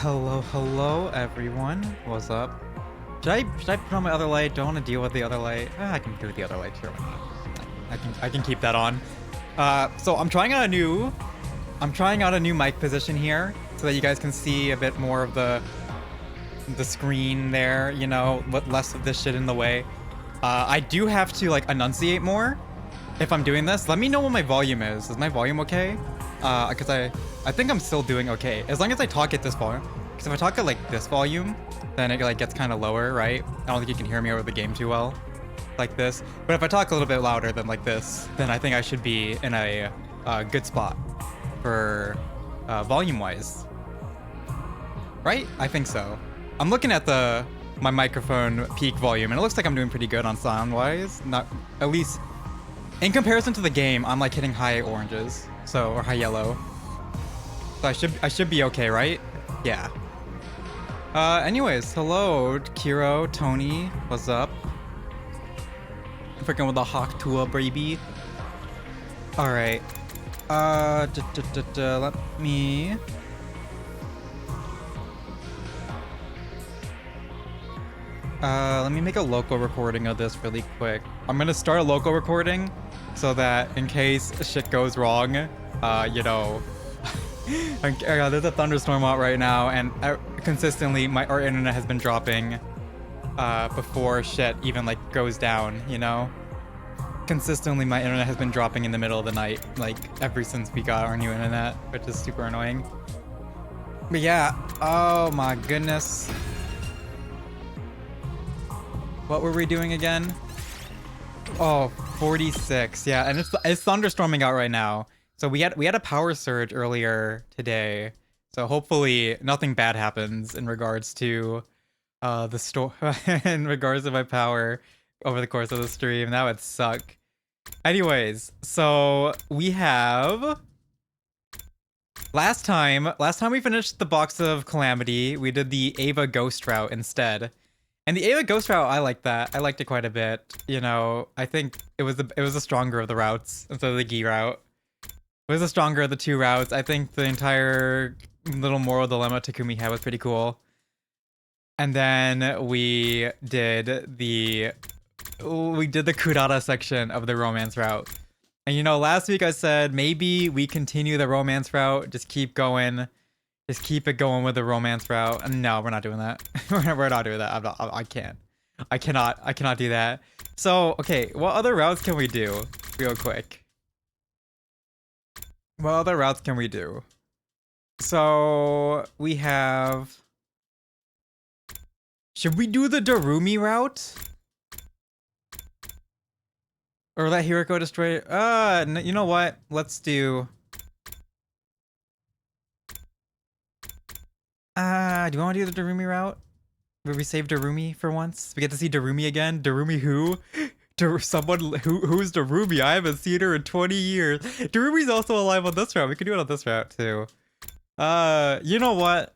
Hello, everyone. What's up? Should I put on my other light? Don't want to deal with the other light. I can do the other light, sure. I can keep that on. So I'm trying out a new mic position here so that you guys can see a bit more of the screen there, you know, less of this shit in the way. I do have to like enunciate more if I'm doing this. Let me know what my volume is. Is my volume okay? Because I think I'm still doing okay as long as I talk at this volume. Because if I talk at like this volume, then it like gets kind of lower, right? I don't think you can hear me over the game too well, like this. But if I talk a little bit louder than like this, then I think I should be in a good spot for volume-wise, right? I think so. I'm looking at my microphone peak volume, and it looks like I'm doing pretty good on sound-wise. Not at least in comparison to the game. I'm like hitting high oranges, or high yellow. So I should be okay, right? Yeah. Anyways, hello, Kiro, Tony, what's up? Freaking with the Hawk Tua, baby. All right. Let me. Let me make a local recording of this really quick. I'm gonna start a local recording so that in case shit goes wrong, you know, there's a thunderstorm out right now, and consistently our internet has been dropping before shit even like goes down, you know? Consistently my internet has been dropping in the middle of the night, like ever since we got our new internet, which is super annoying. But yeah, oh my goodness. What were we doing again? Oh, 46. Yeah, and it's thunderstorming out right now. So we had a power surge earlier today. So hopefully nothing bad happens in regards to in regards to my power over the course of the stream. That would suck. Anyways, so we have last time we finished the box of Calamity, we did the Ava Ghost route instead. And the Ava Ghost route, I like that. I liked it quite a bit. You know, I think it was the stronger of the routes instead of the Gi route. It was the stronger of the two routes. I think the entire little moral dilemma Takumi had was pretty cool. And then we did the Kurata section of the romance route. And you know, last week I said maybe we continue the romance route, just keep going. Just keep it going with the romance route. No, we're not doing that. We're not doing that. I cannot do that. So, okay, what other routes can we do? Real quick. What other routes can we do? So, we have... Should we do the Darumi route? Or let Hiriko destroy... you know what? Let's do... do you want to do the Darumi route? Where we save Darumi for once? We get to see Darumi again? Darumi who? Someone who's Darumi? I haven't seen her in 20 years. Darumi's also alive on this route. We could do it on this route too. You know what?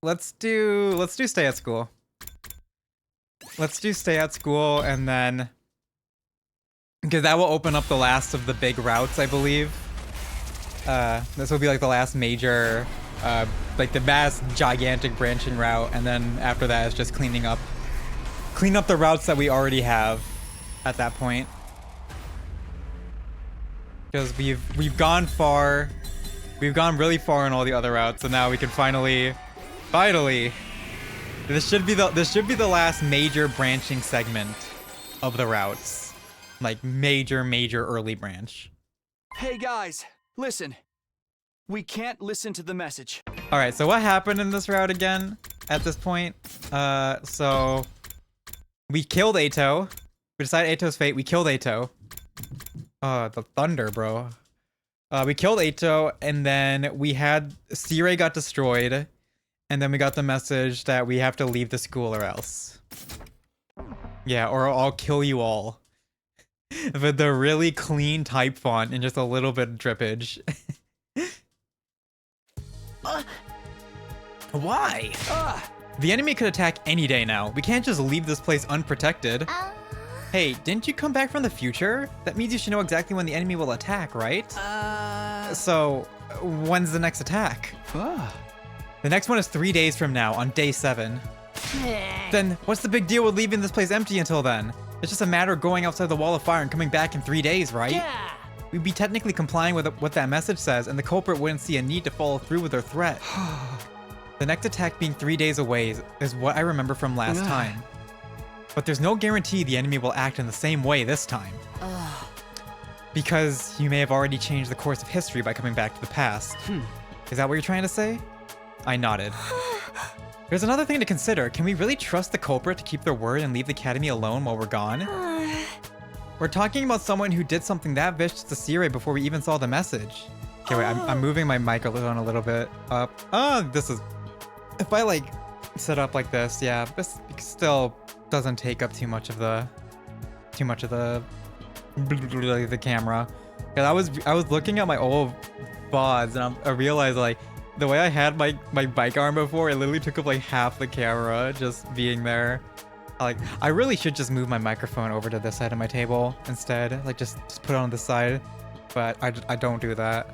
Let's do stay at school. Let's do stay at school, and then because that will open up the last of the big routes, I believe. This will be like the last major like the vast gigantic branching route, and then after that it's just clean up the routes that we already have at that point, because we've gone really far in all the other routes, so now we can finally this should be the last major branching segment of the routes, like major early branch. Hey guys, listen. We can't listen to the message. All right, so what happened in this route again at this point? So we killed Ato. We decided Ato's fate. We killed Ato. The thunder, bro. We killed Ato, and then we had C-Ray got destroyed, and then we got the message that we have to leave the school or else. Yeah, or I'll kill you all. With the really clean type font and just a little bit of drippage. Why? The enemy could attack any day now. We can't just leave this place unprotected. Hey, didn't you come back from the future? That means you should know exactly when the enemy will attack, right? So, when's the next attack? The next one is 3 days from now, on day 7. Then what's the big deal with leaving this place empty until then? It's just a matter of going outside the wall of fire and coming back in 3 days, right? Yeah. We'd be technically complying with what that message says, and the culprit wouldn't see a need to follow through with their threat. The next attack being 3 days away is what I remember from last time. But there's no guarantee the enemy will act in the same way this time. Because you may have already changed the course of history by coming back to the past. Is that what you're trying to say? I nodded. There's another thing to consider. Can we really trust the culprit to keep their word and leave the academy alone while we're gone? We're talking about someone who did something that vicious to Sire before we even saw the message. Okay, wait, I'm moving my microphone a little bit up. This is... If I, like, set up like this, yeah, this still doesn't take up too much of the camera. Cause I was looking at my old VODs and I realized, like, the way I had my bike arm before, it literally took up like half the camera just being there. Like, I really should just move my microphone over to this side of my table instead. Like, just put it on this side. But I don't do that.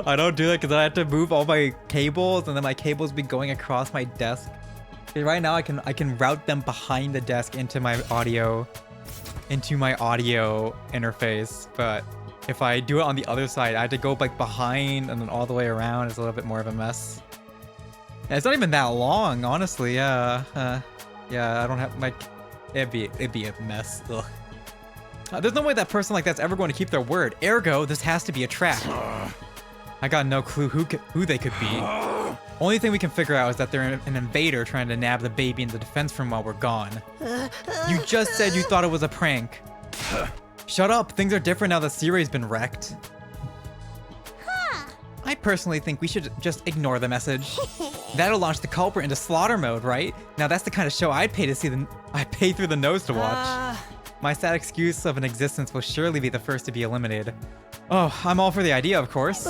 I don't do that because I have to move all my cables, and then my cables be going across my desk. Right now, I can route them behind the desk into my audio interface. But if I do it on the other side, I have to go like behind and then all the way around. It's a little bit more of a mess. And it's not even that long, honestly. Yeah, I don't have like, it'd be a mess. Ugh. There's no way that person like that's ever going to keep their word. Ergo, this has to be a trap. I got no clue who they could be. Only thing we can figure out is that they're an invader trying to nab the baby in the defense room while we're gone. You just said you thought it was a prank. Shut up, things are different now that Sire's been wrecked. I personally think we should just ignore the message. That'll launch the culprit into slaughter mode, right? Now that's the kind of show I'd pay to see I'd pay through the nose to watch. My sad excuse of an existence will surely be the first to be eliminated. Oh, I'm all for the idea, of course.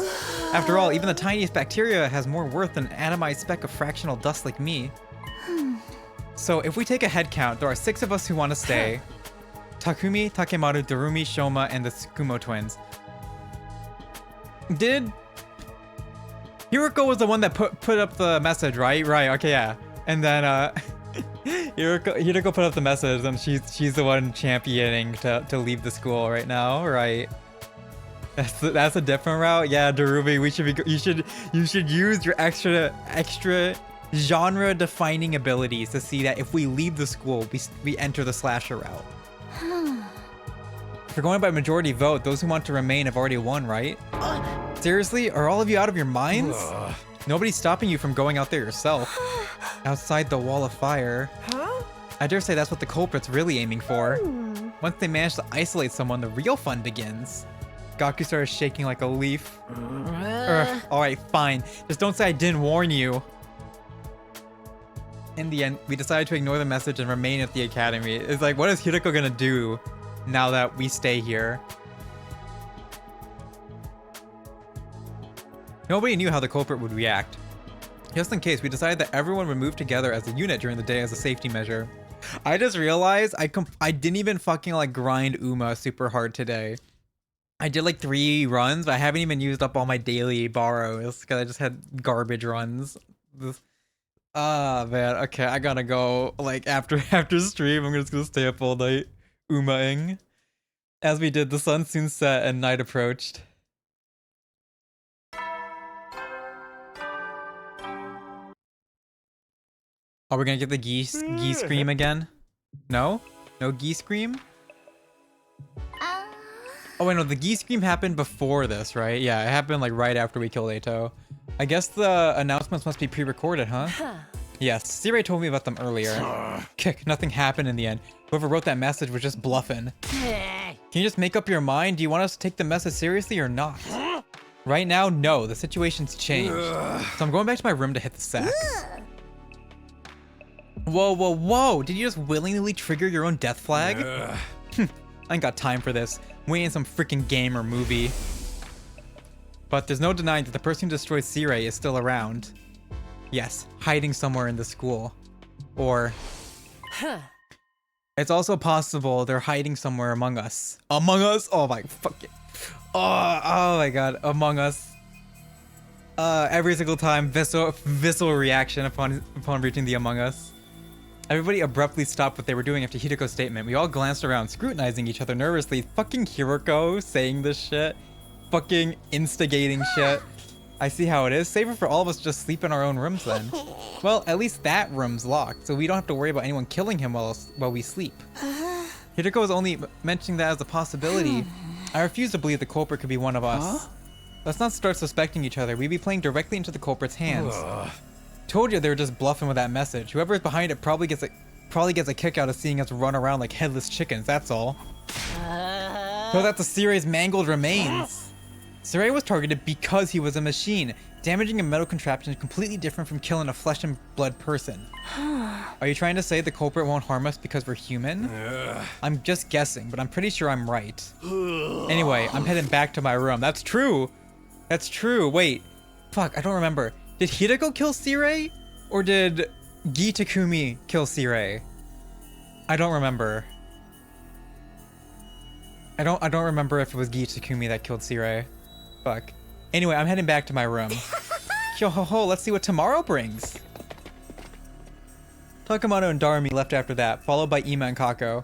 After all, even the tiniest bacteria has more worth than an atomized speck of fractional dust like me. So if we take a head count, there are 6 of us who want to stay. Takumi, Takemaru, Darumi, Shoma, and the Tsukumo twins. Hiroko was the one that put up the message, right? Right, okay, yeah. And then Hiroko put up the message, and she's the one championing to leave the school right now, right? That's a different route. Yeah, Darumi, you should use your extra genre defining abilities to see that if we leave the school, we enter the slasher route. If we're going by majority vote, those who want to remain have already won, right? Seriously? Are all of you out of your minds? Nobody's stopping you from going out there yourself. Outside the wall of fire. I dare say that's what the culprit's really aiming for. Once they manage to isolate someone, the real fun begins. Gaku started shaking like a leaf. Alright, fine. Just don't say I didn't warn you. In the end, we decided to ignore the message and remain at the academy. It's like, what is Hiroko gonna do now that we stay here? Nobody knew how the culprit would react. Just in case, we decided that everyone would move together as a unit during the day as a safety measure. I just realized I didn't even fucking like grind Uma super hard today. I did like 3 runs, but I haven't even used up all my daily borrows because I just had garbage runs. Man, okay, I gotta go. Like after stream, I'm just gonna stay up all night Uma-ing. As we did, the sun soon set and night approached. Are we gonna get the geese scream again? No? No geese scream? Oh wait, no, the geese scream happened before this, right? Yeah, it happened like right after we killed Ato. I guess the announcements must be pre-recorded, huh? Yes, Sire told me about them earlier. Kick, nothing happened in the end. Whoever wrote that message was just bluffing. Can you just make up your mind? Do you want us to take the message seriously or not? Right now, no, the situation's changed. So I'm going back to my room to hit the sack. Whoa, whoa, whoa! Did you just willingly trigger your own death flag? I ain't got time for this. We ain't some freaking game or movie. But there's no denying that the person who destroyed Sire is still around. Yes, hiding somewhere in the school. Or... It's also possible they're hiding somewhere among us. Among us? Oh my fuck it. Oh my god, among us. Every single time, visceral reaction upon reaching the Among Us. Everybody abruptly stopped what they were doing after Hideko's statement. We all glanced around, scrutinizing each other nervously. Fucking Hiroko saying this shit. Fucking instigating shit. I see how it is. Safer for all of us to just sleep in our own rooms then. Well, at least that room's locked, so we don't have to worry about anyone killing him while we sleep. Hideko was only mentioning that as a possibility. I refuse to believe the culprit could be one of us. Let's not start suspecting each other. We'd be playing directly into the culprit's hands. Told you they were just bluffing with that message. Whoever is behind it probably gets a kick out of seeing us run around like headless chickens, that's all. Throw that to Sirei's mangled remains. Sirei was targeted because he was a machine. Damaging a metal contraption is completely different from killing a flesh and blood person. Are you trying to say the culprit won't harm us because we're human? I'm just guessing, but I'm pretty sure I'm right. Anyway, I'm heading back to my room. That's true. That's true. Wait. Fuck, I don't remember. Did Hideko kill Sirei? Or did Gi Takumi kill Sirei? I don't remember. I don't remember if it was Gi Takumi that killed Sirei. Fuck. Anyway, I'm heading back to my room. Yo ho ho, let's see what tomorrow brings. Takamano and Darumi left after that, followed by Ima and Kako.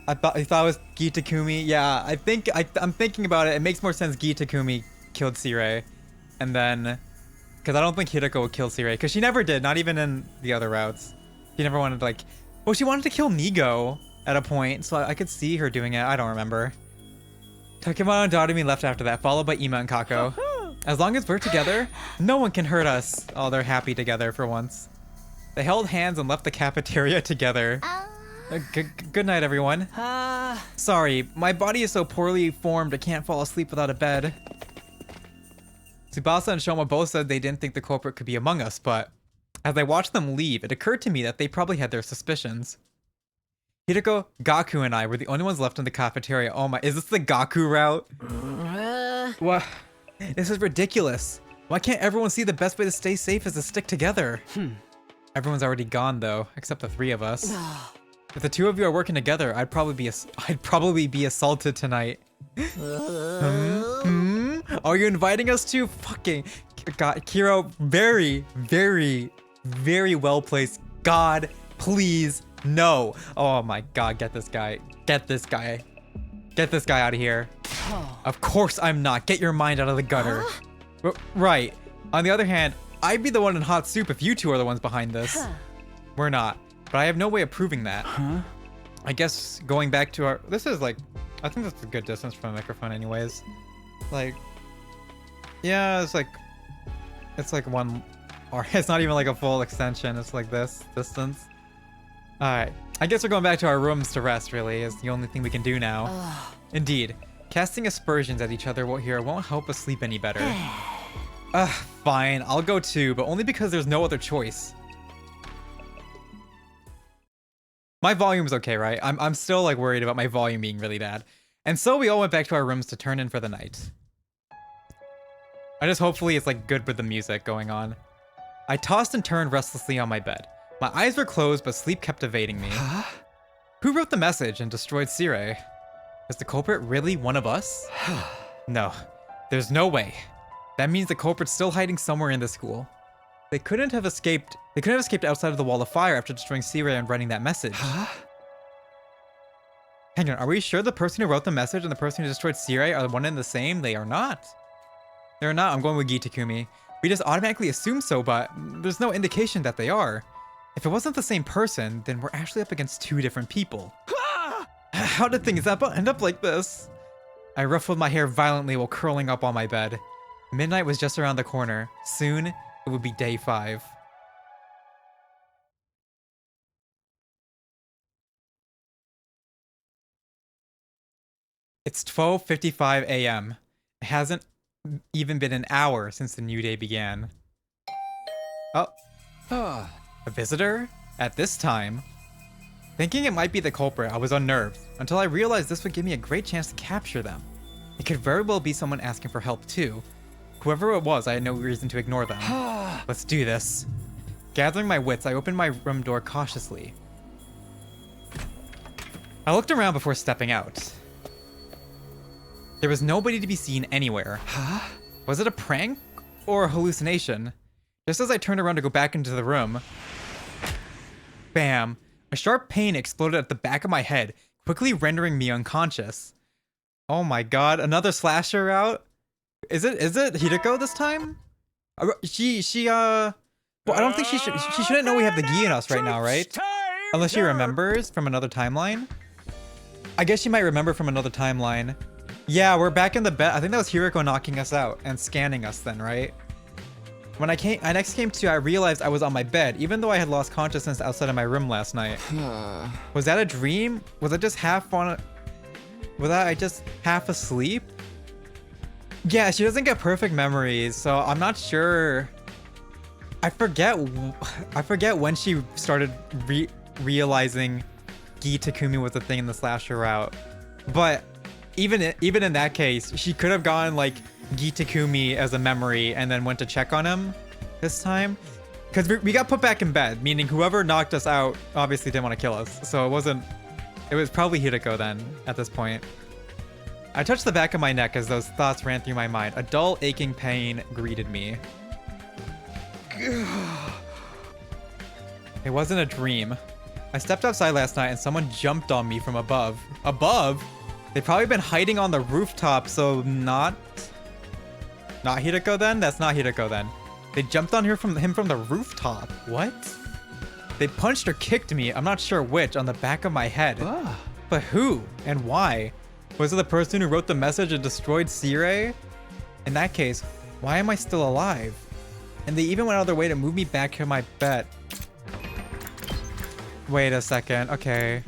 I thought it was Gi Takumi. Yeah, I'm thinking about it. It makes more sense Gi Takumi killed Sirei. And then, because I don't think Hideko would kill Sirei, because she never did, not even in the other routes. She never wanted to like, well, she wanted to kill Nigo at a point, so I could see her doing it. I don't remember. Takamano and Darumi left after that, followed by Ima and Kako. As long as we're together, no one can hurt us. Oh, they're happy together for once. They held hands and left the cafeteria together. Good night, everyone. Sorry, my body is so poorly formed I can't fall asleep without a bed. Tsubasa and Shoma both said they didn't think the culprit could be among us, but as I watched them leave, it occurred to me that they probably had their suspicions. Hideko, Gaku, and I were the only ones left in the cafeteria. Oh my, is this the Gaku route? What? This is ridiculous. Why can't everyone see the best way to stay safe is to stick together? Everyone's already gone though, except the three of us. If the two of you are working together, I'd probably be assaulted tonight. Are you inviting us to? Fucking God, Kiro, very, very, very well placed. God, please, no. Oh my God, get this guy. Get this guy. Get this guy out of here. Of course I'm not. Get your mind out of the gutter. Right. On the other hand, I'd be the one in hot soup if you two are the ones behind this. We're not. But I have no way of proving that. I guess going back to our... This is like... I think that's a good distance from the microphone anyways. Like... Yeah, it's like one... Or it's not even like a full extension. It's like this distance. Alright. I guess we're going back to our rooms to rest, really. Is the only thing we can do now. Indeed. Casting aspersions at each other here won't help us sleep any better. Fine. I'll go too, but only because there's no other choice. My volume's okay, right? I'm still like worried about my volume being really bad. And so we all went back to our rooms to turn in for the night. Hopefully it's like good with the music going on. I tossed and turned restlessly on my bed. My eyes were closed, but sleep kept evading me. Who wrote the message and destroyed Sirei? Is the culprit really one of us? No, there's no way. That means the culprit's still hiding somewhere in the school. They couldn't have escaped outside of the wall of fire after destroying Sirei and writing that message. Hang on, are we sure the person who wrote the message and the person who destroyed Sirei are one and the same? They are not. They're not. I'm going with Gi Takumi. We just automatically assume so, but there's no indication that they are. If it wasn't the same person, then we're actually up against two different people. How did things end up like this? I ruffled my hair violently while curling up on my bed. Midnight was just around the corner. Soon, it would be day 5. It's 12:55 a.m. It hasn't even been an hour since the new day began. Oh. A visitor? At this time? Thinking it might be the culprit, I was unnerved, until I realized this would give me a great chance to capture them. It could very well be someone asking for help too. Whoever it was, I had no reason to ignore them. Let's do this. Gathering my wits, I opened my room door cautiously. I looked around before stepping out. There was nobody to be seen anywhere. Was it a prank? or a hallucination? Just as I turned around to go back into the room, bam, a sharp pain exploded at the back of my head, quickly rendering me unconscious. Oh my god, another slasher route? Is it Hideko this time? Well, I don't think she shouldn't know we have the gi in us right now, right? Unless she remembers from another timeline. I guess she might remember from another timeline. Yeah, we're back in the bed. I think that was Hiriko knocking us out and scanning us then, right? When I next came to, I realized I was on my bed, even though I had lost consciousness outside of my room last night. Was that a dream? Was I just was I just half asleep? Yeah, she doesn't get perfect memories, so I'm not sure. I forget when she started realizing Gi Takumi was a thing in the slasher route. But even in that case, she could have gone like Gi Takumi as a memory and then went to check on him this time. Because we got put back in bed, meaning whoever knocked us out obviously didn't want to kill us. So it was probably Hideko then at this point. I touched the back of my neck as those thoughts ran through my mind. A dull, aching pain greeted me. It wasn't a dream. I stepped outside last night and someone jumped on me from above. Above? They've probably been hiding on the rooftop, so not Hideko then? That's not Hideko then. They jumped on him from the rooftop. What? They punched or kicked me, I'm not sure which, on the back of my head. But who and why? Was it the person who wrote the message and destroyed Sirei? In that case, why am I still alive? And they even went out of their way to move me back to my bed. Wait a second, okay.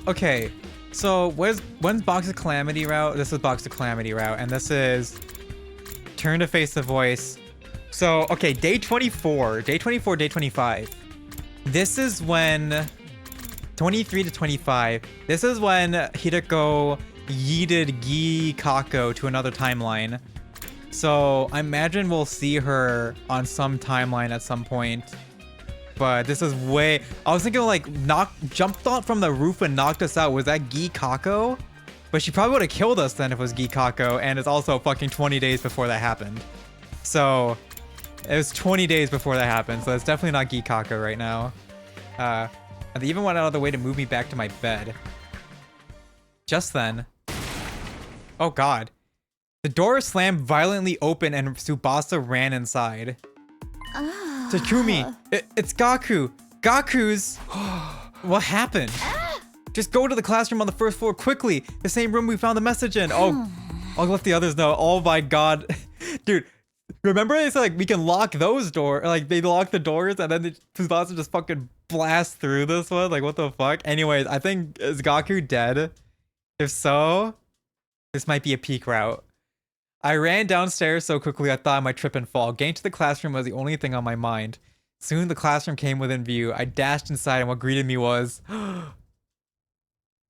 Okay, so when's Box of Calamity route? This is Box of Calamity route, and this is Turn to Face the Voice. So, okay, day 24, day 25. This is when 23 to 25. This is when Hideko yeeted Gi Kako to another timeline. So I imagine we'll see her on some timeline at some point. But this is I was thinking like jumped on from the roof and knocked us out. Was that Gi Kako? But she probably would have killed us then if it was Gi Kako, and it's also fucking 20 days before that happened. So it was 20 days before that happened, so it's definitely not Gi Kako right now. And they even went out of the way to move me back to my bed. Just then. Oh god. The door slammed violently open and Tsubasa ran inside. Takumi, it's Gaku. Gaku's... What happened? Just go to the classroom on the first floor quickly. The same room we found the message in. Oh, I'll let the others know. Oh my god. Dude, remember it's like we can lock those doors. Like they lock the doors and then Tsubasa just fucking blast through this one. Like what the fuck? Anyways, I think, is Gaku dead? If so, this might be a peak route. I ran downstairs so quickly I thought I might trip and fall. Getting to the classroom was the only thing on my mind. Soon the classroom came within view. I dashed inside and what greeted me was...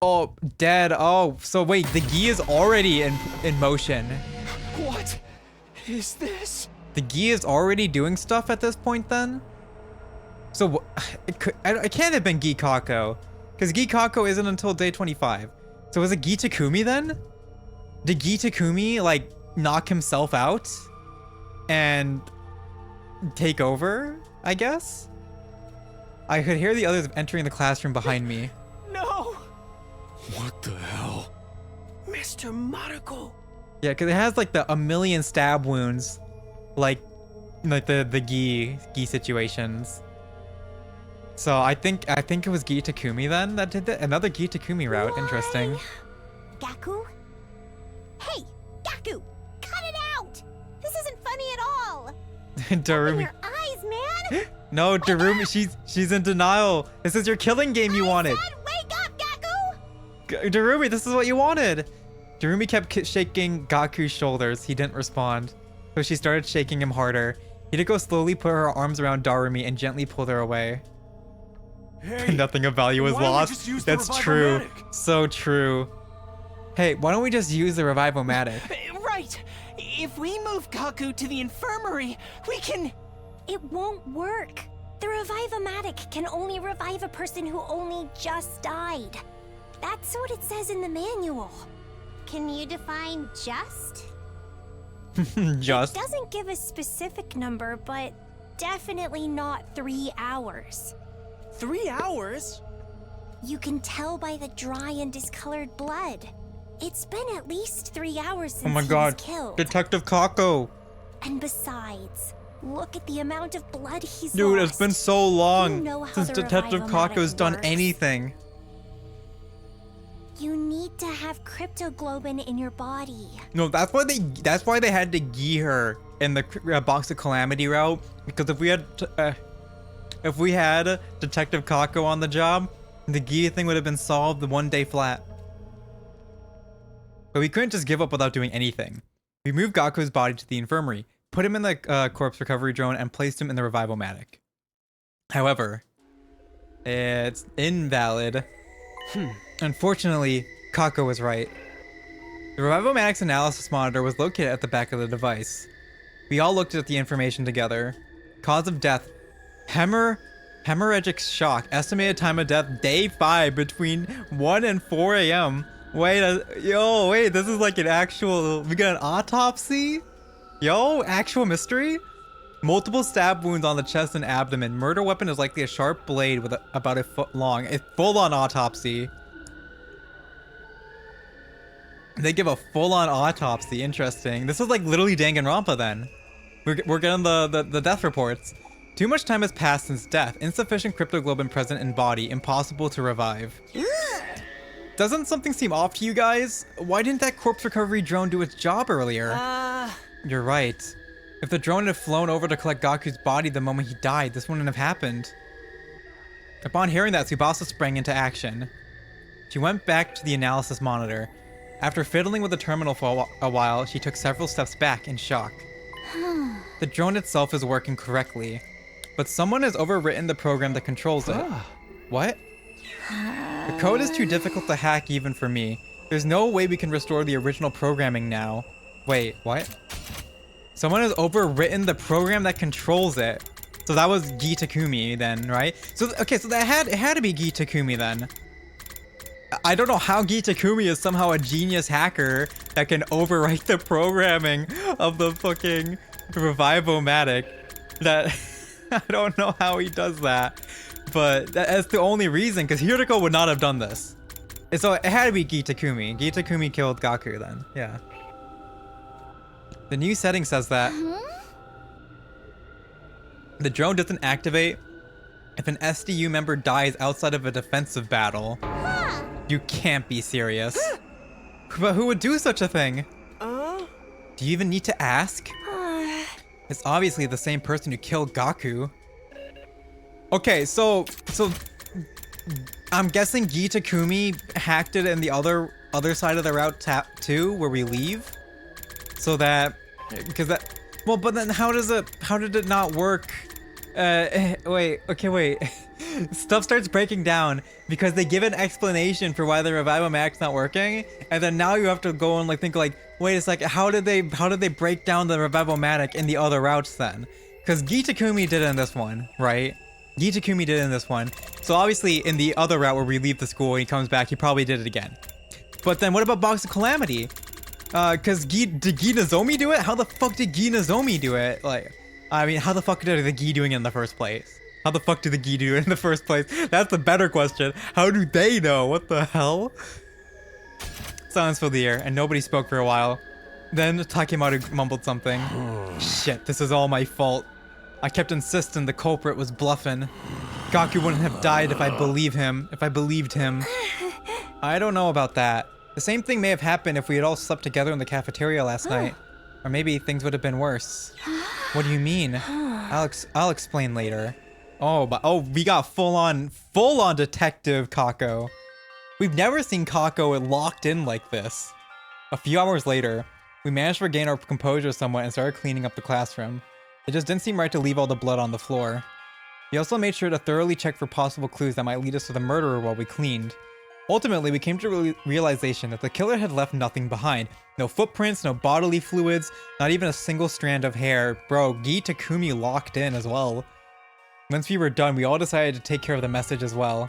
Oh, dead. Oh, so wait, the Gi is already in motion. What is this? The Gi is already doing stuff at this point then? So it can't have been Gi Kako, because Gi Kako isn't until day 25. So was it Gi Takumi then? Did Gi Takumi like knock himself out and take over, I guess? I could hear the others entering the classroom behind me. No! What the hell? Mr. Mariko! Yeah, because it has like a million stab wounds, like the Gi situations. So I think it was Gi Takumi then that did that. Another Gi Takumi route. Why? Interesting. Gaku? Hey, Gaku! Cut it out! This isn't funny at all! Open Darumi. your eyes, man! No, Darumi, she's in denial. This is your killing game you wanted. Said, wake up, Gaku! Darumi, this is what you wanted. Darumi kept shaking Gaku's shoulders. He didn't respond. So she started shaking him harder. Hideko slowly put her arms around Darumi and gently pulled her away. Hey, Nothing of value was why don't we lost. just use the That's true. Revive-O-Matic? So true. Hey, why don't we just use the Revive-O-Matic? Right. If we move Gaku to the infirmary, we can... It won't work. The Revive-O-Matic can only revive a person who only just died. That's what it says in the manual. Can you define just? Just. It doesn't give a specific number, but definitely not 3 hours. 3 hours? You can tell by the dry and discolored blood. It's been at least 3 hours since Oh my he god. was killed. Detective Kako. And besides, look at the amount of blood he's Dude, lost. it's been so long You know how since the Detective Revivomatic Kako's done works. anything. You need to have cryptoglobin in your body. No, that's why they had to gi her in the box of calamity route, because if we had Detective Kako on the job, the gi thing would have been solved the 1 day flat. But we couldn't just give up without doing anything. We moved Gaku's body to the infirmary, put him in the corpse recovery drone, and placed him in the Revivomatic. However, it's invalid. Unfortunately, Kako was right. The Revivomatic's analysis monitor was located at the back of the device. We all looked at the information together. Cause of death: hemorrhagic shock. Estimated time of death: day 5 between 1 and 4 a.m. Wait, this is like an actual. We got an autopsy? Yo, actual mystery? Multiple stab wounds on the chest and abdomen. Murder weapon is likely a sharp blade with about a foot long. A full-on autopsy. They give a full-on autopsy. Interesting. This is like literally Danganronpa then. We're getting the death reports. Too much time has passed since death. Insufficient cryptoglobin present in body. Impossible to revive. Doesn't something seem off to you guys? Why didn't that corpse recovery drone do its job earlier? You're right. If the drone had flown over to collect Gaku's body the moment he died, this wouldn't have happened. Upon hearing that, Tsubasa sprang into action. She went back to the analysis monitor. After fiddling with the terminal for a while, she took several steps back in shock. The drone itself is working correctly, but someone has overwritten the program that controls it. What? The code is too difficult to hack even for me. There's no way we can restore the original programming now. Wait, what? Someone has overwritten the program that controls it. So that was Gi Takumi then, right? So okay, so it had to be Gi Takumi then. I don't know how Gi Takumi is somehow a genius hacker that can overwrite the programming of the fucking Revivomatic. That I don't know how he does that, but that's the only reason, because Hiriko would not have done this. And so it had to be Gi Takumi. Gi Takumi killed Gaku then, yeah. The new setting says that the drone doesn't activate if an SDU member dies outside of a defensive battle. You can't be serious. But who would do such a thing? Do you even need to ask? It's obviously the same person who killed Gaku. Okay, so I'm guessing Gi Takumi hacked it in the other side of the route too, where we leave. So that, because that, well, but then how did it not work? Wait. Stuff starts breaking down because they give an explanation for why the Revivomatic's not working, and then now you have to go and think wait a second, how did they break down the Revivomatic in the other routes then? Because Gi Takumi did it in this one, right? Gi Takumi did it in this one. So obviously in the other route where we leave the school and he comes back, he probably did it again. But then what about Box of Calamity? Cause did Gi Nozomi do it? How the fuck did Gi Nozomi do it? I mean, how the fuck did the Gi doing it in the first place? How the fuck did the Gi do it in the first place? That's the better question. How do they know? What the hell? Silence filled the air, and nobody spoke for a while. Then Takemaru mumbled something. Shit, this is all my fault. I kept insisting the culprit was bluffing. Gaku wouldn't have died if I believed him. I don't know about that. The same thing may have happened if we had all slept together in the cafeteria last night. Or maybe things would have been worse. What do you mean? I'll explain later. We got full on Detective Kako. We've never seen Kako locked in like this. A few hours later, we managed to regain our composure somewhat and started cleaning up the classroom. It just didn't seem right to leave all the blood on the floor. We also made sure to thoroughly check for possible clues that might lead us to the murderer while we cleaned. Ultimately, we came to a realization that the killer had left nothing behind. No footprints, no bodily fluids, not even a single strand of hair. Bro, Gi Takumi locked in as well. Once we were done, we all decided to take care of the message as well.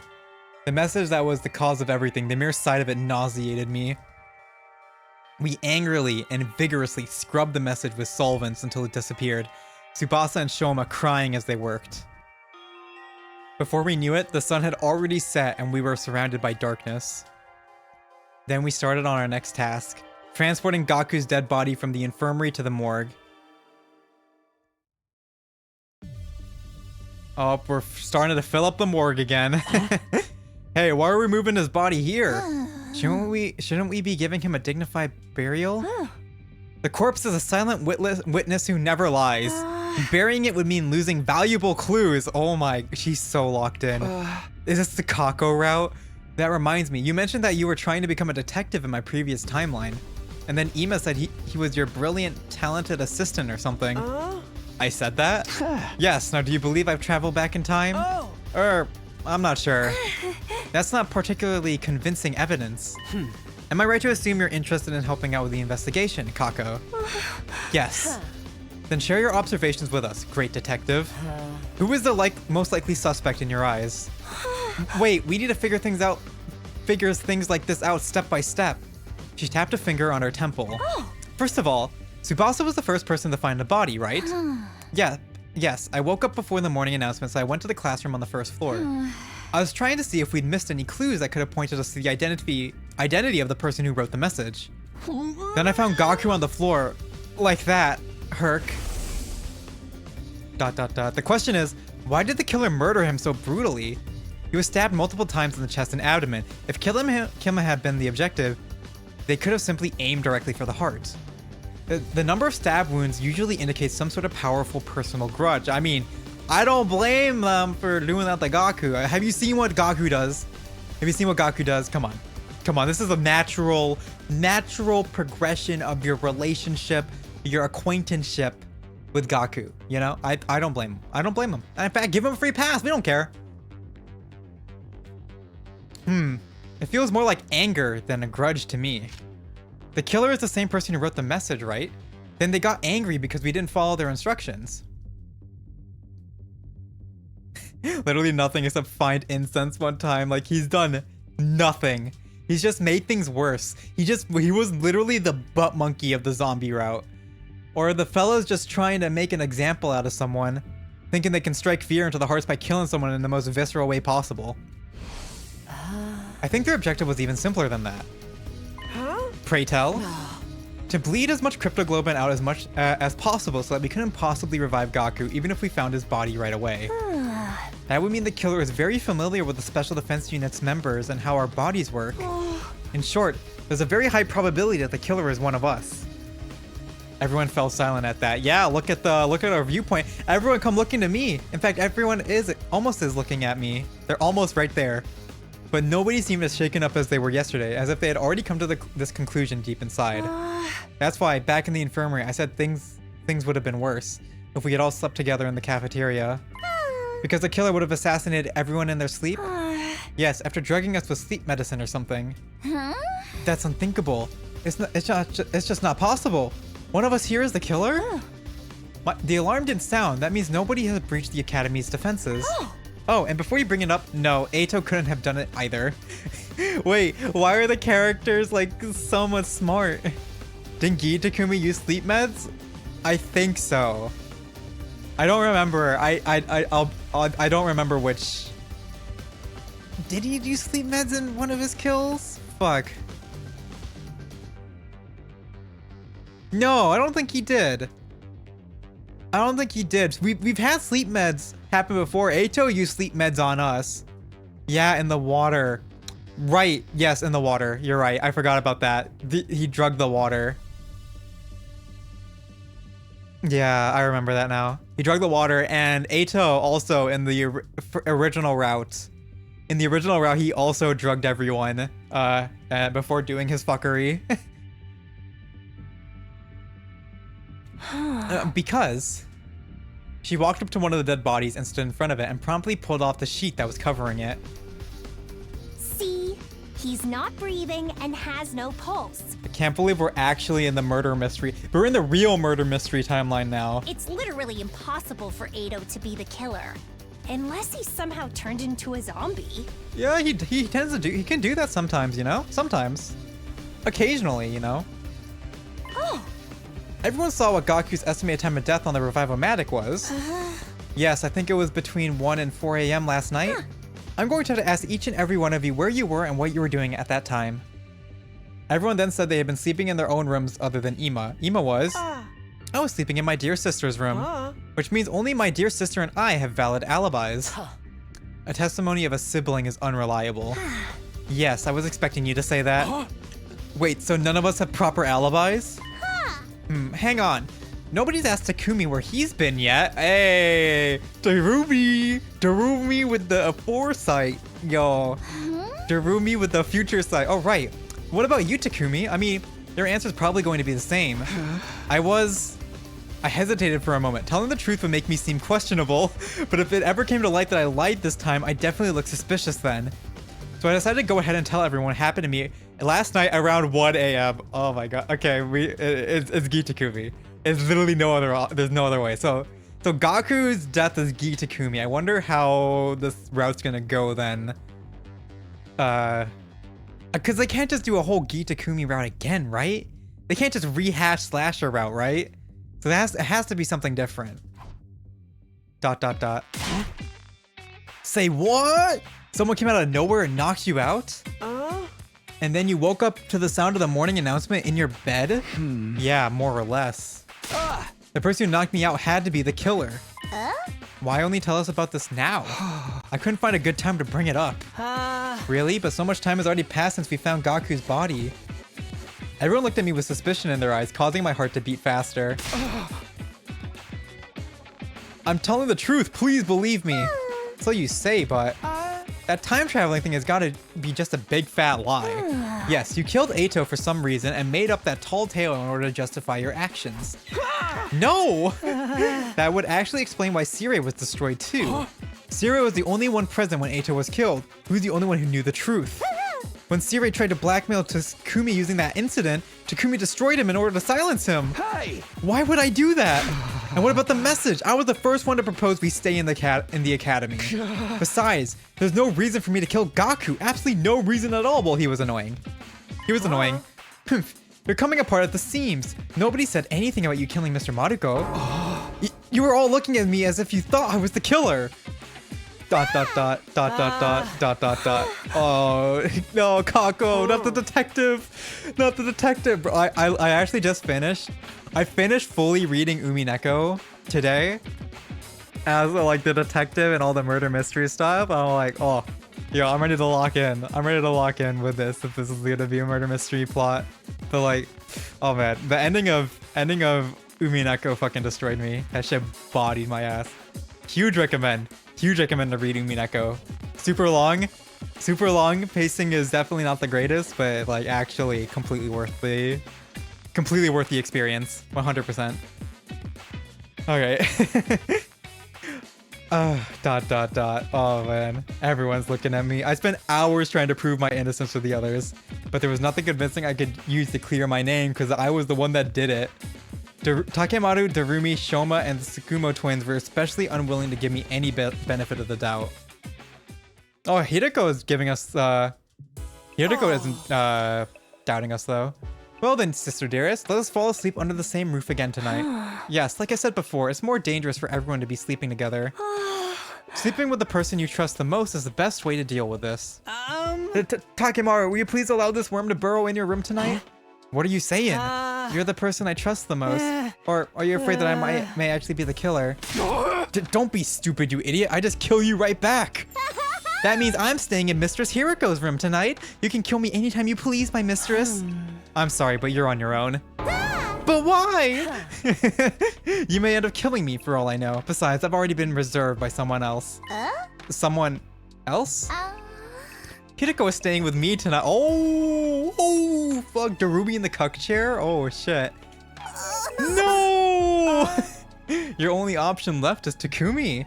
The message that was the cause of everything, the mere sight of it nauseated me. We angrily and vigorously scrubbed the message with solvents until it disappeared, Tsubasa and Shoma crying as they worked. Before we knew it, the sun had already set and we were surrounded by darkness. Then we started on our next task, transporting Gaku's dead body from the infirmary to the morgue. Oh, we're starting to fill up the morgue again. Hey, why are we moving his body here? Shouldn't we be giving him a dignified burial? The corpse is a silent witness who never lies. Burying it would mean losing valuable clues. Oh my, she's so locked in. Is this the Kako route? That reminds me, you mentioned that you were trying to become a detective in my previous timeline. And then Ima said he was your brilliant, talented assistant or something. I said that? Yes, now do you believe I've traveled back in time? I'm not sure. That's not particularly convincing evidence. Am I right to assume you're interested in helping out with the investigation, Kako? Yes. Then share your observations with us, great detective. Who is the most likely suspect in your eyes? Wait, we need to figure things like this out step by step. She tapped a finger on her temple. First of all, Tsubasa was the first person to find the body, right? Yes, I woke up before the morning announcement, so I went to the classroom on the first floor. I was trying to see if we'd missed any clues that could have pointed us to the identity of the person who wrote the message. Then I found Gaku on the floor, like that, Herc. ... The question is, why did the killer murder him so brutally? He was stabbed multiple times in the chest and abdomen. If killing him had been the objective, they could have simply aimed directly for the heart. The number of stab wounds usually indicates some sort of powerful personal grudge. I mean, I don't blame them for doing that to Gaku. Have you seen what Gaku does? Come on, this is a natural progression of your relationship, your acquaintanceship with Gaku. You know, I don't blame him. In fact, give him a free pass. We don't care. It feels more like anger than a grudge to me. The killer is the same person who wrote the message, right? Then they got angry because we didn't follow their instructions. Literally nothing except find incense one time. Like, he's done nothing. He's just made things worse. He was literally the butt monkey of the zombie route. Or the fella's just trying to make an example out of someone, thinking they can strike fear into the hearts by killing someone in the most visceral way possible. I think their objective was even simpler than that. Pray tell. To bleed as much cryptoglobin out as possible so that we couldn't possibly revive Gaku even if we found his body right away. That would mean the killer is very familiar with the Special Defense Unit's members and how our bodies work. In short, there's a very high probability that the killer is one of us. Everyone fell silent at that. Yeah, look at our viewpoint. Everyone come looking to me. In fact, everyone almost is looking at me. They're almost right there. But nobody seemed as shaken up as they were yesterday, as if they had already come to this conclusion deep inside. That's why, back in the infirmary, I said things would have been worse if we had all slept together in the cafeteria. Because the killer would have assassinated everyone in their sleep? Yes, after drugging us with sleep medicine or something. That's unthinkable. It's just not possible. One of us here is the killer? The alarm didn't sound. That means nobody has breached the Academy's defenses. Oh, and before you bring it up, no, Eito couldn't have done it either. Wait, why are the characters like so much smart? Didn't Gi Takumi use sleep meds? I think so. I don't remember. I don't remember which. Did he use sleep meds in one of his kills? Fuck. No, I don't think he did. We've had sleep meds happen before. Eito used sleep meds on us. Yeah, in the water. Right. Yes, in the water. You're right. I forgot about that. He drugged the water. Yeah, I remember that now. He drugged the water, and Eito also in the original route. In the original route, he also drugged everyone before doing his fuckery. Because she walked up to one of the dead bodies and stood in front of it and promptly pulled off the sheet that was covering it. See? He's not breathing and has no pulse. I can't believe we're actually in the murder mystery. We're in the real murder mystery timeline now. It's literally impossible for Eito to be the killer. Unless he somehow turned into a zombie. Yeah, he tends to do. He can do that sometimes, you know. Sometimes, occasionally, you know. Oh. Everyone saw what Gaku's estimated time of death on the Revivomatic was. Yes, I think it was between 1 and 4 a.m. last night. Huh. I'm going to have to ask each and every one of you where you were and what you were doing at that time. Everyone then said they had been sleeping in their own rooms other than Ima. Ima was... I was sleeping in my dear sister's room, which means only my dear sister and I have valid alibis. A testimony of a sibling is unreliable. Yes, I was expecting you to say that. Wait, so none of us have proper alibis? Hang on. Nobody's asked Takumi where he's been yet. Hey, Darumi with the foresight, yo. Darumi with the future sight. Oh, right. What about you, Takumi? I mean, your answer's probably going to be the same. I hesitated for a moment. Telling the truth would make me seem questionable, but if it ever came to light that I lied this time, I definitely look suspicious then. So I decided to go ahead and tell everyone what happened to me last night around 1 a.m. Oh my god. Okay, it's Gitakumi. It's literally there's no other way. So Gaku's death is Gitakumi. I wonder how this route's gonna go then. Because they can't just do a whole Gitakumi route again, right? They can't just rehash Slasher route, right? So it has to be something different. ... Say what? Someone came out of nowhere and knocked you out? And then you woke up to the sound of the morning announcement in your bed? Yeah, more or less. The person who knocked me out had to be the killer. Why only tell us about this now? I couldn't find a good time to bring it up. Really? But so much time has already passed since we found Gaku's body. Everyone looked at me with suspicion in their eyes, causing my heart to beat faster. I'm telling the truth, please believe me. So you say, but that time traveling thing has got to be just a big fat lie. Yes, you killed Eito for some reason and made up that tall tale in order to justify your actions. No! That would actually explain why Sirei was destroyed too. Sirei was the only one present when Eito was killed. Who's the only one who knew the truth? When Sirei tried to blackmail Takumi using that incident, Takumi destroyed him in order to silence him. Hey! Why would I do that? And what about the message? I was the first one to propose we stay in the academy. Besides, there's no reason for me to kill Gaku. Absolutely no reason at all. Well, he was annoying. He was annoying. You're coming apart at the seams. Nobody said anything about you killing Mr. Maruko. You were all looking at me as if you thought I was the killer. ... Oh, no, Kako, not the detective. Not the detective. Bro, I actually just finished. I finished fully reading Umineko today as like the detective and all the murder mystery stuff. I'm like, oh, yeah, I'm ready to lock in. I'm ready to lock in with this if this is gonna be a murder mystery plot. But like, oh man, the ending of Umineko fucking destroyed me. That shit bodied my ass. Huge recommend. Huge recommend to read Umineko. Super long. Pacing is definitely not the greatest, but like actually completely worth the experience. 100%. Okay. Oh man, everyone's looking at me. I spent hours trying to prove my innocence to the others, but there was nothing convincing I could use to clear my name because I was the one that did it. Takemaru, Darumi, Shoma, and the Tsukumo twins were especially unwilling to give me any benefit of the doubt. Oh, Hideko is giving us, Hideko isn't, doubting us though. Well then, sister dearest, let us fall asleep under the same roof again tonight. Yes, like I said before, it's more dangerous for everyone to be sleeping together. Sleeping with the person you trust the most is the best way to deal with this. Takemaru, will you please allow this worm to burrow in your room tonight? What are you saying? You're the person I trust the most. Or are you afraid that I may actually be the killer? Don't be stupid, you idiot. I just kill you right back. That means I'm staying in Mistress Hiriko's room tonight. You can kill me anytime you please, my mistress. I'm sorry, but you're on your own. But why? You may end up killing me for all I know. Besides, I've already been reserved by someone else. Someone else? Hideko is staying with me tonight. Oh, fuck. Darumi in the cuck chair? Oh, shit. No! Your only option left is Takumi.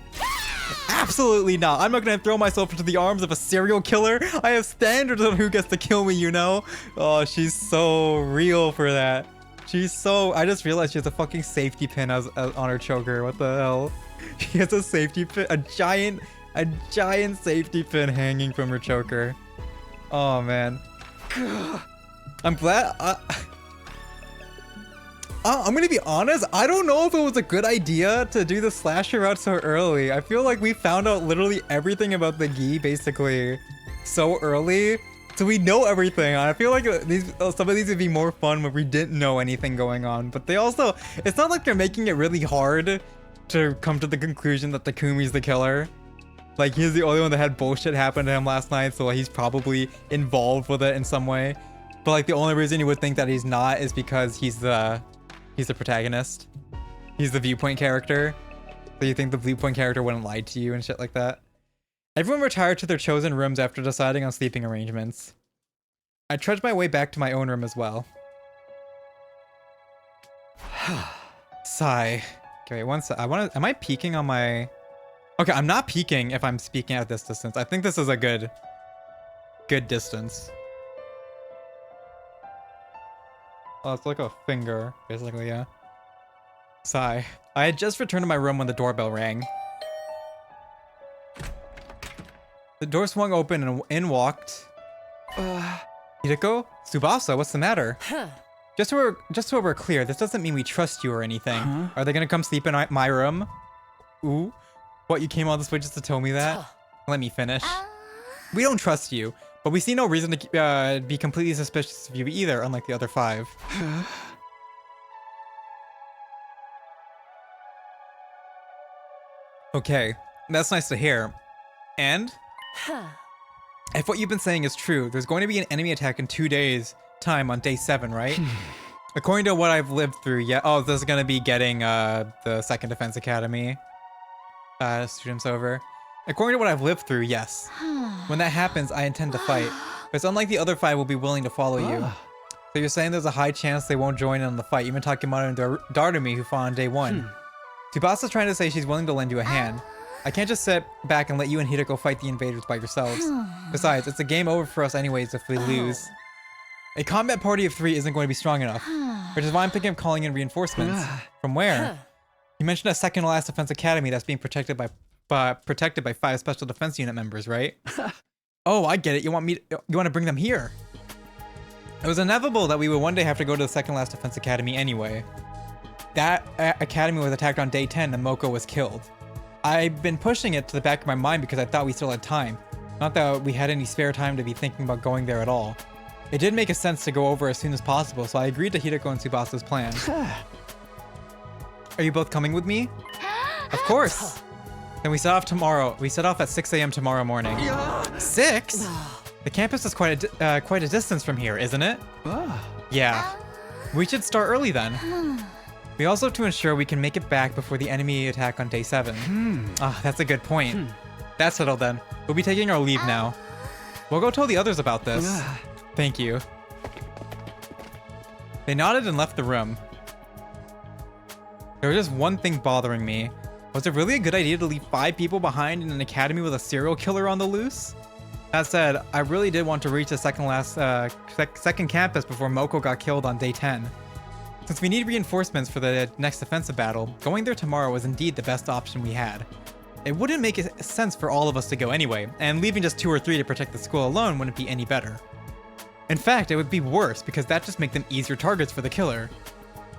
Absolutely not. I'm not gonna throw myself into the arms of a serial killer. I have standards on who gets to kill me, you know? Oh, she's so real for that. I just realized she has a fucking safety pin on her choker. What the hell? She has a safety pin, a giant safety pin hanging from her choker. Oh man. I'm glad. I'm gonna be honest, I don't know if it was a good idea to do the slasher route so early. I feel like we found out literally everything about the gi basically so early. So we know everything. I feel like some of these would be more fun when we didn't know anything going on. But they also, it's not like they're making it really hard to come to the conclusion that Takumi's the killer. Like, he's the only one that had bullshit happen to him last night, so he's probably involved with it in some way. But like, the only reason you would think that he's not is because he's the protagonist. He's the viewpoint character. So you think the viewpoint character wouldn't lie to you and shit like that. Everyone retired to their chosen rooms after deciding on sleeping arrangements. I trudged my way back to my own room as well. Sigh. Okay, one sec. Am I peeking on my... Okay, I'm not peeking if I'm speaking at this distance. I think this is a good distance. Oh, it's like a finger, basically, yeah. Sigh. I had just returned to my room when the doorbell rang. The door swung open and in walked... Hideko? Tsubasa, what's the matter? Just so we're clear, this doesn't mean we trust you or anything. Are they gonna come sleep in my room? Ooh. What, you came all this way just to tell me that? Let me finish. We don't trust you, but we see no reason to be completely suspicious of you either, unlike the other 5. Okay, that's nice to hear. And? If what you've been saying is true, there's going to be an enemy attack in 2 days' time on day 7, right? According to what I've lived through, yeah. Oh, this is going to be getting the 2nd Defense Academy students over. According to what I've lived through, yes. When that happens, I intend to fight. But it's unlike the other 5 will be willing to follow you. So you're saying there's a high chance they won't join in on the fight, even Takemoto and Darumi who fought on day 1. Tsubasa's trying to say she's willing to lend you a hand. I can't just sit back and let you and Hideko fight the invaders by yourselves. Besides, it's a game over for us anyways if we lose. A combat party of 3 isn't going to be strong enough, which is why I'm thinking of calling in reinforcements. From where? You mentioned a second to last defense academy that's being protected by 5 special defense unit members, right? Oh, I get it. You want to bring them here? It was inevitable that we would one day have to go to the second last defense academy anyway. That academy was attacked on day 10 and Moko was killed. I've been pushing it to the back of my mind because I thought we still had time. Not that we had any spare time to be thinking about going there at all. It did make a sense to go over as soon as possible, so I agreed to Hideko and Tsubasa's plan. Are you both coming with me? Of course! Then we set off tomorrow. We set off at 6 a.m. tomorrow morning. 6? The campus is quite a distance from here, isn't it? Yeah. We should start early then. We also have to ensure we can make it back before the enemy attack on day 7. That's a good point. That's settled then. We'll be taking our leave now. We'll go tell the others about this. Thank you. They nodded and left the room. There was just one thing bothering me. Was it really a good idea to leave 5 people behind in an academy with a serial killer on the loose? That said, I really did want to reach the second campus before Moko got killed on day 10. Since we need reinforcements for the next defensive battle, going there tomorrow was indeed the best option we had. It wouldn't make sense for all of us to go anyway, and leaving just 2 or 3 to protect the school alone wouldn't be any better. In fact, it would be worse because that just make them easier targets for the killer.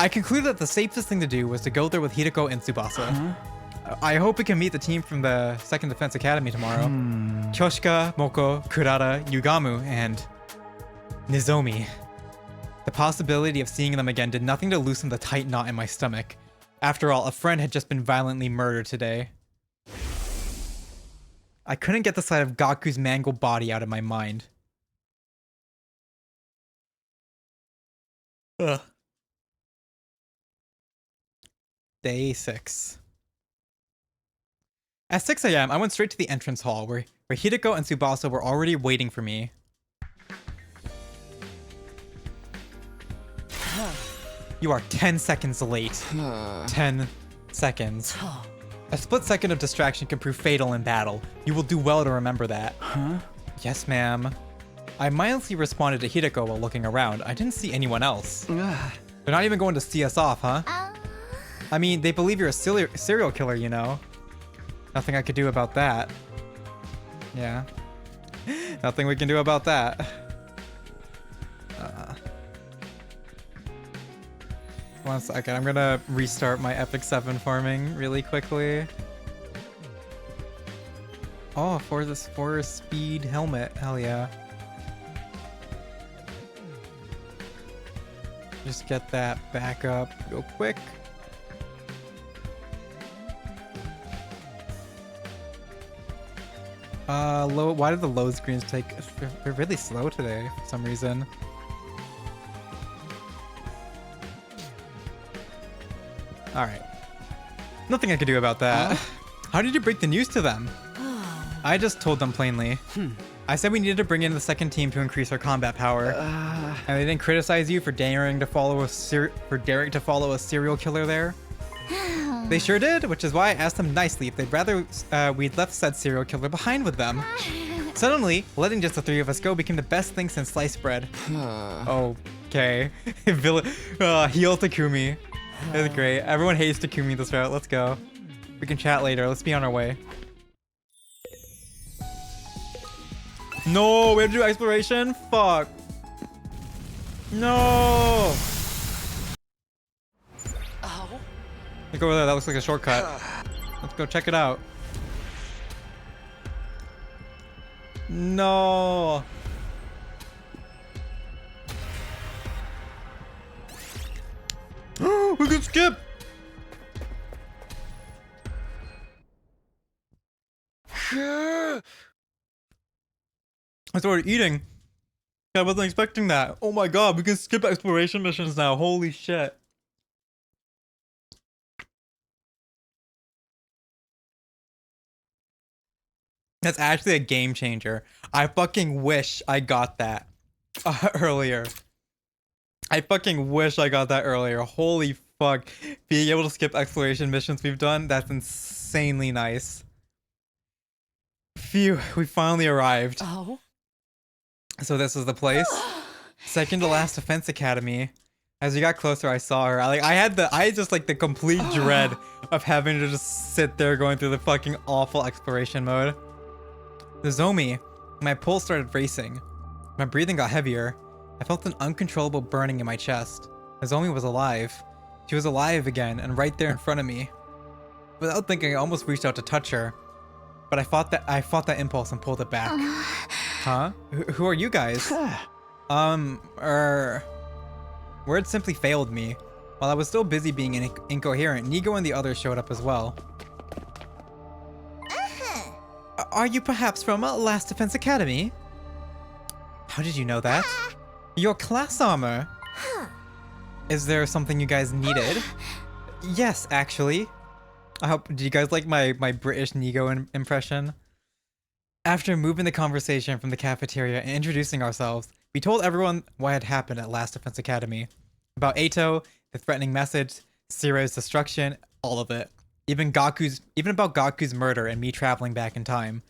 I concluded that the safest thing to do was to go there with Hideko and Tsubasa. I hope we can meet the team from the 2nd Defense Academy tomorrow. Kyoshika, Moko, Kurata, Yugamu, and Nizomi. The possibility of seeing them again did nothing to loosen the tight knot in my stomach. After all, a friend had just been violently murdered today. I couldn't get the sight of Gaku's mangled body out of my mind. Ugh. Day 6. At 6 a.m., I went straight to the entrance hall, where Hideko and Tsubasa were already waiting for me. You are 10 seconds late. 10 seconds. A split second of distraction can prove fatal in battle. You will do well to remember that. Yes, ma'am. I mindlessly responded to Hideko while looking around. I didn't see anyone else. They're not even going to see us off, huh? I mean, they believe you're a serial killer, you know. Nothing I could do about that. Yeah. Nothing we can do about that. One second, I'm gonna restart my Epic 7 farming really quickly. Oh, for this 4-speed helmet, hell yeah. Just get that back up real quick. Why did the load screens take? They're really slow today for some reason. All right. Nothing I could do about that. How did you break the news to them? I just told them plainly. I said we needed to bring in the second team to increase our combat power. And they didn't criticize you for daring to follow a serial killer there. They sure did, which is why I asked them nicely if they'd rather we'd left said serial killer behind with them. Suddenly, letting just the three of us go became the best thing since sliced bread. Okay. Heal Takumi. That's great. Everyone hates Takumi this route. Let's go. We can chat later. Let's be on our way. No, we have to do exploration? Fuck. No. Look over there. That looks like a shortcut. Let's go check it out. No. We can skip. I started eating. I wasn't expecting that. Oh my god, we can skip exploration missions now. Holy shit. That's actually a game changer. I fucking wish I got that earlier. I fucking wish I got that earlier. Holy fuck. Being able to skip exploration missions we've done, that's insanely nice. Phew, we finally arrived. So this is the place. Second to last defense academy. As we got closer, I saw her. I had just like the complete dread of having to just sit there going through the fucking awful exploration mode. The Zomi, my pulse started racing. My breathing got heavier. I felt an uncontrollable burning in my chest. Nozomi was alive. She was alive again and right there in front of me. Without thinking, I almost reached out to touch her. But I fought that impulse and pulled it back. Huh? Who are you guys? Words simply failed me. While I was still busy being incoherent, Nigo and the others showed up as well. Are you perhaps from Last Defense Academy? How did you know that? Your class armor. Is there something you guys needed? Yes, actually. Do you guys like my British Nigo impression? After moving the conversation from the cafeteria and introducing ourselves, we told everyone what had happened at Last Defense Academy. About Eito, the threatening message, Siro's destruction, all of it. Even about Gaku's murder and me traveling back in time.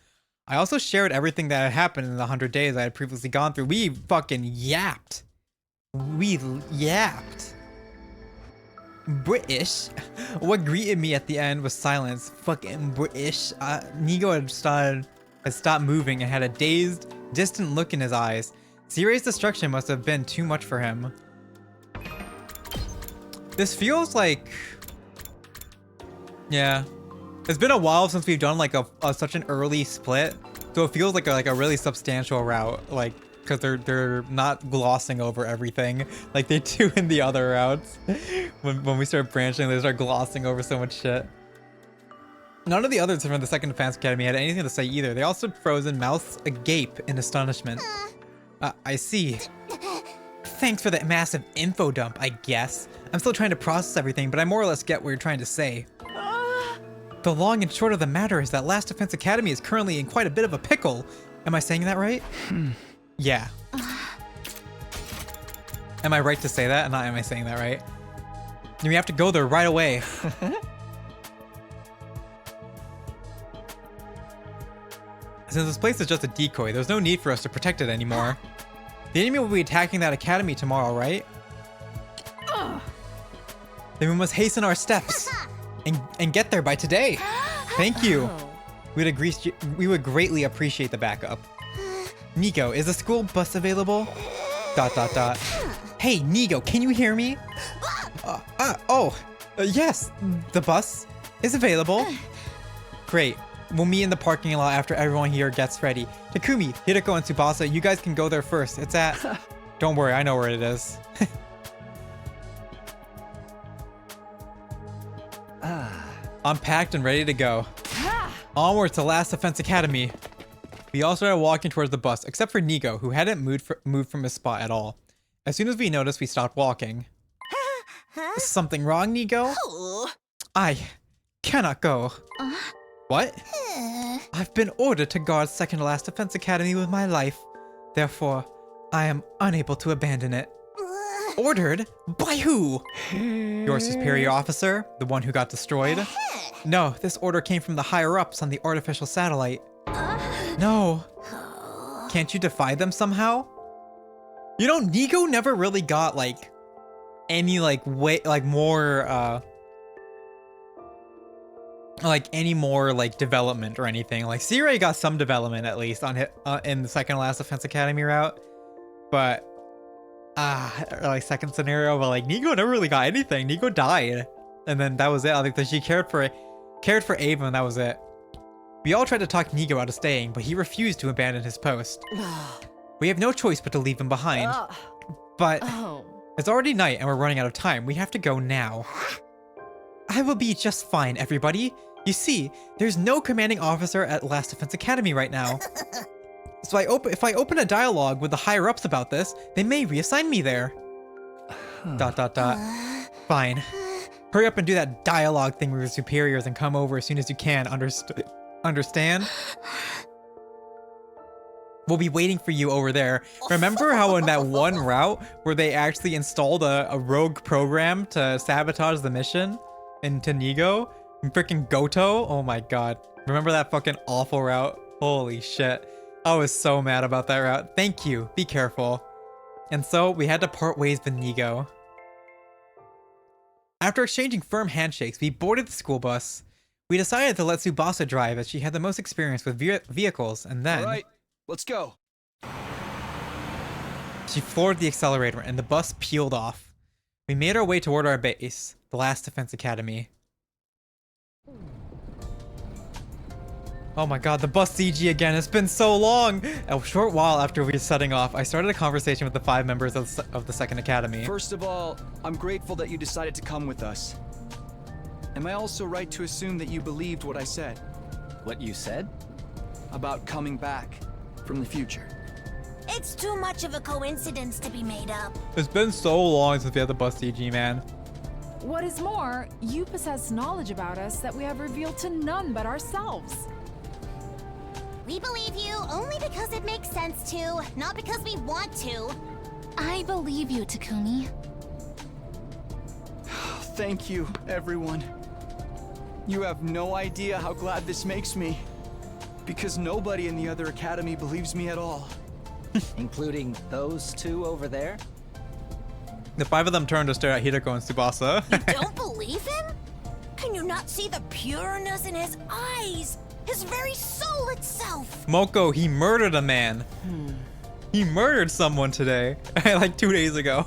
I also shared everything that had happened in the 100 days I had previously gone through. We fucking yapped. We yapped. British. What greeted me at the end was silence. Fucking British. Nigo had stopped moving and had a dazed, distant look in his eyes. Siro's destruction must have been too much for him. This feels like... Yeah. It's been a while since we've done like such an early split. So it feels like a really substantial route. Like, because they're not glossing over everything like they do in the other routes. When we start branching, they start glossing over so much shit. None of the others from the Second Defense Academy had anything to say either. They all stood frozen, mouths agape in astonishment. I see. Thanks for that massive info dump, I guess. I'm still trying to process everything, but I more or less get what you're trying to say. The long and short of the matter is that Last Defense Academy is currently in quite a bit of a pickle. Am I saying that right? Yeah. Am I right to say that? Am I saying that right? We have to go there right away. Since this place is just a decoy, there's no need for us to protect it anymore. The enemy will be attacking that academy tomorrow, right? Then we must hasten our steps and get there by today. Thank you. We would greatly appreciate the backup. Nico, is the school bus available? ... Hey, Nico, can you hear me? Yes, the bus is available. Great. We'll meet in the parking lot after everyone here gets ready. Takumi, Hideko, and Tsubasa, you guys can go there first. It's at... Don't worry, I know where it is. I'm packed and ready to go. Onward to Last Defense Academy. We all started walking towards the bus, except for Nico, who hadn't moved from his spot at all. As soon as we noticed, we stopped walking. Is something wrong, Nico? I cannot go. What? I've been ordered to guard Second to Last Defense Academy with my life. Therefore, I am unable to abandon it. Ordered? By who? Your superior officer? The one who got destroyed? No, this order came from the higher-ups on the artificial satellite. No. Can't you defy them somehow? You know, Nico never really got, like, any, like, any more development or anything. Like, Sirei got some development, at least, on in the Second to Last Defense Academy route. But, like, second scenario, but, like, Nico never really got anything. Nico died. And then that was it. I think that she cared for Ava, and that was it. We all tried to talk Nico out of staying, but he refused to abandon his post. We have no choice but to leave him behind. But it's already night and we're running out of time. We have to go now. I will be just fine, everybody. You see, there's no commanding officer at Last Defense Academy right now. So if I open a dialogue with the higher-ups about this, they may reassign me there. ... Fine. Hurry up and do that dialogue thing with your superiors and come over as soon as you can. Understand? We'll be waiting for you over there. Remember how in that one route where they actually installed a rogue program to sabotage the mission into Nigo? Freaking Goto? Oh my god. Remember that fucking awful route? Holy shit. I was so mad about that route. Thank you. Be careful. And so we had to part ways with Nigo. After exchanging firm handshakes, we boarded the school bus. We decided to let Tsubasa drive as she had the most experience with vehicles, and then... Alright, let's go. She floored the accelerator and the bus peeled off. We made our way toward our base, the Last Defense Academy. Oh my god, the bus CG again. It's been so long! A short while after we were setting off, I started a conversation with the 5 members of the Second Academy. First of all, I'm grateful that you decided to come with us. Am I also right to assume that you believed what I said? What you said? About coming back from the future. It's too much of a coincidence to be made up. It's been so long since we had the bus CG, man. What is more, you possess knowledge about us that we have revealed to none but ourselves. We believe you only because it makes sense to, not because we want to. I believe you, Takumi. Thank you, everyone. You have no idea how glad this makes me. Because nobody in the other academy believes me at all. Including those 2 over there? The 5 of them turned to stare at Hideko and Tsubasa. You don't believe him? Can you not see the pureness in his eyes? His very soul itself! Moko, he murdered a man. He murdered someone today. Like 2 days ago.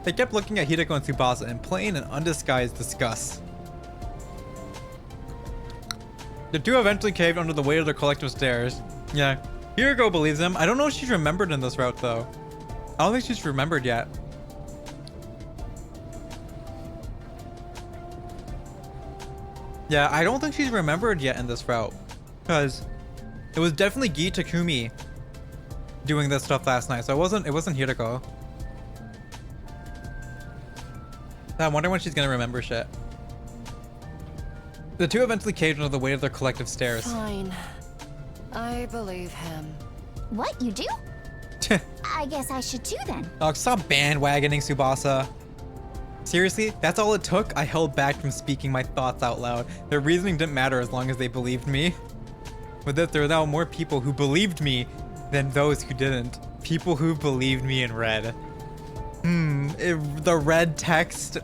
They kept looking at Hideko and Tsubasa in plain and undisguised disgust. The 2 eventually caved under the weight of their collective stares. Yeah, Hideko believes him. I don't know if she's remembered in this route though. I don't think she's remembered yet. Yeah, I don't think she's remembered yet in this route. Because it was definitely Gi Takumi doing this stuff last night. So it wasn't Hideko. I'm wondering when she's gonna remember shit. The 2 eventually caved under the weight of their collective stares. Fine. I believe him. What, you do? I guess I should too then. Oh, stop bandwagoning, Tsubasa. Seriously, that's all it took? I held back from speaking my thoughts out loud. Their reasoning didn't matter as long as they believed me. But that there are now more people who believed me than those who didn't. People who believed me in red. The red text.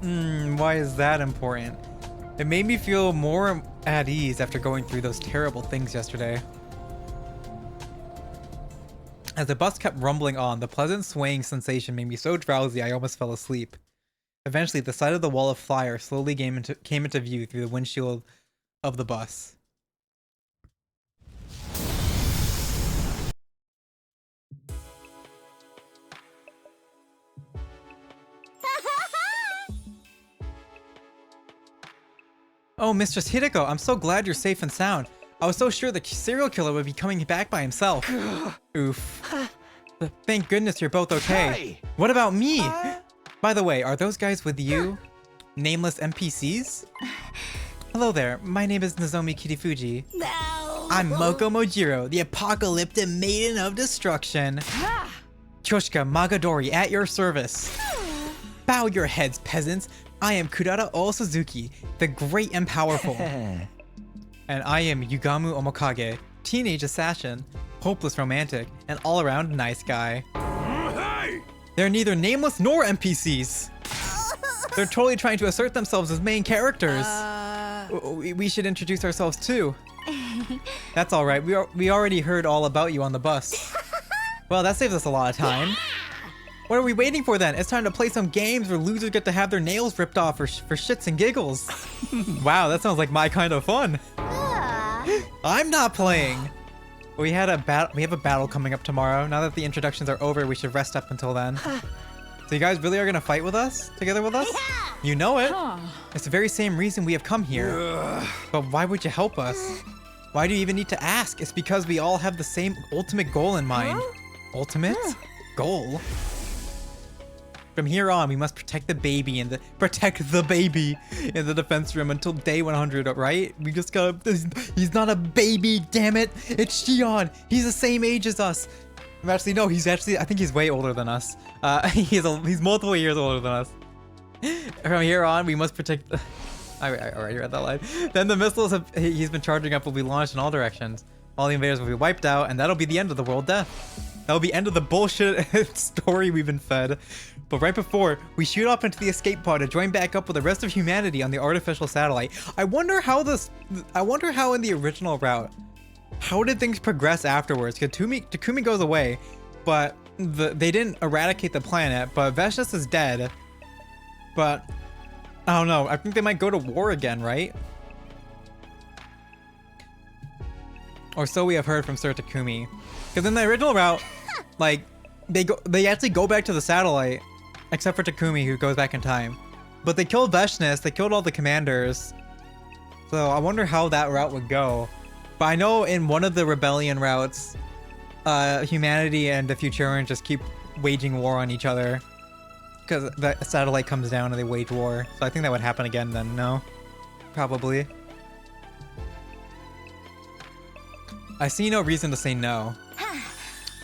Why is that important? It made me feel more at ease after going through those terrible things yesterday. As the bus kept rumbling on, the pleasant swaying sensation made me so drowsy I almost fell asleep. Eventually, the side of the wall of fire slowly came into view through the windshield of the bus. Oh, Mistress Hideko, I'm so glad you're safe and sound. I was so sure the serial killer would be coming back by himself. Oof. Thank goodness you're both okay. Hey! What about me? By the way, are those guys with you? Nameless NPCs? Hello there, my name is Nozomi Kirifuji. No. I'm Moko Mojiro, the apocalyptic maiden of destruction. Choshika Magadori at your service. Bow your heads, peasants. I am Kurara Suzuki, the great and powerful. And I am Yugamu Omokage, teenage assassin, hopeless romantic, and all-around nice guy. They're neither nameless nor NPCs. They're totally trying to assert themselves as main characters. We should introduce ourselves too. That's all right. We already heard all about you on the bus. Well, that saves us a lot of time. What are we waiting for then? It's time to play some games where losers get to have their nails ripped off for shits and giggles. Wow, that sounds like my kind of fun. I'm not playing. We have a battle coming up tomorrow. Now that the introductions are over, we should rest up until then. So you guys really are gonna fight with us? Together with us? Yeah. You know it. Huh. It's the very same reason we have come here. But why would you help us? Why do you even need to ask? It's because we all have the same ultimate goal in mind. Ultimate? Goal? From here on, we must protect the baby in the defense room until day 100, right? We just gotta. He's not a baby, damn it! It's Shion. He's the same age as us. Actually, no. I think he's way older than us. He's multiple years older than us. From here on, we must protect. I already read that line. Then the missiles he's been charging up will be launched in all directions. All the invaders will be wiped out, and that'll be the end of the world death. That'll be end of the bullshit story we've been fed. But right before, we shoot off into the escape pod to join back up with the rest of humanity on the artificial satellite. I wonder how in the original route, how did things progress afterwards? Takumi goes away, but they didn't eradicate the planet, but Veshnis is dead. But, I don't know, I think they might go to war again, right? Or so we have heard from Sir Takumi. Because in the original route, like, they actually go back to the satellite, except for Takumi, who goes back in time. But they killed Veshnis, they killed all the commanders. So I wonder how that route would go. But I know in one of the rebellion routes, humanity and the Futurians just keep waging war on each other. Because the satellite comes down and they wage war. So I think that would happen again then, no? Probably. I see no reason to say no.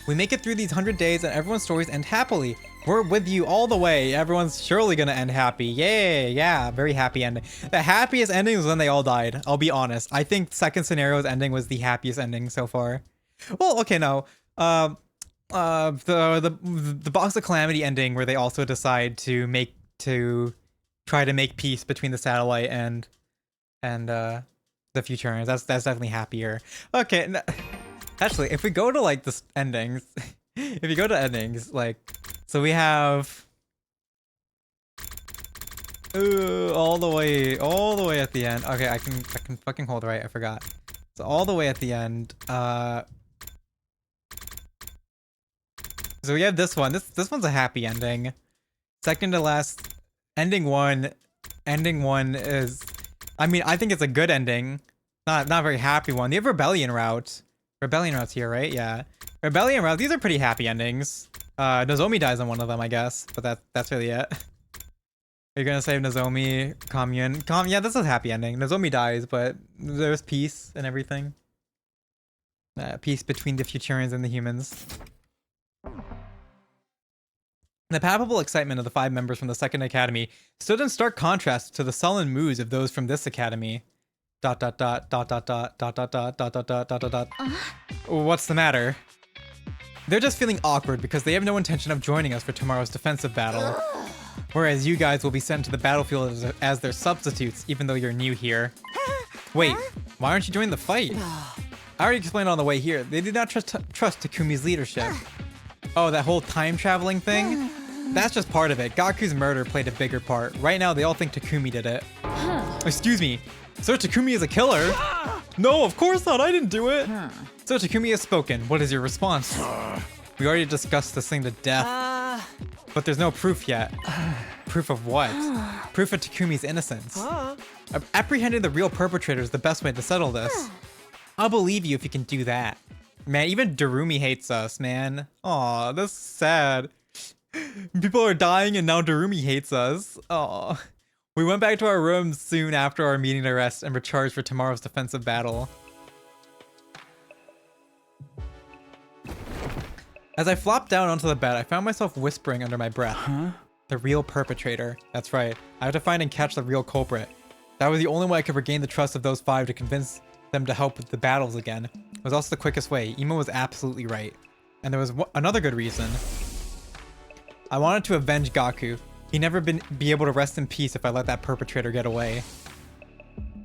We make it through these 100 days and everyone's stories end happily. We're with you all the way. Everyone's surely gonna end happy. Yay, yeah, very happy ending. The happiest ending was when they all died. I'll be honest. I think second scenario's ending was the happiest ending so far. Well, okay, no. The Box of Calamity ending where they also decide to try to make peace between the satellite and the Futurians. That's definitely happier. Okay, actually, if we go to like the endings, if you go to endings, like, so we have all the way at the end. Okay, I can fucking hold right. I forgot. So all the way at the end. So we have this one. This one's a happy ending. Second to last, ending one is, I mean, I think it's a good ending. Not a very happy one. You have Rebellion route. Rebellion route's here, right? Yeah. Rebellion route. These are pretty happy endings. Nozomi dies on one of them, I guess. But that's really it. Are you gonna save Nozomi? Commune? Yeah, this is a happy ending. Nozomi dies, but there's peace and everything. Peace between the Futurians and the humans. The palpable excitement of the 5 members from the Second Academy stood in stark contrast to the sullen moods of those from this academy. ... What's the matter? They're just feeling awkward because they have no intention of joining us for tomorrow's defensive battle. Whereas you guys will be sent to the battlefield as their substitutes, even though you're new here. Wait, why aren't you joining the fight? I already explained on the way here. They did not trust Takumi's leadership. Oh, that whole time traveling thing? That's just part of it. Gaku's murder played a bigger part. Right now, they all think Takumi did it. Excuse me. Sir Takumi is a killer? No, of course not. I didn't do it. Sir Takumi has spoken. What is your response? We already discussed this thing to death. But there's no proof yet. Proof of what? Proof of Takumi's innocence. Apprehending the real perpetrator is the best way to settle this. I'll believe you if you can do that. Man, even Darumi hates us, man. Aw, that's sad. People are dying and now Darumi hates us. Aw. We went back to our rooms soon after our meeting to rest and recharge for tomorrow's defensive battle. As I flopped down onto the bed, I found myself whispering under my breath. The real perpetrator. That's right. I have to find and catch the real culprit. That was the only way I could regain the trust of those 5 to convince them to help with the battles again. It was also the quickest way. Imo was absolutely right. And there was another good reason. I wanted to avenge Gaku. He'd never be able to rest in peace if I let that perpetrator get away.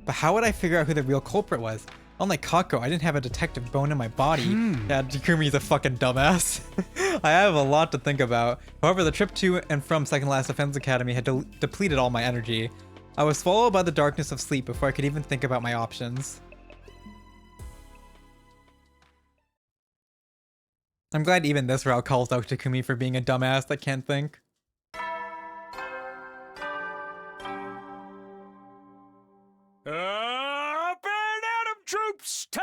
But how would I figure out who the real culprit was? Unlike Kako, I didn't have a detective bone in my body. Yeah, Takumi's a fucking dumbass. I have a lot to think about. However, the trip to and from Second Last Defense Academy had depleted all my energy. I was swallowed by the darkness of sleep before I could even think about my options. I'm glad even this route calls out Takumi for being a dumbass that can't think. Up and Adam troops, time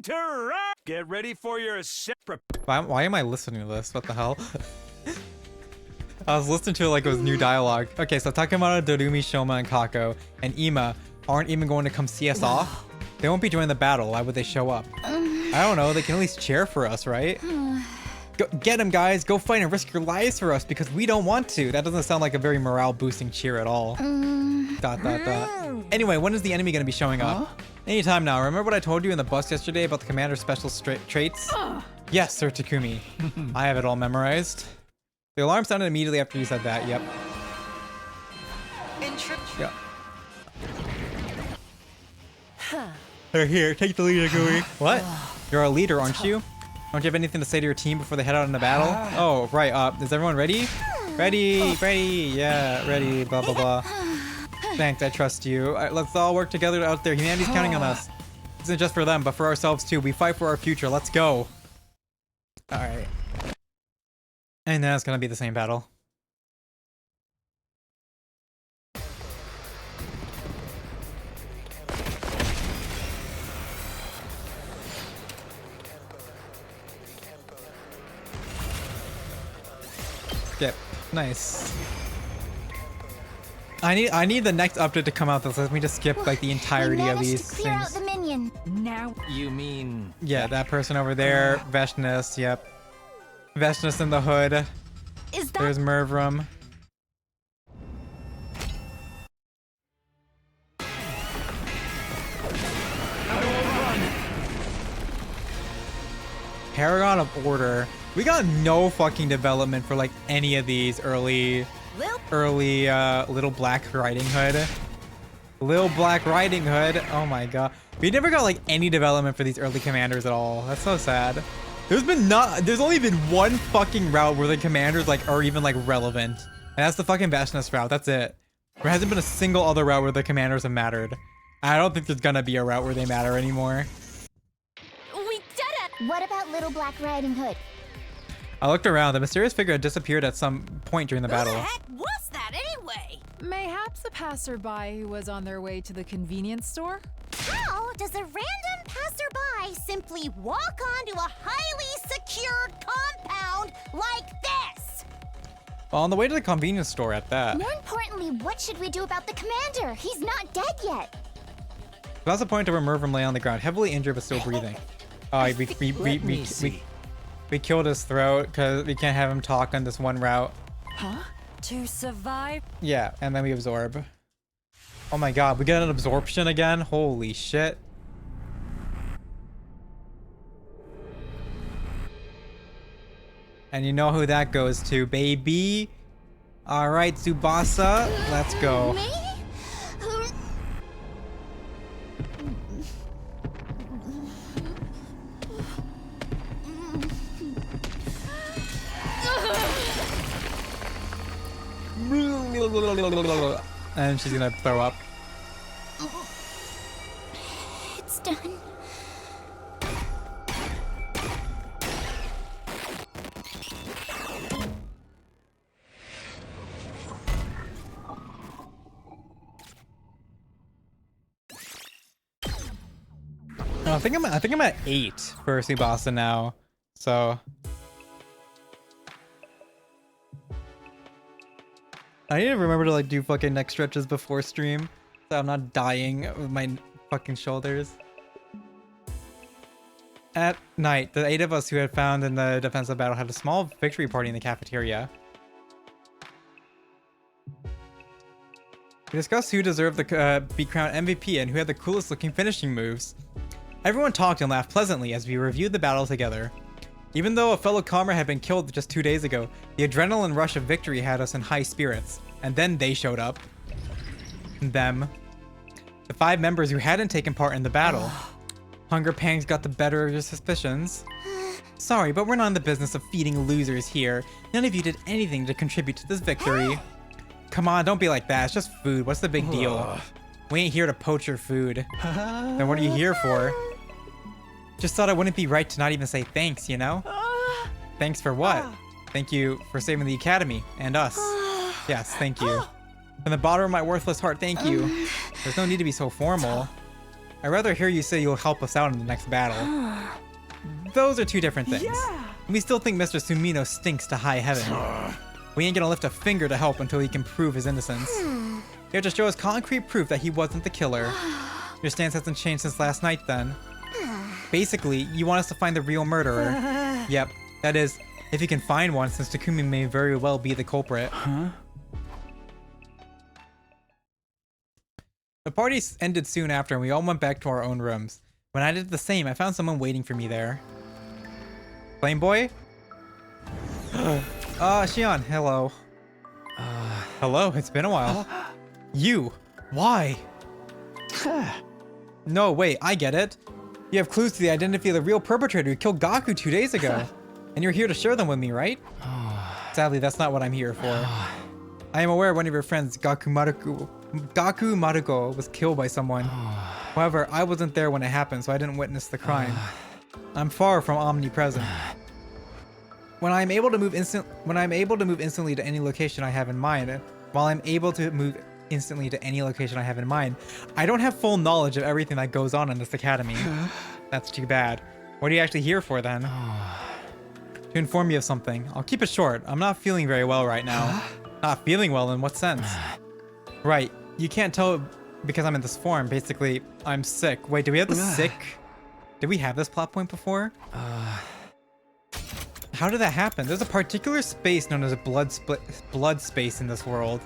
to ride. Get ready for your separate. Why am I listening to this? What the hell? I was listening to it like it was new dialogue. Okay, so Takamata, Dorumi, Shoma, and Kako, and Ima aren't even going to come see us off? They won't be joining the battle. Why would they show up? I don't know. They can at least cheer for us, right? Go, get them, guys. Go fight and risk your lives for us because we don't want to. That doesn't sound like a very morale-boosting cheer at all. ... Anyway, when is the enemy going to be showing up? Anytime now. Remember what I told you in the bus yesterday about the commander's special traits? Yes, Sir Takumi. I have it all memorized. The alarm sounded immediately after you said that. Yep. Yep. They're here. Take the lead, Agui. What? You're a leader, aren't you? Don't you have anything to say to your team before they head out into battle? Oh, right. Is everyone ready? Ready. Ready. Yeah, ready. Blah, blah, blah. Thanks. I trust you. All right, let's all work together out there. Humanity's counting on us. This isn't just for them, but for ourselves too. We fight for our future. Let's go. All right. And then it's going to be the same battle. Skip. Nice. I need the next update to come out that lets me just skip like the entirety of these to clear things. out the minion. Now, You mean... Yeah, that person over there. Veshness, yep. Veshness in the hood. Is that There's Mervrum. Paragon of Order. We got no fucking development for like any of these early Little Black Riding Hood. Lil Black Riding Hood. Oh my god. We never got like any development for these early commanders at all. That's so sad. There's only been one fucking route where the commanders like are even like relevant. And that's the fucking Veshness route. That's it. There hasn't been a single other route where the commanders have mattered. I don't think there's gonna be a route where they matter anymore. we did it? What about Little Black Riding Hood? I looked around. The mysterious figure had disappeared at some point during the battle. Who the heck was that anyway? mayhaps a passerby who was on their way to the convenience store? How does a random passerby simply walk onto a highly secured compound like this? Well, on the way to the convenience store at that. More importantly, what should we do about the commander? He's not dead yet. That's the point to where Mervrum lay on the ground, heavily injured but still breathing. We killed his throat because we can't have him talk on this one route. Huh? To survive? Yeah, and then we absorb. Oh my god, we get an absorption again? Holy shit. And you know who that goes to, baby? All right, Tsubasa, let's go. Me? And she's gonna throw up. It's done. No, I think I'm at 8 for Tsubasa now. So I need to remember to like do fucking neck stretches before stream, so I'm not dying with my fucking shoulders. At night, the 8 of us who had found in the defensive battle had a small victory party in the cafeteria. We discussed who deserved to be crowned MVP and who had the coolest looking finishing moves. Everyone talked and laughed pleasantly as we reviewed the battle together. Even though a fellow comrade had been killed just 2 days ago, the adrenaline rush of victory had us in high spirits. And then they showed up. Them. The 5 members who hadn't taken part in the battle. Hunger pangs got the better of your suspicions. Sorry, but we're not in the business of feeding losers here. None of you did anything to contribute to this victory. Come on, don't be like that. It's just food. What's the big deal? We ain't here to poach your food. Then what are you here for? Just thought it wouldn't be right to not even say thanks, you know? Thanks for what? Thank you for saving the academy and us. Yes, thank you. From the bottom of my worthless heart, thank you. There's no need to be so formal. I'd rather hear you say you'll help us out in the next battle. Those are 2 different things. We still think Mr. Sumino stinks to high heaven. We ain't gonna lift a finger to help until he can prove his innocence. You have to show us concrete proof that he wasn't the killer. Your stance hasn't changed since last night then. Basically, you want us to find the real murderer. Yep, that is, if you can find one, since Takumi may very well be the culprit. The party ended soon after and we all went back to our own rooms. When I did the same, I found someone waiting for me there. Flame Boy? Shion, hello. Hello, it's been a while. You? Why? No, wait, I get it. You have clues to the identity of the real perpetrator who killed Gaku 2 days ago. And you're here to share them with me, right? Sadly, that's not what I'm here for. I am aware one of your friends, Gaku Maruko, was killed by someone. However, I wasn't there when it happened, so I didn't witness the crime. I'm far from omnipresent. When I'm able to move instantly to any location I have in mind, I don't have full knowledge of everything that goes on in this academy. That's too bad. What are you actually here for then? To inform you of something. I'll keep it short. I'm not feeling very well right now. Not feeling well in what sense? Right, you can't tell because I'm in this form. Basically, I'm sick. Wait, do we have the sick? Did we have this plot point before? How did that happen? There's a particular space known as a blood space in this world.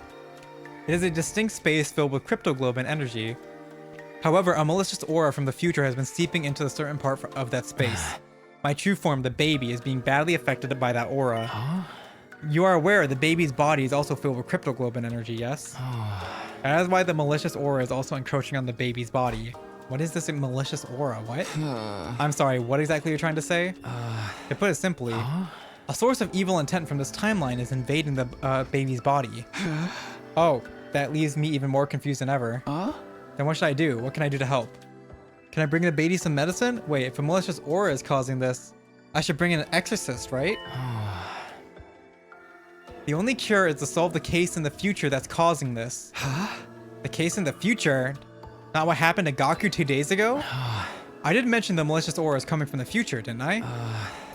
It is a distinct space filled with cryptoglobin energy. However, a malicious aura from the future has been seeping into a certain part of that space. My true form, the baby, is being badly affected by that aura. You are aware the baby's body is also filled with cryptoglobin energy, yes? That is why the malicious aura is also encroaching on the baby's body. What is this malicious aura? What? I'm sorry, what exactly are you trying to say? To put it simply, a source of evil intent from this timeline is invading the baby's body. Oh, that leaves me even more confused than ever. Then what should I do? What can I do to help? Can I bring the baby some medicine? Wait, if a malicious aura is causing this, I should bring in an exorcist, right? The only cure is to solve the case in the future that's causing this. The case in the future? Not what happened to Gaku 2 days ago? I did mention the malicious aura is coming from the future, didn't I?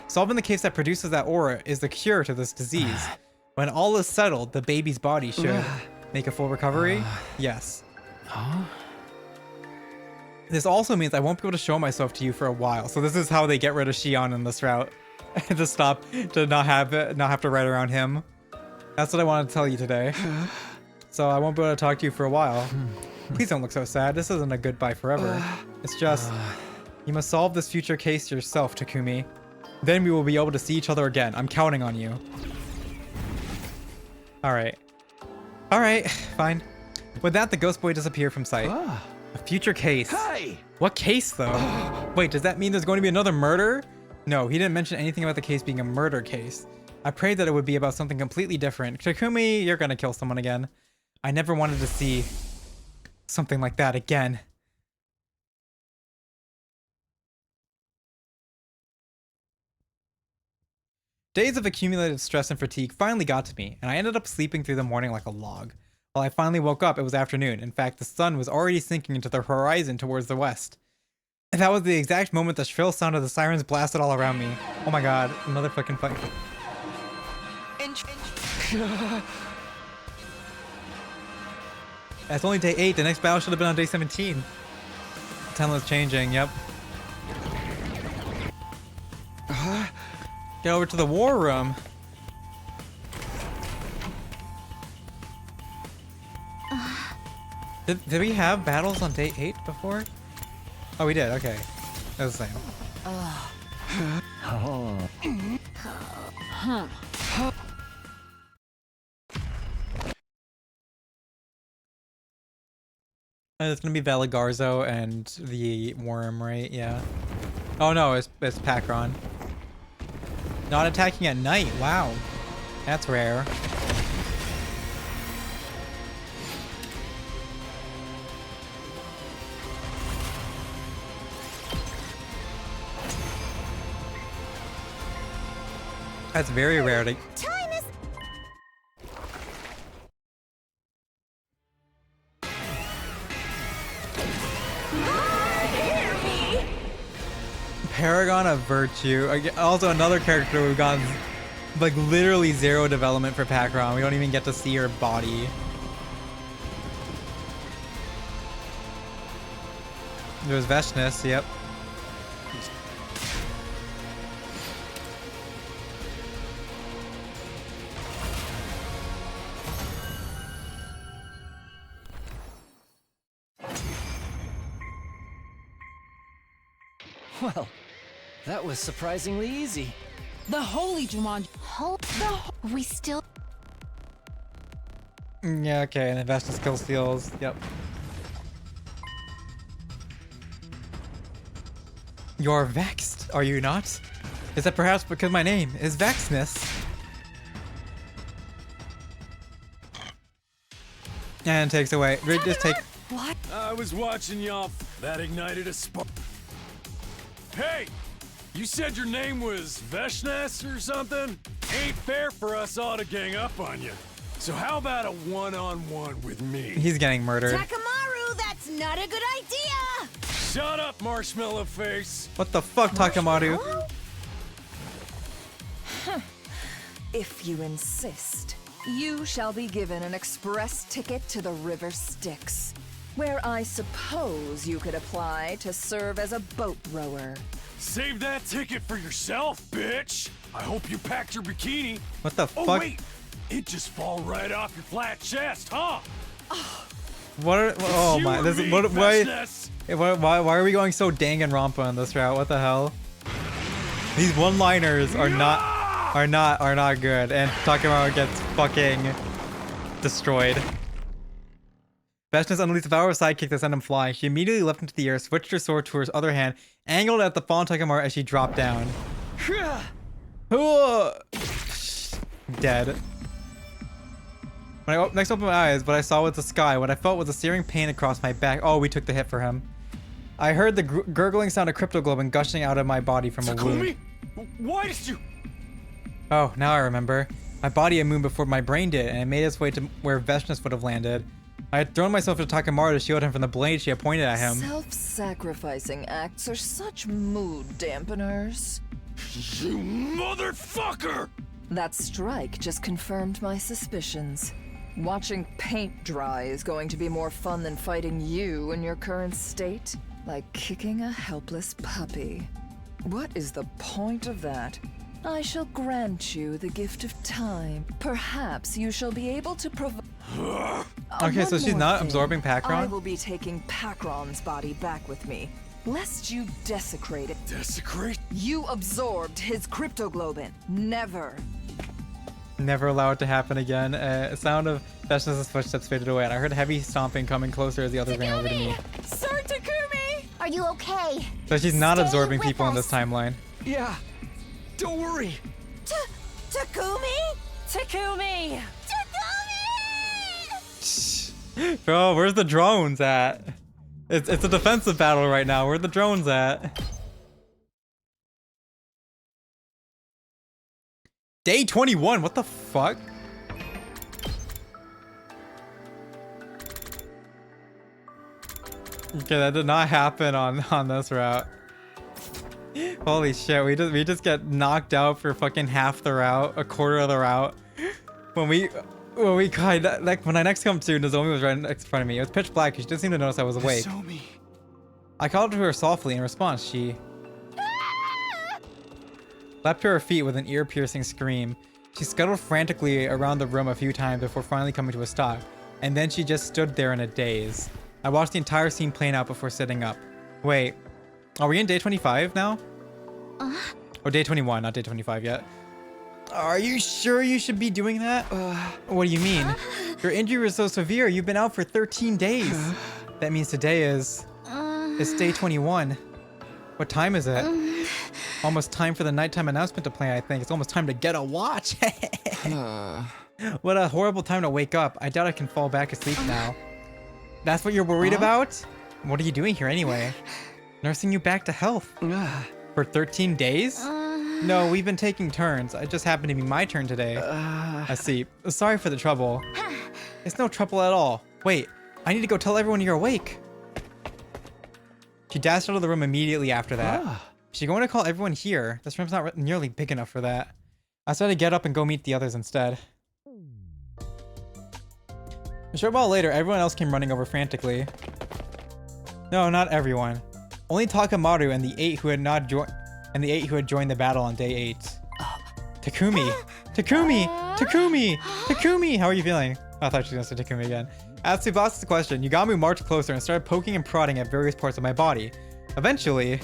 Solving the case that produces that aura is the cure to this disease. When all is settled, the baby's body should make a full recovery? Yes. This also means I won't be able to show myself to you for a while. So this is how they get rid of Shion in this route. to not have to write around him. That's what I wanted to tell you today. So I won't be able to talk to you for a while. Please don't look so sad. This isn't a goodbye forever. It's just, you must solve this future case yourself, Takumi. Then we will be able to see each other again. I'm counting on you. Alright. Alright, fine. With that, the ghost boy disappeared from sight. Ah. A future case. Hey! What case, though? Wait, does that mean there's going to be another murder? No, he didn't mention anything about the case being a murder case. I prayed that it would be about something completely different. Takumi, you're gonna kill someone again. I never wanted to see something like that again. Days of accumulated stress and fatigue finally got to me, and I ended up sleeping through the morning like a log. While I finally woke up, it was afternoon. In fact, the sun was already sinking into the horizon towards the west. And that was the exact moment the shrill sound of the sirens blasted all around me. Oh my god, another fucking fight. It's only day 8, the next battle should have been on day 17. The time was changing, yep. Get over to the war room. Did we have battles on day 8 before? Oh, we did, okay. That was the same. It's gonna be Valigarzo and the worm, right? Yeah. Oh no, it's Pacron. Not attacking at night, wow. That's rare. That's very rare to... Time is... Paragon of Virtue. Also another character we've gotten like literally 0 development for Pacron. We don't even get to see her body. There's Veshness, yep. Well, that was surprisingly easy. The holy Jumanji. We still... Yeah, okay, and Veshness kill steals, yep. You're vexed, are you not? Is that perhaps because my name is Vexness? And takes away. Just take... What? I was watching y'all. That ignited a spark. Hey! You said your name was Veshness or something? Ain't fair for us all to gang up on you. So how about a one-on-one with me? He's getting murdered. Takamaru, that's not a good idea! Shut up, Marshmallow Face! What the fuck, Takamaru? If you insist, you shall be given an express ticket to the River Styx, where I suppose you could apply to serve as a boat rower. Save that ticket for yourself, bitch! I hope you packed your bikini. What the Oh, fuck? wait! It just fall right off your flat chest, huh? What are... Oh You my... or This me, is... What, Veshness? why are we going so Danganronpa on this route? What the hell? These one-liners are not good, and Takamaru gets fucking destroyed. Veshness unleashed a power sidekick that sent him flying. She immediately leapt into the air, switched her sword to her other hand, angled at the fallen Takamaru as she dropped down. Dead. When I next opened my eyes, what I saw was the sky. What I felt was a searing pain across my back. Oh, we took the hit for him. I heard the gurgling sound of cryptoglobin gushing out of my body from a wound. Why did you... Oh, now I remember. My body had moved before my brain did, and it made its way to where Veshness would have landed. I had thrown myself into Takamaru to shield him from the blade she had pointed at him. Self-sacrificing acts are such mood dampeners. You motherfucker! That strike just confirmed my suspicions. Watching paint dry is going to be more fun than fighting you in your current state. Like kicking a helpless puppy. What is the point of that? I shall grant you the gift of time. Perhaps you shall be able to provide... Okay, so she's not absorbing Pacron? I will be taking Pacron's body back with me, lest you desecrate it. Desecrate? You absorbed his cryptoglobin. Never. Never allow it to happen again. A sound of Veshna's footsteps faded away, and I heard heavy stomping coming closer as the others ran over to me. Sir Takumi! Are you okay? So she's not Stay absorbing with people in this us. timeline. Yeah. Don't worry. Takumi? Takumi! Takumi! Bro, where's the drones at? It's a defensive battle right now. Where are the drones at? Day 21, what the fuck? Okay, that did not happen on this route. Holy shit, we just get knocked out for fucking half the route, a quarter of the route. When I next come to, Nozomi was right next in front of me. It was pitch black, she didn't seem to notice I was awake. Nozomi. I called to her softly. In response, she leapt to her feet with an ear-piercing scream. She scuttled frantically around the room a few times before finally coming to a stop, and then she just stood there in a daze. I watched the entire scene playing out before sitting up. Wait, are we in day 25 now? Or day 21, not day 25 yet. Are you sure you should be doing that? What do you mean? Your injury was so severe, you've been out for 13 days. That means today is... It's day 21. What time is it? Almost time for the nighttime announcement to play, I think. It's almost time to get a watch. What a horrible time to wake up. I doubt I can fall back asleep now. That's what you're worried about? What are you doing here anyway? Nursing you back to health. For 13 days? No, we've been taking turns. It just happened to be my turn today. I see. Sorry for the trouble. It's no trouble at all. Wait, I need to go tell everyone you're awake. She dashed out of the room immediately after that. She's going to call everyone here. This room's not nearly big enough for that. I decided to get up and go meet the others instead. A short while later, everyone else came running over frantically. No, not everyone. Only Takamaru and the eight who had joined the battle on day 8. Takumi! Takumi! Takumi! Takumi! How are you feeling? Oh, I thought she was gonna say Takumi again. As Tsubasa's question, Yugami marched closer and started poking and prodding at various parts of my body. Eventually...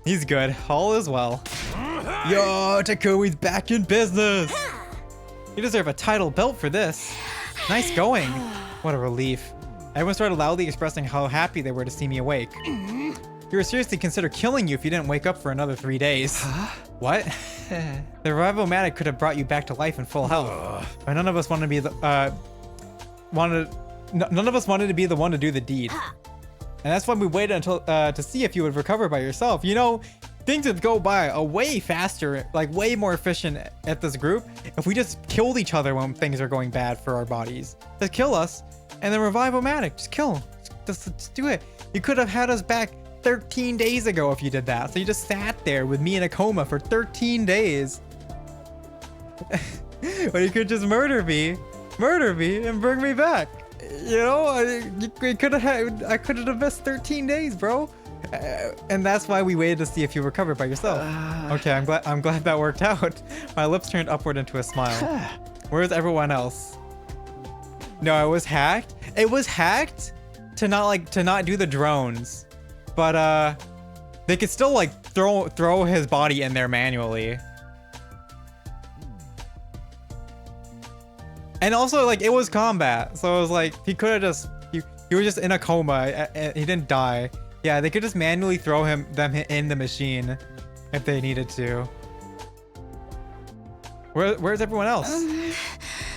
He's good. All is well. Yo, Takumi's back in business! You deserve a title belt for this. Nice going. What a relief. Everyone started loudly expressing how happy they were to see me awake. You would seriously consider killing you if you didn't wake up for another 3 days. What? The revival-matic could have brought you back to life in full health. But none of us wanted to be the none of us wanted to be the one to do the deed. And that's why we waited until to see if you would recover by yourself. You know, things would go by a way faster, like way more efficient at this group if we just killed each other when things are going bad for our bodies. Just kill us and then revive-o-matic. Just kill. Just do it. You could have had us back 13 days ago if you did that. So you just sat there with me in a coma for 13 days. But you could just murder me and bring me back. You know, I could have missed 13 days, bro. And that's why we waited to see if you recovered by yourself. Okay, I'm glad that worked out. My lips turned upward into a smile. Where's everyone else? No, it was hacked. It was hacked to not do the drones, but they could still like throw his body in there manually. And also, like, it was combat, so it was like he could have just he was just in a coma. He didn't die. Yeah, they could just manually throw them in the machine if they needed to. Where's everyone else?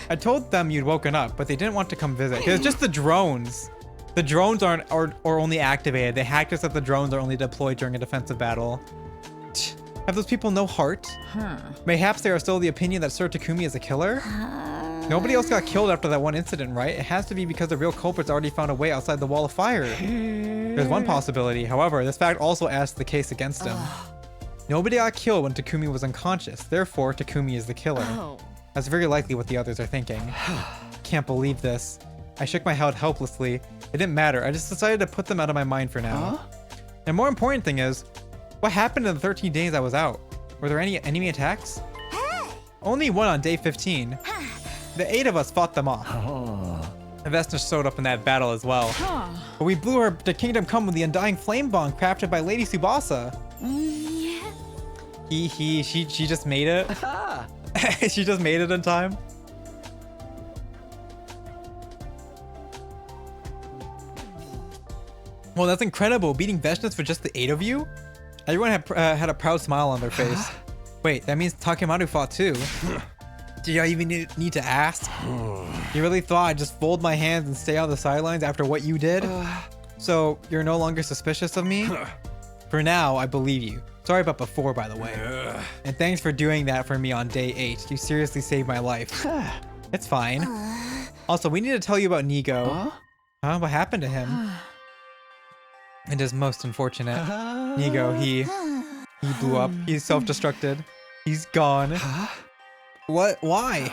I told them you'd woken up, but they didn't want to come visit. Cause it's just the drones. The drones are only activated. They hacked us that the drones are only deployed during a defensive battle. Have those people no heart? Mayhaps they are still of the opinion that Sir Takumi is a killer? Nobody else got killed after that one incident, right? It has to be because the real culprits already found a way outside the wall of fire. There's one possibility. However, this fact also adds to the case against him. Nobody got killed when Takumi was unconscious. Therefore, Takumi is the killer. That's very likely what the others are thinking. Can't believe this. I shook my head helplessly. It didn't matter. I just decided to put them out of my mind for now. And more important thing is, what happened in the 13 days I was out? Were there any enemy attacks? Only one on day 15. The 8 of us fought them off. Vesna showed up in that battle as well. But we blew her to Kingdom Come with the Undying Flame Bomb crafted by Lady Tsubasa. She just made it. She just made it in time. Well, that's incredible. Beating Veshness for just the 8 of you? Everyone had a proud smile on their face. Wait, that means Takemaru fought too. Do I even need to ask? You really thought I'd just fold my hands and stay on the sidelines after what you did? So, you're no longer suspicious of me? For now, I believe you. Sorry about before, by the way. And thanks for doing that for me on day 8. You seriously saved my life. It's fine. Also, we need to tell you about Nigo. Huh? What happened to him? It is most unfortunate. Nigo, he blew up. He's self-destructed. He's gone. What? Why?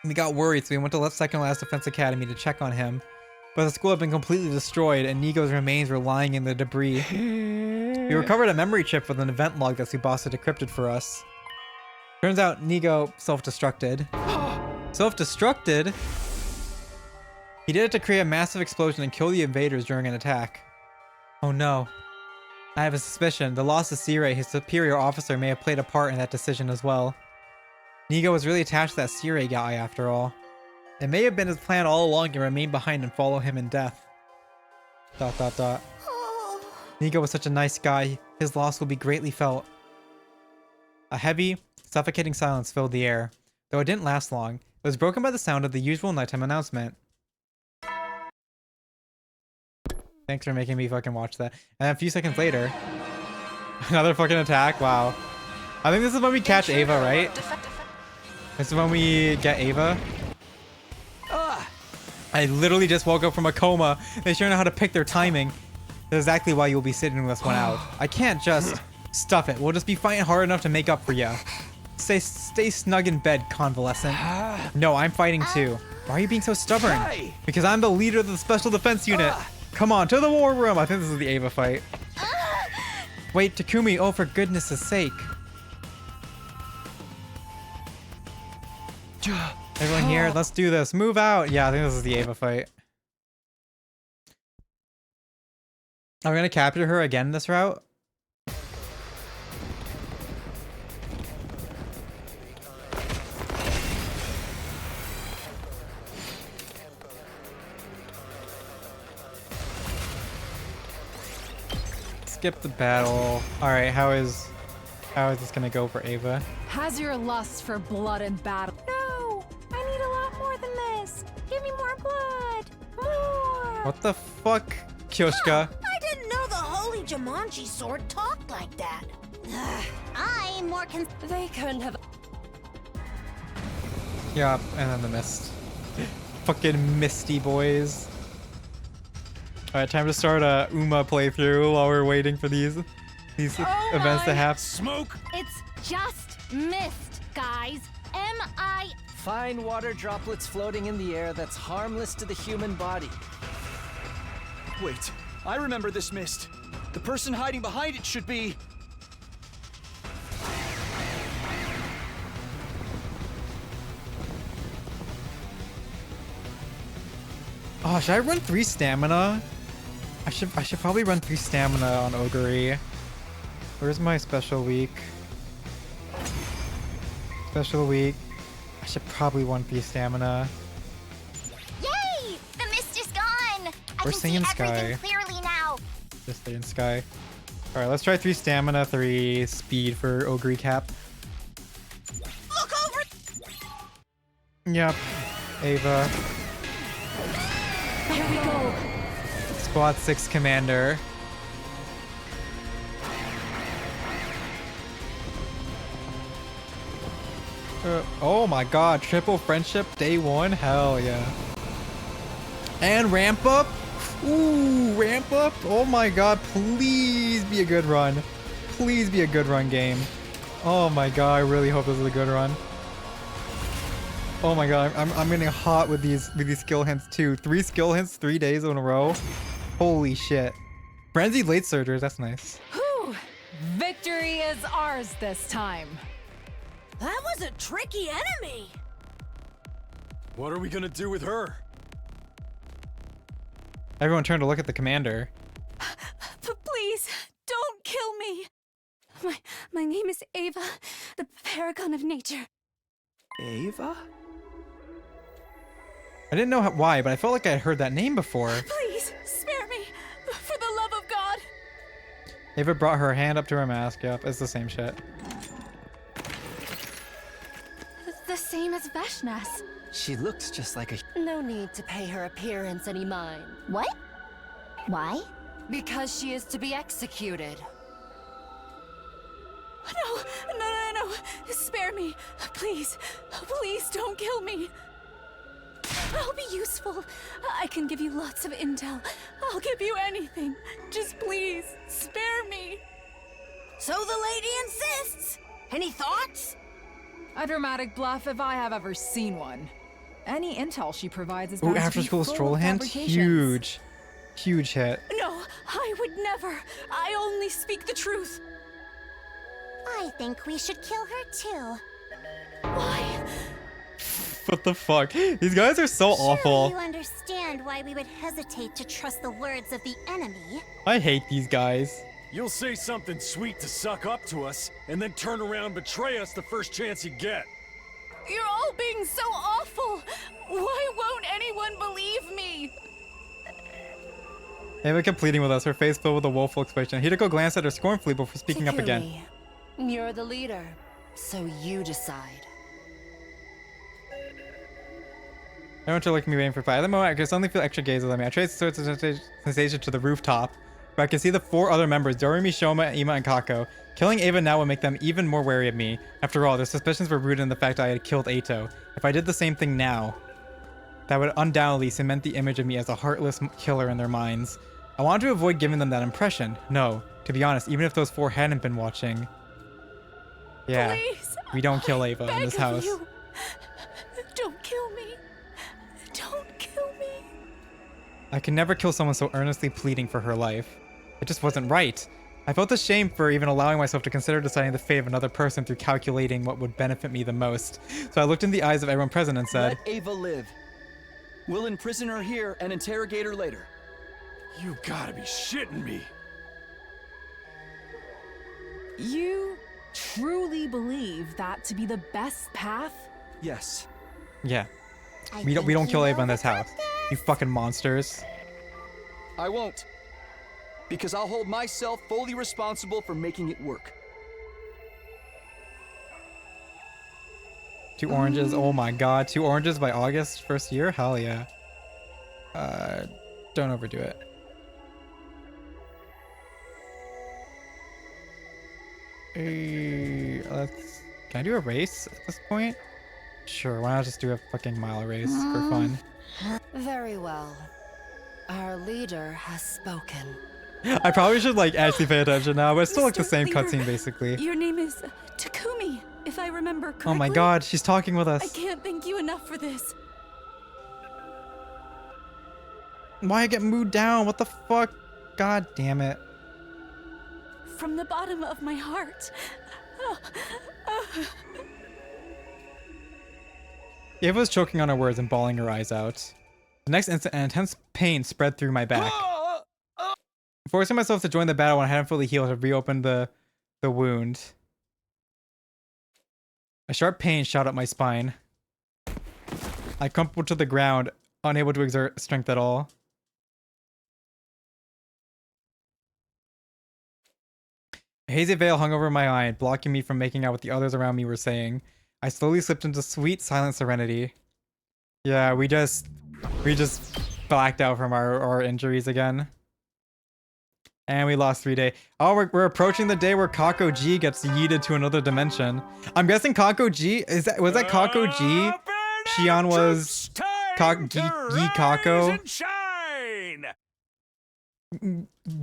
We got worried, so we went to Second Last Defense Academy to check on him. But the school had been completely destroyed, and Nigo's remains were lying in the debris. We recovered a memory chip with an event log that Tsubasa decrypted for us. Turns out Nigo self-destructed. Self-destructed? He did it to create a massive explosion and kill the invaders during an attack. Oh no. I have a suspicion. The loss of Sirei, his superior officer, may have played a part in that decision as well. Nigo was really attached to that Sirei guy after all. It may have been his plan all along to remain behind and follow him in death. ... Nigo was such a nice guy. His loss will be greatly felt. A heavy, suffocating silence filled the air. Though it didn't last long, it was broken by the sound of the usual nighttime announcement. Thanks for making me fucking watch that. And a few seconds later, another fucking attack. Wow. I think this is when we catch Ava, right? This is when we get Ava. I literally just woke up from a coma. They sure know how to pick their timing. That's exactly why you'll be sitting this one out. I can't just stuff it. We'll just be fighting hard enough to make up for you. Stay snug in bed, convalescent. No, I'm fighting too. Why are you being so stubborn? Because I'm the leader of the special defense unit. Come on, to the war room. I think this is the Ava fight. Wait, Takumi. Oh, for goodness' sake. Everyone here, let's do this. Move out. Yeah, I think this is the Ava fight. Are we gonna capture her again this route? Skip the battle. Alright, how is this gonna go for Ava? Has your lust for blood and battle? No! I need a lot more than this! Give me more blood! More! What the fuck, Kyoshka? I didn't know the holy Jumanji sword talked like that. I'm more They couldn't have. Yeah, and then the mist. Fucking misty boys. Alright, time to start a Uma playthrough while we're waiting for these events to happen. Smoke! It's just mist, guys. M-I... Fine water droplets floating in the air that's harmless to the human body. Wait, I remember this mist. The person hiding behind it should be... Oh, should I run 3 stamina? I should probably run 3 stamina on Ogre. Where's my special week? Special week. I should probably run 3 stamina. Yay! The mist is gone! We're singing I can see Sky. everything clearly now. Just stay in Sky. Alright, let's try 3 stamina, 3 speed for Ogre cap. Look over! Yep. Ava. Here we go. Squad 6 commander. Oh my god, triple friendship day 1? Hell yeah. And ramp up? Ooh, ramp up? Oh my god, please be a good run. Please be a good run game. Oh my god, I really hope this is a good run. Oh my god, I'm getting hot with these skill hints too. 3 skill hints 3 days in a row. Holy shit. Frenzied late surgers, that's nice. Whew! Victory is ours this time. That was a tricky enemy. What are we gonna do with her? Everyone turn to look at the commander. Please, don't kill me. My name is Ava, the paragon of nature. Ava? I didn't know why, but I felt like I had heard that name before. Please, spare me! For the love of God! Ava brought her hand up to her mask. Yep, it's the same shit. The same as Veshnas. She looks just like a. No need to pay her appearance any mind. What? Why? Because she is to be executed. No. Spare me. Please. Please don't kill me. I'll be useful. I can give you lots of intel. I'll give you anything. Just please, spare me. So the lady insists. Any thoughts? A dramatic bluff if I have ever seen one. Any intel she provides is Ooh, bound to after be school full stroll of hint? fabrications. Huge hit. No, I would never. I only speak the truth. I think we should kill her too. Why? What the fuck? These guys are so awful. Surely you understand why we would hesitate to trust the words of the enemy. I hate these guys. You'll say something sweet to suck up to us, and then turn around and betray us the first chance you get. You're all being so awful. Why won't anyone believe me? Ava kept pleading with us, her face filled with a woeful expression. Hideko glanced at her scornfully before speaking up again. Takumi, you're the leader, so you decide. Everyone should look at me waiting for fire. At the moment, I could suddenly feel extra gazes on me. I traced the sort of sensation to the rooftop, where I could see the 4 other members, Doremi, Shoma, Ima, and Kako. Killing Ava now would make them even more wary of me. After all, their suspicions were rooted in the fact I had killed Ato. If I did the same thing now, that would undoubtedly cement the image of me as a heartless killer in their minds. I wanted to avoid giving them that impression. No, to be honest, even if those 4 hadn't been watching. Yeah, Please, we don't kill Ava in this house. You. Don't kill me. Don't kill me. I could never kill someone so earnestly pleading for her life. It just wasn't right. I felt ashamed for even allowing myself to consider deciding the fate of another person through calculating what would benefit me the most. So I looked in the eyes of everyone present and said, Let Ava live. We'll imprison her here and interrogate her later. You gotta be shitting me. You truly believe that to be the best path? Yes. yeah, I we don't think kill you Ava in this house. overthought You fucking monsters. I won't. Because I'll hold myself fully responsible for making it work. 2 oranges, oh my god. 2 oranges by August, first year? Hell yeah. Don't overdo it. Can I do a race at this point? Sure, why not just do a fucking mile race for fun? Very well. Our leader has spoken. I probably should like actually pay attention now, but it's still like the Mr. same Leader, cutscene basically. Your name is Takumi, if I remember correctly. Oh my god, she's talking with I us. can't thank you enough for this. Why I get moved down? What the fuck? God damn it. From the bottom of my heart. Ava was choking on her words and bawling her eyes out. The next instant, an intense pain spread through my back. Forcing myself to join the battle when I hadn't fully healed had reopened the wound. A sharp pain shot up my spine. I crumpled to the ground, unable to exert strength at all. A hazy veil hung over my eye, blocking me from making out what the others around me were saying. I slowly slipped into sweet, silent serenity. Yeah, we just blacked out from our injuries again. And we lost 3 days. Oh, we're approaching the day where Kako G gets yeeted to another dimension. I'm guessing Kako G was that Kako G? Shion was Gi Kako.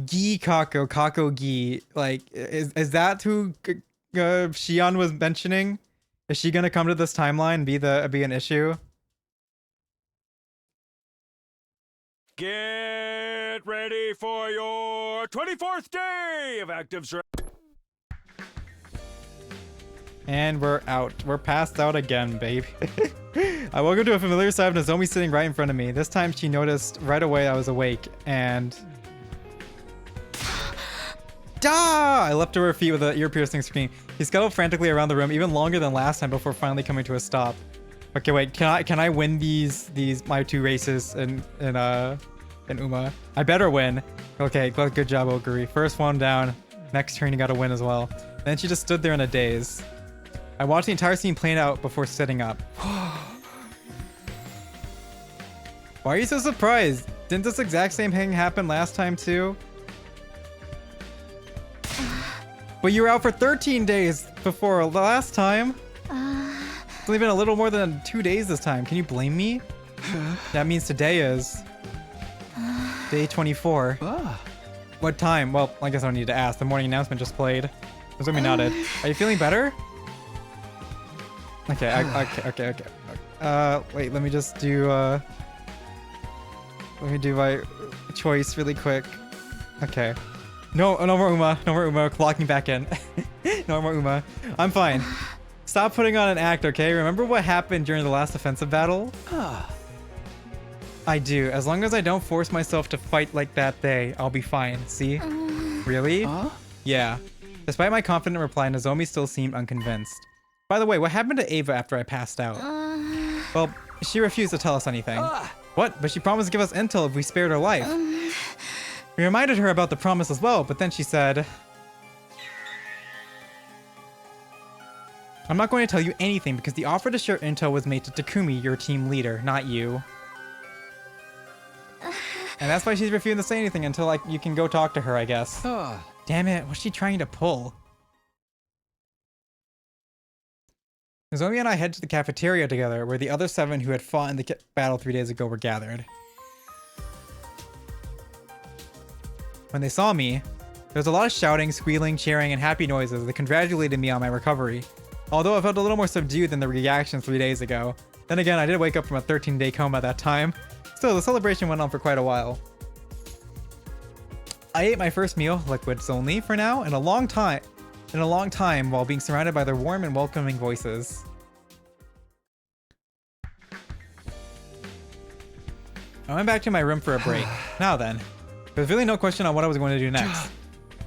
Gi Kako, Kako Gi. Like, is that who Shion was mentioning? Is she gonna come to this timeline and be an issue? Get ready for your 24th day of active surrender. And we're out. We're passed out again, babe. I woke up to a familiar sight of Nozomi sitting right in front of me. This time she noticed right away I was awake and... I leapt to her feet with an ear-piercing scream. He scuttled frantically around the room, even longer than last time before finally coming to a stop. Okay, wait. Can I win these my 2 races in Uma? I better win. Okay, good job, Oguri. First one down. Next turn, you gotta win as well. Then she just stood there in a daze. I watched the entire scene playing out before sitting up. Why are you so surprised? Didn't this exact same thing happen last time too? But you were out for 13 days before the last time. It's only been a little more than 2 days this time. Can you blame me? That means today is day 24. What time? Well, I guess I don't need to ask. The morning announcement just played. Azumi nodded. Are you feeling better? Okay, okay. Wait, let me just do, let me do my choice really quick. Okay. No more Uma. No more Uma. Locking back in. No more Uma. I'm fine. Stop putting on an act, okay? Remember what happened during the last offensive battle? I do. As long as I don't force myself to fight like that day, I'll be fine. See? Really? Yeah. Despite my confident reply, Nozomi still seemed unconvinced. By the way, what happened to Ava after I passed out? Well, she refused to tell us anything. What? But she promised to give us intel if we spared her life. We reminded her about the promise as well, but then she said, I'm not going to tell you anything because the offer to share intel was made to Takumi, your team leader, not you. And that's why she's refusing to say anything until, like, you can go talk to her, I guess. Damn it, what's she trying to pull? Nozomi and I head to the cafeteria together, where the other 7 who had fought in the battle 3 days ago were gathered. When they saw me, there was a lot of shouting, squealing, cheering, and happy noises that congratulated me on my recovery. Although I felt a little more subdued than the reactions 3 days ago. Then again, I did wake up from a 13-day coma at that time. Still, the celebration went on for quite a while. I ate my first meal, liquids only, for now, in a long time while being surrounded by their warm and welcoming voices. I went back to my room for a break. Now then, there's really no question on what I was going to do next.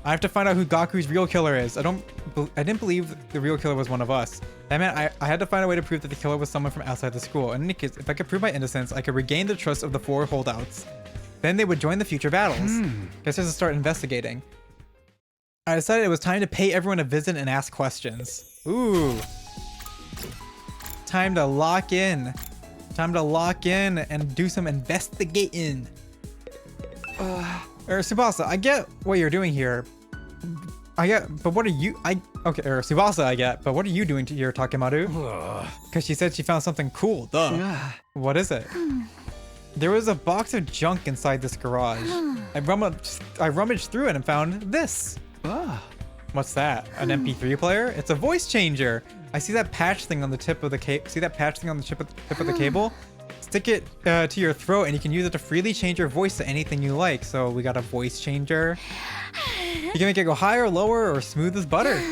I have to find out who Gaku's real killer is. I didn't believe the real killer was one of us. That meant I had to find a way to prove that the killer was someone from outside the school. In any case, if I could prove my innocence, I could regain the trust of the 4 holdouts. Then they would join the future battles. Guess I should start investigating. I decided it was time to pay everyone a visit and ask questions. Ooh. Time to lock in. Time to lock in and do some investigating. Tsubasa, I get what you're doing here. But what are you, Tsubasa, I get, but what are you doing here, Takemaru? Because she said she found something cool, duh. What is it? There was a box of junk inside this garage. I rummaged through it and found this. What's that? An MP3 player? It's a voice changer. I see that patch thing on the tip of the cable. See that patch thing on the tip of the cable? Stick it to your throat and you can use it to freely change your voice to anything you like. So we got a voice changer. You can make it go higher, lower, or smooth as butter.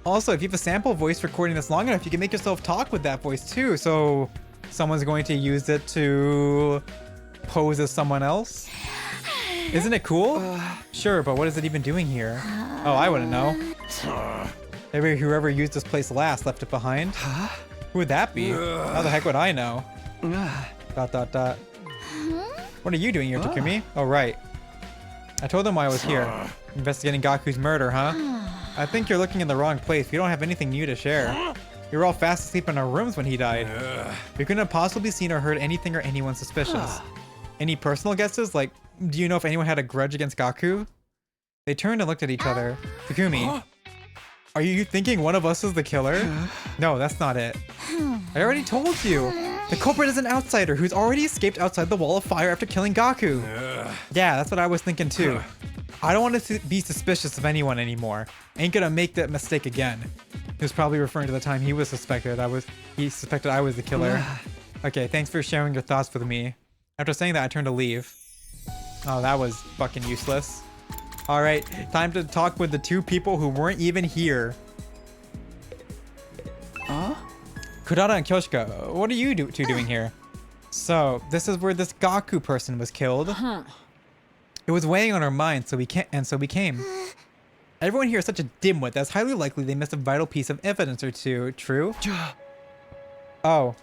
Also, if you have a sample voice recording that's long enough, you can make yourself talk with that voice too. So someone's going to use it to pose as someone else. Isn't it cool? Sure, but what is it even doing here? Oh, I wouldn't know. Maybe whoever used this place last left it behind. Who would that be? How the heck would I know? ... What are you doing here, Takumi? Oh, right. I told them why I was here. Investigating Gaku's murder, huh? I think you're looking in the wrong place. We don't have anything new to share. We were all fast asleep in our rooms when he died. We couldn't have possibly seen or heard anything or anyone suspicious. Any personal guesses? Like, do you know if anyone had a grudge against Gaku? They turned and looked at each other. Takumi, are you thinking one of us is the killer? No, that's not it. I already told you. The culprit is an outsider who's already escaped outside the wall of fire after killing Gaku. Yeah, that's what I was thinking too. I don't want to be suspicious of anyone anymore. Ain't gonna make that mistake again. He was probably referring to the time he was suspected. He suspected I was the killer. Okay, thanks for sharing your thoughts with me. After saying that, I turned to leave. Oh, that was fucking useless. All right, time to talk with the 2 people who weren't even here. Kurata and Kyoshika, what are you two doing here? So, this is where this Gaku person was killed. It was weighing on our minds, so we came. Everyone here is such a dimwit that's highly likely they missed a vital piece of evidence or two. True? Oh.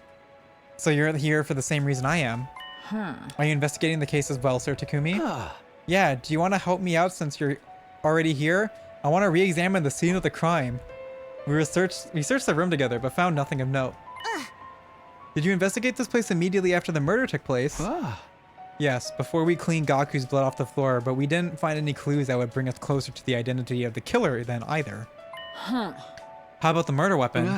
So you're here for the same reason I am. Are you investigating the case as well, Sir Takumi? Yeah, do you want to help me out since you're already here? I want to re-examine the scene of the crime. We searched the room together, but found nothing of note. Did you investigate this place immediately after the murder took place? Yes, before we cleaned Gaku's blood off the floor, but we didn't find any clues that would bring us closer to the identity of the killer then either. How about the murder weapon?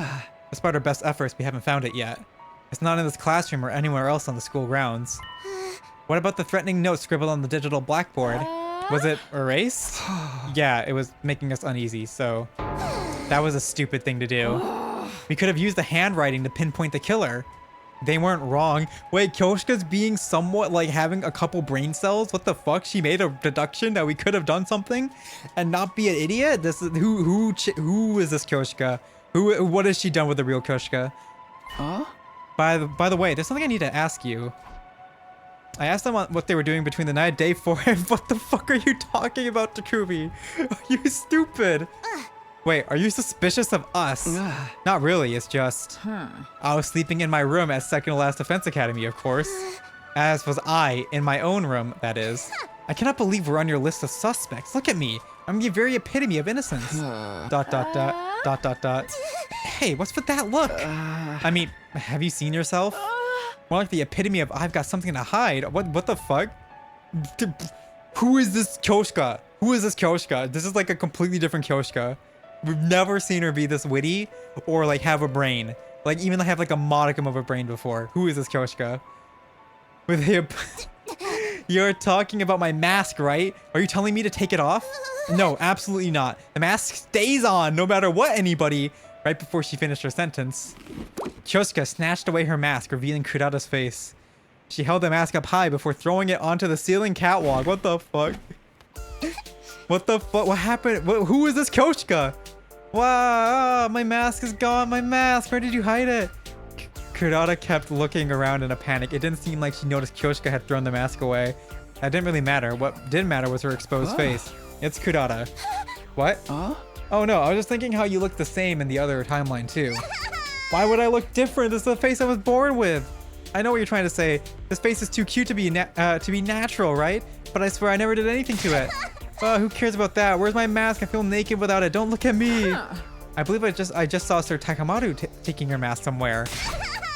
Despite our best efforts, we haven't found it yet. It's not in this classroom or anywhere else on the school grounds. What about the threatening note scribbled on the digital blackboard? Was it erased? Yeah, it was making us uneasy, so that was a stupid thing to do. We could have used the handwriting to pinpoint the killer. They weren't wrong. Wait, Kyoshka's being somewhat like having a couple brain cells? What the fuck? She made a deduction that we could have done something and not be an idiot? This is who is this Kyoshka? What has she done with the real Kyoshka? By the way, there's something I need to ask you. I asked them what they were doing between the night of day 4 and what the fuck are you talking about, Takumi? Are you stupid? Wait, are you suspicious of us? Not really, it's just... I was sleeping in my room at second to last defense academy, of course. As was I, in my own room, that is. I cannot believe we're on your list of suspects. Look at me. I'm the very epitome of innocence. ... Hey, what's with that look? I mean, have you seen yourself? More like the epitome of I've got something to hide. What the fuck? Who is this Kyoshka? Who is this Kyoshka? This is like a completely different Kyoshka. We've never seen her be this witty or like have a brain. Like even have like a modicum of a brain before. Who is this Kyoshka? With him. You're talking about my mask, right? Are you telling me to take it off? No, absolutely not. The mask stays on no matter what anybody. Right before she finished her sentence, Kyoshka snatched away her mask, revealing Kurata's face. She held the mask up high before throwing it onto the ceiling catwalk. What the fuck? What the fuck? What happened? Who is this Kyoshka? Wow, my mask is gone. My mask. Where did you hide it? Kurata kept looking around in a panic. It didn't seem like she noticed Kyoshka had thrown the mask away. That didn't really matter. What did matter was her exposed face. It's Kurata. What? Oh no, I was just thinking how you look the same in the other timeline too. Why would I look different? This is the face I was born with. I know what you're trying to say. This face is too cute to be natural, right? But I swear I never did anything to it. Who cares about that? Where's my mask? I feel naked without it. Don't look at me. I believe I just saw Sir Takamaru taking her mask somewhere.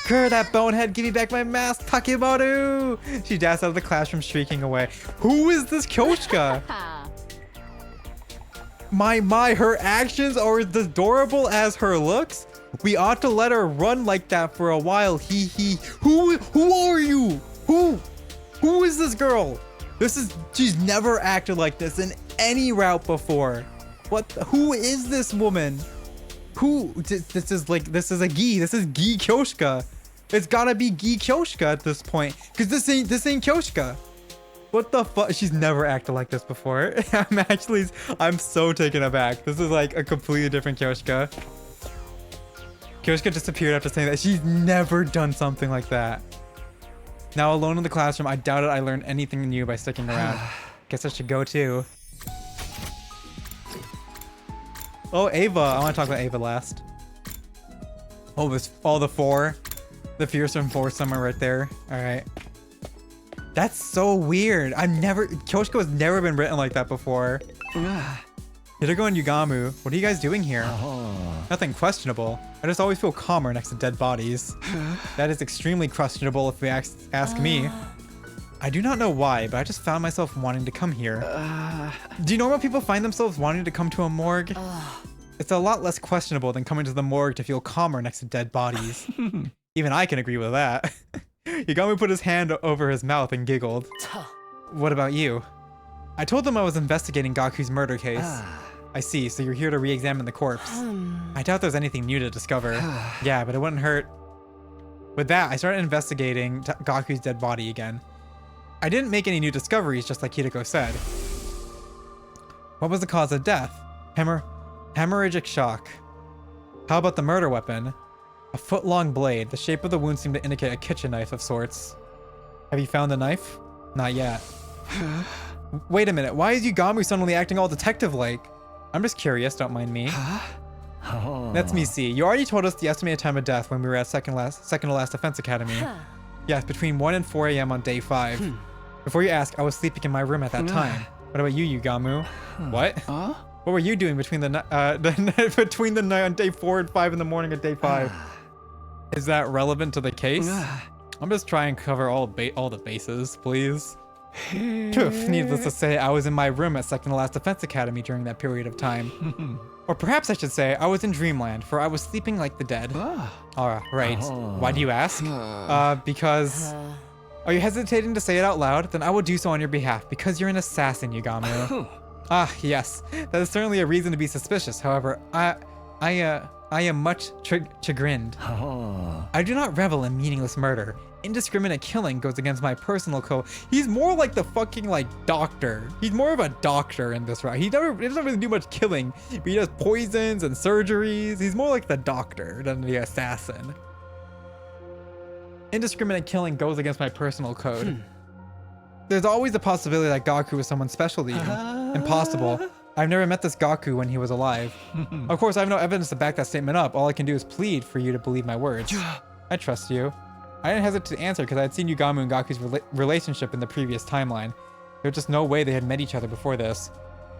Grr, that bonehead, give me back my mask, Takemaru! She dashed out of the classroom shrieking away. Who is this Kyoshka? Her actions are as adorable as her looks. We ought to let her run like that for a while. Who are you? Who is this girl? She's never acted like this in any route before. Who is this woman? This is a Gi. This is Gi Kyoshka. It's gotta be Gi Kyoshka at this point. Cause this ain't Kyoshka. What the fuck? She's never acted like this before. I'm so taken aback. This is like a completely different Kyoshka. Kyoshka disappeared after saying that. She's never done something like that. Now alone in the classroom, I doubted I learned anything new by sticking around. Guess I should go too. Oh, Ava. I want to talk about Ava last. Oh, all the four. The fearsome foursome are right there. All right. That's so weird. Kyoshka has never been written like that before. Hideko and Yugamu, what are you guys doing here? Nothing questionable. I just always feel calmer next to dead bodies. That is extremely questionable if you ask me. I do not know why, but I just found myself wanting to come here. Do normal people find themselves wanting to come to a morgue? It's a lot less questionable than coming to the morgue to feel calmer next to dead bodies. Even I can agree with that. Yagami put his hand over his mouth and giggled. What about you? I told them I was investigating Gaku's murder case. I see, so you're here to re-examine the corpse. I doubt there's anything new to discover. Yeah, but it wouldn't hurt. With that, I started investigating Gaku's dead body again. I didn't make any new discoveries, just like Hideko said. What was the cause of death? Hemorrhagic shock. How about the murder weapon? A foot-long blade. The shape of the wound seemed to indicate a kitchen knife of sorts. Have you found the knife? Not yet. Wait a minute. Why is Yugami suddenly acting all detective-like? I'm just curious, don't mind me. Oh. Let's me see. You already told us the estimated time of death when we were at second to last defense academy. Yes, between 1 and 4 a.m. on day 5. Before you ask, I was sleeping in my room at that time. What about you, Yugamu? What? What were you doing between the night on day 4 and 5 in the morning of day 5? Is that relevant to the case? I'm just trying to cover all the bases, please. Needless to say, I was in my room at second to last defense academy during that period of time. Or perhaps I should say, I was in dreamland, for I was sleeping like the dead. Right. Why do you ask? Because... Are you hesitating to say it out loud? Then I will do so on your behalf, because you're an assassin, Yugamu. Yes. That is certainly a reason to be suspicious. However, I am much chagrined. I do not revel in meaningless murder. Indiscriminate killing goes against my personal code. He's more like the fucking, like, doctor. He's more of a doctor in this route. He doesn't really do much killing, but he does poisons and surgeries. He's more like the doctor than the assassin. Indiscriminate killing goes against my personal code. There's always the possibility that Gaku is someone special to you. Impossible. I've never met this Gaku when he was alive. Of course, I have no evidence to back that statement up. All I can do is plead for you to believe my words. I trust you. I didn't hesitate to answer because I had seen Yugamu and Gaku's relationship in the previous timeline. There was just no way they had met each other before this.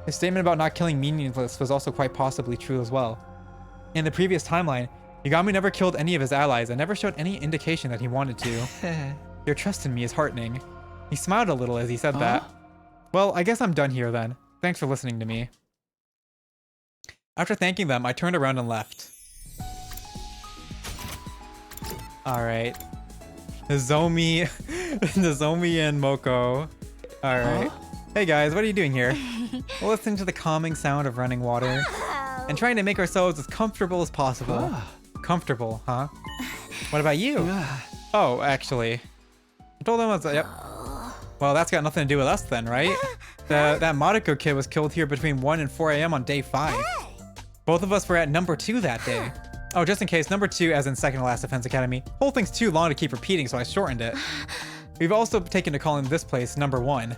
His statement about not killing meaningless was also quite possibly true as well. In the previous timeline, Yugamu never killed any of his allies and never showed any indication that he wanted to. Your trust in me is heartening. He smiled a little as he said that. Well, I guess I'm done here then. Thanks for listening to me. After thanking them, I turned around and left. Alright. Nozomi and Moko. Alright. Hey guys, what are you doing here? We're listening to the calming sound of running water and trying to make ourselves as comfortable as possible. Comfortable, huh? What about you? Oh, actually. I told them I was, yep. Well, that's got nothing to do with us then, right? That Mariko kid was killed here between 1 and 4 a.m. on day 5. Both of us were at number 2 that day. Oh, just in case, number 2 as in second to last defense academy. Whole thing's too long to keep repeating, so I shortened it. We've also taken to calling this place number 1.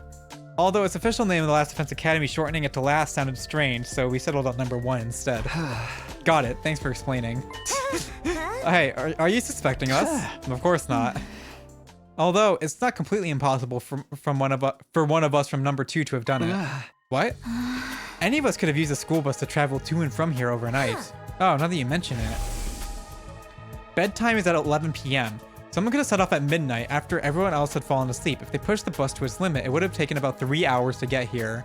Although its official name of the last defense academy, shortening it to last sounded strange, so we settled on number 1 instead. Got it, thanks for explaining. Hey, are you suspecting us? Of course not. Although, it's not completely impossible for one of us from number 2 to have done it. What? Any of us could have used a school bus to travel to and from here overnight. Oh, now that you mention it. Bedtime is at 11 p.m. Someone could have set off at midnight after everyone else had fallen asleep. If they pushed the bus to its limit, it would have taken about 3 hours to get here.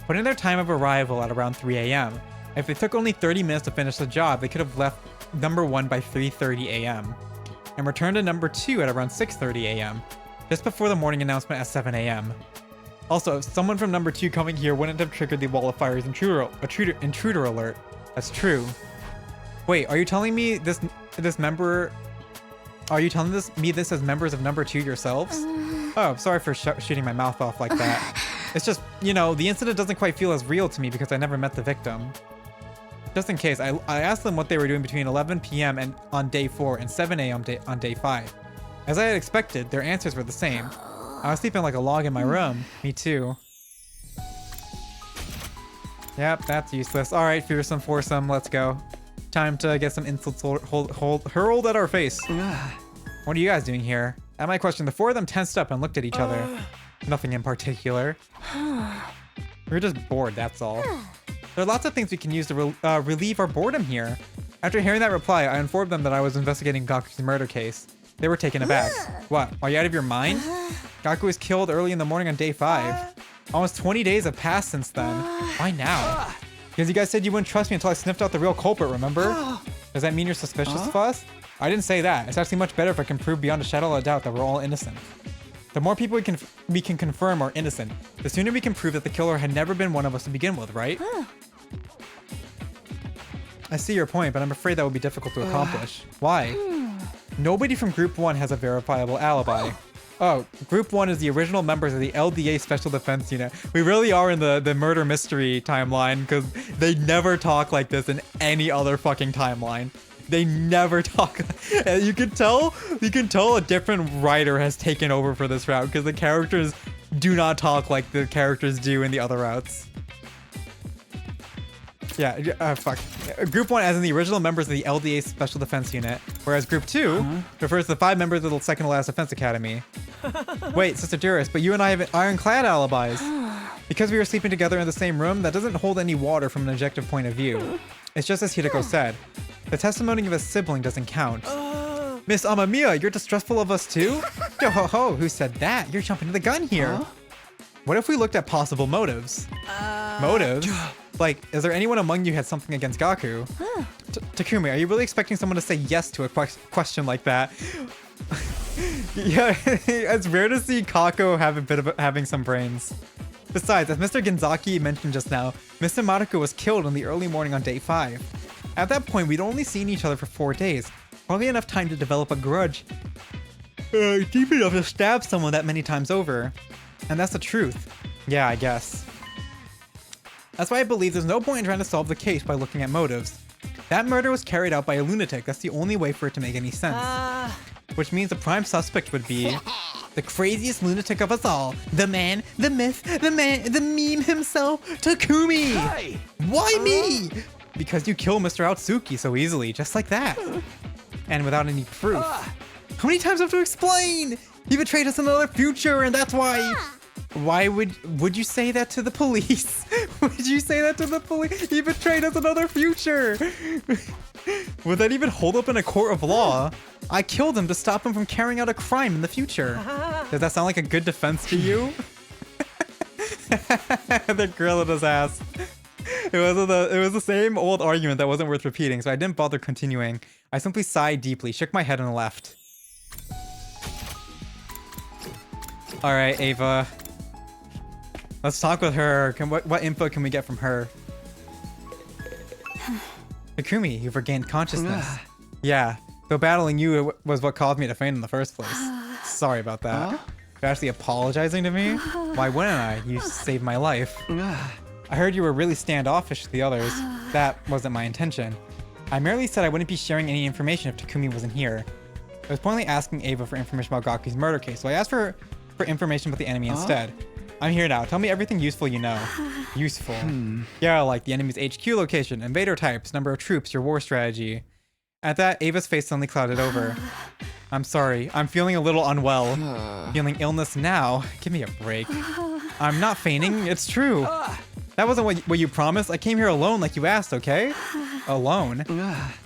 Put in their time of arrival at around 3 a.m. If they took only 30 minutes to finish the job, they could have left number 1 by 3:30 a.m. and returned to number 2 at around 6:30 a.m. just before the morning announcement at 7 a.m. Also, someone from number 2 coming here wouldn't have triggered the wall of fire's intruder alert. That's true. Wait, are you telling me this member? Are you telling me this as members of number 2 yourselves? Oh, sorry for shooting my mouth off like that. It's just, you know, the incident doesn't quite feel as real to me because I never met the victim. Just in case, I asked them what they were doing between 11 p.m. and on day 4 and 7 a.m. on day 5. As I had expected, their answers were the same. I was sleeping like a log in my room. Me too. Yep, that's useless. Alright, fearsome foursome, let's go. Time to get some insults hurled at our face. What are you guys doing here? At my question, the 4 of them tensed up and looked at each other. Nothing in particular. We were just bored, that's all. There are lots of things we can use to relieve our boredom here. After hearing that reply, I informed them that I was investigating Gaku's murder case. They were taken aback. What, are you out of your mind? Gaku was killed early in the morning on day 5. Almost 20 days have passed since then. Why now? Because you guys said you wouldn't trust me until I sniffed out the real culprit, remember? Does that mean you're suspicious of us? I didn't say that. It's actually much better if I can prove beyond a shadow of a doubt that we're all innocent. The more people we can confirm are innocent, the sooner we can prove that the killer had never been one of us to begin with, right? I see your point, but I'm afraid that would be difficult to accomplish. Why? Nobody from Group 1 has a verifiable alibi. Oh, Group 1 is the original members of the LDA Special Defense Unit. We really are in the murder mystery timeline because they never talk like this in any other fucking timeline. They never talk. You can tell a different writer has taken over for this route because the characters do not talk like the characters do in the other routes. Yeah, fuck. Group 1 as in the original members of the LDA Special Defense Unit, whereas Group 2 refers to the 5 members of the second to last Defense Academy. Wait, Sister Dearest, but you and I have ironclad alibis. Because we were sleeping together in the same room, that doesn't hold any water from an objective point of view. It's just as Hideko said. The testimony of a sibling doesn't count. Miss Amamiya, you're distrustful of us too? Yo ho ho, who said that? You're jumping to the gun here. What if we looked at possible motives? Motives? Like, is there anyone among you who had something against Gaku? Takumi, are you really expecting someone to say yes to a question like that? Yeah, it's rare to see Kako have a bit of having some brains. Besides, as Mr. Genzaki mentioned just now, Mr. Maruko was killed in the early morning on day 5. At that point, we'd only seen each other for 4 days. Hardly enough time to develop a grudge. Deep enough to stab someone that many times over. And that's the truth. Yeah, I guess. That's why I believe there's no point in trying to solve the case by looking at motives. That murder was carried out by a lunatic. That's the only way for it to make any sense. Which means the prime suspect would be the craziest lunatic of us all. The man, the myth, the meme himself, Takumi! Hey! Why me? Because you kill Mr. Otsuki so easily, just like that. And without any proof. How many times do I have to explain? He betrayed us in another future, and that's why. Why would you say that to the police? Would you say that to the police? He betrayed us another future. Would that even hold up in a court of law? I killed him to stop him from carrying out a crime in the future. Does that sound like a good defense to you? The grill in his ass. It was the same old argument that wasn't worth repeating, so I didn't bother continuing. I simply sighed deeply, shook my head, and left. All right, Ava. Let's talk with her. What info can we get from her? Takumi, you've regained consciousness. Yeah, though battling you was what caused me to faint in the first place. Sorry about that. You're actually apologizing to me? Why wouldn't I? You saved my life. I heard you were really standoffish to the others. That wasn't my intention. I merely said I wouldn't be sharing any information if Takumi wasn't here. I was pointedly asking Ava for information about Gaku's murder case, so I asked for information about the enemy instead. I'm here now. Tell me everything useful you know. Useful. Yeah, like the enemy's HQ location, invader types, number of troops, your war strategy. At that, Ava's face suddenly clouded over. I'm sorry. I'm feeling a little unwell. Feeling illness now? Give me a break. I'm not feigning. It's true. That wasn't what you promised. I came here alone like you asked, okay? Alone?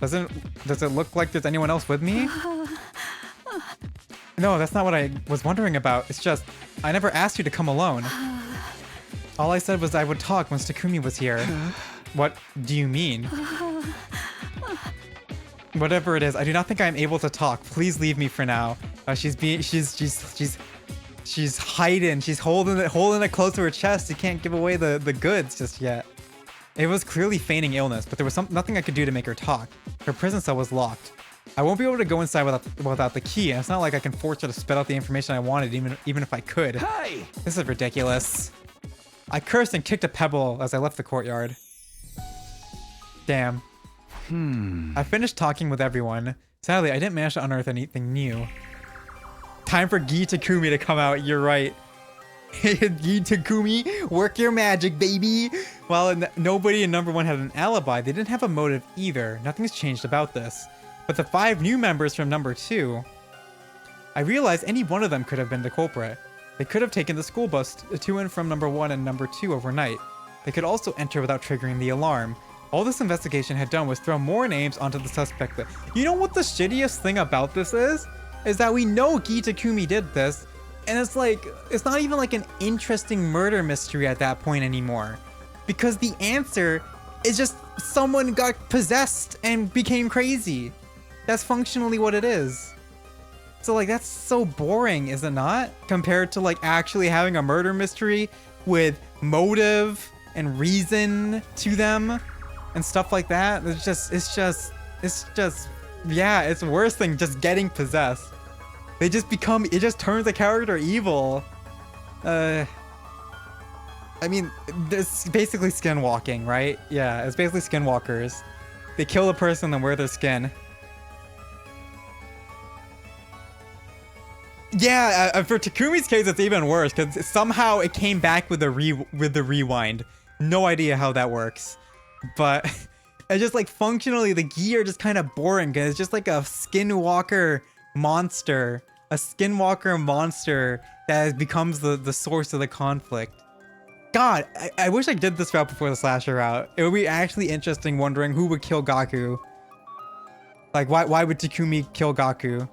Does it look like there's anyone else with me? No, that's not what I was wondering about. It's just, I never asked you to come alone. All I said was I would talk once Takumi was here. What do you mean? Whatever it is, I do not think I am able to talk. Please leave me for now. She's hiding. She's holding it close to her chest. She can't give away the goods just yet. It was clearly feigning illness, but there was nothing I could do to make her talk. Her prison cell was locked. I won't be able to go inside without the key, and it's not like I can force her to spit out the information I wanted, even if I could. Hey! This is ridiculous. I cursed and kicked a pebble as I left the courtyard. Damn. I finished talking with everyone. Sadly, I didn't manage to unearth anything new. Time for Gi Takumi to come out, you're right. Gi Takumi, work your magic, baby! While nobody in number 1 had an alibi, they didn't have a motive either. Nothing's changed about this. But the 5 new members from number 2, I realized any one of them could have been the culprit. They could have taken the school bus to and from number 1 and number 2 overnight. They could also enter without triggering the alarm. All this investigation had done was throw more names onto the suspect list. You know what the shittiest thing about this is? Is that we know Gi Takumi did this, and it's like, it's not even like an interesting murder mystery at that point anymore. Because the answer is just someone got possessed and became crazy. That's functionally what it is. So like, that's so boring, is it not? Compared to like actually having a murder mystery with motive and reason to them and stuff like that. It's just, yeah, it's worse than just getting possessed. They just become, it just turns the character evil. I mean, it's basically skinwalking, right? Yeah, it's basically skinwalkers. They kill a person and wear their skin. Yeah, for Takumi's case, it's even worse because somehow it came back with the rewind. No idea how that works. but it's just like functionally the Gi are just kind of boring because it's just like a skinwalker monster. A skinwalker monster that becomes the source of the conflict. God, I wish I did this route before the slasher route. It would be actually interesting wondering who would kill Gaku. Like, why would Takumi kill Gaku?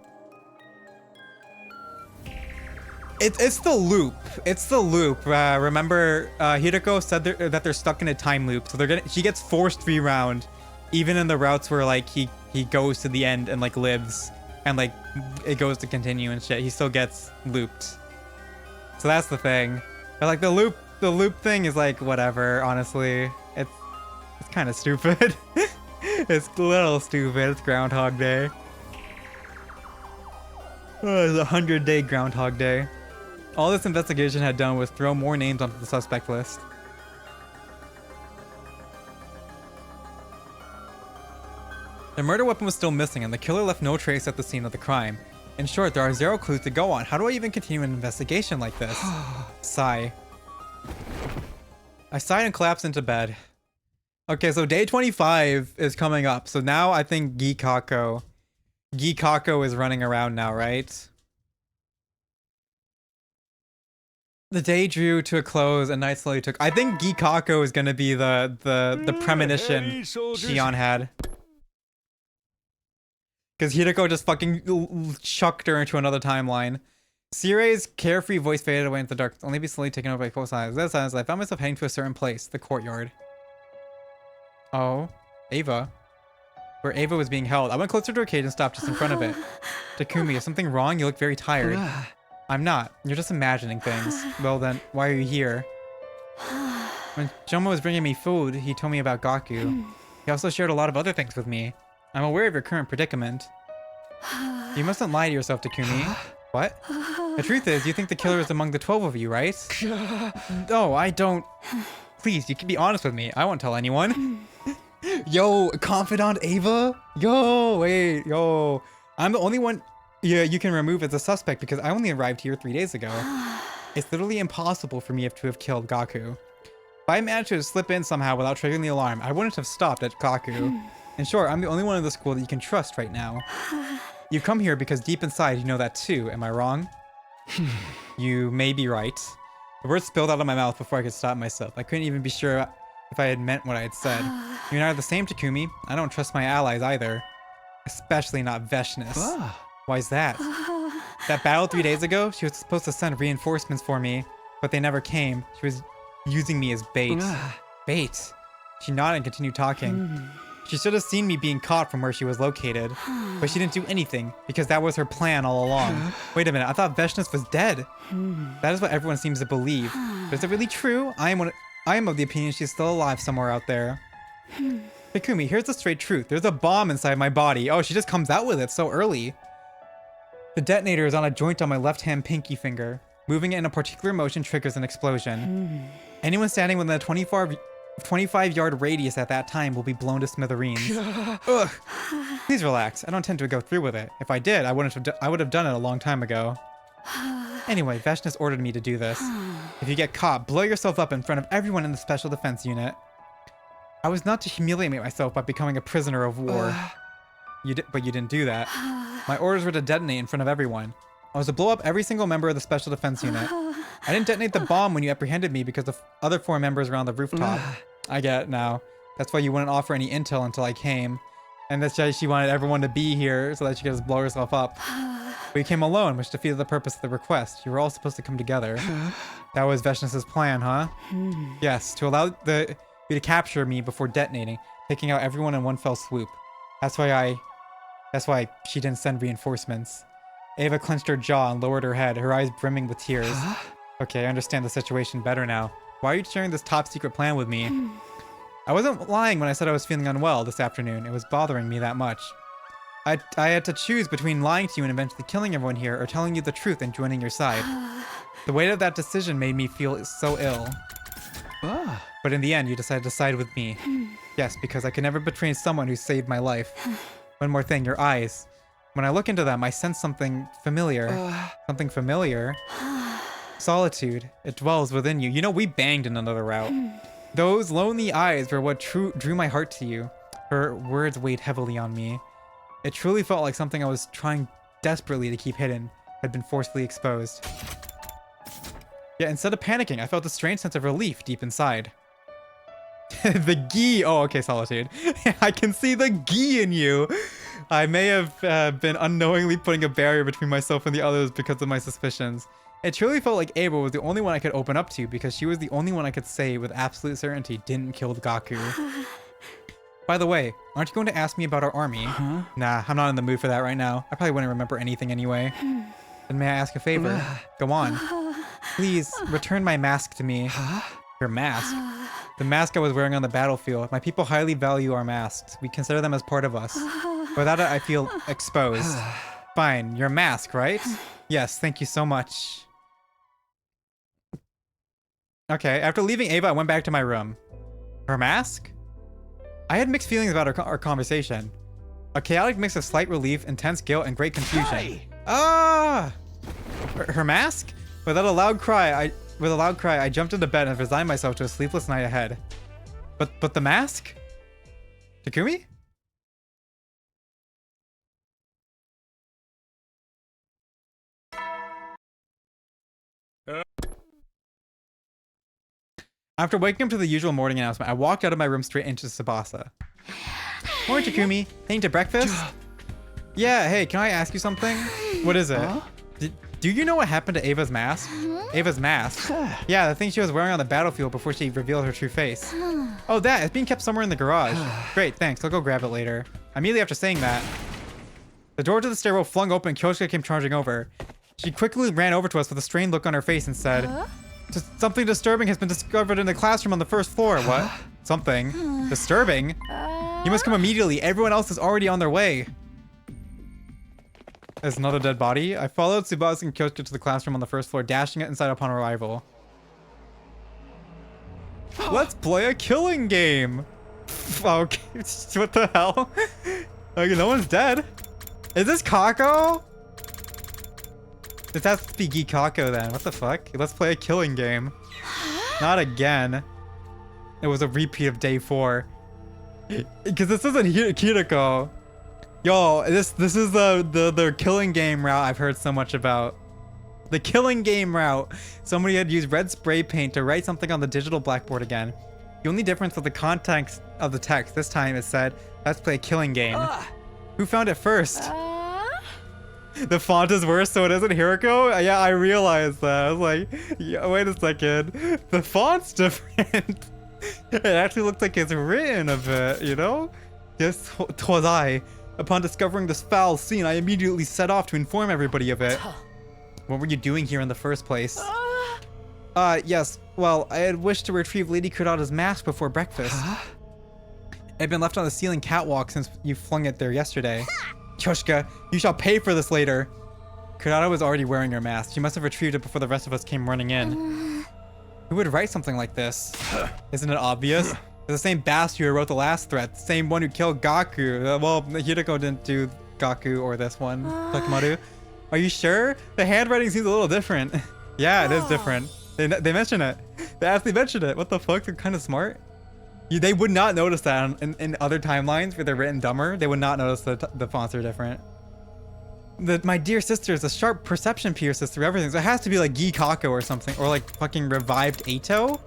It's the loop. It's the loop. Remember, Hideko said that they're stuck in a time loop, so she gets forced rewound, even in the routes where like he goes to the end and like lives, and like it goes to continue and shit. He still gets looped. So that's the thing. But like the loop thing is like whatever. Honestly, it's kind of stupid. It's a little stupid. It's Groundhog Day. Oh, it's 100-day Groundhog Day. All this investigation had done was throw more names onto the suspect list. The murder weapon was still missing, and the killer left no trace at the scene of the crime. In short, there are 0 clues to go on. How do I even continue an investigation like this? Sigh. I sighed and collapsed into bed. Okay, so day 25 is coming up. So now I think Gikako is running around now, right? The day drew to a close and night slowly took. I think Gikako is gonna be the premonition Shion had. Because Hideko just fucking chucked her into another timeline. Sirei's carefree voice faded away into the dark, only be slowly taken over by close eyes. This time, I found myself heading to a certain place, the courtyard. Oh, Ava. Where Ava was being held. I went closer to her cage and stopped just in front of it. Takumi, is something wrong? You look very tired. I'm not. You're just imagining things. Well then, why are you here? When Joma was bringing me food, he told me about Gaku. He also shared a lot of other things with me. I'm aware of your current predicament. You mustn't lie to yourself, Takumi. What? The truth is, you think the killer is among the 12 of you, right? No, I don't. Please, you can be honest with me. I won't tell anyone. Yo, confidant Ava? Yo, wait, yo. I'm the only one you can remove as a suspect because I only arrived here 3 days ago. It's literally impossible for me to have killed Gaku. If I managed to slip in somehow without triggering the alarm, I wouldn't have stopped at Gaku. In short, I'm the only one in the school that you can trust right now. You've come here because deep inside you know that too, am I wrong? You may be right. The words spilled out of my mouth before I could stop myself. I couldn't even be sure if I had meant what I had said. You and I are the same, Takumi. I don't trust my allies either. Especially not Veshness. Why's that? That battle 3 days ago, she was supposed to send reinforcements for me, but they never came. She was using me as bait. Bait? She nodded and continued talking. She should have seen me being caught from where she was located, but she didn't do anything because that was her plan all along. Wait a minute, I thought Veshness was dead. That is what everyone seems to believe. But is it really true? I am of the opinion she's still alive somewhere out there. Takumi, here's the straight truth. There's a bomb inside my body. Oh, she just comes out with it so early. The detonator is on a joint on my left-hand pinky finger. Moving it in a particular motion triggers an explosion. Anyone standing within a 25-yard radius at that time will be blown to smithereens. Ugh. Please relax. I don't intend to go through with it. If I did, I would have done it a long time ago. Anyway, Veshness ordered me to do this. If you get caught, blow yourself up in front of everyone in the Special Defense Unit. I was not to humiliate myself by becoming a prisoner of war. But you didn't do that. My orders were to detonate in front of everyone. I was to blow up every single member of the Special Defense Unit. I didn't detonate the bomb when you apprehended me because the other 4 members were on the rooftop. I get it now. That's why you wouldn't offer any intel until I came. And that's why she wanted everyone to be here so that she could just blow herself up. But you came alone, which defeated the purpose of the request. You were all supposed to come together. That was Veshness's plan, huh? Yes, to allow you to capture me before detonating, taking out everyone in one fell swoop. That's why she didn't send reinforcements. Ava clenched her jaw and lowered her head, her eyes brimming with tears. Okay, I understand the situation better now. Why are you sharing this top secret plan with me? I wasn't lying when I said I was feeling unwell this afternoon. It was bothering me that much. I had to choose between lying to you and eventually killing everyone here or telling you the truth and joining your side. The weight of that decision made me feel so ill. But in the end, you decided to side with me. Yes, because I could never betray someone who saved my life. One more thing, your eyes. When I look into them, I sense something familiar. Something familiar? Solitude. It dwells within you. You know, we banged in another route. Those lonely eyes were what drew my heart to you. Her words weighed heavily on me. It truly felt like something I was trying desperately to keep hidden had been forcefully exposed. Yet instead of panicking, I felt a strange sense of relief deep inside. The gi. Oh, okay, Solitude. I can see the gi in you. I may have been unknowingly putting a barrier between myself and the others because of my suspicions. It truly felt like Ava was the only one I could open up to because she was the only one I could say with absolute certainty didn't kill the Gaku. By the way, aren't you going to ask me about our army? Huh? Nah, I'm not in the mood for that right now. I probably wouldn't remember anything anyway. Then may I ask a favor? Go on. Please, return my mask to me. Your mask? The mask I was wearing on the battlefield. My people highly value our masks. We consider them as part of us. Without it, I feel exposed. Fine, your mask, right? Yes, thank you so much. Okay, after leaving Ava, I went back to my room. Her mask? I had mixed feelings about our conversation. A chaotic mix of slight relief, intense guilt, and great confusion. Hey! Ah! Her mask? With a loud cry, I jumped into bed and resigned myself to a sleepless night ahead. But the mask? Takumi? After waking up to the usual morning announcement, I walked out of my room straight into Tsubasa. Morning, Takumi. Heading to breakfast? Yeah, hey, can I ask you something? What is it? Huh? Do you know what happened to Ava's mask? Ava's mask? Yeah, the thing she was wearing on the battlefield before she revealed her true face. Oh, that. It's being kept somewhere in the garage. Great, thanks. I'll go grab it later. Immediately after saying that, the door to the stairwell flung open and Kyoshika came charging over. She quickly ran over to us with a strained look on her face and said, Something disturbing has been discovered in the classroom on the first floor. What? Something? Disturbing? You must come immediately. Everyone else is already on their way. There's another dead body. I followed Tsubasa and Kyoshika to the classroom on the first floor, dashing it inside upon arrival. Let's play a killing game. Okay, what the hell? Okay, no one's dead. Is this Kako? This has to be Gikako then. What the fuck? Let's play a killing game. Not again. It was a repeat of day 4. Because this isn't Kiriko. Yo, this is the killing game route I've heard so much about. The killing game route. Somebody had used red spray paint to write something on the digital blackboard again. The only difference with the context of the text this time is said, let's play a killing game. Who found it first? The font is worse, so it isn't Hiroko? Yeah, I realized that. I was like, yeah, wait a second. The font's different. It actually looks like it's written a bit, you know? Yes, 'twas I. Upon discovering this foul scene, I immediately set off to inform everybody of it. What were you doing here in the first place? Yes. Well, I had wished to retrieve Lady Kurata's mask before breakfast. It had been left on the ceiling catwalk since you flung it there yesterday. Kyoshika, you shall pay for this later. Kurata was already wearing her mask. She must have retrieved it before the rest of us came running in. Who would write something like this? Isn't it obvious? It's the same bastard who wrote the last threat. The same one who killed Gaku. Well, Hiroko didn't do Gaku or this one. Takimaru. Are you sure? The handwriting seems a little different. Yeah, it is different. They mention it. They actually mention it. What the fuck? They're kind of smart. They would not notice that in other timelines where they're written dumber. They would not notice that the fonts are different. My dear sister is a sharp perception pierces through everything. So it has to be like Gikako or something. Or like fucking revived Eito.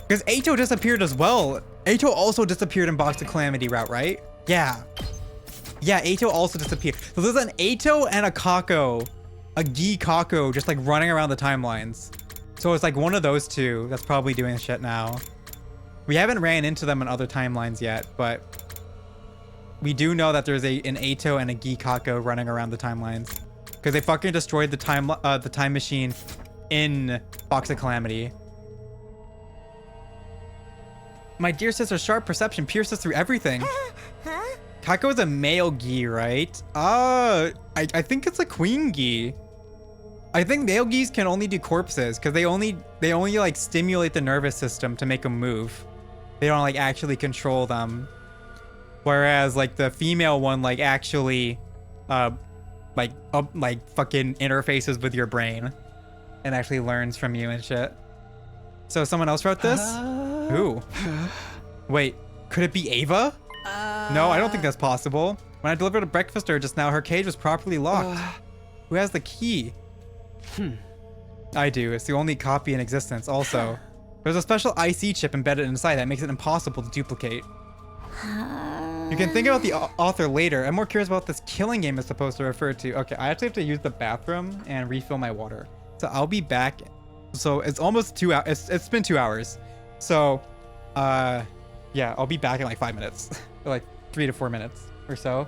Because Eito disappeared as well. Eito also disappeared in Box of Calamity route, right? Yeah. Yeah, Eito also disappeared. So there's an Eito and a Kako. A Gikako just like running around the timelines. So it's like one of those two that's probably doing shit now. We haven't ran into them in other timelines yet, but we do know that there's an Eito and a Gikako running around the timelines because they fucking destroyed the time machine in Box of Calamity. My dear sister's sharp perception pierces through everything. Kako is a male gi, right? I think it's a queen gi. I think male gis can only do corpses because they only like stimulate the nervous system to make them move. They don't like actually control them. Whereas like the female one like actually like fucking interfaces with your brain and actually learns from you and shit. So someone else wrote this? Who? Wait, could it be Ava? No, I don't think that's possible. When I delivered a breakfast to her just now, her cage was properly locked. Who has the key? I do. It's the only copy in existence. Also, there's a special IC chip embedded inside that makes it impossible to duplicate. You can think about the author later. I'm more curious about what this killing game is supposed to refer to. Okay, I actually have to use the bathroom and refill my water. So I'll be back. So it's almost 2 hours. It's been 2 hours. So, yeah, I'll be back in like 5 minutes. Like 3 to 4 minutes or so.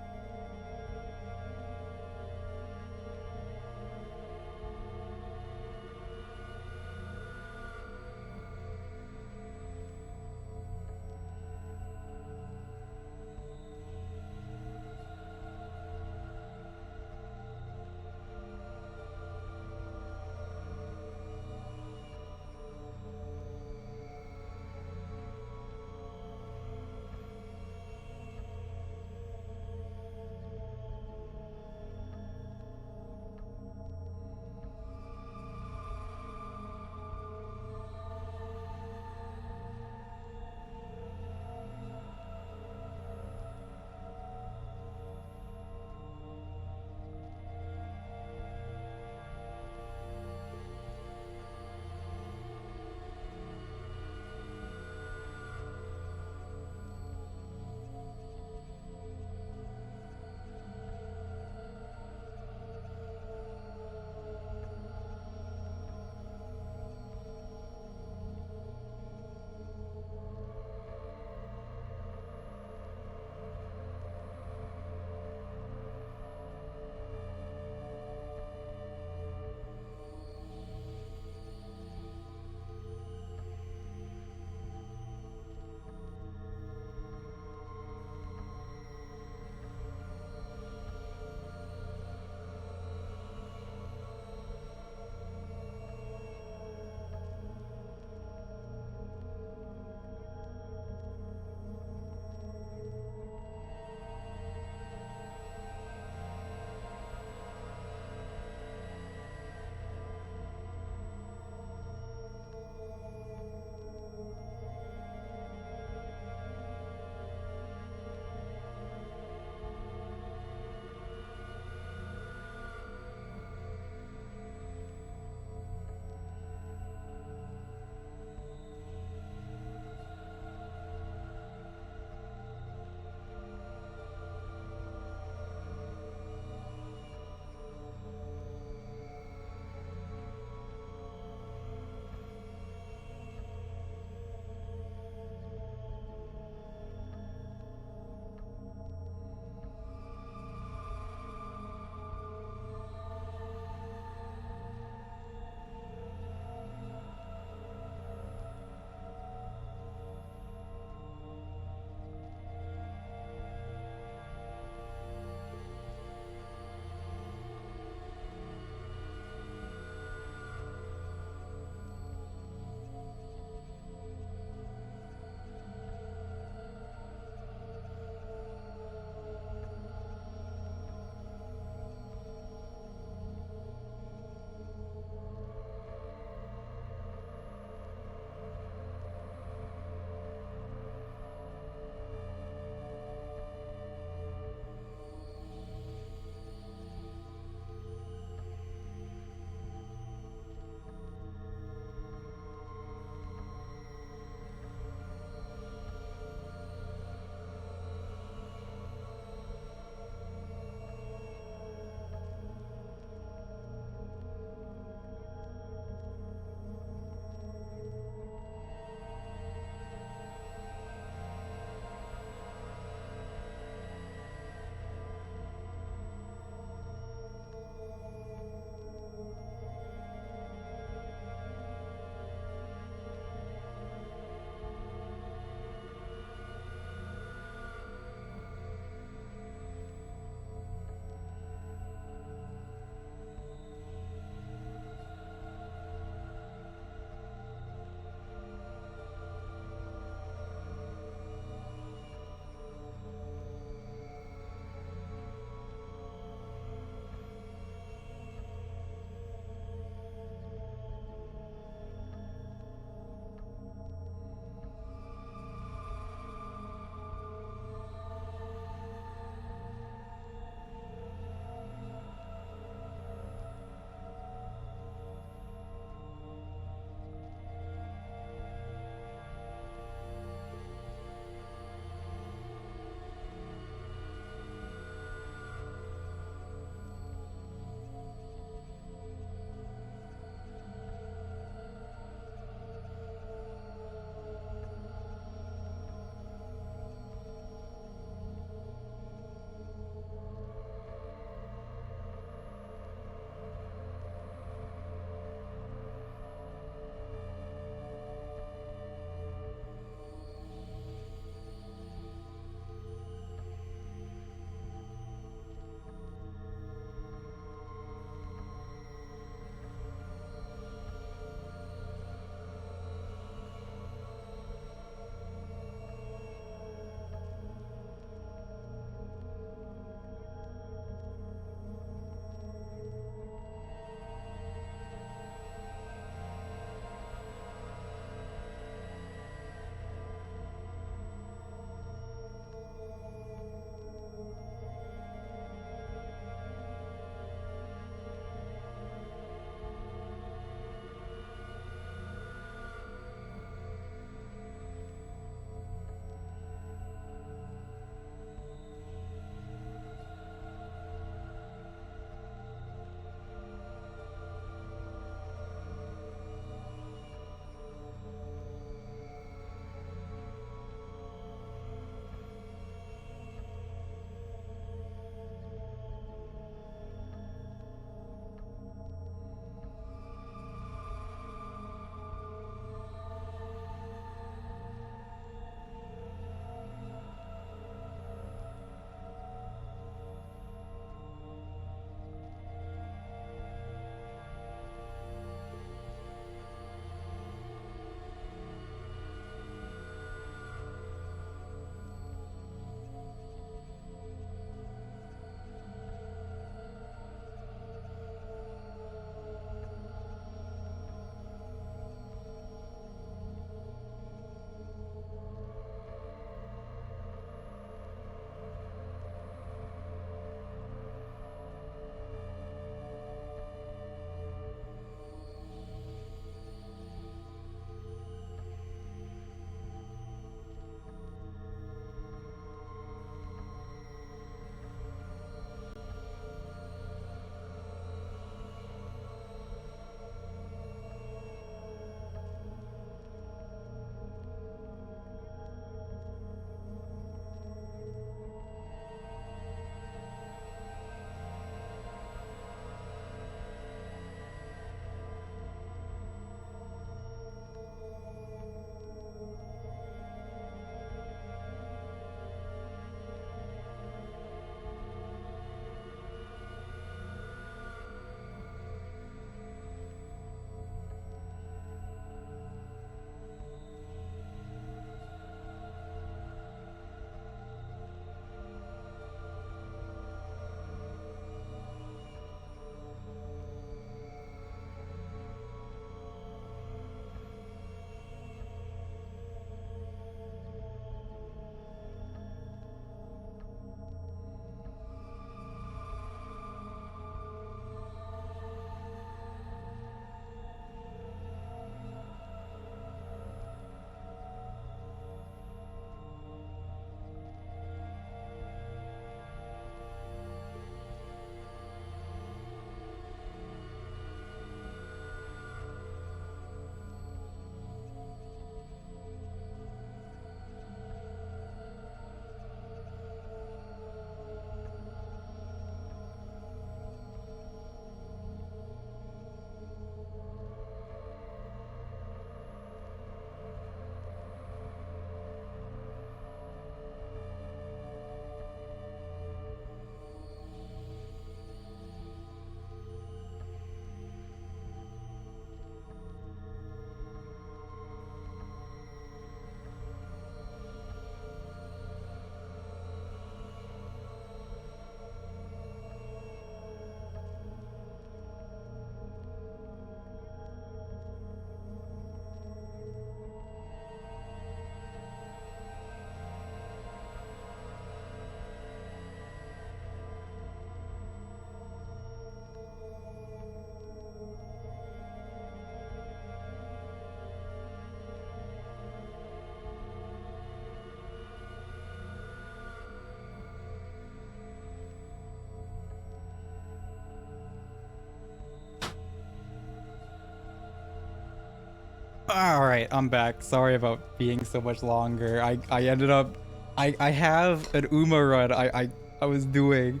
All right, I'm back. Sorry about being so much longer. I ended up, I have an Uma run I was doing,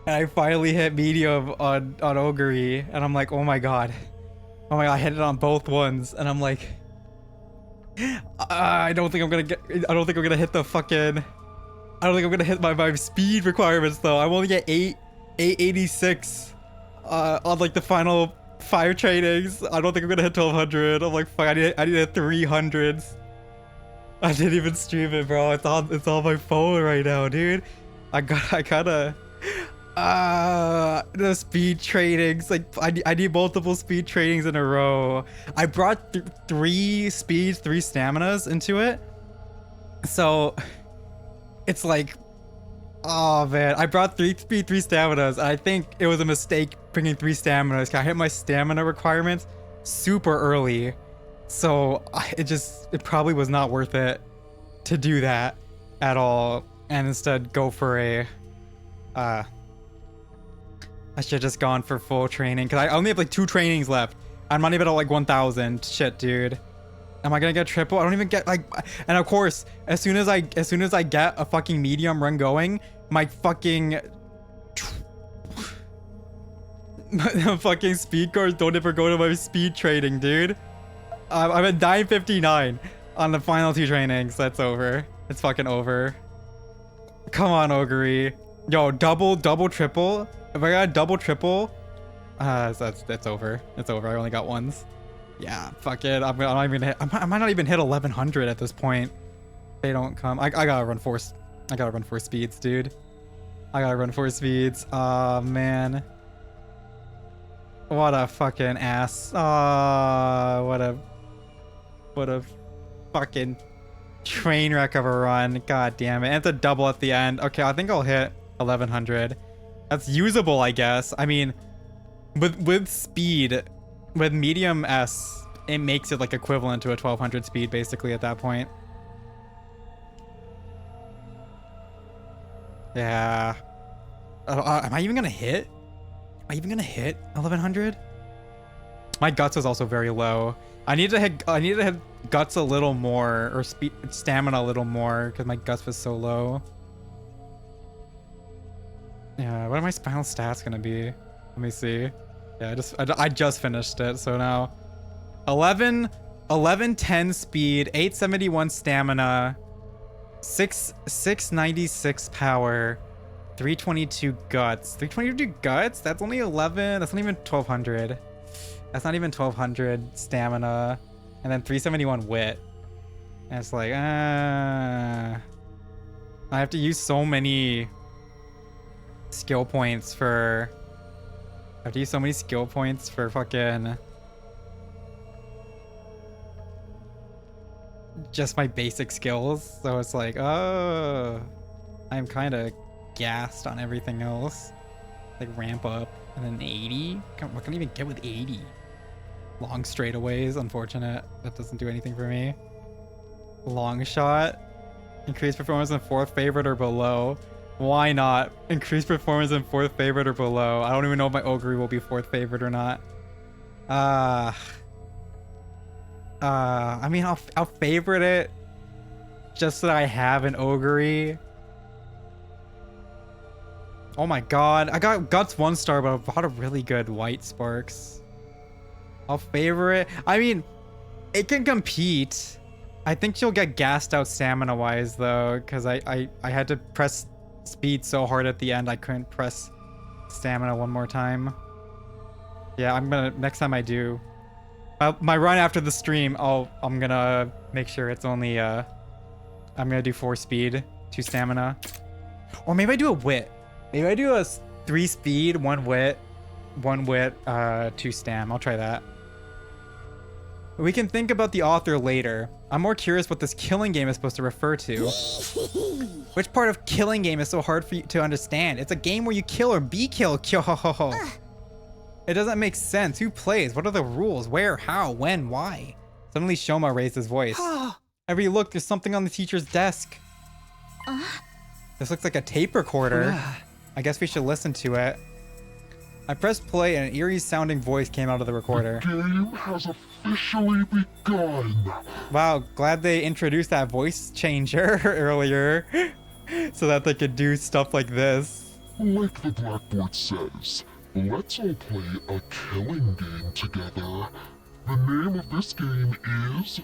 and I finally hit medium on Ogre, and I'm like, oh my god, I hit it on both ones, and I'm like, I don't think I'm gonna hit the fucking, I don't think I'm gonna hit my speed requirements though. I'm only at 886 on like the final 5 trainings. I don't think I'm gonna hit 1200. I'm like, fuck, I need to hit 300s. I didn't even stream it, bro. It's on my phone right now, dude. I gotta the speed trainings, like I need multiple speed trainings in a row. I brought 3 speeds, 3 staminas into it, so it's like, oh man, I brought 3 speed, 3 staminas. I think it was a mistake bringing 3 staminas. I hit my stamina requirements super early, so it probably was not worth it to do that at all, and instead go for a I should have just gone for full training, because I only have like 2 trainings left. I'm not even at like 1000. Shit, dude. Am I gonna get triple? I don't even get like, and of course, as soon as I get a fucking medium run going, my fucking fucking speed cores don't ever go to my speed training, dude. I'm at 959 on the final 2 trainings. That's over. It's fucking over. Come on, Ogre. Yo, double, triple. If I got a double, triple, that's over. It's over. I only got ones. Yeah, fuck it. I might not even hit 1100 at this point. They don't come. I gotta run 4. I gotta run 4 speeds, dude. I gotta run 4 speeds. Oh man. What a fucking ass. What a fucking train wreck of a run. God damn it. And it's a double at the end. Okay, I think I'll hit 1100. That's usable, I guess. I mean, with speed, with medium S, it makes it like equivalent to a 1200 speed basically at that point. Yeah. Am I even gonna hit? Am I even gonna hit 1100? My guts was also very low. I need to hit guts a little more, or stamina a little more, because my guts was so low. Yeah, what are my final stats gonna be? Let me see. Yeah, I just finished it, so now 1110 speed, 871 stamina, 696 power, 322 guts. 322 guts? That's only 11. That's not even 1200. That's not even 1200 stamina, and then 371 wit. And it's like, I have to use so many skill points for. I have to use so many skill points for fucking just my basic skills. So it's like, oh, I'm kind of gassed on everything else. Like ramp up and then 80. What can I even get with 80? Long straightaways, unfortunate. That doesn't do anything for me. Long shot. Increase performance in 4th favorite or below. Why not? Increase performance in 4th favorite or below. I don't even know if my Ogre will be 4th favorite or not. I mean, I'll favorite it just so that I have an Ogre. Oh my god. I got Guts 1-star, but I bought a really good White Sparks. I'll favor it. I mean, it can compete. I think she'll get gassed out stamina wise though, because I had to press speed so hard at the end I couldn't press stamina one more time. Yeah, I'm gonna, next time I do my run after the stream, I'm gonna make sure it's only I'm gonna do 4 speed, 2 stamina, or maybe I do a wit. Maybe I do a 3 speed, 1 wit, 2 stam. I'll try that. We can think about the author later. I'm more curious what this killing game is supposed to refer to. Which part of killing game is so hard for you to understand? It's a game where you kill or be killed. It doesn't make sense. Who plays? What are the rules? Where? How? When? Why? Suddenly Shoma raised his voice. Every look, there's something on the teacher's desk. This looks like a tape recorder. I guess we should listen to it. I pressed play and an eerie sounding voice came out of the recorder. The game has officially begun. Wow, glad they introduced that voice changer earlier so that they could do stuff like this. Like the blackboard says, let's all play a killing game together. The name of this game is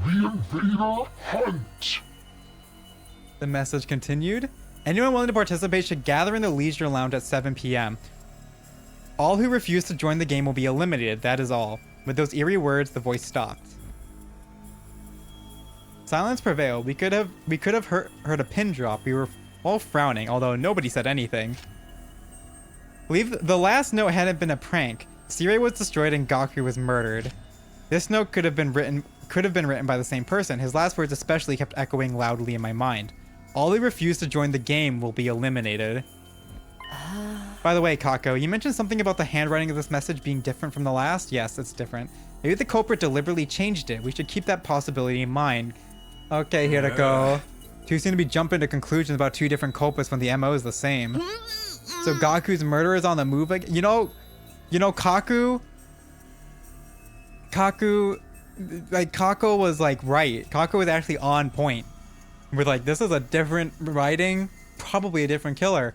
The Invader Hunt. The message continued. Anyone willing to participate should gather in the leisure lounge at 7 p.m. All who refuse to join the game will be eliminated, that is all. With those eerie words, the voice stopped. Silence prevailed. We could have heard a pin drop. We were all frowning, although nobody said anything. Believe the last note hadn't been a prank. Sirei was destroyed and Gaku was murdered. This note could have been written by the same person. His last words especially kept echoing loudly in my mind. All who refuse to join the game will be eliminated. By the way, Kako, you mentioned something about the handwriting of this message being different from the last? Yes, it's different. Maybe the culprit deliberately changed it. We should keep that possibility in mind. Okay, Hirako. Too soon to be jumping to conclusions about two different culprits when the MO is the same. So Gaku's murder is on the move again? You know, Kaku, like, Kako was, like, right. Kako was actually on point. We're like, this is a different writing, probably a different killer.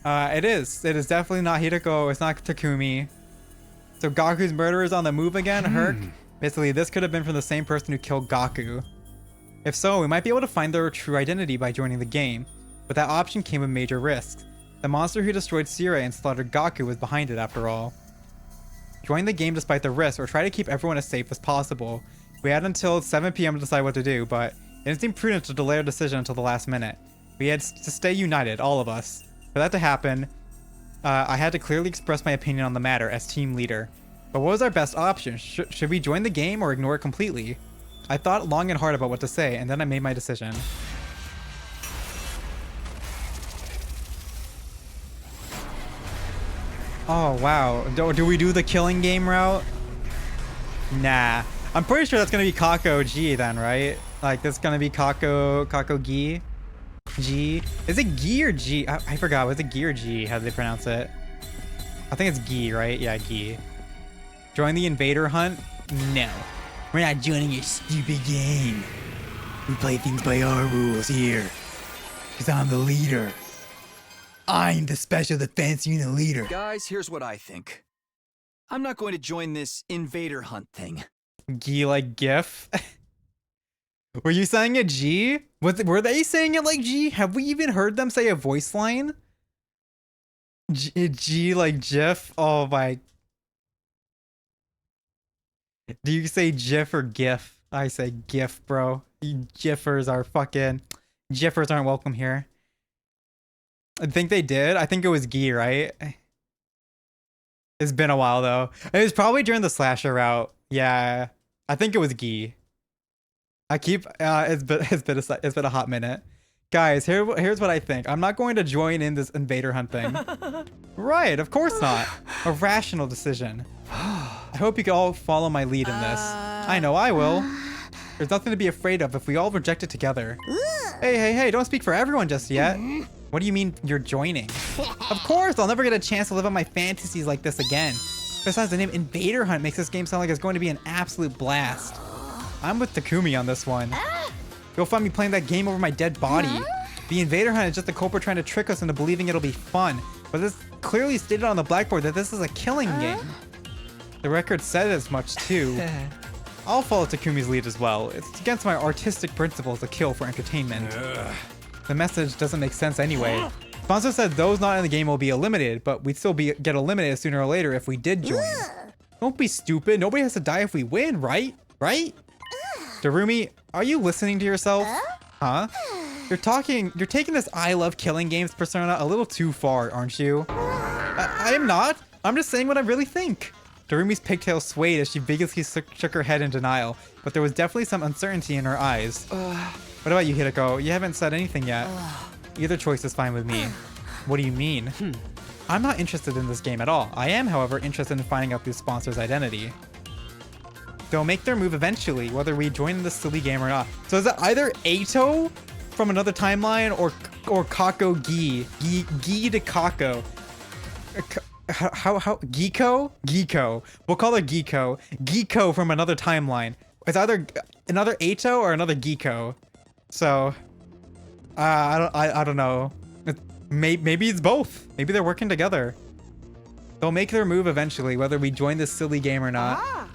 It is definitely not Hirako, it's not Takumi. So Gaku's murder is on the move again, Herc. Basically, this could have been from the same person who killed Gaku. If so, we might be able to find their true identity by joining the game. But that option came with major risks. The monster who destroyed Sirei and slaughtered Gaku was behind it after all. Join the game despite the risks, or try to keep everyone as safe as possible. We had until 7 p.m. to decide what to do, but it didn't seem prudent to delay our decision until the last minute. We had to stay united, all of us. For that to happen, I had to clearly express my opinion on the matter as team leader. But what was our best option? Should we join the game or ignore it completely? I thought long and hard about what to say, and then I made my decision. Oh, wow. Do we do the killing game route? Nah. I'm pretty sure that's going to be Kako G then, right? Like, that's going to be Kako Gi? G? Is it Gi or G? I forgot. Was it Gi or G? How do they pronounce it? I think it's Gi, right? Yeah, Gi. Join the invader hunt? No. We're not joining your stupid game. We play things by our rules here. Because I'm the leader. I'm the special defense unit leader. Guys, here's what I think. I'm not going to join this invader hunt thing. G like GIF? Were you saying it G? Were they saying it like G? Have we even heard them say a voice line? G like GIF? Oh my. Do you say GIF or GIF? I say GIF, bro. You GIFers are fucking... GIFers aren't welcome here. I think they did. I think it was Gi, right? It's been a while though. It was probably during the slasher route. Yeah, I think it was Gi. I keep it's been a hot minute, guys. Here's what I think. I'm not going to join in this invader hunt thing. Right? Of course not. A rational decision. I hope you can all follow my lead in this. I know I will. There's nothing to be afraid of if we all reject it together. Hey! Don't speak for everyone just yet. What do you mean you're joining? Of course, I'll never get a chance to live out my fantasies like this again. Besides, the name Invader Hunt makes this game sound like it's going to be an absolute blast. I'm with Takumi on this one. You'll find me playing that game over my dead body. The Invader Hunt is just a culprit trying to trick us into believing it'll be fun. But this clearly stated on the blackboard that this is a killing game. The record said as much too. I'll follow Takumi's lead as well. It's against my artistic principles to kill for entertainment. The message doesn't make sense anyway. Sponsor said those not in the game will be eliminated, but we'd still get eliminated sooner or later if we did join. Don't be stupid. Nobody has to die if we win, right? Right? Darumi, are you listening to yourself? Huh? You're taking this I love killing games persona a little too far, aren't you? I am not. I'm just saying what I really think. Darumi's pigtails swayed as she vigorously shook her head in denial, but there was definitely some uncertainty in her eyes. What about you, Hirako? You haven't said anything yet. Either choice is fine with me. What do you mean? I'm not interested in this game at all. I am, however, interested in finding out the sponsor's identity. They'll make their move eventually, whether we join this silly game or not. So is it either Ato from another timeline or Kako Gi? Gi to Kako. how Geeko? Geeko. We'll call her Geeko. Geeko from another timeline. It's either another Ato or another Geeko. So I don't know. Maybe it's both. Maybe they're working together. They'll make their move eventually, whether we join this silly game or not.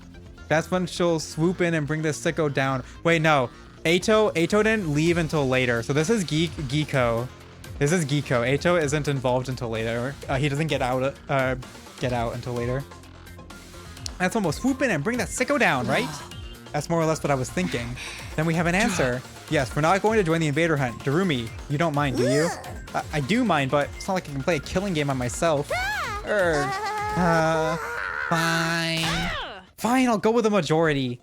That's when she'll swoop in and bring this sicko down. Wait, no. Ato didn't leave until later. So this is Geeko. This is Geeko. Ato isn't involved until later. He doesn't get out until later. That's almost swoop in and bring that sicko down, right? That's more or less what I was thinking. Then we have an answer. Yes, we're not going to join the invader hunt. Darumi, you don't mind, do you? I do mind, but it's not like I can play a killing game on myself. Fine. Fine, I'll go with the majority.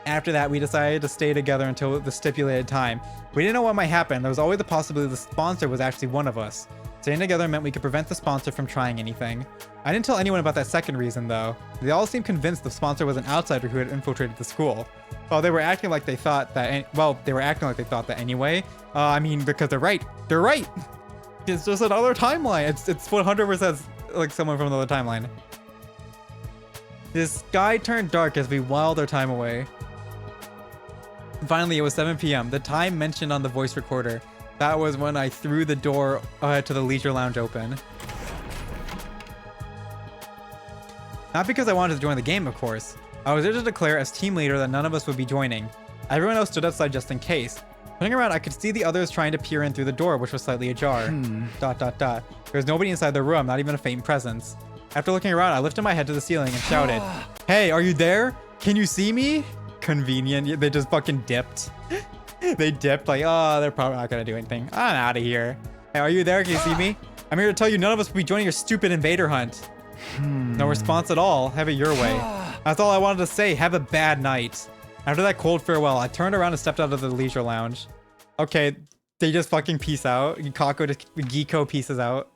After that, we decided to stay together until the stipulated time. We didn't know what might happen. There was always the possibility the sponsor was actually one of us. Staying together meant we could prevent the sponsor from trying anything. I didn't tell anyone about that second reason, though. They all seemed convinced the sponsor was an outsider who had infiltrated the school. Well, they were acting like they thought that. They were acting like they thought that anyway. I mean, because they're right. They're right. It's just another timeline. It's 100% like someone from another timeline. The sky turned dark as we whiled our time away. Finally, it was 7 p.m. The time mentioned on the voice recorder. That was when I threw the door to the leisure lounge open. Not because I wanted to join the game, of course. I was there to declare as team leader that none of us would be joining. Everyone else stood outside just in case. Turning around, I could see the others trying to peer in through the door, which was slightly ajar. ... There was nobody inside the room, not even a faint presence. After looking around, I lifted my head to the ceiling and shouted, "Hey, are you there? Can you see me?" Convenient. They just fucking dipped. They dipped like, oh, they're probably not gonna do anything. I'm out of here. Hey, are you there? Can you see me? I'm here to tell you none of us will be joining your stupid invader hunt. No response at all. Have it your way. That's all I wanted to say. Have a bad night. After that cold farewell, I turned around and stepped out of the leisure lounge. Okay, they just fucking peace out. Geeko pieces out.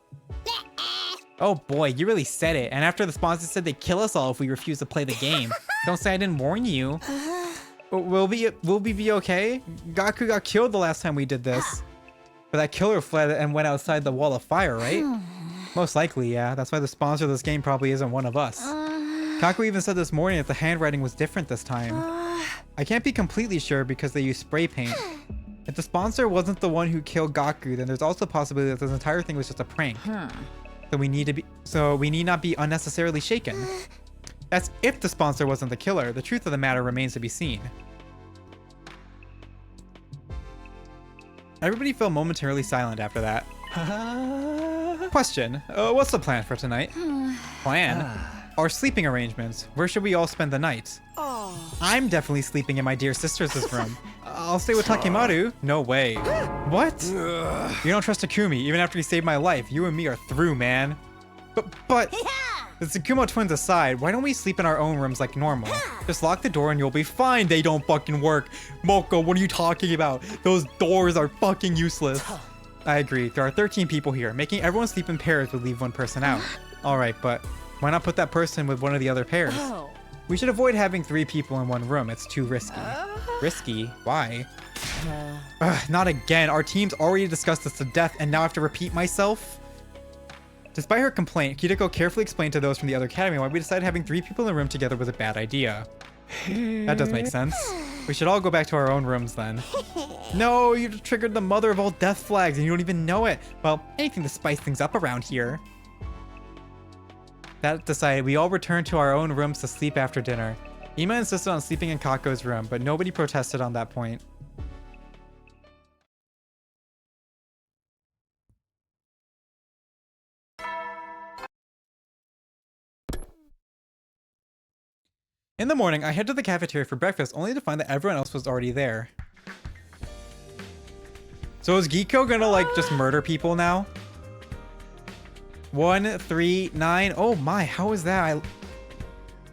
Oh boy, you really said it. And after the sponsor said they'd kill us all if we refuse to play the game. Don't say I didn't warn you. Will we be okay? Gaku got killed the last time we did this. But that killer fled and went outside the wall of fire, right? Most likely, yeah. That's why the sponsor of this game probably isn't one of us. Kaku even said this morning that the handwriting was different this time. I can't be completely sure because they used spray paint. If the sponsor wasn't the one who killed Gaku, then there's also a possibility that this entire thing was just a prank. So we need not be unnecessarily shaken. That's if the sponsor wasn't the killer. The truth of the matter remains to be seen. Everybody fell momentarily silent after that. Question. What's the plan for tonight? Plan? Our sleeping arrangements. Where should we all spend the night? I'm definitely sleeping in my dear sister's room. I'll stay with Takemaru. No way. What? You don't trust Takumi, even after he saved my life. You and me are through, man. But the Tsukumo twins aside, why don't we sleep in our own rooms like normal? Just lock the door and you'll be fine. They don't fucking work. Moko, what are you talking about? Those doors are fucking useless. I agree. There are 13 people here. Making everyone sleep in pairs would leave one person out. Alright, but why not put that person with one of the other pairs? We should avoid having 3 people in one room. It's too risky. Risky? Why? Not again. Our teams already discussed this to death and now I have to repeat myself? Despite her complaint, Kiriko carefully explained to those from the other academy why we decided having 3 people in the room together was a bad idea. That does make sense. We should all go back to our own rooms then. No, you triggered the mother of all death flags and you don't even know it. Well, anything to spice things up around here. That decided, we all returned to our own rooms to sleep after dinner. Ima insisted on sleeping in Kako's room, but nobody protested on that point. In the morning, I head to the cafeteria for breakfast only to find that everyone else was already there. So is Geeko gonna like just murder people now? 1, 3, 9. Oh my, how is that?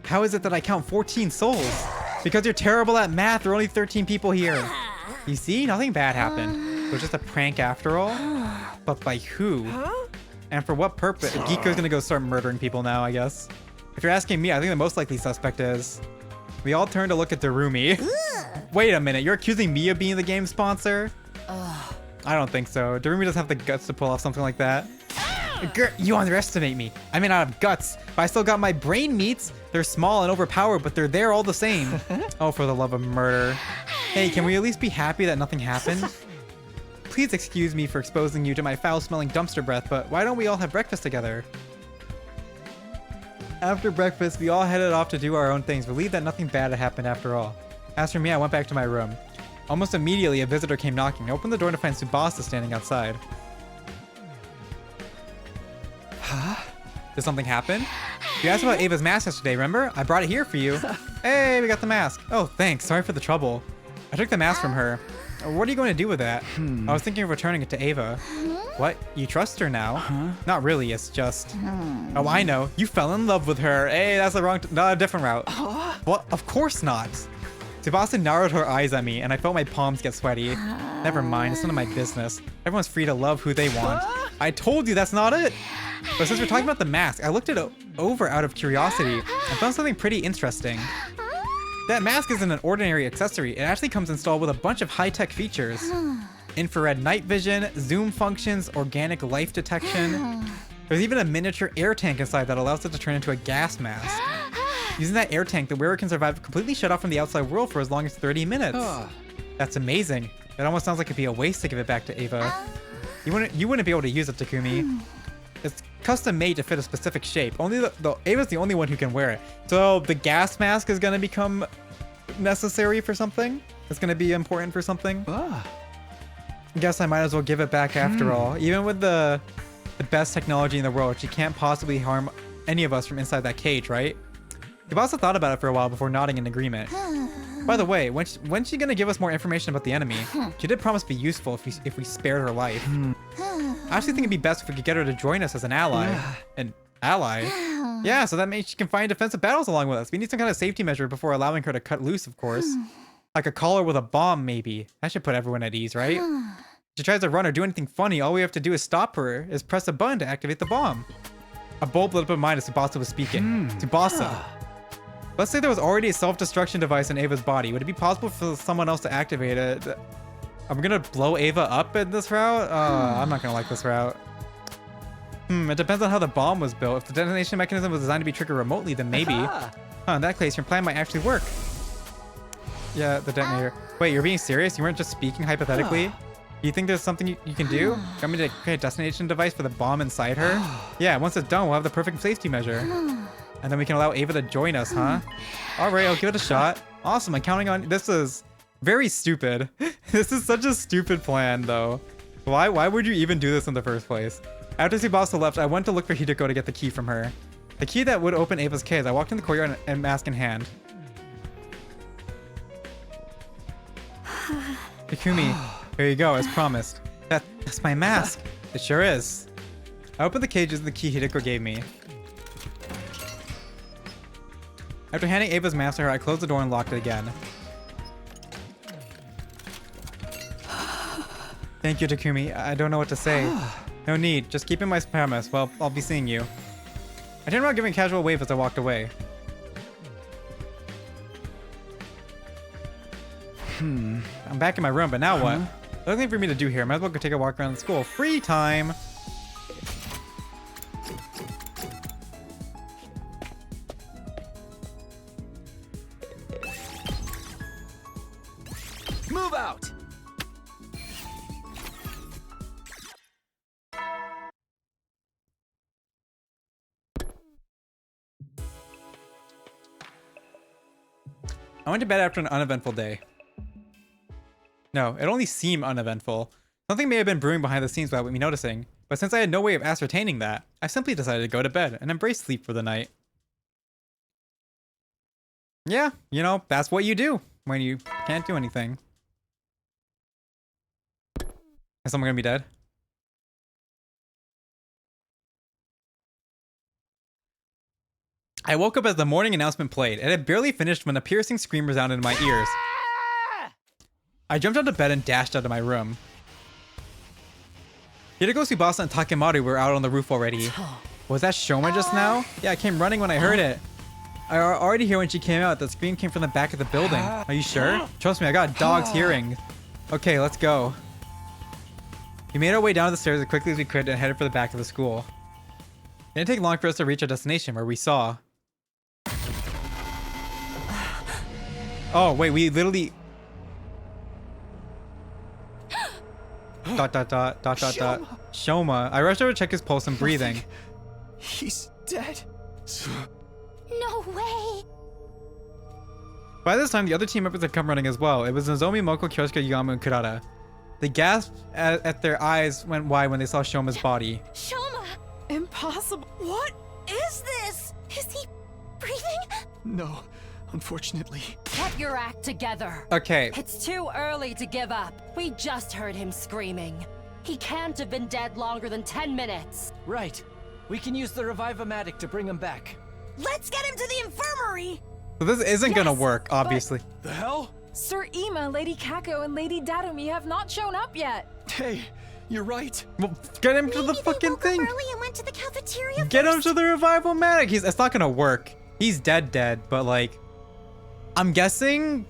How is it that I count 14 souls? Because you're terrible at math, there are only 13 people here. You see, nothing bad happened. It was just a prank after all. But by who? And for what purpose? Geeko's gonna go start murdering people now, I guess. If you're asking me, I think the most likely suspect is... We all turn to look at Darumi. Wait a minute, you're accusing me of being the game sponsor? I don't think so. Dorumi doesn't have the guts to pull off something like that. You underestimate me. I may not have guts, but I still got my brain meats. They're small and overpowered, but they're there all the same. Oh, for the love of murder. Hey, can we at least be happy that nothing happened? Please excuse me for exposing you to my foul-smelling dumpster breath, but why don't we all have breakfast together? After breakfast, we all headed off to do our own things, relieved that nothing bad had happened after all. As for me, I went back to my room. Almost immediately, a visitor came knocking. I opened the door to find Tsubasa standing outside. Huh? Did something happen? You asked about Ava's mask yesterday, remember? I brought it here for you. Hey, we got the mask. Oh, thanks. Sorry for the trouble. I took the mask from her. What are you going to do with that? I was thinking of returning it to Ava. What? You trust her now? Not really, it's just... Oh, I know. You fell in love with her. Hey, that's the wrong... No, a different route. What? Of course not. Tsubasa narrowed her eyes at me, and I felt my palms get sweaty. Never mind, it's none of my business. Everyone's free to love who they want. I told you that's not it! But since we're talking about the mask, I looked it over out of curiosity and found something pretty interesting. That mask isn't an ordinary accessory. It actually comes installed with a bunch of high-tech features. Infrared night vision, zoom functions, organic life detection. There's even a miniature air tank inside that allows it to turn into a gas mask. Using that air tank, the wearer can survive completely shut off from the outside world for as long as 30 minutes. That's amazing. It almost sounds like it'd be a waste to give it back to Ava. You wouldn't be able to use it, Takumi. It's custom made to fit a specific shape. Only Ava's the only one who can wear it. So the gas mask is gonna become necessary for something? It's gonna be important for something? I guess I might as well give it back after all. Even with the best technology in the world, she can't possibly harm any of us from inside that cage, right? Tsubasa thought about it for a while before nodding in agreement. By the way, when's she gonna give us more information about the enemy? She did promise to be useful if we spared her life. I actually think it'd be best if we could get her to join us as an ally. An ally? Yeah, so that means she can find defensive battles along with us. We need some kind of safety measure before allowing her to cut loose, of course. Like a collar with a bomb, maybe. That should put everyone at ease, right? If she tries to run or do anything funny, all we have to do is stop her, is press a button to activate the bomb. A bulb lit up in mind as Tsubasa was speaking. Tsubasa. Let's say there was already a self-destruction device in Ava's body. Would it be possible for someone else to activate it? I'm gonna blow Ava up in this route? I'm not gonna like this route. It depends on how the bomb was built. If the detonation mechanism was designed to be triggered remotely, then maybe. In that case, your plan might actually work. Yeah, the detonator. Wait, you're being serious? You weren't just speaking hypothetically? You think there's something you can do? Want me to create a destination device for the bomb inside her? Yeah, once it's done, we'll have the perfect safety measure. And then we can allow Ava to join us, huh? Alright, I'll give it a shot. Awesome, I'm counting on... This is very stupid. This is such a stupid plan, though. Why would you even do this in the first place? After Tsubasa left, I went to look for Hideko to get the key from her. The key that would open Ava's cage. I walked in the courtyard and mask in hand. Takumi, here you go, as promised. That's my mask. It sure is. I opened the cage using the key Hideko gave me. After handing Ava's mask to her, I closed the door and locked it again. Thank you, Takumi. I don't know what to say. No need. Just keep in my promise. Well, I'll be seeing you. I turned around giving a casual wave as I walked away. I'm back in my room, but now what? There's nothing for me to do here. Might as well go take a walk around the school. Free time! Move out! I went to bed after an uneventful day. No, it only seemed uneventful. Something may have been brewing behind the scenes without me noticing, but since I had no way of ascertaining that, I simply decided to go to bed and embrace sleep for the night. Yeah, you know, that's what you do when you can't do anything. Is someone gonna be dead? I woke up as the morning announcement played. It had barely finished when a piercing scream resounded in my ears. I jumped out of bed and dashed out of my room. Hideko, Tsubasa, and Takemaru were out on the roof already. Was that Shoma just now? Yeah, I came running when I heard it. I already hear when she came out. The scream came from the back of the building. Are you sure? Trust me, I got a dog's hearing. Okay, let's go. We made our way down the stairs as quickly as we could and headed for the back of the school. It didn't take long for us to reach our destination, where we saw... Oh, wait, we literally... Shoma. I rushed over to check his pulse and breathing. He's dead. No way. By this time, the other team members had come running as well. It was Nozomi, Moko, Kyosuke, Yugamu, and Kurata. They gasped at their eyes went wide when they saw Shoma's body. Shoma! Impossible. What is this? Is he breathing? No, unfortunately. Get your act together. Okay. It's too early to give up. We just heard him screaming. He can't have been dead longer than 10 minutes. Right. We can use the Revive-O-Matic to bring him back. Let's get him to the infirmary. So this isn't gonna work, obviously. The hell? Sir Ima, Lady Kako, and Lady Darumi have not shown up yet. Hey, you're right. Well, get him to the Maybe they fucking woke thing. up early and went to the cafeteria Get him first. to the Revive-O-Matic. It's not gonna work. He's dead, but like, I'm guessing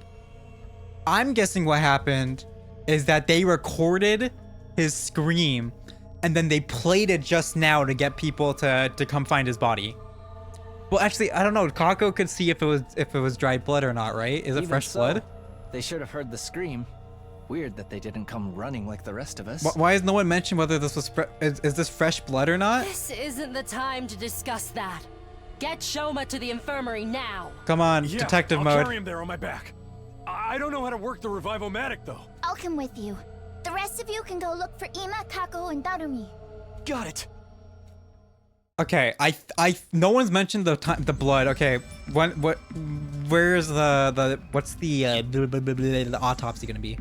what happened is that they recorded his scream and then they played it just now to get people to come find his body. Well, actually, I don't know. Kako could see if it was dried blood or not, right? Is it Even fresh so, blood? They should have heard the scream. Weird that they didn't come running like the rest of us. Why has no one mentioned whether this was is this fresh blood or not? This isn't the time to discuss that. Get Shoma to the infirmary now. Come on, Yeah, detective I'll mode. carry him there on my back. I don't know how to work the Revive-O-Matic though. I'll come with you. The rest of you can go look for Ima, Kako, and Darumi. Got it. Okay, no one's mentioned the blood. Okay, where's what's the autopsy gonna be?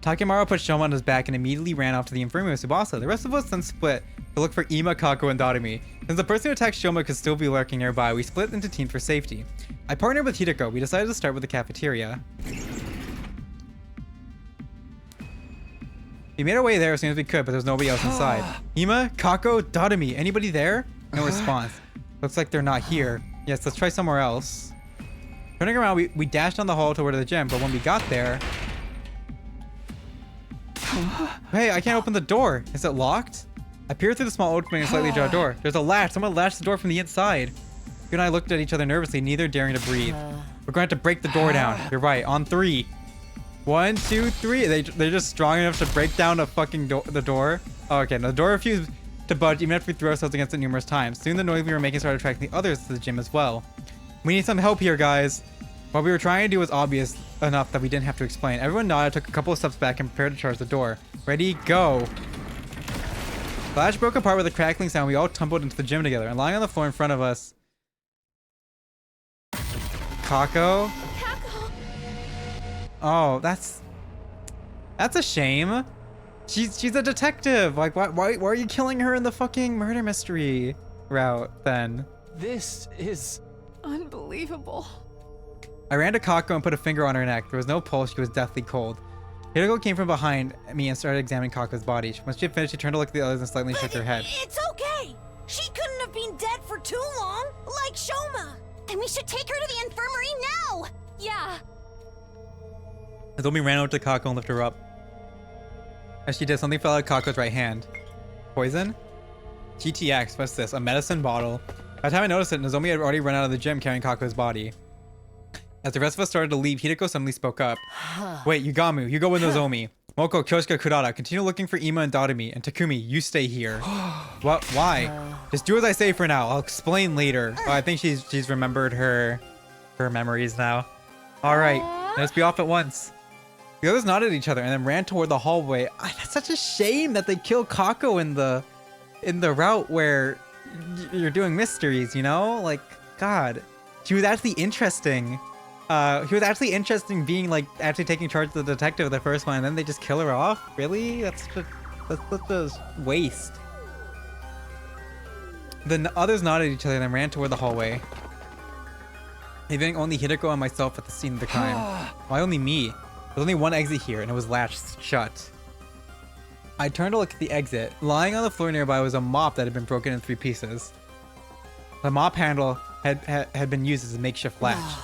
Takemaru put Shoma on his back and immediately ran off to the infirmary with Tsubasa. The rest of us then split to look for Ima, Kako, and Darumi. Since the person who attacked Shoma could still be lurking nearby, we split into teams for safety. I partnered with Hideko. We decided to start with the cafeteria. We made our way there as soon as we could, but there's nobody else inside. Ima, Kako, Darumi, anybody there? No response. Looks like they're not here. Yes, let's try somewhere else. Turning around, we dashed down the hall toward the gym, but when we got there... Hey, I can't open the door. Is it locked? I peered through the small opening and slightly ajar door. There's a latch. Someone latched the door from the inside. You and I looked at each other nervously, neither daring to breathe. We're going to have to break the door down. You're right. On 3. 1, 2, 3. They're just strong enough to break down the fucking the door. Oh, okay, no, the door refused to budge even after we threw ourselves against it numerous times. Soon the noise we were making started attracting the others to the gym as well. We need some help here, guys. What we were trying to do was obvious enough that we didn't have to explain. Everyone nodded, took a couple of steps back, and prepared to charge the door. Ready, go. The latch broke apart with a crackling sound. We all tumbled into the gym together, and lying on the floor in front of us... Kako? Kako! Oh, that's a shame. She's a detective. Like, why are you killing her in the fucking murder mystery route then? This is... Unbelievable. I ran to Kako and put a finger on her neck. There was no pulse. She was deathly cold. Hideko came from behind me and started examining Kako's body. Once she had finished, she turned to look at the others and slightly shook her head. It's okay. She couldn't have been dead for too long, like Shoma. Then we should take her to the infirmary now. Yeah. Nozomi ran over to Kako and lifted her up. As she did, something fell out of Kako's right hand. Poison? GTX, what's this? A medicine bottle. By the time I noticed it, Nozomi had already run out of the gym carrying Kako's body. As the rest of us started to leave, Hideko suddenly spoke up. Wait, Yugamu, you go with Nozomi. Moko, Kyosuke, Kurata, continue looking for Ima and Darumi, and Takumi, you stay here. What? Why? Just do as I say for now. I'll explain later. Oh, I think she's remembered her memories now. All right, let's be off at once. The others nodded at each other and then ran toward the hallway. That's such a shame that they killed Kako in the route where you're doing mysteries, you know? Like, God, she was actually interesting. He was actually interesting being like actually taking charge of the detective the first one, and then they just kill her off. Really? That's such a waste. The others nodded at each other and then ran toward the hallway, leaving only Hideko and myself at the scene of the crime. Why only me? There's only one exit here, and it was latched shut. I turned to look at the exit. Lying on the floor nearby was a mop that had been broken in 3 pieces. The mop handle had been used as a makeshift latch.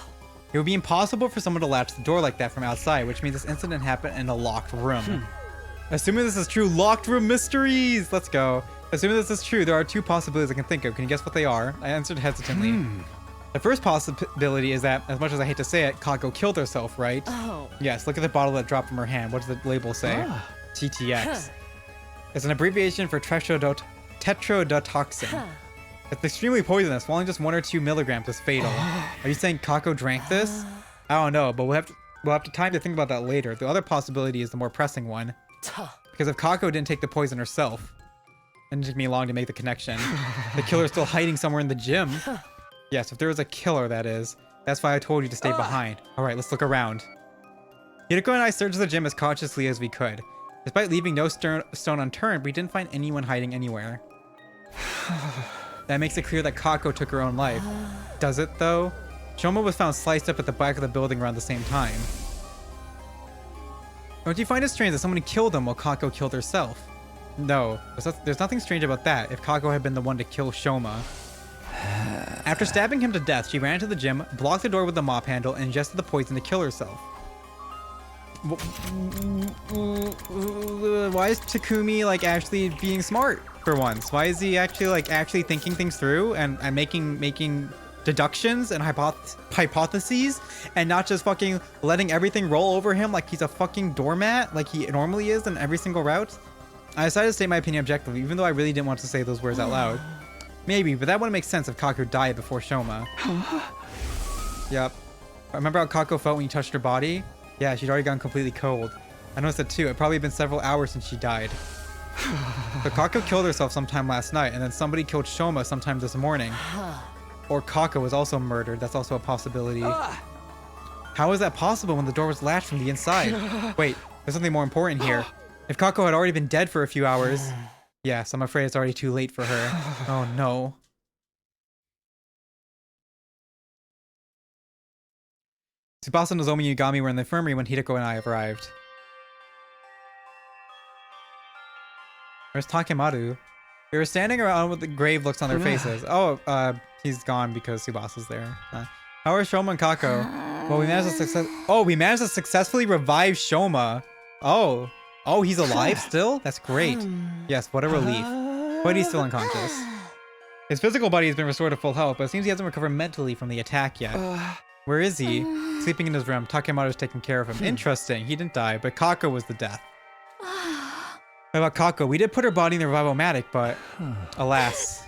It would be impossible for someone to latch the door like that from outside, which means this incident happened in a locked room. Assuming this is true, locked room mysteries. Let's go. Assuming this is true, there are two possibilities I can think of. Can you guess what they are? I answered hesitantly. The first possibility is that, as much as I hate to say it, Kako killed herself, right? Oh. Yes, look at the bottle that dropped from her hand. What does the label say? TTX. It's an abbreviation for tetrodotoxin. It's extremely poisonous. Swallowing just 1 or 2 milligrams is fatal. Are you saying Kako drank this? I don't know, but we'll have time to think about that later. The other possibility is the more pressing one. Because if Kako didn't take the poison herself, it didn't take me long to make the connection. The killer's still hiding somewhere in the gym. Yes, if there was a killer, that is. That's why I told you to stay behind. All right, let's look around. Hideko and I searched the gym as cautiously as we could. Despite leaving no stone unturned, we didn't find anyone hiding anywhere. That makes it clear that Kako took her own life. Does it, though? Shoma was found sliced up at the back of the building around the same time. Don't you find it strange that someone killed him while Kako killed herself? No, there's nothing strange about that if Kako had been the one to kill Shoma. After stabbing him to death, she ran to the gym, blocked the door with the mop handle, and ingested the poison to kill herself. Why is Takumi like actually being smart for once? Why is he actually thinking things through and making deductions and hypotheses and not just fucking letting everything roll over him like he's a fucking doormat like he normally is in every single route? I decided to state my opinion objectively, even though I really didn't want to say those words out loud. Maybe, but that wouldn't make sense if Kako died before Shoma. Yep. Remember how Kako felt when you touched her body? Yeah, she'd already gone completely cold. I noticed it too. It'd probably been several hours since she died. But Kako killed herself sometime last night, and then somebody killed Shoma sometime this morning. Or Kako was also murdered. That's also a possibility. How is that possible when the door was latched from the inside? Wait, there's something more important here. If Kako had already been dead for a few hours... Yes, I'm afraid it's already too late for her. Oh no. Tsubasa, Nozomi, and Yugami were in the infirmary when Hideko and I arrived. Where's Takemaru? We were standing around with the grave looks on their faces. Oh, he's gone because Tsubasa's there. How are Shoma and Kako? Well, we managed to successfully revive Shoma. Oh, he's alive still? That's great. Yes, what a relief. But he's still unconscious. His physical body has been restored to full health, but it seems he hasn't recovered mentally from the attack yet. Where is he? Sleeping in his room. Takemaru's taking care of him. Interesting. He didn't die, but Kako was the death. What about Kako? We did put her body in the revival-matic, but alas.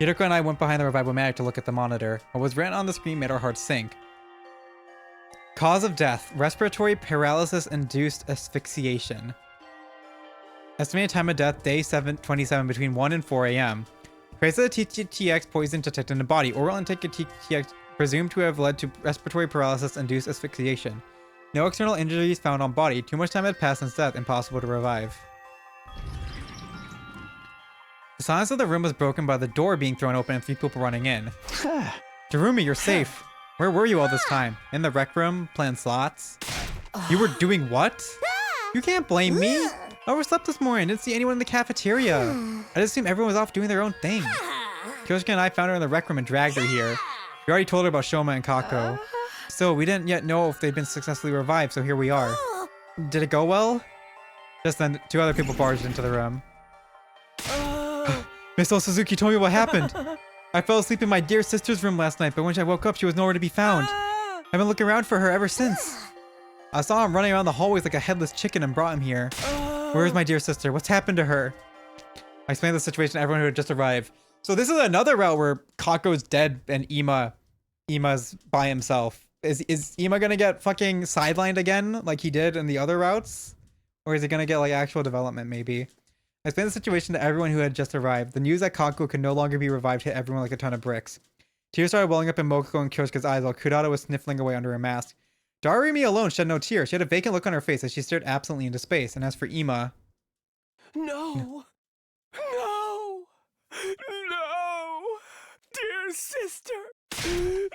Hideko and I went behind the revival-matic to look at the monitor. What was written on the screen made our hearts sink. Cause of death, respiratory paralysis-induced asphyxiation. Estimated time of death, day 27 between 1 and 4 a.m. Traces of TTX poison detected in the body. Oral intake of TTX presumed to have led to respiratory paralysis-induced asphyxiation. No external injuries found on body. Too much time had passed since death, impossible to revive. The silence of the room was broken by the door being thrown open and 3 people running in. Darumi, you're safe. Where were you all this time? In the rec room, playing slots? You were doing what? You can't blame me. I overslept this morning. Didn't see anyone in the cafeteria. I just assumed everyone was off doing their own thing. Kyoshika and I found her in the rec room and dragged her here. We already told her about Shoma and Kako. Still, we didn't yet know if they'd been successfully revived, so here we are. Did it go well? Just then, 2 other people barged into the room. Miss Suzuki told me what happened. I fell asleep in my dear sister's room last night, but when I woke up, she was nowhere to be found. I've been looking around for her ever since. I saw him running around the hallways like a headless chicken and brought him here. Where is my dear sister? What's happened to her? I explained the situation to everyone who had just arrived. So this is another route where Kako's dead and Ima's by himself. Is Ima gonna get fucking sidelined again like he did in the other routes? Or is he gonna get like actual development maybe? I explained the situation to everyone who had just arrived. The news that Kako could no longer be revived hit everyone like a ton of bricks. Tears started welling up in Mokoko and Kyoshika's eyes while Kurata was sniffling away under her mask. Darumi alone shed no tears. She had a vacant look on her face as she stared absently into space. And as for Ima... No! No! No! Dear sister! No!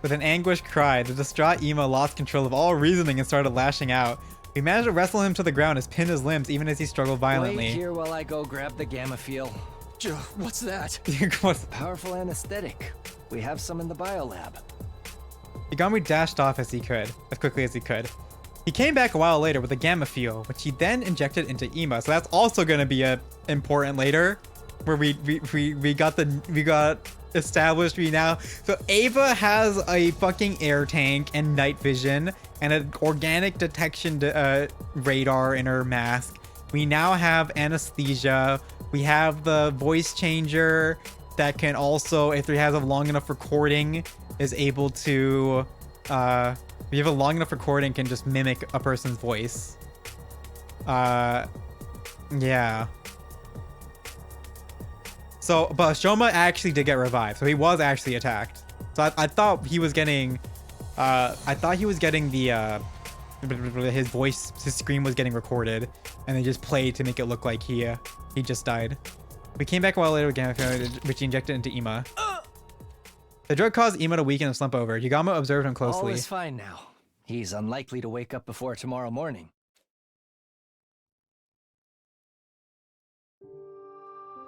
With an anguished cry, the distraught Ima lost control of all reasoning and started lashing out. We managed to wrestle him to the ground and pin his limbs even as he struggled violently. Wait here while I go grab the Gamma-Feel. What's that? Powerful anesthetic. We have some in the biolab. Yagami dashed off as quickly as he could. He came back a while later with a gamma fuel, which he then injected into Ima. So that's also gonna be important later, where we got established. So Ava has a fucking air tank and night vision and an organic detection radar in her mask. We now have anesthesia. We have the voice changer that can also, if it has a long enough recording, is able to if you have a long enough recording, can just mimic a person's voice. Yeah. So, but Shoma actually did get revived, so he was actually attacked. So I thought he was getting, the his voice, his scream was getting recorded, and they just played to make it look like he just died. We came back a while later again, which he injected into Ima. The drug caused Ima to weaken and slump over. Yagami observed him closely. All is fine now. He's unlikely to wake up before tomorrow morning.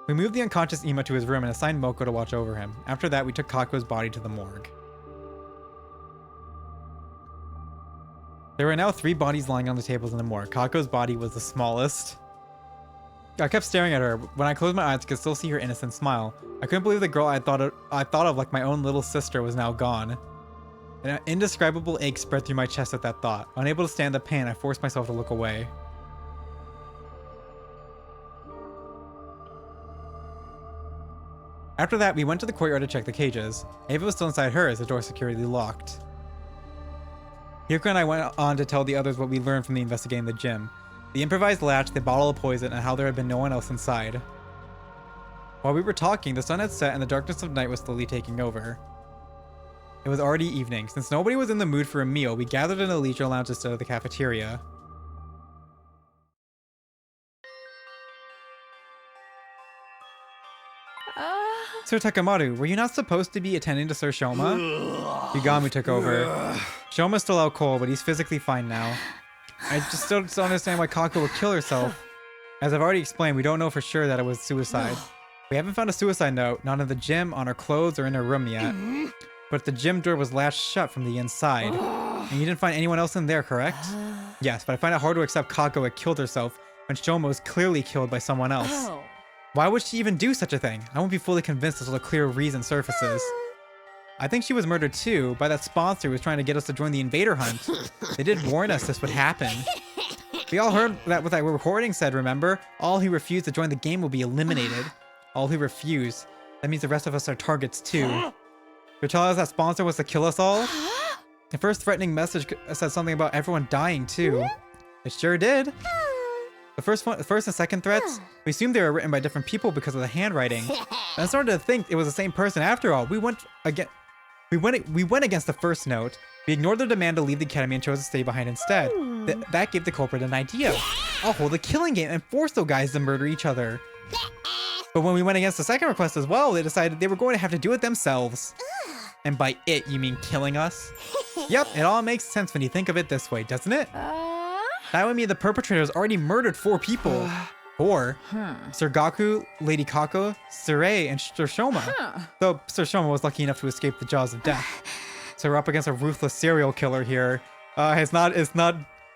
We moved the unconscious Ima to his room and assigned Moko to watch over him. After that, we took Kako's body to the morgue. There were now 3 bodies lying on the tables in the morgue. Kako's body was the smallest. I kept staring at her. When I closed my eyes, I could still see her innocent smile. I couldn't believe the girl I thought of like my own little sister was now gone. An indescribable ache spread through my chest at that thought. Unable to stand the pain, I forced myself to look away. After that, we went to the courtyard to check the cages. Ava was still inside hers, the door securely locked. Hyuko and I went on to tell the others what we learned from the investigating the gym. The improvised latch, the bottle of poison, and how there had been no one else inside. While we were talking, the sun had set and the darkness of night was slowly taking over. It was already evening. Since nobody was in the mood for a meal, we gathered in a leisure lounge instead of the cafeteria. Sir Takamaru, were you not supposed to be attending to Sir Shoma? Yagami took over. Shoma's still out cold, but he's physically fine now. I just still don't understand why Kako would kill herself. As I've already explained, we don't know for sure that it was suicide. We haven't found a suicide note, not in the gym, on her clothes, or in her room yet. But the gym door was latched shut from the inside. And you didn't find anyone else in there, correct? Yes, but I find it hard to accept Kako had killed herself when Shoma was clearly killed by someone else. Why would she even do such a thing? I won't be fully convinced until a clear reason surfaces. I think she was murdered too, by that sponsor who was trying to get us to join the invader hunt. They did warn us this would happen. We all heard that what that recording said, remember? All who refuse to join the game will be eliminated. All who refuse. That means the rest of us are targets too. You're telling us that sponsor was to kill us all? The first threatening message said something about everyone dying too. It sure did. The first and second threats, we assumed they were written by different people because of the handwriting. And I started to think it was the same person after all. We went against the first note. We ignored their demand to leave the academy and chose to stay behind instead. That gave the culprit an idea. I'll hold a killing game and force those guys to murder each other. But when we went against the second request as well, they decided they were going to have to do it themselves. And by it, you mean killing us? Yep, it all makes sense when you think of it this way, doesn't it? That would mean the perpetrators already murdered 4 people. 4? Sir Gaku, Lady Kako, Sir A, and Sir Shoma. Though Sir Shoma was lucky enough to escape the jaws of death. So we're up against a ruthless serial killer here. It's not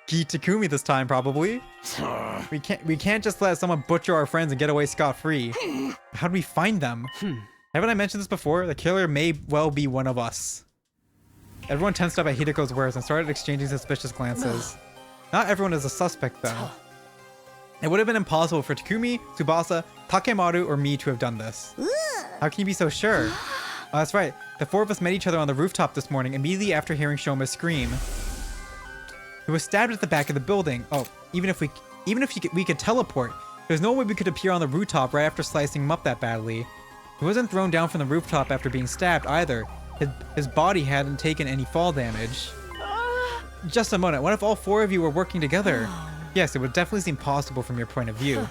Gi Takumi this time, probably. We can't just let someone butcher our friends and get away scot-free. How do we find them? Haven't I mentioned this before? The killer may well be one of us. Everyone tensed up at Hideko's words and started exchanging suspicious glances. Not everyone is a suspect, though. It would have been impossible for Takumi, Tsubasa, Takemaru, or me to have done this. How can you be so sure? Oh, that's right. The 4 of us met each other on the rooftop this morning, immediately after hearing Shoma scream. He was stabbed at the back of the building. Oh, even if we could teleport, there's no way we could appear on the rooftop right after slicing him up that badly. He wasn't thrown down from the rooftop after being stabbed either. His body hadn't taken any fall damage. Just a moment, what if all 4 of you were working together? Yes, it would definitely seem possible from your point of view.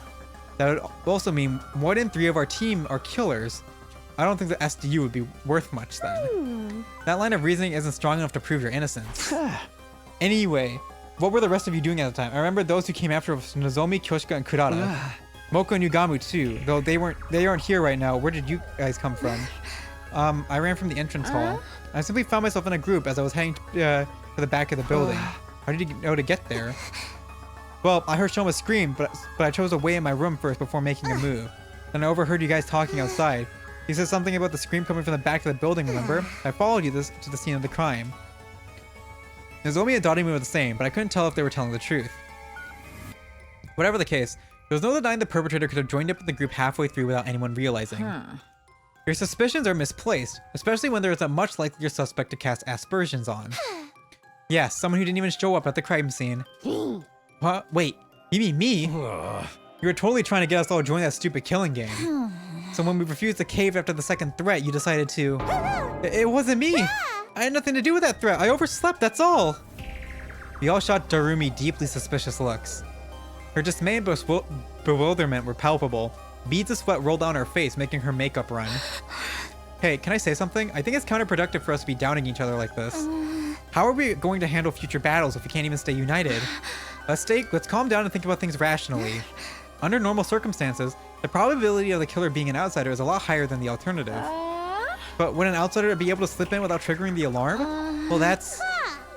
That would also mean 1 in 3 of our team are killers. I don't think the SDU would be worth much then. That line of reasoning isn't strong enough to prove your innocence. Anyway, what were the rest of you doing at the time? I remember those who came after us, Nozomi, Kyoshika, and Kurata. Moko and Yugamu too, though they aren't here right now. Where did you guys come from? I ran from the entrance hall. I simply found myself in a group as I was heading to the back of the building. How did you know to get there? Well, I heard Shoma scream, but I chose to wait in my room first before making a move. Then I overheard you guys talking outside. He said something about the scream coming from the back of the building, remember? I followed you to the scene of the crime. Nozomi and Dotemu were the same, but I couldn't tell if they were telling the truth. Whatever the case, there was no denying the perpetrator could have joined up with the group halfway through without anyone realizing. Your suspicions are misplaced, especially when there is a much likelier suspect to cast aspersions on. Yes, someone who didn't even show up at the crime scene. What? Wait, you mean me? You were totally trying to get us all to join that stupid killing game. So when we refused to cave after the second threat, you decided to... It wasn't me! I had nothing to do with that threat. I overslept, that's all. We all shot Darumi deeply suspicious looks. Her dismay and bewilderment were palpable. Beads of sweat rolled down her face, making her makeup run. Hey, can I say something? I think it's counterproductive for us to be downing each other like this. How are we going to handle future battles if we can't even stay united? Let's calm down and think about things rationally. Under normal circumstances, the probability of the killer being an outsider is a lot higher than the alternative. But would an outsider be able to slip in without triggering the alarm? Well, that's...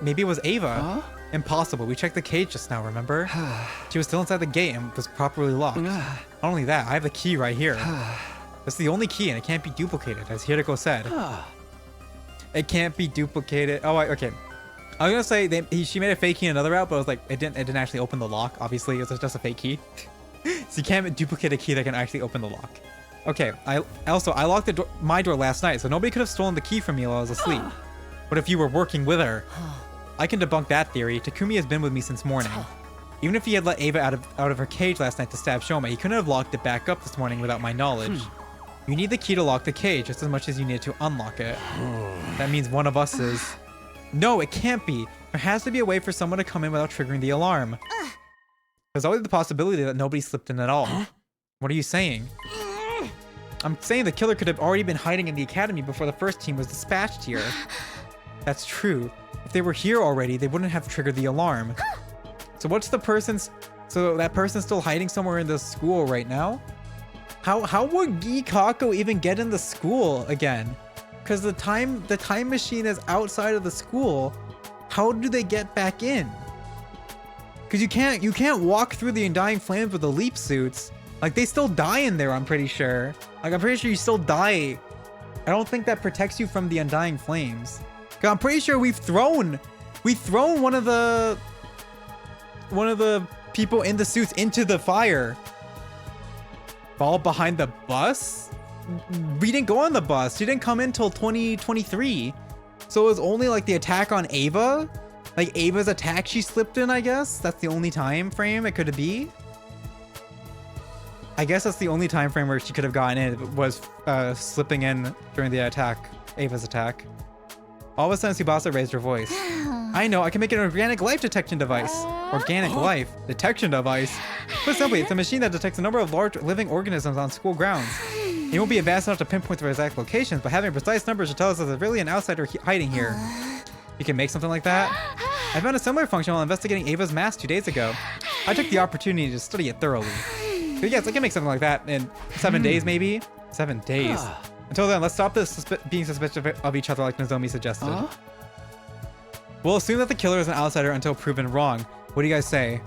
Maybe it was Ava. Impossible. We checked the cage just now, remember? She was still inside the gate and was properly locked. Not only that, I have the key right here. That's the only key and it can't be duplicated, as Hiriko said. It can't be duplicated. Oh, okay. I was gonna say she made a fake key in another route, but I was like, it didn't actually open the lock. Obviously, it was just a fake key. So you can't duplicate a key that can actually open the lock. Okay, I locked my door last night, so nobody could have stolen the key from me while I was asleep. What if you were working with her? I can debunk that theory. Takumi has been with me since morning. Even if he had let Ava out of her cage last night to stab Shoma, he couldn't have locked it back up this morning without my knowledge. You need the key to lock the cage just as much as you need to unlock it. That means one of us is... No, it can't be. There has to be a way for someone to come in without triggering the alarm. There's always the possibility that nobody slipped in at all. What are you saying? I'm saying the killer could have already been hiding in the academy before the first team was dispatched here. That's true. If they were here already, they wouldn't have triggered the alarm. So what's the person's... So that person's still hiding somewhere in the school right now? How would GACHA even get in the school again? Because the time machine is outside of the school. How do they get back in? Because you can't walk through the Undying Flames with the leap suits. Like, they still die in there, I'm pretty sure. Like, I'm pretty sure you still die. I don't think that protects you from the Undying Flames. Cause I'm pretty sure we've thrown one of the people in the suits into the fire. Fall behind the bus? We didn't go on the bus. She didn't come in till 2023. So it was only like the attack on Ava. Like Ava's attack she slipped in, I guess. That's the only time frame it could be. I guess that's the only time frame where she could have gotten in was slipping in during the attack, Ava's attack. All of a sudden, Tsubasa raised her voice. I know, I can make an organic life detection device. Organic life detection device? Put simply, it's a machine that detects a number of large living organisms on school grounds. It won't be advanced enough to pinpoint their exact locations, but having precise numbers to tell us there's really an outsider hiding here. You can make something like that? I found a similar function while investigating Ava's mask 2 days ago. I took the opportunity to study it thoroughly. But yes, I can make something like that in 7 days, maybe? 7 days. Until then, let's stop this being suspicious of each other like Nozomi suggested. We'll assume that the killer is an outsider until proven wrong. What do you guys say?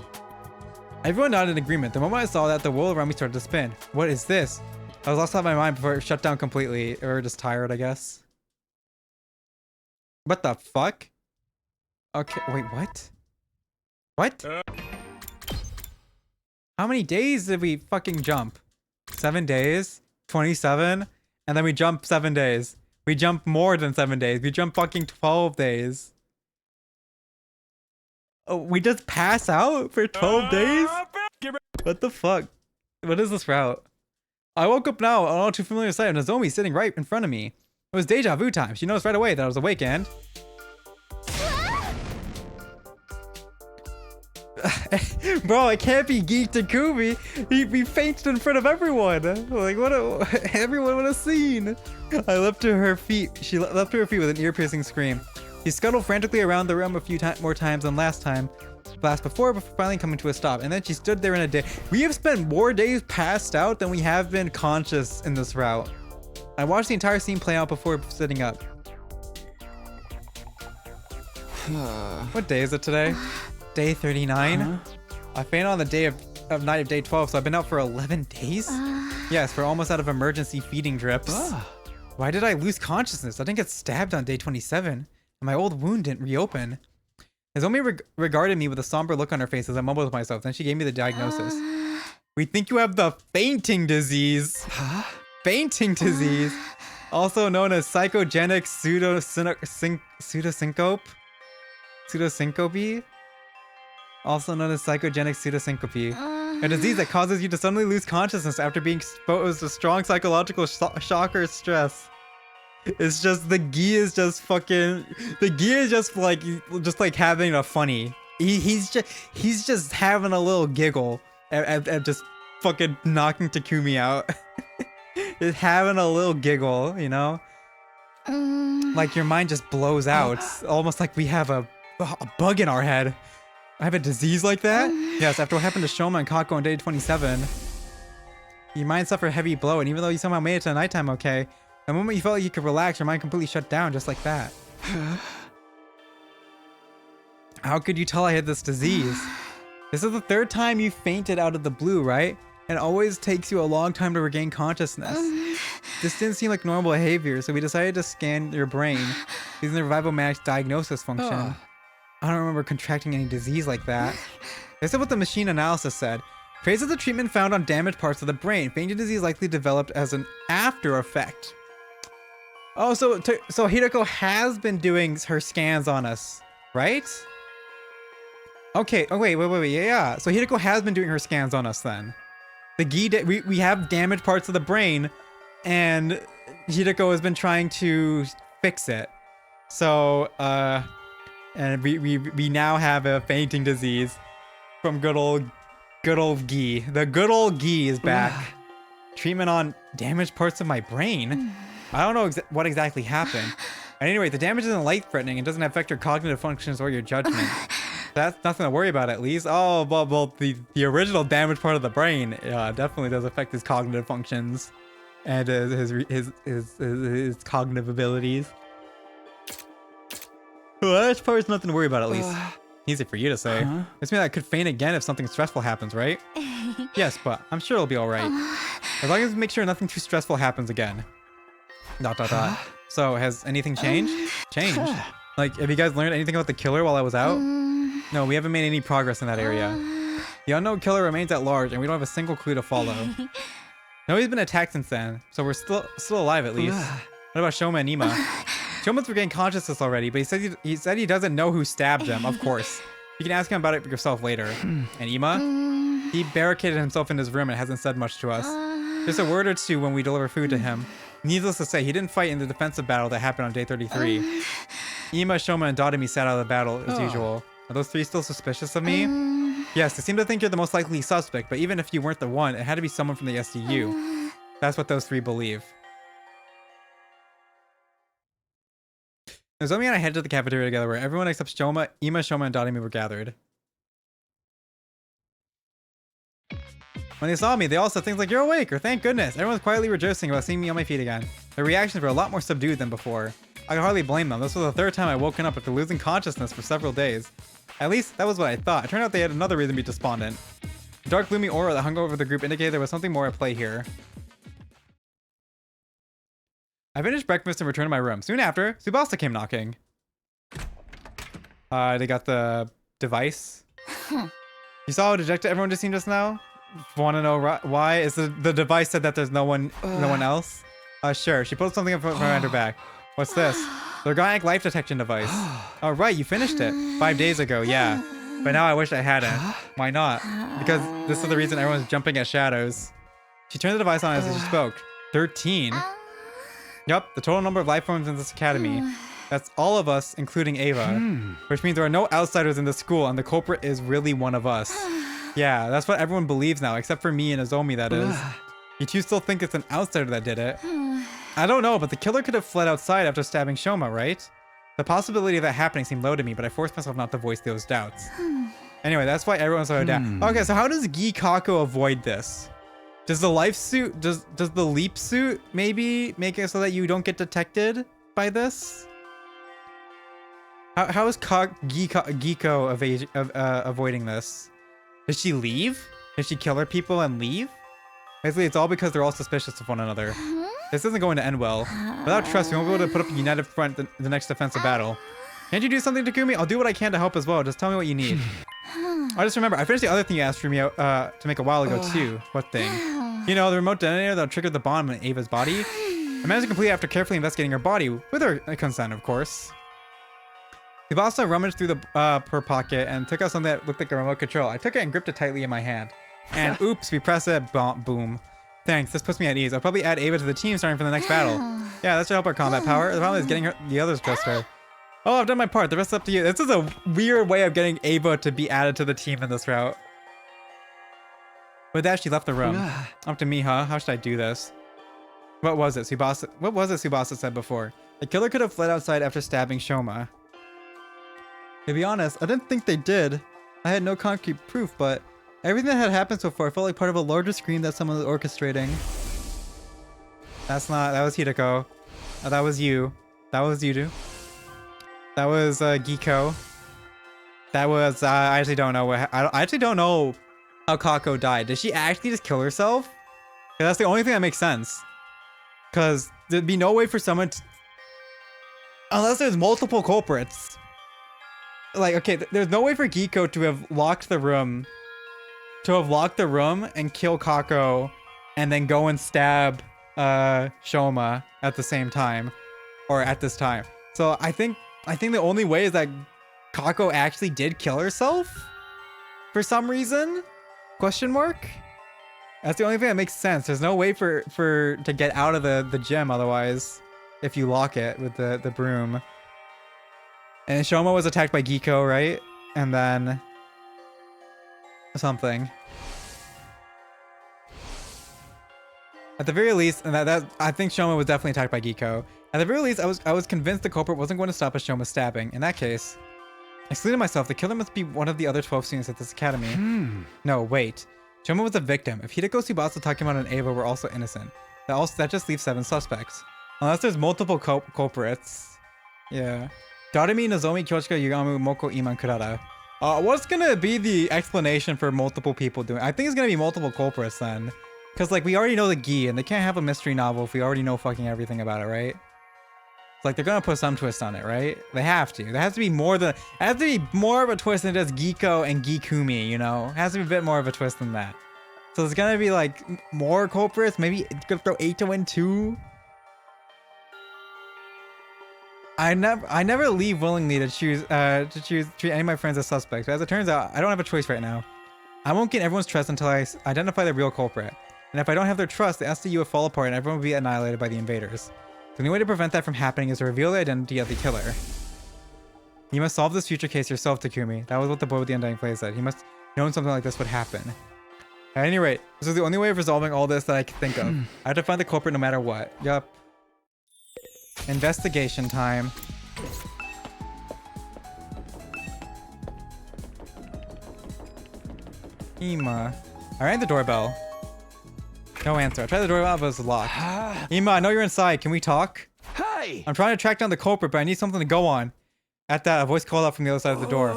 Everyone nodded in agreement. The moment I saw that, the world around me started to spin. What is this? I was lost out of my mind before it shut down completely. Or just tired, I guess. What the fuck? Okay, wait, what? What? How many days did we fucking jump? 7 days? 27? And then we jump 7 days. We jump more than 7 days. We jump fucking 12 days. Oh, we just pass out for 12 days? What the fuck? What is this route? I woke up now on all too familiar sight of Nozomi sitting right in front of me. It was deja vu time. She noticed right away that I was awake and... Bro, it can't be Geek Takumi. He fainted in front of everyone. Like, everyone would have seen. I leapt to her feet. She leapt to her feet with an ear-piercing scream. He scuttled frantically around the room a few more times than last before finally coming to a stop. And then she stood there in a day. We have spent more days passed out than we have been conscious in this route. I watched the entire scene play out before sitting up. What day is it today? Day 39? I fainted on the day of night of day 12, so I've been out for 11 days? Yes, we're almost out of emergency feeding drips. Why did I lose consciousness? I didn't get stabbed on day 27, and my old wound didn't reopen. Nozomi regarded me with a somber look on her face as I mumbled to myself. Then she gave me the diagnosis. We think you have the fainting disease. Fainting disease, also known as psychogenic pseudosyncope, also known as psychogenic pseudosyncope, a disease that causes you to suddenly lose consciousness after being exposed to strong psychological shock or stress. It's just the gi is just like having a funny. He's just having a little giggle at just fucking knocking Takumi out. Just having a little giggle, you know? Like your mind just blows out. Almost like we have a bug in our head. I have a disease like that? Yes, after what happened to Shoma and Kako on day 27. Your mind suffered a heavy blow, and even though you somehow made it to nighttime okay, the moment you felt like you could relax, your mind completely shut down just like that. How could you tell I had this disease? This is the third time you fainted out of the blue, right? It always takes you a long time to regain consciousness. This didn't seem like normal behavior, so we decided to scan your brain using the Revivomatics diagnosis function. I don't remember contracting any disease like that. This is what the machine analysis said. Traces of the treatment found on damaged parts of the brain. Fainting disease likely developed as an after effect. Oh, so Hideko has been doing her scans on us, right? Okay. Oh wait. Yeah. So Hideko has been doing her scans on us then. The gi, we have damaged parts of the brain, and Hideko has been trying to fix it. So, and we now have a fainting disease from good old gi. The good old gi is back. Treatment on damaged parts of my brain. I don't know what exactly happened. At any rate, the damage isn't life-threatening and doesn't affect your cognitive functions or your judgment. That's nothing to worry about, at least. Oh, well, the original damaged part of the brain definitely does affect his cognitive functions and his cognitive abilities. Well, that part is nothing to worry about, at least. Easy for you to say. This means I could faint again if something stressful happens, right? Yes, but I'm sure it'll be all right. As long as we make sure nothing too stressful happens again. ... So, has anything changed? Changed? Like, have you guys learned anything about the killer while I was out? No, we haven't made any progress in that area. The unknown killer remains at large, and we don't have a single clue to follow. Nobody's been attacked since then, so we're still alive at least. What about Shoma and Ima? Shoma's regained consciousness already, but he said he doesn't know who stabbed him, of course. You can ask him about it yourself later. And Ima? He barricaded himself in his room and hasn't said much to us. Just a word or two when we deliver food to him. Needless to say, he didn't fight in the defensive battle that happened on day 33. Ima, Shoma, and Dodemi sat out of the battle as usual. Are those three still suspicious of me? Yes, they seem to think you're the most likely suspect, but even if you weren't the one, it had to be someone from the SDU. That's what those three believe. Nozomi and I headed to the cafeteria together where everyone except Shoma, Ima, Shoma, and Dodemi were gathered. When they saw me, they all said things like, "You're awake," or "Thank goodness." Everyone was quietly rejoicing about seeing me on my feet again. Their reactions were a lot more subdued than before. I could hardly blame them. This was the third time I'd woken up after losing consciousness for several days. At least, that was what I thought. It turned out they had another reason to be despondent. The dark, gloomy aura that hung over the group indicated there was something more at play here. I finished breakfast and returned to my room. Soon after, Tsubasa came knocking. They got the device. You saw how dejected everyone just seemed just now? Want to know why? Is the device said that there's no one else? Sure. She pulled something up behind her back. What's this? The organic life detection device. Oh, right. You finished it 5 days ago. Yeah. But now I wish I hadn't. Why not? Because this is the reason everyone's jumping at shadows. She turned the device on as she spoke. 13. Yup. The total number of life forms in this academy. That's all of us, including Ava. Which means there are no outsiders in the school, and the culprit is really one of us. Yeah, that's what everyone believes now, except for me and Nozomi, that is. You two still think it's an outsider that did it? I don't know, but the killer could have fled outside after stabbing Shoma, right? The possibility of that happening seemed low to me, but I forced myself not to voice those doubts. Anyway, that's why everyone's so down. Okay, so how does Gikako avoid this? Does the life suit, does the leap suit maybe make it so that you don't get detected by this? How is Geeko avoiding this? Did she leave? Did she kill her people and leave? Basically, it's all because they're all suspicious of one another. This isn't going to end well. Without trust, we won't be able to put up a united front the next defensive battle. Can't you do something, Takumi? I'll do what I can to help as well. Just tell me what you need. I just remember, I finished the other thing you asked for me to make a while ago too. What thing? You know, the remote detonator that triggered the bomb in Ava's body? I managed to complete it after carefully investigating her body, with her consent, of course. Tsubasa rummaged through her pocket and took out something that looked like a remote control. I took it and gripped it tightly in my hand. And oops, we press it, boom. Thanks, this puts me at ease. I'll probably add Ava to the team starting from the next battle. Yeah, that should help our combat power. The problem is getting the others dressed her. Oh, I've done my part. The rest is up to you. This is a weird way of getting Ava to be added to the team in this route. With that, she left the room. Up to me, huh? How should I do this? What was it Tsubasa said before? The killer could have fled outside after stabbing Shoma. To be honest, I didn't think they did. I had no concrete proof, but everything that had happened so far felt like part of a larger scheme that someone was orchestrating. That was Hideko. That was you. That was Yudu. That was Geeko. That was, I actually don't know I actually don't know how Kako died. Did she actually just kill herself? 'Cause that's the only thing that makes sense. Because there'd be no way for someone to, unless there's multiple culprits. Like, okay, there's no way for Geeko to have locked the room and kill Kako and then go and stab Shoma at the same time, or at this time. So I think the only way is that Kako actually did kill herself for some reason? Question mark? That's the only thing that makes sense. There's no way to get out of the gym otherwise if you lock it with the broom. And Shoma was attacked by Geeko, right? And then something. At the very least, and that I think Shoma was definitely attacked by Geeko. At the very least, I was convinced the culprit wasn't going to stop a Shoma stabbing. In that case, I excluded myself. The killer must be one of the other 12 students at this academy. No, wait. Shoma was a victim. If Hideko, Tsubasa, Takemon, and Ava were also innocent, that just leaves 7 suspects. Unless there's multiple culprits. Yeah. Darumi, Nozomi, Kyoshika, Yugamu, Moko, Iman, Kurara. What's gonna be the explanation for multiple people doing? I think it's gonna be multiple culprits then. Because, like, we already know the Gi, and they can't have a mystery novel if we already know fucking everything about it, right? It's like, they're gonna put some twist on it, right? They have to. There has to be more of a twist than just Geeko and Gikumi, you know? It has to be a bit more of a twist than that. So there's gonna be, like, more culprits. Maybe it's gonna throw 8 to win 2. I never leave willingly to treat any of my friends as suspects, but as it turns out, I don't have a choice right now. I won't gain everyone's trust until I identify the real culprit. And if I don't have their trust, the SDU will fall apart and everyone will be annihilated by the invaders. The only way to prevent that from happening is to reveal the identity of the killer. You must solve this future case yourself, Takumi. That was what the boy with the undying face said. He must have known something like this would happen. At any rate, this is the only way of resolving all this that I can think of. I have to find the culprit no matter what. Yup. Investigation time. Ima. I rang the doorbell. No answer. I tried the doorbell, but it was locked. Ima, I know you're inside. Can we talk? Hey! I'm trying to track down the culprit, but I need something to go on. At that, a voice called out from the other side of the door.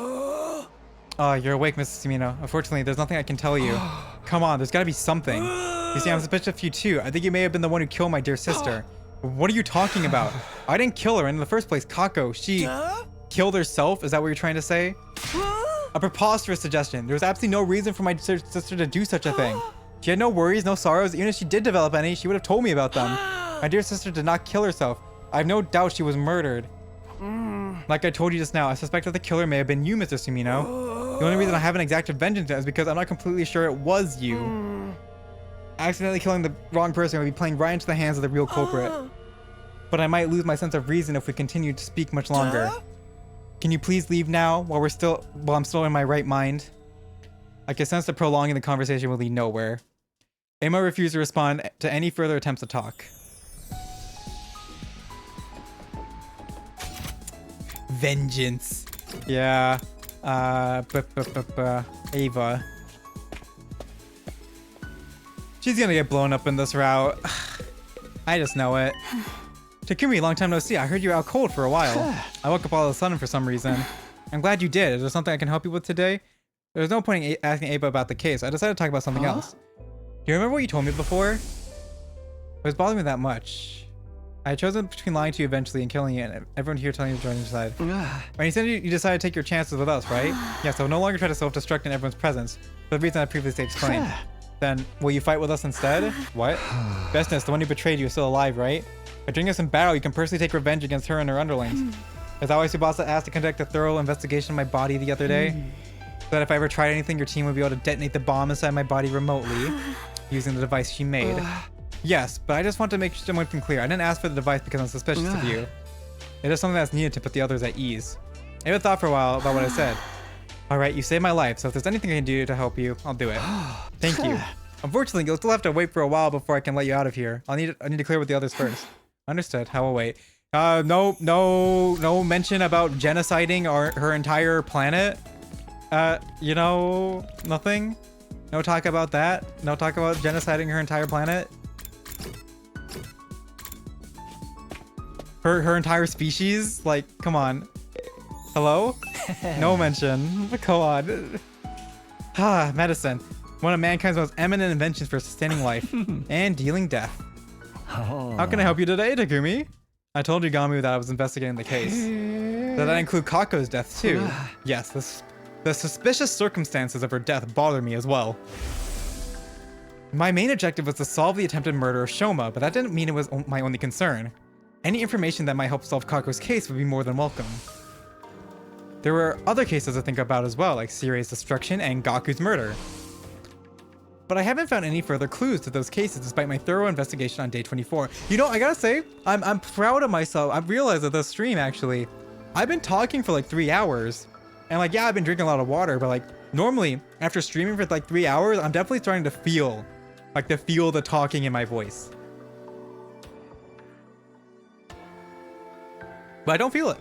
Oh, you're awake, Mrs. Sumino. Unfortunately, there's nothing I can tell you. Come on, there's gotta be something. You see, I'm suspicious of you too. I think you may have been the one who killed my dear sister. What are you talking about? I didn't kill her in the first place. Kako, she killed herself? Is that what you're trying to say? A preposterous suggestion. There was absolutely no reason for my sister to do such a thing. She had no worries, no sorrows. Even if she did develop any, she would have told me about them. My dear sister did not kill herself. I have no doubt she was murdered. Like I told you just now, I suspect that the killer may have been you, Mr. Sumino. The only reason I haven't exacted vengeance is because I'm not completely sure it was you. Accidentally killing the wrong person would be playing right into the hands of the real culprit. But I might lose my sense of reason if we continue to speak much longer. Can you please leave now while I'm still in my right mind? I can sense that prolonging the conversation will lead nowhere. Emma refused to respond to any further attempts to talk. Vengeance. Yeah. Ava. She's gonna get blown up in this route. I just know it. Takumi, long time no see. I heard you were out cold for a while. I woke up all of a sudden for some reason. I'm glad you did. Is there something I can help you with today? There's no point in asking Ava about the case. I decided to talk about something else. Do you remember what you told me before? It was bothering me that much. I had chosen between lying to you eventually and killing you, and everyone here telling you to join your side. And you said you decided to take your chances with us, right? Yes, I will no longer try to self-destruct in everyone's presence, for the reason I previously explained. Then, will you fight with us instead? What? Bestness, the one who betrayed you, is still alive, right? By joining us in battle, you can personally take revenge against her and her underlings. Is that why Tsubasa asked to conduct a thorough investigation of my body the other day? So that if I ever tried anything, your team would be able to detonate the bomb inside my body remotely, using the device she made. Yes, but I just want to make someone clear. I didn't ask for the device because I'm suspicious of you. It is something that's needed to put the others at ease. I had thought for a while about what I said. Alright, you saved my life, so if there's anything I can do to help you, I'll do it. Thank you. Unfortunately, you'll still have to wait for a while before I can let you out of here. I need to clear with the others first. Understood. I will wait. No mention about genociding her entire planet. You know, nothing. No talk about that. No talk about genociding her entire planet. Her entire species. Like, come on. Hello? No mention. Come on. Medicine. One of mankind's most eminent inventions for sustaining life and dealing death. How can I help you today, Takumi? I told Yagami that I was investigating the case. Did that include Kako's death too? Yes, the suspicious circumstances of her death bother me as well. My main objective was to solve the attempted murder of Shoma, but that didn't mean it was my only concern. Any information that might help solve Kako's case would be more than welcome. There were other cases to think about as well, like Sirie's destruction and Gaku's murder. But I haven't found any further clues to those cases despite my thorough investigation on day 24. You know, I gotta say, I'm proud of myself. I've realized that this stream, actually, I've been talking for like 3 hours. And like, yeah, I've been drinking a lot of water, but like, normally, after streaming for like 3 hours, I'm definitely starting to feel the talking in my voice. But I don't feel it.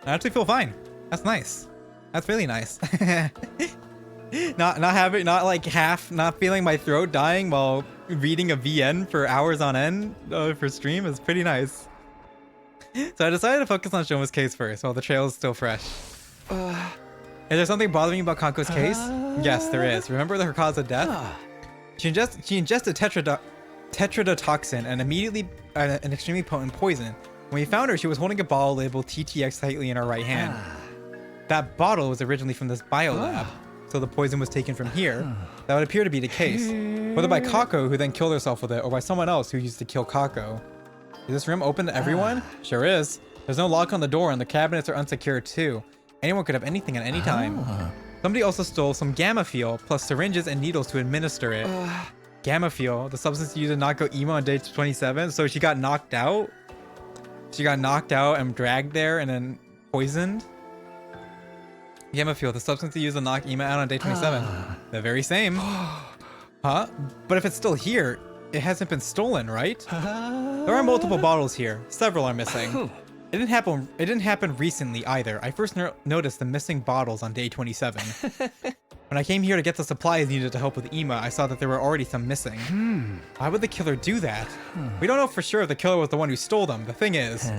I actually feel fine. That's nice. That's really nice. Not feeling my throat dying while reading a VN for hours on end for stream is pretty nice. So I decided to focus on Shoma's case first while the trail is still fresh. Is there something bothering you about Kako's case? Yes, there is. Remember her cause of death? She ingested tetrodotoxin and immediately an extremely potent poison. When we found her, she was holding a bottle labeled TTX tightly in her right hand. That bottle was originally from this biolab, so the poison was taken from here. That would appear to be the case. Whether by Kako, who then killed herself with it, or by someone else who used to kill Kako. Is this room open to everyone? Sure is. There's no lock on the door and the cabinets are unsecured too. Anyone could have anything at any time. Somebody also stole some gamma fuel, plus syringes and needles to administer it. Gamma fuel, the substance used to knock out Emo on day 27, so she got knocked out? She got knocked out and dragged there and then poisoned? Gamma fuel, the substance used to knock Ema out on day 27. The very same. Huh? But if it's still here, it hasn't been stolen, right? There are multiple bottles here. Several are missing. It didn't happen recently either. I first noticed the missing bottles on day 27. When I came here to get the supplies needed to help with Ema, I saw that there were already some missing. Why would the killer do that? We don't know for sure if the killer was the one who stole them. The thing is,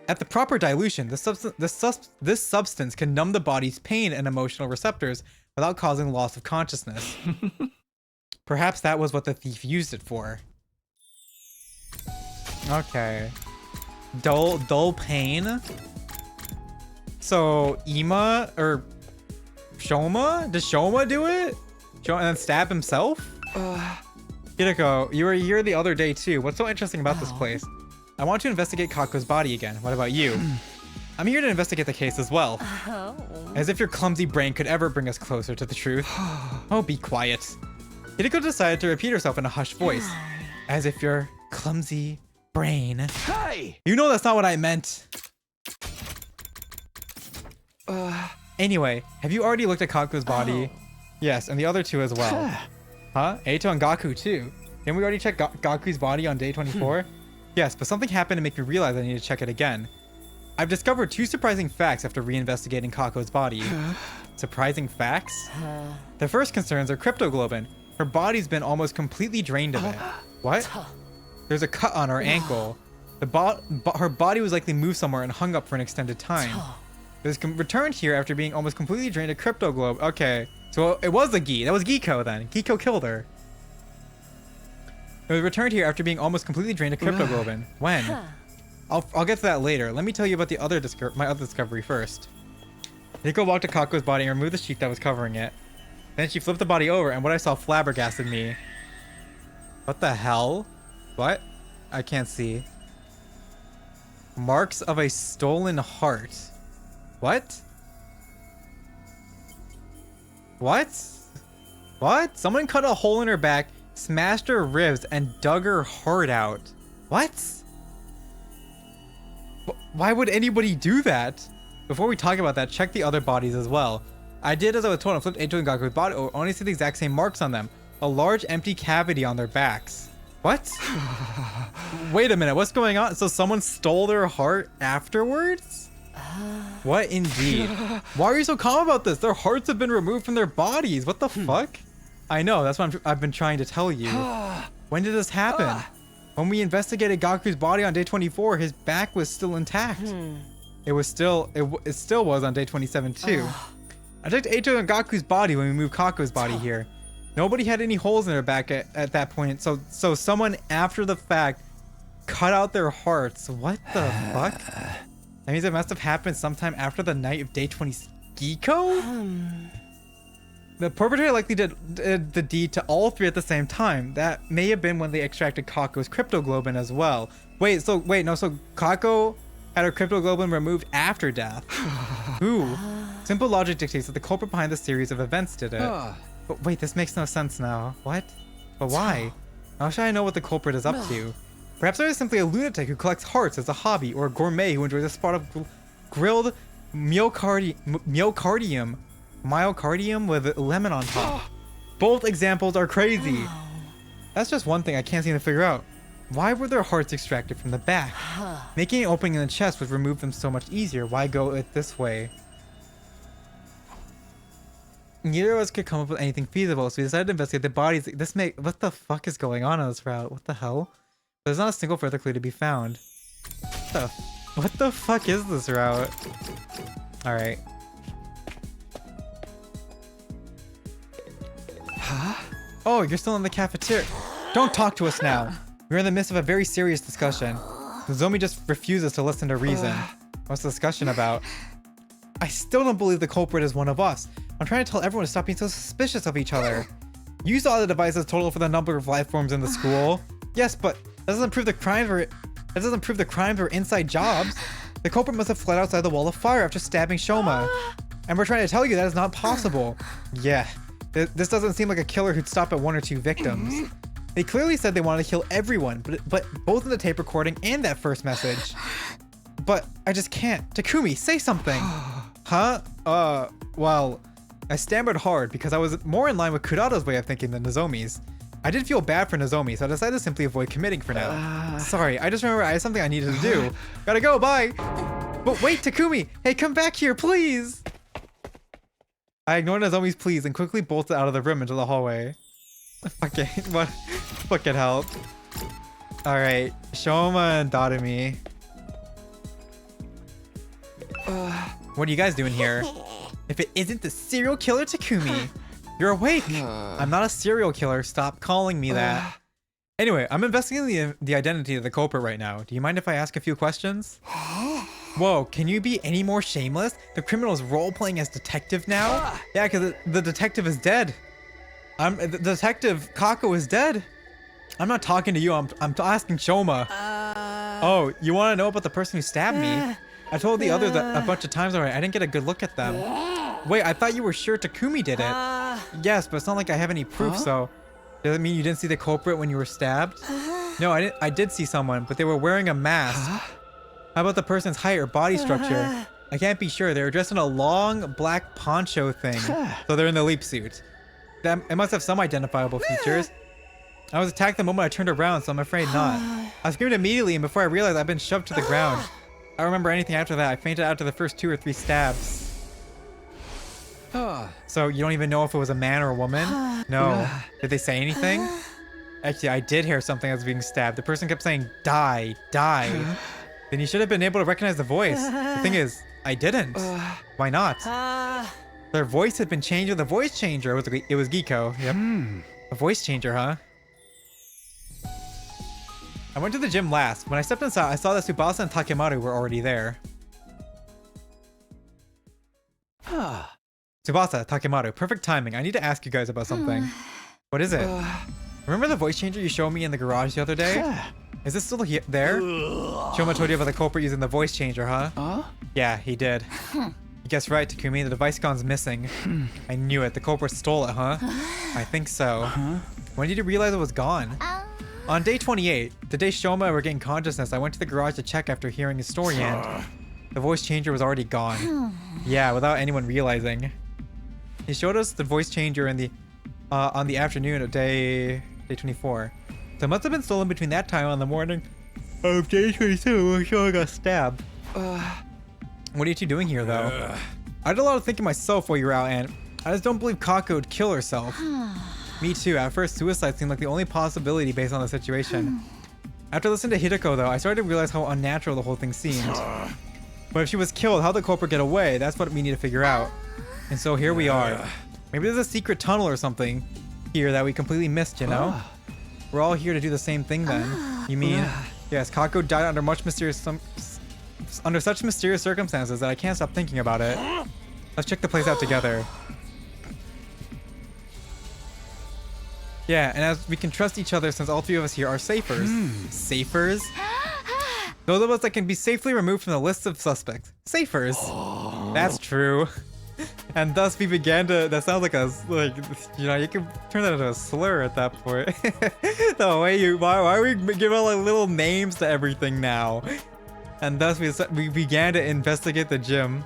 at the proper dilution, this substance can numb the body's pain and emotional receptors without causing loss of consciousness. Perhaps that was what the thief used it for. Okay. Dull pain? So, Ema, or Shoma? Does Shoma do it? And then stab himself? Hideko, you were here the other day too. What's so interesting about this place? I want to investigate Kako's body again. What about you? I'm here to investigate the case as well. As if your clumsy brain could ever bring us closer to the truth. Oh, be quiet. Hideko decided to repeat herself in a hushed voice. As if your clumsy brain. Hey! You know that's not what I meant. Anyway, have you already looked at Kako's body? Yes, and the other two as well. Huh? Eito and Gaku too. Didn't we already check Gaku's body on day 24? Yes, but something happened to make me realize I need to check it again. I've discovered 2 surprising facts after reinvestigating Kako's body. Surprising facts? The first concerns are cryptoglobin. Her body's been almost completely drained of it. What? There's a cut on her ankle. Her body was likely moved somewhere and hung up for an extended time. It was returned here after being almost completely drained of Crypto Globe. Okay, so it was the Gi. That was Giko then. Giko killed her. It was returned here after being almost completely drained of Crypto Globe. When? I'll get to that later. Let me tell you about my other discovery first. Nico walked to Kako's body and removed the sheet that was covering it. Then she flipped the body over, and what I saw flabbergasted me. What the hell? What? I can't see. Marks of a stolen heart. What? What? What? Someone cut a hole in her back, smashed her ribs, and dug her heart out. What? Why would anybody do that? Before we talk about that, check the other bodies as well. I did as I was told and flipped Eito and Gaku's body, or only see the exact same marks on them. A large empty cavity on their backs. What? Wait a minute, what's going on? So someone stole their heart afterwards? What indeed? Why are you so calm about this? Their hearts have been removed from their bodies. What the fuck? I know, that's what I've been trying to tell you. When did this happen? When we investigated Gaku's body on day 24, his back was still intact. It still was on day 27 too. I checked Eito and Gaku's body when we moved Kako's body here. Nobody had any holes in their back at that point, so someone after the fact cut out their hearts. What the fuck? That means it must have happened sometime after the night of day 20. Giko? The perpetrator likely did the deed to all three at the same time. That may have been when they extracted Kako's cryptoglobin as well. So Kako had her cryptoglobin removed after death. Ooh. Simple logic dictates that the culprit behind the series of events did it. But wait, this makes no sense now. What? But why? How should I know what the culprit is up to? Perhaps there is simply a lunatic who collects hearts as a hobby, or a gourmet who enjoys a spot of grilled myocardium with lemon on top. Both examples are crazy. That's just one thing I can't seem to figure out. Why were their hearts extracted from the back? Making an opening in the chest would remove them so much easier. Why go it this way? Neither of us could come up with anything feasible, so we decided to investigate the bodies. What the fuck is going on this route? What the hell? There's not a single further clue to be found. What the fuck is this route? Alright. Oh, you're still in the cafeteria. Don't talk to us now. We're in the midst of a very serious discussion. Nozomi just refuses to listen to reason. What's the discussion about? I still don't believe the culprit is one of us. I'm trying to tell everyone to stop being so suspicious of each other. You saw the devices total for the number of life forms in the school. Yes, but that doesn't prove the crimes were inside jobs. The culprit must have fled outside the wall of fire after stabbing Shoma. And we're trying to tell you that is not possible. Yeah, this doesn't seem like a killer who'd stop at 1 or 2 victims. They clearly said they wanted to kill everyone, but both in the tape recording and that first message. But I just can't. Takumi, say something. Huh? Well, I stammered hard because I was more in line with Kurata's way of thinking than Nozomi's. I did feel bad for Nozomi, so I decided to simply avoid committing for now. Sorry, I just remember I had something I needed to do. Gotta go, bye! But wait, Takumi! Hey, come back here, please! I ignored Nozomi's pleas and quickly bolted out of the room into the hallway. Okay, what? Fucking help. Alright, Shoma and Dadami. What are you guys doing here? If it isn't the serial killer Takumi, you're awake. I'm not a serial killer. Stop calling me that. Anyway, I'm investigating the identity of the culprit right now. Do you mind if I ask a few questions? Whoa, can you be any more shameless? The criminal's role-playing as detective now? Yeah, because the detective is dead. The detective Kako is dead. I'm not talking to you. I'm asking Shoma. Oh, you want to know about the person who stabbed me? I told the others a bunch of times already. I didn't get a good look at them. Wait, I thought you were sure Takumi did it. Yes, but it's not like I have any proof, so... Does it mean you didn't see the culprit when you were stabbed? No, I did see someone, but they were wearing a mask. How about the person's height or body structure? I can't be sure. They were dressed in a long black poncho thing, so they're in the leap suit. It must have some identifiable features. I was attacked the moment I turned around, so I'm afraid not. I screamed immediately, and before I realized I'd been shoved to the ground. I don't remember anything after that. I fainted after the first 2 or 3 stabs. So you don't even know if it was a man or a woman? No. Did they say anything? Actually, I did hear something that was being stabbed. The person kept saying, die, die. Then you should have been able to recognize the voice. The thing is, I didn't. Why not? Their voice had been changed with a voice changer. It was Giko. Yep. A voice changer, huh? I went to the gym last. When I stepped inside, I saw that Tsubasa and Takemaru were already there. Tsubasa, Takemaru, perfect timing. I need to ask you guys about something. What is it? Remember the voice changer you showed me in the garage the other day? Is it still there? Shoma told you about the culprit using the voice changer, huh? Yeah, he did. You guessed right, Takumi. The device gone's missing. I knew it. The culprit stole it, huh? I think so. When did you realize it was gone? On day 28, the day Shoma were getting consciousness, I went to the garage to check after hearing his story end. The voice changer was already gone. Yeah, without anyone realizing. He showed us the voice changer in the on the afternoon of day 24. So it must have been stolen between that time and the morning of day 22 when Shoma got stabbed. What are you two doing here, though? I did a lot of thinking myself while you were out, and I just don't believe Kako would kill herself. Me too. At first, suicide seemed like the only possibility based on the situation. After listening to Hideko, though, I started to realize how unnatural the whole thing seemed. But if she was killed, how'd the culprit get away? That's what we need to figure out. And so here we are. Maybe there's a secret tunnel or something here that we completely missed, you know? We're all here to do the same thing then. You mean? Yes, Kako died under such mysterious circumstances that I can't stop thinking about it. Let's check the place out together. Yeah, and as we can trust each other since all three of us here are safers. Safers? Those of us that can be safely removed from the list of suspects. Safers. That's true. And thus we began to, that sounds like you know, you can turn that into a slur at that point. The way why are we giving all like little names to everything now? And thus we began to investigate the gym.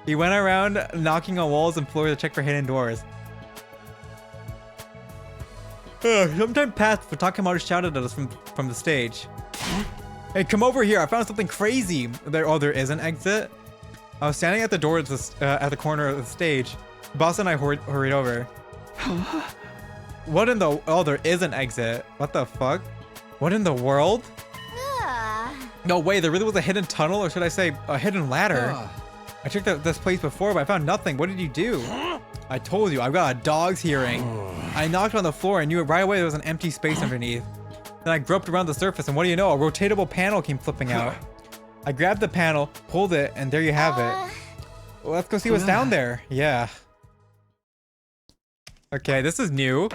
We went around knocking on walls and floors to check for hidden doors. Sometime passed before Takemaru shouted at us from the stage. Hey, come over here, I found something crazy. There is an exit. I was standing at the door at the corner of the stage. Boss and I hurried over. What in the... Oh, there is an exit. What the fuck? What in the world? No way, there really was a hidden tunnel, or should I say a hidden ladder. I checked this place before, but I found nothing. What did you do? I told you, I've got a dog's hearing. I knocked on the floor and knew it right away there was an empty space underneath. Then I groped around the surface, and what do you know? A rotatable panel came flipping out. I grabbed the panel, pulled it, and there you have it. Well, let's go see what's down there. Yeah. Okay, this is new.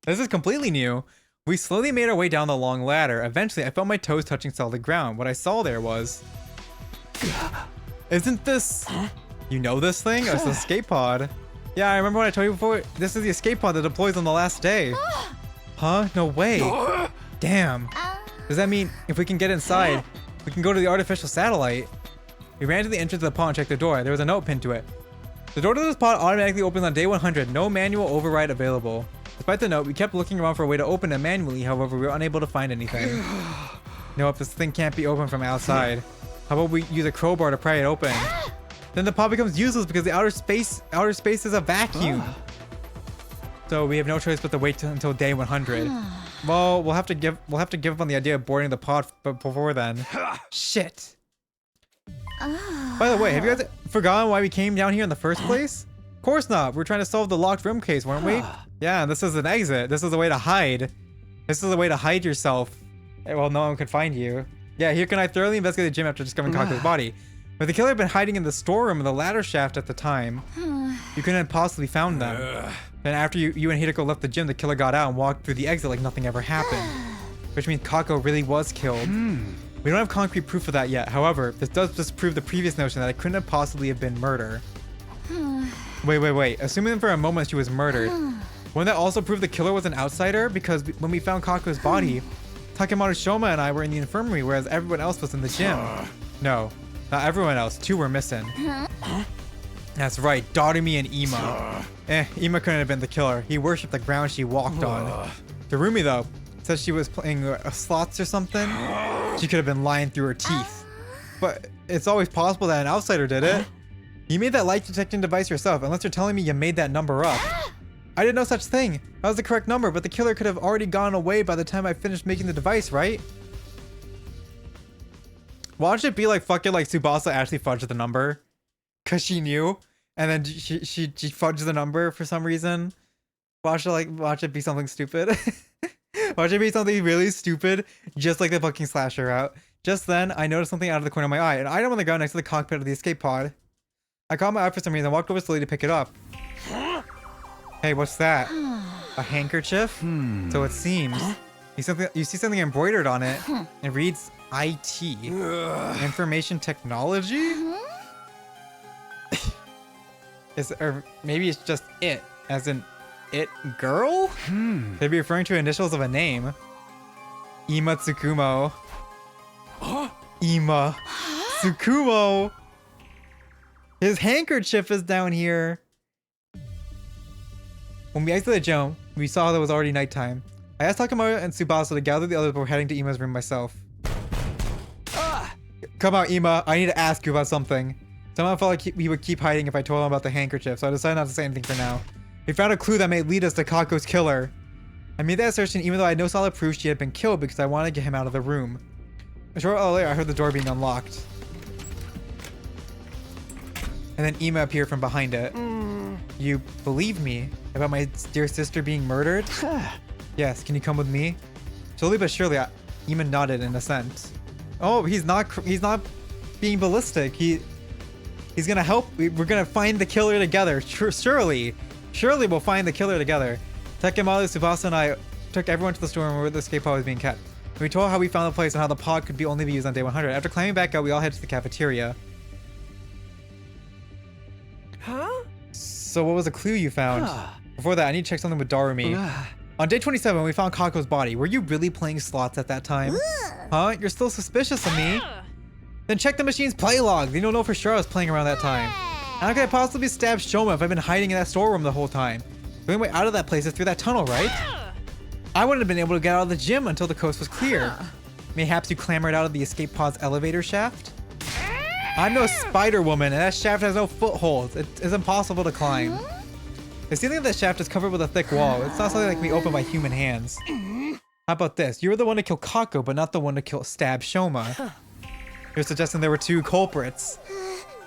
This is completely new. We slowly made our way down the long ladder. Eventually, I felt my toes touching solid ground. What I saw there was... Isn't this... You know this thing? It's an escape pod. Yeah, I remember when I told you before. This is the escape pod that deploys on the last day. Huh? No way. Damn. Does that mean if we can get inside, we can go to the artificial satellite? We ran to the entrance of the pod and checked the door. There was a note pinned to it. The door to this pod automatically opens on day 100. No manual override available. Despite the note, we kept looking around for a way to open it manually. However, we were unable to find anything. No, if this thing can't be opened from outside, how about we use a crowbar to pry it open? Then the pod becomes useless because the outer space is a vacuum. So we have no choice but to wait until day 100. Well, we'll have to give up on the idea of boarding the pod before then. Shit. By the way, have you guys forgotten why we came down here in the first place? Of course not. We're trying to solve the locked room case, weren't we? Yeah, this is an exit. This is a way to hide. This is a way to hide yourself. Well, no one could find you. Yeah, here can I thoroughly investigate the gym after discovering Kaku's body. But the killer had been hiding in the storeroom of the ladder shaft at the time. You couldn't have possibly found them. Then after you and Hideko left the gym, the killer got out and walked through the exit like nothing ever happened. Which means Kako really was killed. We don't have concrete proof of that yet. However, this does disprove the previous notion that it couldn't have possibly have been murder. Wait. Assuming for a moment she was murdered, wouldn't that also prove the killer was an outsider? Because when we found Kaku's body, Takemaru Shoma and I were in the infirmary, whereas everyone else was in the gym. No, not everyone else. Two were missing. That's right, Darumi and Ima. Ima couldn't have been the killer. He worshipped the ground she walked on. Darumi, though, said she was playing slots or something. She could have been lying through her teeth. But it's always possible that an outsider did it. You made that light detecting device yourself, unless you're telling me you made that number up. I did no such thing. That was the correct number, but the killer could have already gone away by the time I finished making the device, right? Watch it be like fucking like Tsubasa actually fudged the number. Cause she knew. And then she fudged the number for some reason. Watch it be something stupid. Watch it be something really stupid, just like the fucking slasher route. Just then, I noticed something out of the corner of my eye. An item on the ground next to the cockpit of the escape pod. I caught my eye for some reason and walked over slowly to pick it up. Hey, what's that? A handkerchief? So it seems. You see something embroidered on it. It reads IT. Information technology? Or maybe it's just it, as in it girl? They'd be referring to initials of a name. Ima Tsukumo. Ima Tsukumo. His handkerchief is down here. When we exited the gym, we saw that it was already nighttime. I asked Takamaru and Tsubasa to gather the others before heading to Ima's room myself. Come out, Ima. I need to ask you about something. Someone felt like he would keep hiding if I told him about the handkerchief, so I decided not to say anything for now. We found a clue that may lead us to Kako's killer. I made that assertion even though I had no solid proof she had been killed because I wanted to get him out of the room. A short while later, I heard the door being unlocked. And then Ima appeared from behind it. You believe me about my dear sister being murdered? Yes, can you come with me? Slowly but surely, Ima nodded in assent. Oh, he's not being ballistic. He's gonna help. We're gonna find the killer together. Surely we'll find the killer together. Takemaru, Tsubasa, and I took everyone to the storeroom where the escape pod was being kept. We told how we found the place and how the pod could only be used on day 100. After climbing back out, we all headed to the cafeteria. Huh? So what was the clue you found? Before that, I need to check something with Darumi. On day 27, we found Kako's body. Were you really playing slots at that time? Huh? You're still suspicious of me? Then check the machine's play log. You don't know for sure I was playing around that time. How could I possibly stab Shoma if I've been hiding in that storeroom the whole time? The only way out of that place is through that tunnel, right? I wouldn't have been able to get out of the gym until the coast was clear. Mayhaps you clambered out of the escape pod's elevator shaft? I'm no Spider Woman, and that shaft has no footholds. It's impossible to climb. The ceiling of that shaft is covered with a thick wall. It's not something that can be opened by human hands. How about this? You were the one to kill Kako, but not the one to stab Shoma. You're suggesting there were two culprits.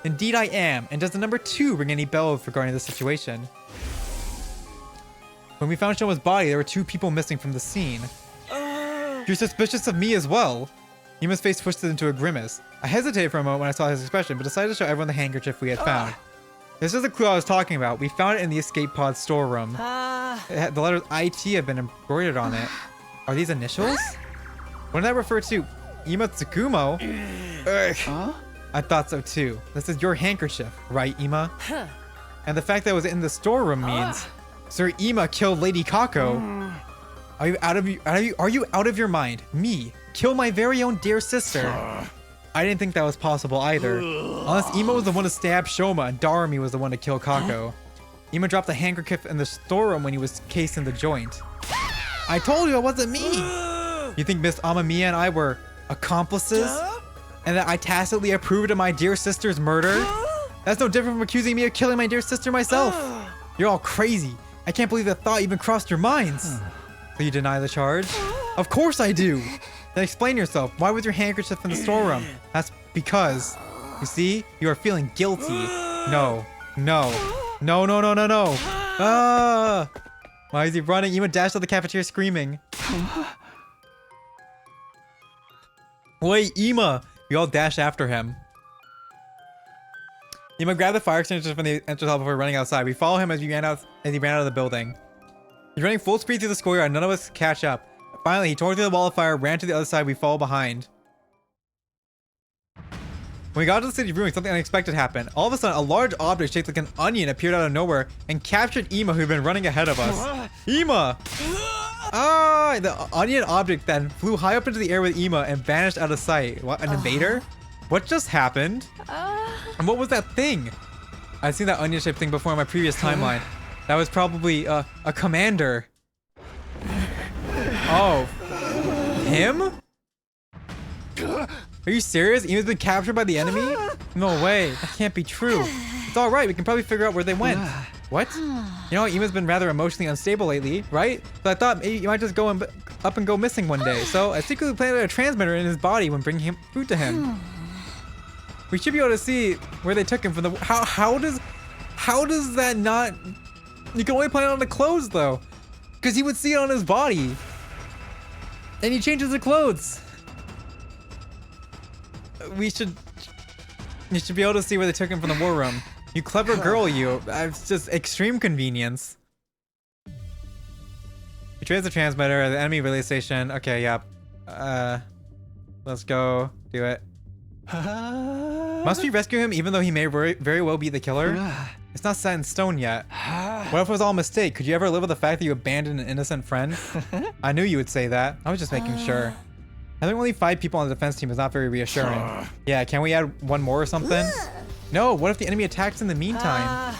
Indeed I am. And does the number 2 ring any bells regarding the situation? When we found Shoma's body, there were 2 people missing from the scene. You're suspicious of me as well. Ima's face twisted into a grimace. I hesitated for a moment when I saw his expression, but decided to show everyone the handkerchief we had found. This is the clue I was talking about. We found it in the escape pod storeroom. The letters IT have been embroidered on it. Are these initials? What did that refer to? Ima Tsukumo? I thought so too. This is your handkerchief, right, Ima? And the fact that it was in the storeroom means Sir Ima killed Lady Kako. Are you out of your mind? Me, kill my very own dear sister. I didn't think that was possible either. Unless Ima was the one to stab Shoma and Darumi was the one to kill Kako. Ima dropped the handkerchief in the storeroom when he was cased in the joint. I told you it wasn't me! You think Miss Amamiya and I were accomplices? And that I tacitly approved of my dear sister's murder? That's no different from accusing me of killing my dear sister myself. You're all crazy. I can't believe that thought even crossed your minds. So you deny the charge? Of course I do. Then explain yourself. Why was your handkerchief in the storeroom? That's because, you see, you are feeling guilty. No. Ah! Why is he running? Ima dashed out the cafeteria screaming. Wait, Ima! We all dashed after him. Ima grabbed the fire extinguisher from the entrance hall before running outside. We follow him as he ran out of the building. He's running full speed through the schoolyard and none of us catch up. Finally, he tore through the wall of fire, ran to the other side. We fall behind. When we got to the city room, something unexpected happened. All of a sudden, a large object shaped like an onion appeared out of nowhere and captured Ima, who had been running ahead of us. Ima! Ah! The onion object then flew high up into the air with Ima and vanished out of sight. What? An invader? What just happened? And what was that thing? I've seen that onion-shaped thing before in my previous timeline. That was probably a commander. Oh. Him? Are you serious? Ima's been captured by the enemy? No way. That can't be true. It's all right. We can probably figure out where they went. What? You know, Ima's been rather emotionally unstable lately, right? So I thought maybe you might just go up and go missing one day. So I secretly planted a transmitter in his body when bringing him food to him. We should be able to see where they took him from the. How does that not? You can only plant it on the clothes though, because he would see it on his body, and he changes the clothes. You should be able to see where they took him from the war room. You clever girl, you. It's just extreme convenience. You trace the transmitter at the enemy relay station. Okay, yep. Let's go do it. Must we rescue him even though he may very well be the killer? It's not set in stone yet. What if it was all a mistake? Could you ever live with the fact that you abandoned an innocent friend? I knew you would say that. I was just making sure. Having only 5 people on the defense team is not very reassuring. Yeah, can we add 1 more or something? No, what if the enemy attacks in the meantime?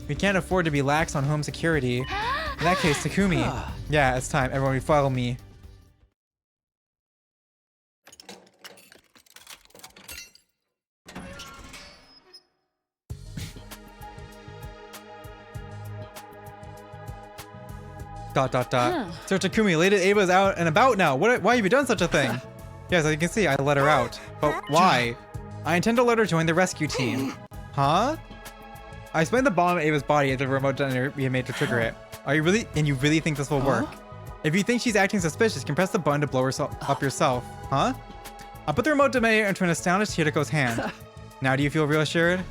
We can't afford to be lax on home security. In that case, Takumi. Yeah, it's time. Everyone, follow me. Sir Takumi, Lady Ava's out and about now. Why have you done such a thing? Yes, as you can see, I let her out. But why? I intend to let her join the rescue team. Huh? I explained the bomb at Ava's body at the remote detonator we had made to trigger it. Are you really? And you really think this will work? If you think she's acting suspicious, you can press the button to blow herself up yourself. Huh? I'll put the remote detonator into an astonished Hirako's hand. Now do you feel reassured?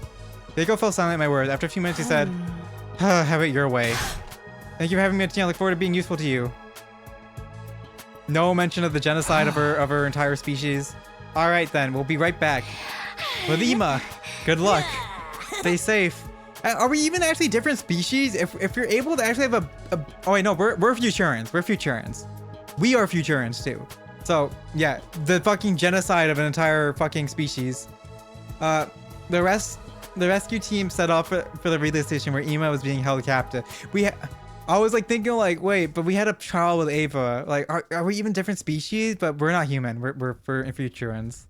Hideko fell silent at my words. After a few minutes he said, have it your way. Thank you for having me, I look forward to being useful to you. No mention of the genocide of her entire species. Alright then, we'll be right back. With Ima, good luck. Stay safe. Are we even actually different species? If you're able to actually have oh wait, no, we're Futurans. We're Futurans. We are Futurans too. So yeah, the fucking genocide of an entire fucking species. The rescue team set off for the relay station where Ima was being held captive. I was like thinking like, wait, but we had a trial with Ava. Like, are we even different species? But we're not human. We're Futurans.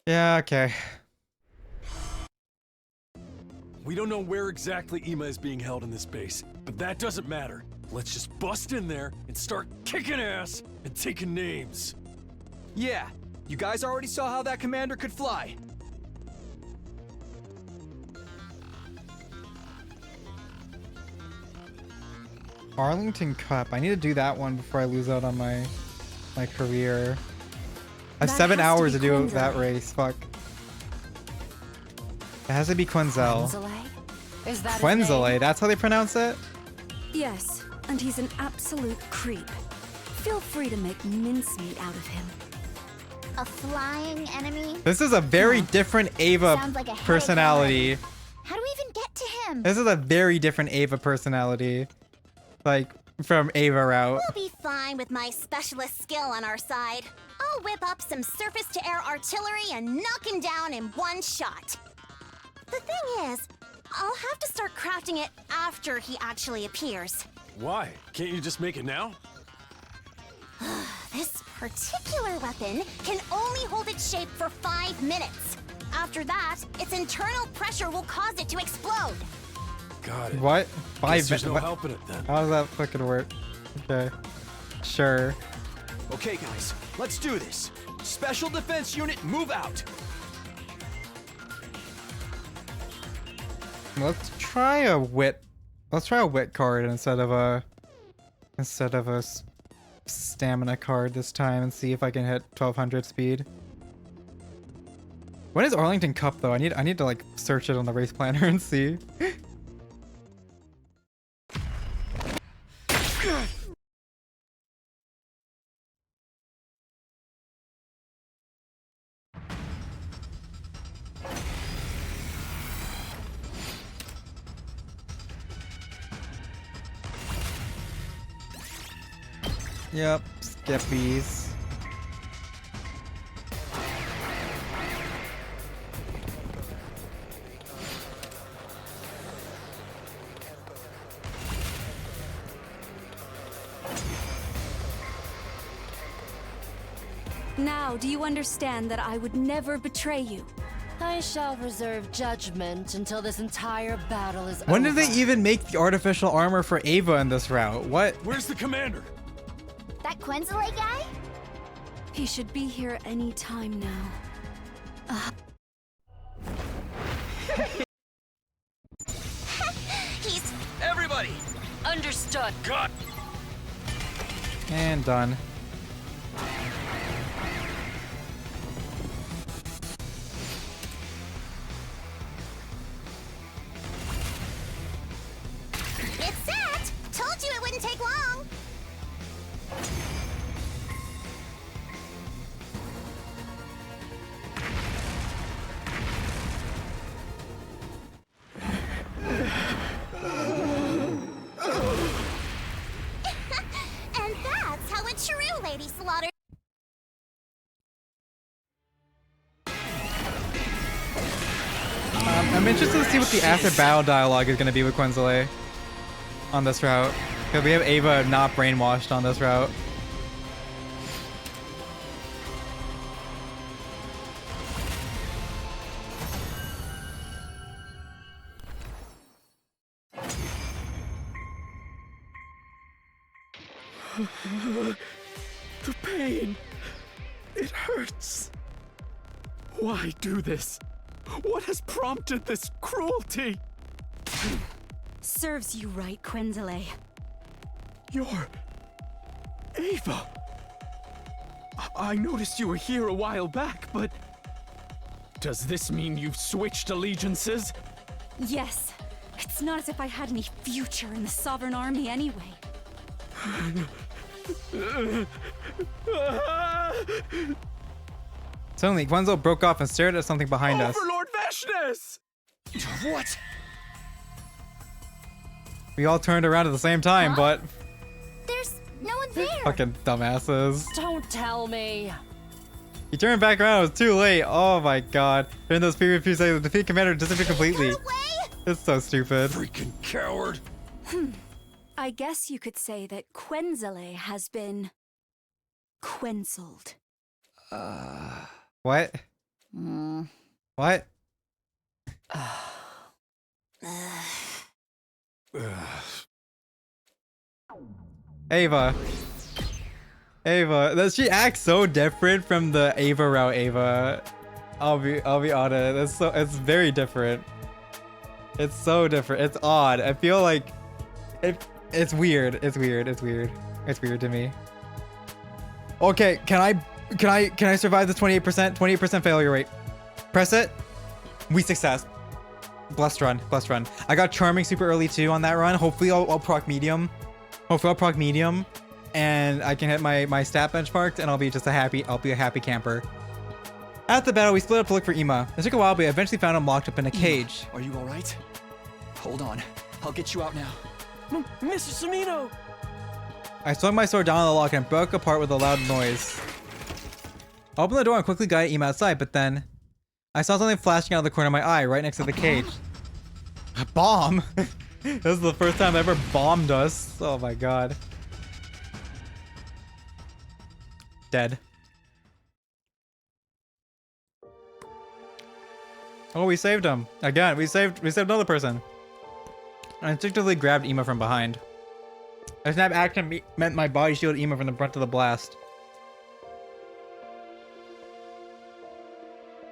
Yeah, okay. We don't know where exactly Ima is being held in this base, but that doesn't matter. Let's just bust in there and start kicking ass and taking names. Yeah, you guys already saw how that commander could fly. Arlington Cup. I need to do that one before I lose out on my career. I have 7 hours to do that race. Fuck. It has to be Quenzel. Is that Quenzel, that's how they pronounce it? Yes, and he's an absolute creep. Feel free to make mincemeat out of him. A flying enemy? This is a very different Ava Sounds like a personality. How do we even get to him? This is a very different Ava personality. Like, from Ava route. We'll be fine with my specialist skill on our side. I'll whip up some surface-to-air artillery and knock him down in one shot. The thing is, I'll have to start crafting it after he actually appears. Why? Can't you just make it now? This particular weapon can only hold its shape for 5 minutes. After that, its internal pressure will cause it to explode. Got it. What? 5 minutes? There's no helping it then. How does that fucking work? Okay. Sure. Okay, guys, let's do this. Special Defense Unit, move out. Let's try a wit. Let's try a wit card instead of a stamina card this time and see if I can hit 1200 speed. When is Arlington Cup though? I need to like search it on the race planner and see. Yep, skippies. Now, do you understand that I would never betray you? I shall reserve judgment until this entire battle is When over. did they even make the artificial armor for Ava in this route? What? Where's the commander? That Quinzile guy? He should be here any time now. He's Everybody! Understood. God! And done. it's set. Told you it wouldn't take long. And that's how a true lady slaughters. I'm interested to see what the acid battle dialogue is going to be with Quinzile on this route. Because we have Ava not brainwashed on this route. The pain. It hurts. Why do this? What has prompted this cruelty? Serves you right, Quinzile. You're... Ava. I noticed you were here a while back, but... Does this mean you've switched allegiances? Yes. It's not as if I had any future in the Sovereign Army anyway. Suddenly, Quinzile broke off and stared at something behind us. Overlord Vashnes! What? We all turned around at the same time, but... There's no one there. Fucking dumbasses. Don't tell me. He turned back around, it was too late. Oh my god. During those previous few seconds, the defeat commander disappeared completely. It's so stupid. Freaking coward. I guess you could say that Quinzile has been... quinceled. What? What? Ava. Ava. She acts so different from the Ava route Ava. I'll be honest. It's very different. It's so different. It's odd. I feel like it's weird. It's weird. It's weird. It's weird to me. Okay, can I survive this 28%? 28% failure rate. Press it. We success. Blessed run. Blessed run. I got charming super early too on that run. Hopefully I'll proc medium. Hopefully I'll proc medium. And I can hit my stat benchmarks and I'll be a happy camper. At the battle, we split up to look for Ima. It took a while, but I eventually found him locked up in a cage. Are you alright? Hold on. I'll get you out now. Mr. Samino! I swung my sword down on the lock and broke apart with a loud noise. I opened the door and quickly guided Ima outside, but then I saw something flashing out of the corner of my eye right next to the cage. A bomb? This is the first time I ever bombed us. Oh my god. Dead. Oh, we saved him. Again, we saved another person. I instinctively grabbed Ima from behind. A snap action meant my body shielded Ima from the brunt of the blast.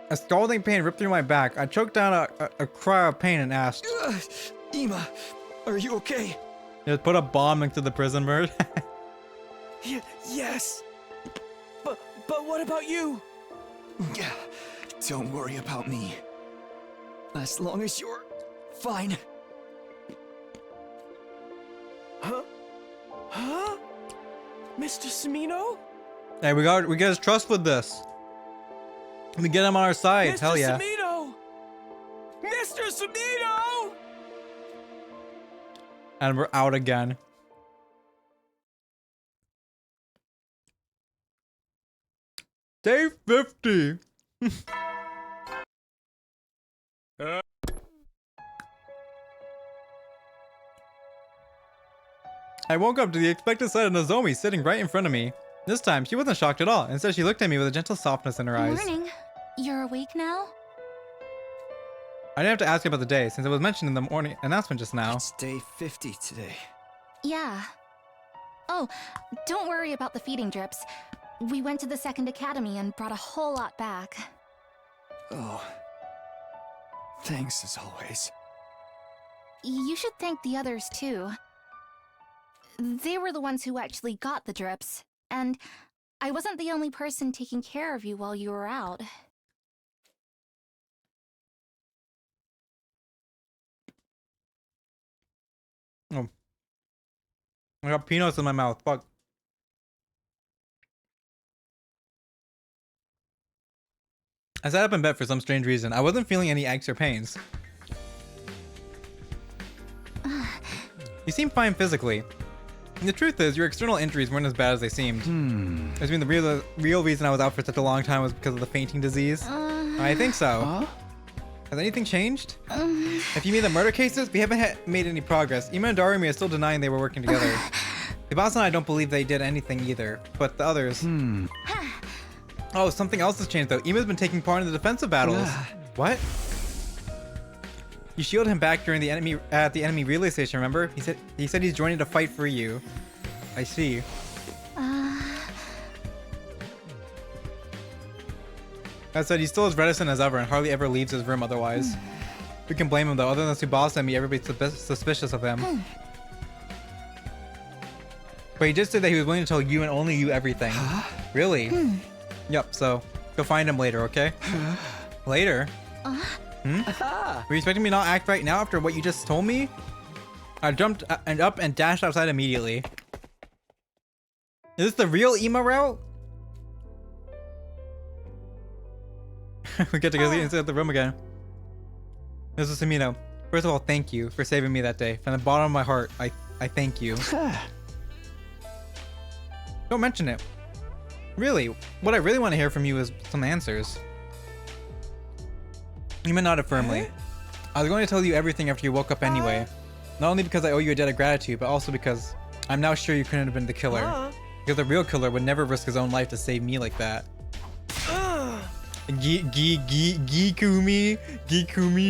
A scalding pain ripped through my back. I choked down a cry of pain and asked, Ima, are you okay? Just put a bomb next to the prison bird. Yes. But what about you? Don't worry about me. As long as you're fine. Huh? Mr. Samino? Hey, we got his trust with this. We get him on our side. Hell yeah. Samino! Mr. Samino! And we're out again. Day 50. I woke up to the expected sight of Nozomi sitting right in front of me. This time, she wasn't shocked at all. Instead, she looked at me with a gentle softness in her eyes. Morning. You're awake now? I didn't have to ask you about the day since it was mentioned in the morning announcement just now. It's day 50 today. Yeah. Oh, don't worry about the feeding drips. We went to the second academy and brought a whole lot back. Oh. Thanks as always. You should thank the others too. They were the ones who actually got the drips, and I wasn't the only person taking care of you while you were out. Oh. I got peanuts in my mouth. Fuck. I sat up in bed for some strange reason. I wasn't feeling any aches or pains. You seem fine physically. And the truth is, your external injuries weren't as bad as they seemed. I mean, the real reason I was out for such a long time was because of the fainting disease. I think so. Has anything changed? If you mean the murder cases, we haven't made any progress. Ima and Darumi are still denying they were working together. The boss and I don't believe they did anything either, but the others. Oh, something else has changed though. Ima's been taking part in the defensive battles. What? You shielded him back during the enemy relay station, remember? He said he's joining to fight for you. I see. That said, he's still as reticent as ever and hardly ever leaves his room otherwise. We can blame him though. Other than Tsubasa and me, everybody's suspicious of him. But he just said that he was willing to tell you and only you everything. Really? Yep, so go find him later, okay? Later? Were you expecting me to not act right now after what you just told me? I jumped up and dashed outside immediately. Is this the real Ima route? We get to go inside the room again. This is Samino. First of all, thank you for saving me that day. From the bottom of my heart, I thank you. Don't mention it. Really, what I really want to hear from you is some answers. Ima nodded firmly. I was going to tell you everything after you woke up anyway. Not only because I owe you a debt of gratitude, but also because I'm now sure you couldn't have been the killer. Because the real killer would never risk his own life to save me like that. Gikumi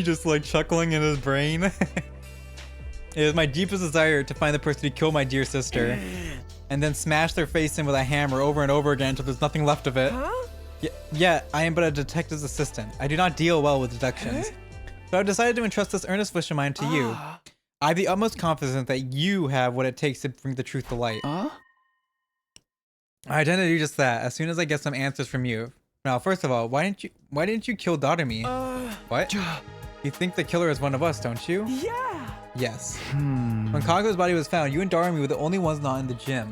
just like chuckling in his brain. It is my deepest desire to find the person who killed my dear sister. And then smash their face in with a hammer over and over again until there's nothing left of it. Yeah, I am but a detective's assistant. I do not deal well with deductions. So I've decided to entrust this earnest wish of mine to you. I have the utmost confidence that you have what it takes to bring the truth to light. I intend to do just that as soon as I get some answers from you. Now, first of all, why didn't you kill Darumi? What? You think the killer is one of us, don't you? Yeah. Yes. When Kagu's body was found, you and Darumi were the only ones not in the gym.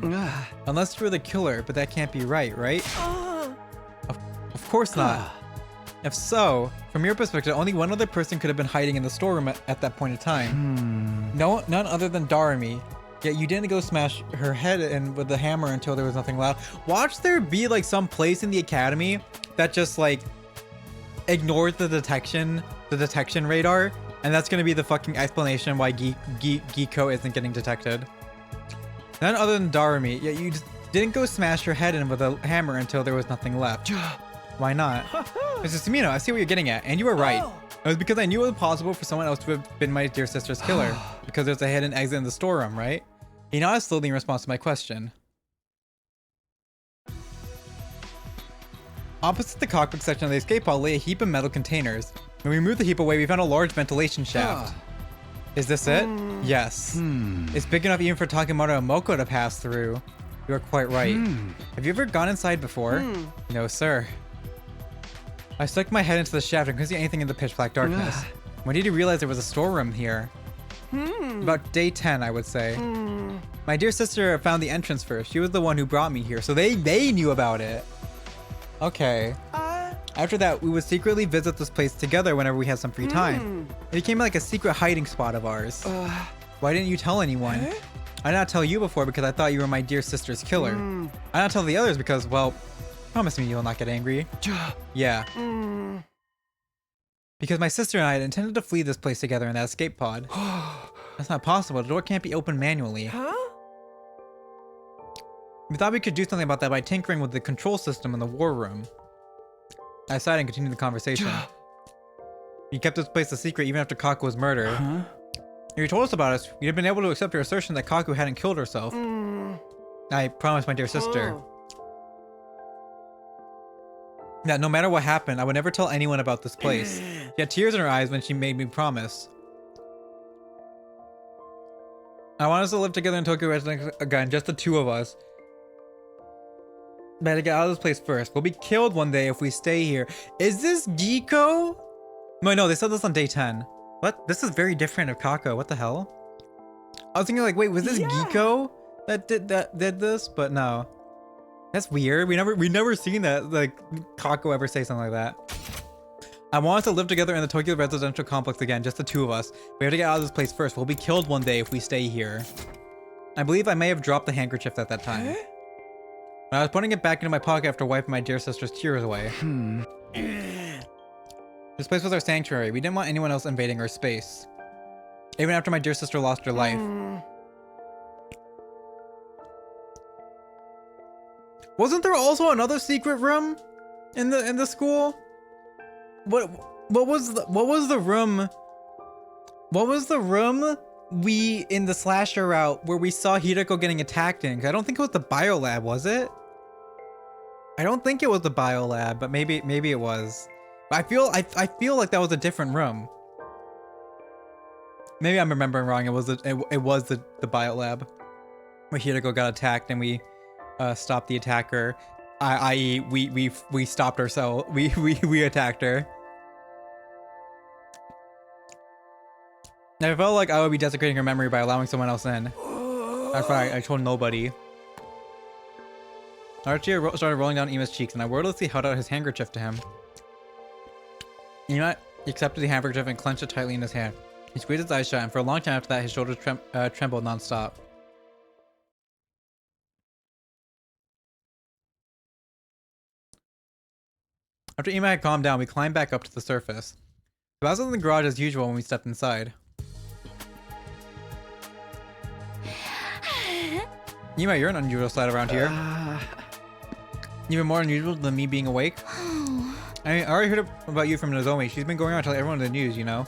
Unless you were the killer, but that can't be right? Of course not. If so, from your perspective, only one other person could have been hiding in the storeroom at that point in time. None other than Darumi. Yet you didn't go smash her head in with the hammer until there was nothing left. Watch there be like some place in the academy that just like ignores the detection radar, and that's gonna be the fucking explanation why Giko isn't getting detected. None other than Darumi. Yet you just didn't go smash her head in with a hammer until there was nothing left. Why not? Mr. Sumino, I see what you're getting at, and you were right. It was because I knew it was possible for someone else to have been my dear sister's killer, because there's a hidden exit in the storeroom, right? He nodded slowly in response to my question. Opposite the cockpit section of the escape pod lay a heap of metal containers. When we moved the heap away, we found a large ventilation shaft. Is this it? Yes. It's big enough even for Takemoto and Moko to pass through. You are quite right. Have you ever gone inside before? No, sir. I stuck my head into the shaft and couldn't see anything in the pitch black darkness. When did you realize there was a storeroom here? About day 10, I would say. My dear sister found the entrance first. She was the one who brought me here, so they knew about it. Okay. After that, we would secretly visit this place together whenever we had some free time. It became like a secret hiding spot of ours. Why didn't you tell anyone? I did not tell you before because I thought you were my dear sister's killer. I did not tell the others because, well, promise me you will not get angry. Yeah. Because my sister and I had intended to flee this place together in that escape pod. That's not possible. The door can't be opened manually. We thought we could do something about that by tinkering with the control system in the war room. I decided and continued the conversation. You kept this place a secret even after Kaku was murdered. If you told us about us, you'd have been able to accept your assertion that Kaku hadn't killed herself. I promise, my dear sister, that no matter what happened, I would never tell anyone about this place. She had tears in her eyes when she made me promise. I want us to live together in Tokyo Residence again, just the two of us. Better get out of this place first. We'll be killed one day if we stay here. Is this Giko? No, they said this on day 10. What? This is very different of Kako. What the hell? I was thinking like, wait, was this Giko that did this? But no. That's weird. We never seen that, like, Kako ever say something like that. I want us to live together in the Tokyo residential complex again, just the two of us. We have to get out of this place first. We'll be killed one day if we stay here. I believe I may have dropped the handkerchief at that time. When I was putting it back into my pocket after wiping my dear sister's tears away. This place was our sanctuary. We didn't want anyone else invading our space. Even after my dear sister lost her life. Wasn't there also another secret room in the school? What was the room? What was the room we in the slasher route where we saw Hideko getting attacked in? 'Cause I don't think it was the biolab, was it? I don't think it was the biolab, but maybe it was. I feel like that was a different room. Maybe I'm remembering wrong. It was the biolab where Hideko got attacked and we stopped the attacker. I.e., we stopped ourselves. We attacked her. I felt like I would be desecrating her memory by allowing someone else in. That's why I told nobody. Archie started rolling down Ima's cheeks, and I wordlessly held out his handkerchief to him. Ima accepted the handkerchief and clenched it tightly in his hand. He squeezed his eyes shut, and for a long time after that, his shoulders trembled non-stop. After Ima had calmed down, we climbed back up to the surface. The house was in the garage as usual when we stepped inside. Ima, you're an unusual sight around here. Even more unusual than me being awake. I already heard about you from Nozomi. She's been going around telling everyone the news, you know?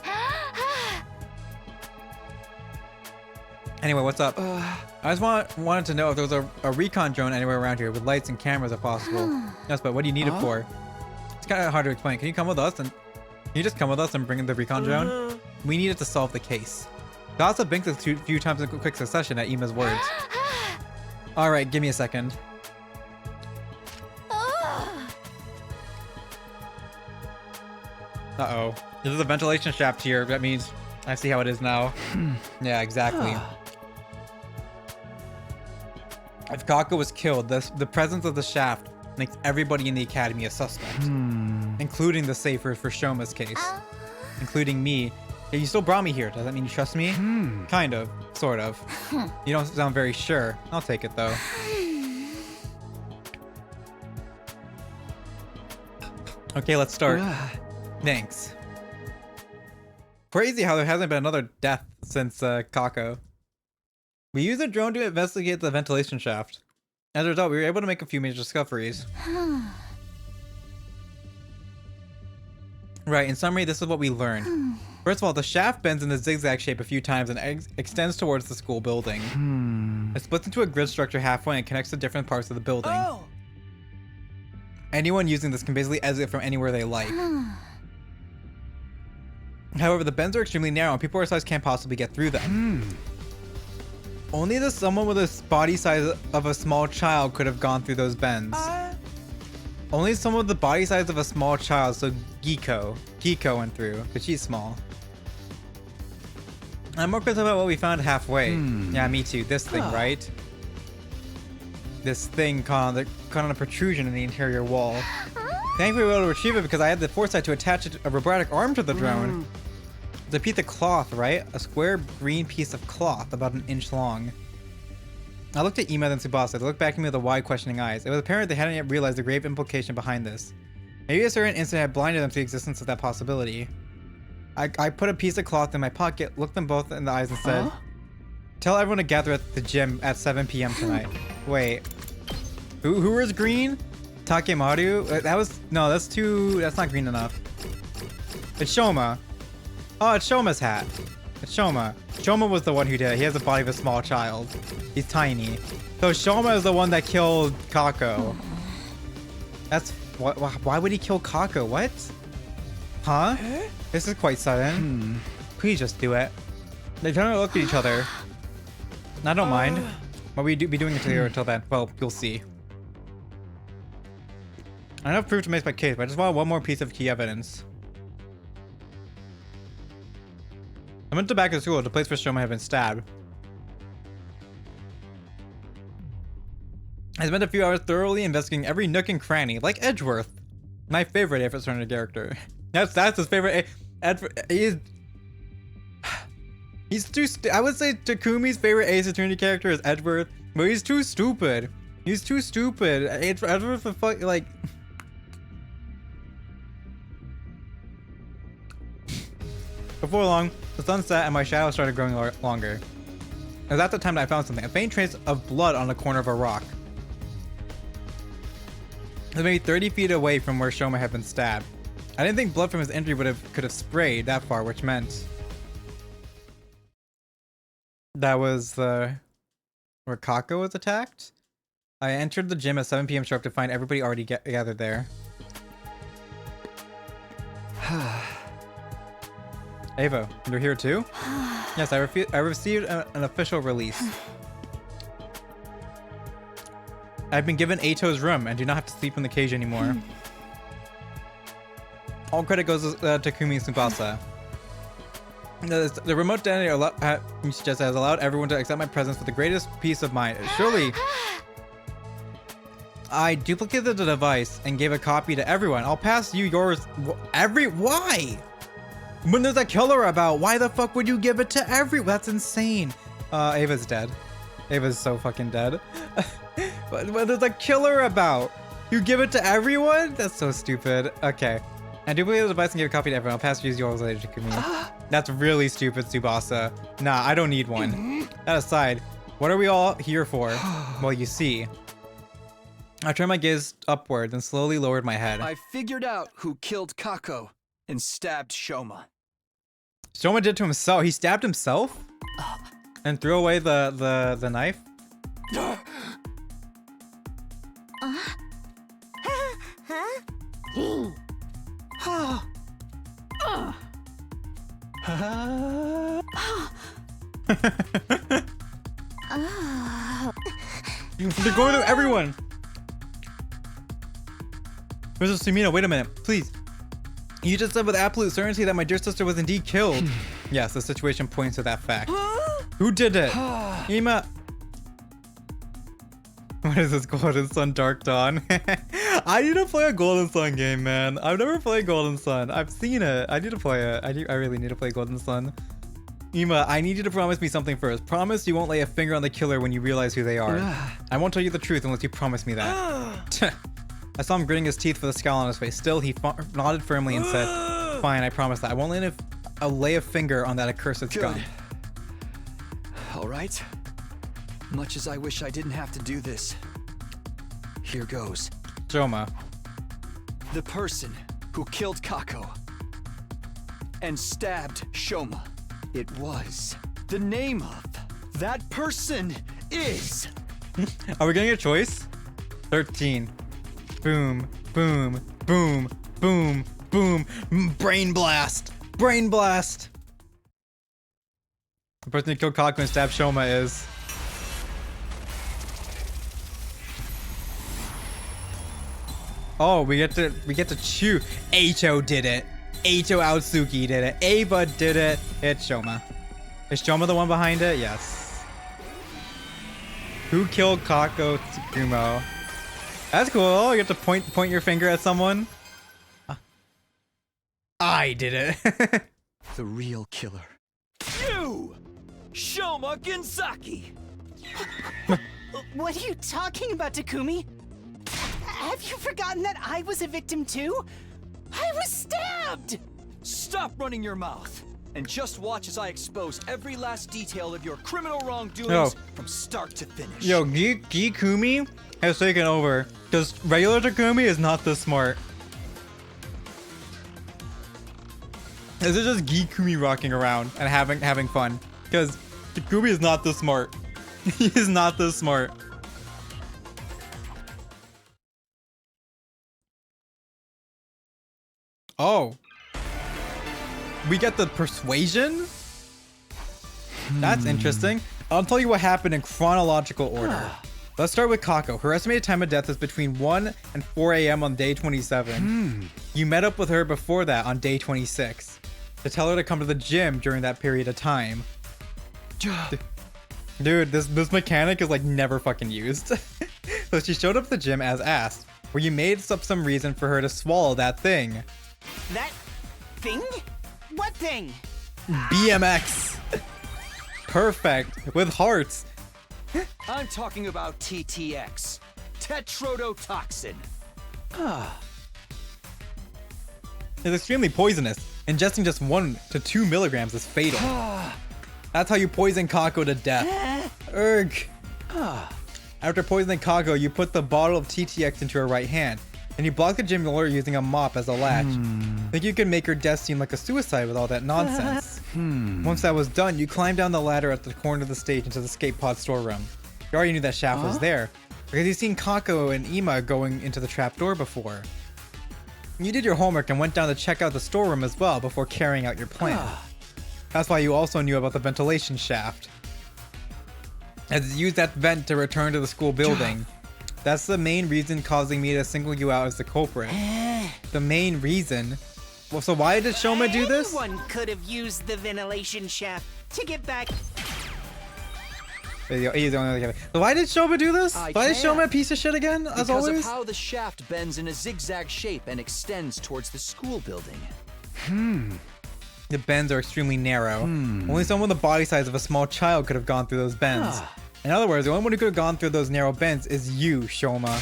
Anyway, what's up? I just wanted to know if there was a recon drone anywhere around here with lights and cameras if possible. Yes, but what do you need it for? It's kind of hard to explain. Can you come with us and bring in the recon drone? We need it to solve the case. Gossip blinked a few times in quick succession at Ima's words. All right, give me a second. Uh-oh. There's a ventilation shaft here. That means I see how it is now. Yeah, exactly. If Kaku was killed, the presence of the shaft makes everybody in the academy a suspect. Including the safer for Shoma's case. Including me. Yeah, you still brought me here. Does that mean you trust me? Kind of. Sort of. You don't sound very sure. I'll take it, though. Okay, let's start. Thanks. Crazy how there hasn't been another death since Kako. We used a drone to investigate the ventilation shaft. As a result, we were able to make a few major discoveries. Right, in summary, this is what we learned. First of all, the shaft bends in a zigzag shape a few times and extends towards the school building. It splits into a grid structure halfway and connects to different parts of the building. Anyone using this can basically exit from anywhere they like. However, the bends are extremely narrow and people our size can't possibly get through them. Only someone with a body size of a small child could have gone through those bends. Only someone with the body size of a small child, so Giko went through, because she's small. I'm more concerned about what we found halfway. Yeah, me too. This thing, right? This thing caught on a protrusion in the interior wall. Thankfully, we were able to retrieve it because I had the foresight to attach a robotic arm to the drone. It's a piece of cloth, right? A square green piece of cloth, about an inch long. I looked at Ima and Tsubasa. They looked back at me with wide, questioning eyes. It was apparent they hadn't yet realized the grave implication behind this. Maybe a certain incident had blinded them to the existence of that possibility. I put a piece of cloth in my pocket, looked them both in the eyes and said, tell everyone to gather at the gym at 7 p.m. tonight. Wait. Who was green? Takemaru? That's not green enough. It's Shoma. Oh, it's Shoma's hat. It's Shoma. Shoma was the one who did it. He has the body of a small child. He's tiny. So Shoma is the one that killed Kako. That's... Why would he kill Kako? What? Huh? This is quite sudden. Please just do it. They turn to look at each other. I don't mind. But we do be doing it until then. Well, you'll see. I have enough proof to make my case, but I just want one more piece of key evidence. I went to back to school, the place where Shoma had been stabbed. I spent a few hours thoroughly investigating every nook and cranny, like Edgeworth. My favorite Ace Attorney character. That's his favorite. He's too. I would say Takumi's favorite Ace Attorney character is Edgeworth, but he's too stupid. He's too stupid. Edgeworth the fuck like. Before long, the sun set and my shadow started growing longer. It was at the time that I found something, a faint trace of blood on the corner of a rock. It was maybe 30 feet away from where Shoma had been stabbed. I didn't think blood from his injury could have sprayed that far, which meant that was where Kako was attacked. I entered the gym at 7 p.m. sharp to find everybody already gathered there. Ava, you're here too? Yes, I received an official release. I've been given Ato's room and do not have to sleep in the cage anymore. All credit goes to Takumi Tsubasa. The remote detonator just has allowed everyone to accept my presence with the greatest peace of mind. Surely, I duplicated the device and gave a copy to everyone. I'll pass you yours. Why? When there's a killer about, why the fuck would you give it to everyone? That's insane. Ava's dead. Ava's so fucking dead. But when there's a killer about, you give it to everyone? That's so stupid. Okay. I duplicated the device and gave a copy to everyone. I'll pass you yours later to Takumi. That's really stupid, Tsubasa. Nah, I don't need one. That aside, what are we all here for? Well, you see. I turned my gaze upward and slowly lowered my head. I figured out who killed Kako and stabbed Shoma. Shoma did to himself. He stabbed himself? And threw away the knife? They're going to everyone. Mrs. Sumino, wait a minute, please. You just said with absolute certainty that my dear sister was indeed killed. Yes, the situation points to that fact. Who did it? Ima. What is this, Golden Sun Dark Dawn? I need to play a Golden Sun game, man. I've never played Golden Sun. I've seen it. I need to play it. I really need to play Golden Sun. Ima, I need you to promise me something first. Promise you won't lay a finger on the killer when you realize who they are. I won't tell you the truth unless you promise me that. I saw him gritting his teeth with a scowl on his face. Still, he nodded firmly and said, fine, I promise that. I won't lay a finger on that accursed skunk. All right. Much as I wish I didn't have to do this, here goes. Shoma. The person who killed Kako and stabbed Shoma. It was. The name of that person is... Are we getting a choice? 13. Boom, boom, boom, boom, boom. Brain blast. Brain blast. The person who killed Kako and stabbed Shoma is... Oh, we get to choose. Ato did it. Ato Aotsuki did it. Ava did it. It's Shoma. Is Shoma the one behind it? Yes. Who killed Kako Tsukumo? That's cool. You have to point your finger at someone. I did it. The real killer. You! Shoma Gensaki! What are you talking about, Takumi? Have you forgotten that I was a victim too? I was stabbed! Stop running your mouth and just watch as I expose every last detail of your criminal wrongdoings from start to finish. Yo, Gikumi has taken over because regular Takumi is not this smart. This is just Gikumi rocking around and having fun. Because Takumi is not this smart. He is not this smart. Oh. We get the persuasion? That's interesting. I'll tell you what happened in chronological order. Let's start with Kako. Her estimated time of death is between 1 and 4 a.m. on day 27. You met up with her before that on day 26 to tell her to come to the gym during that period of time. Dude, this mechanic is like never fucking used. So she showed up at the gym as asked, where you made up some reason for her to swallow that thing. That thing? What thing? BMX. Perfect. With hearts. I'm talking about TTX. Tetrodotoxin. It's extremely poisonous. Ingesting just 1 to 2 milligrams is fatal. That's how you poison Kako to death. Urgh. After poisoning Kako, you put the bottle of TTX into her right hand, and you block the gym door using a mop as a latch. Think you could make her death seem like a suicide with all that nonsense. Once that was done, you climbed down the ladder at the corner of the stage into the skate pod storeroom. You already knew that Shaft was there, because you've seen Kako and Ima going into the trapdoor before. You did your homework and went down to check out the storeroom as well before carrying out your plan. That's why you also knew about the ventilation shaft, as you used that vent to return to the school building. That's the main reason causing me to single you out as the culprit. The main reason? Well, so why did Shoma do this? Anyone could have used the ventilation shaft to get back. He's the only one. So why did Shoma do this? Why is Shoma a piece of shit again, as always? Because of how the shaft bends in a zigzag shape and extends towards the school building. The bends are extremely narrow. Only someone the body size of a small child could have gone through those bends. In other words, the only one who could have gone through those narrow bends is you, Shoma.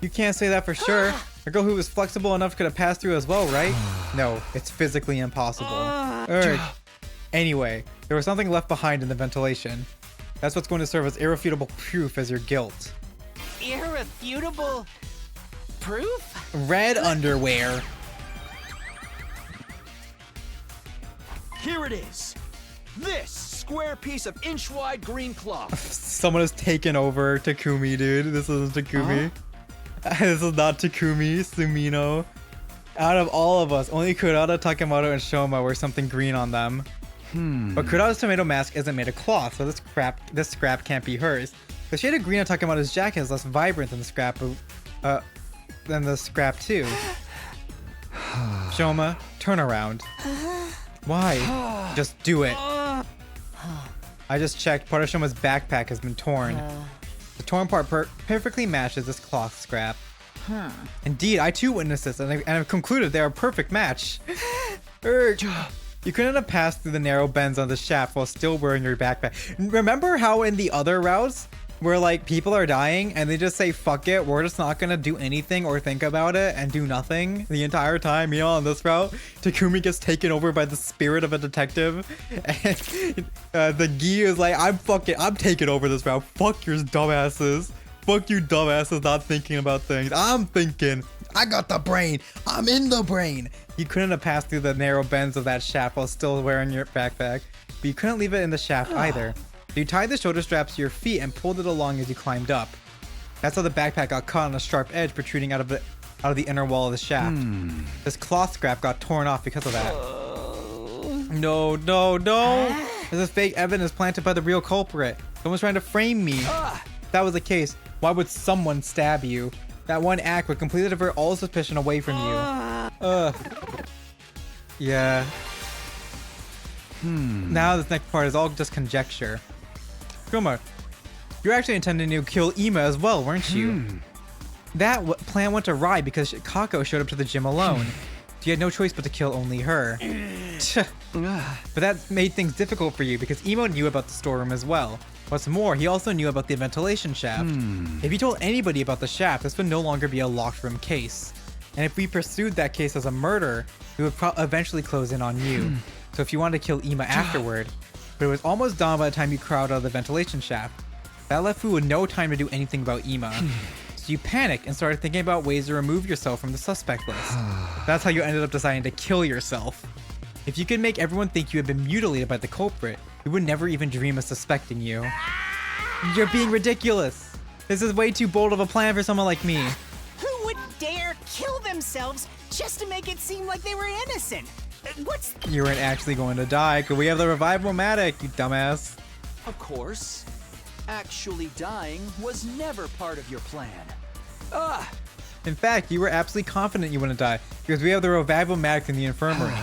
You can't say that for sure. A girl who was flexible enough could have passed through as well, right? No, it's physically impossible. Anyway, there was something left behind in the ventilation. That's what's going to serve as irrefutable proof as your guilt. Irrefutable proof? Red underwear. Here it is. This square piece of inch-wide green cloth. Someone has taken over Takumi, dude. This isn't Takumi. This is not Takumi, Sumino. Out of all of us, only Kurata, Takemoto, and Shoma wear something green on them. But Kurata's tomato mask isn't made of cloth, so this scrap can't be hers. The shade of green on Takemoto's jacket is less vibrant than the scrap too. Shoma, turn around. Why? Just do it. I just checked. Part of Shoma's backpack has been torn. The torn part perfectly matches this cloth scrap. Indeed, I too witnessed this, and I've concluded they're a perfect match. You couldn't have passed through the narrow bends on the shaft while still wearing your backpack. Remember how in the other routes, where like people are dying and they just say fuck it, we're just not gonna do anything or think about it and do nothing the entire time? You know, on this route, Takumi gets taken over by the spirit of a detective, and the Gi is like, I'm taking over this route. Fuck your dumbasses. Fuck you dumbasses not thinking about things. I'm thinking. I got the brain. I'm in the brain. You couldn't have passed through the narrow bends of that shaft while still wearing your backpack, but you couldn't leave it in the shaft either. You tied the shoulder straps to your feet and pulled it along as you climbed up. That's how the backpack got caught on a sharp edge protruding out of the inner wall of the shaft. This cloth scrap got torn off because of that. No. This is fake evidence planted by the real culprit. Someone's trying to frame me. If that was the case, why would someone stab you? That one act would completely divert all suspicion away from you. Yeah. Now this next part is all just conjecture. Kuma, you're actually intending to kill Ima as well, weren't you? That plan went awry because Kako showed up to the gym alone. So you had no choice but to kill only her. But that made things difficult for you because Imo knew about the storeroom as well. What's more, he also knew about the ventilation shaft. If you told anybody about the shaft, this would no longer be a locked room case. And if we pursued that case as a murder, we would eventually close in on you. So if you wanted to kill Ima afterward, but it was almost dawn by the time you crawled out of the ventilation shaft. That left you with no time to do anything about Ima. So you panicked and started thinking about ways to remove yourself from the suspect list. That's how you ended up deciding to kill yourself. If you could make everyone think you had been mutilated by the culprit, we would never even dream of suspecting you. You're being ridiculous. This is way too bold of a plan for someone like me. Who would dare kill themselves just to make it seem like they were innocent? What's... You weren't actually going to die, because we have the revival-matic, you dumbass. Of course. Actually dying was never part of your plan. Ah! In fact, you were absolutely confident you wouldn't die, because we have the revival-matic in the infirmary.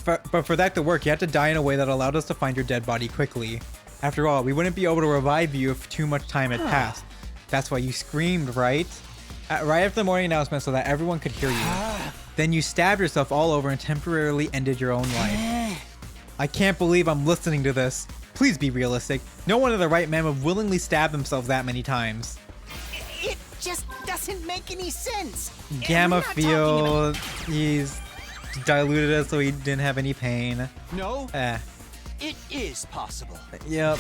But for that to work, you had to die in a way that allowed us to find your dead body quickly. After all, we wouldn't be able to revive you if too much time had passed. That's why you screamed, right? Right after the morning announcement so that everyone could hear you. Then you stabbed yourself all over and temporarily ended your own life. I can't believe I'm listening to this. Please be realistic. No one in the right man would willingly stab themselves that many times. It just doesn't make any sense. Gamma field, he's diluted it so he didn't have any pain. No, it is possible. Yep.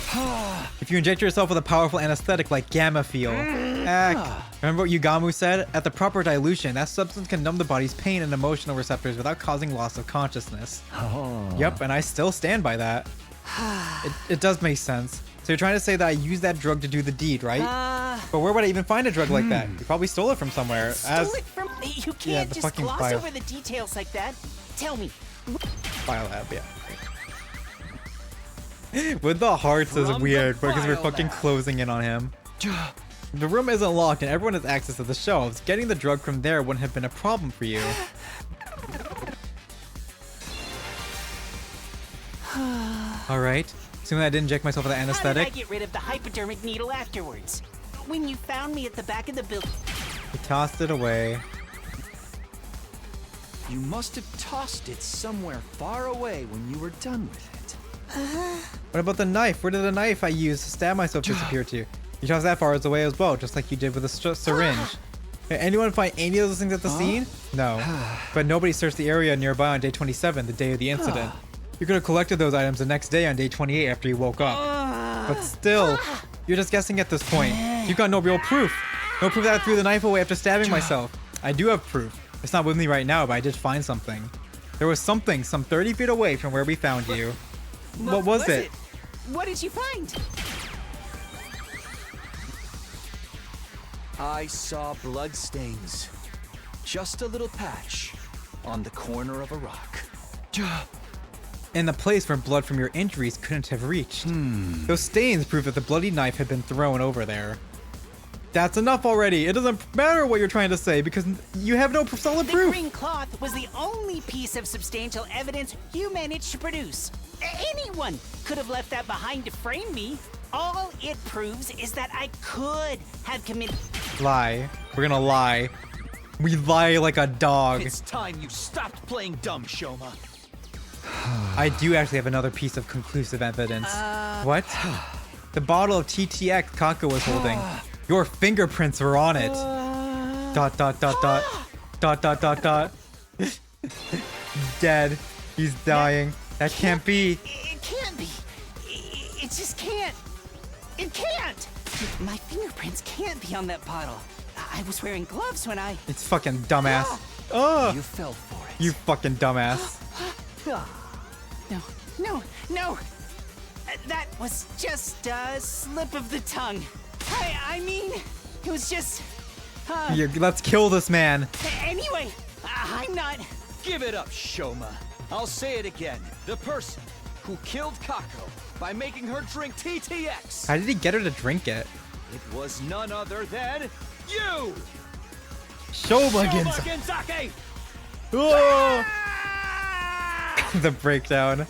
If you inject yourself with a powerful anesthetic like gamma field. Remember what Yugamu said? At the proper dilution, that substance can numb the body's pain and emotional receptors without causing loss of consciousness. Yep, and I still stand by that. It does make sense. So you're trying to say that I used that drug to do the deed, right? But where would I even find a drug like that? You probably stole it from somewhere. Stole it from... You can't just gloss over the details like that. Tell me. Biolab, yeah. With the hearts is weird because we're fucking closing in on him. The room isn't locked and everyone has access to the shelves. Getting the drug from there wouldn't have been a problem for you. Alright. Assuming I didn't inject myself with an anesthetic. How did I get rid of the hypodermic needle afterwards? When you found me at the back of the building. He tossed it away. You must have tossed it somewhere far away when you were done with it. What about the knife? Where did the knife I used to stab myself disappear to? You tossed that far away as well, just like you did with the syringe. Did anyone find any of those things at the scene? No. But nobody searched the area nearby on day 27, the day of the incident. You could have collected those items the next day on day 28 after you woke up. But still, you're just guessing at this point. You've got no real proof. No proof that I threw the knife away after stabbing myself. I do have proof. It's not with me right now, but I did find something. There was something some 30 feet away from where we found you. What was it? What did you find? I saw blood stains. Just a little patch on the corner of a rock. In the place where blood from your injuries couldn't have reached. Those stains prove that the bloody knife had been thrown over there. That's enough already. It doesn't matter what you're trying to say because you have no solid proof. The green cloth was the only piece of substantial evidence you managed to produce. Anyone could have left that behind to frame me. All it proves is that I could have committed... Lie. We're gonna lie. We lie like a dog. It's time you stopped playing dumb, Shoma. I do actually have another piece of conclusive evidence. What? The bottle of TTX Kako was holding. Your fingerprints were on it. ... Dead. He's dying. That can't be. It can't be. It just can't. It can't. My fingerprints can't be on that bottle. I was wearing gloves when I... It's fucking dumbass. Oh. You fell for it. You fucking dumbass. No. That was just a slip of the tongue. I mean, it was just... Let's kill this man. Anyway, I'm not... Give it up, Shoma. I'll say it again. The person who killed Kako by making her drink TTX. How did he get her to drink it? It was none other than you! Shoma Genzake! Oh! The breakdown.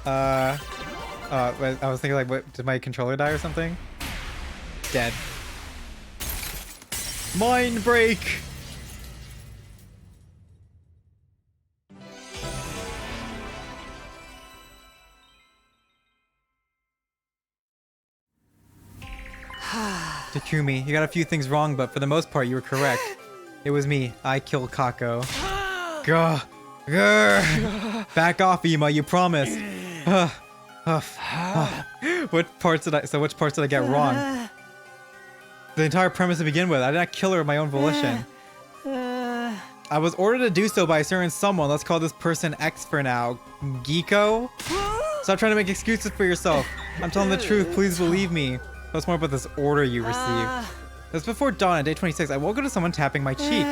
I was thinking like, what, did my controller die or something? Dead. Mind break! Takumi, you got a few things wrong, but for the most part, you were correct. It was me. I killed Kako. Gah! Grr! Back off, Ema, you promised. Which parts did I get wrong? The entire premise to begin with. I did not kill her of my own volition. I was ordered to do so by a certain someone. Let's call this person X for now. Geeko? Stop trying to make excuses for yourself. I'm telling the truth. Please believe me. Tell us more about this order you received. It was before dawn on day 26. I woke up to someone tapping my cheek.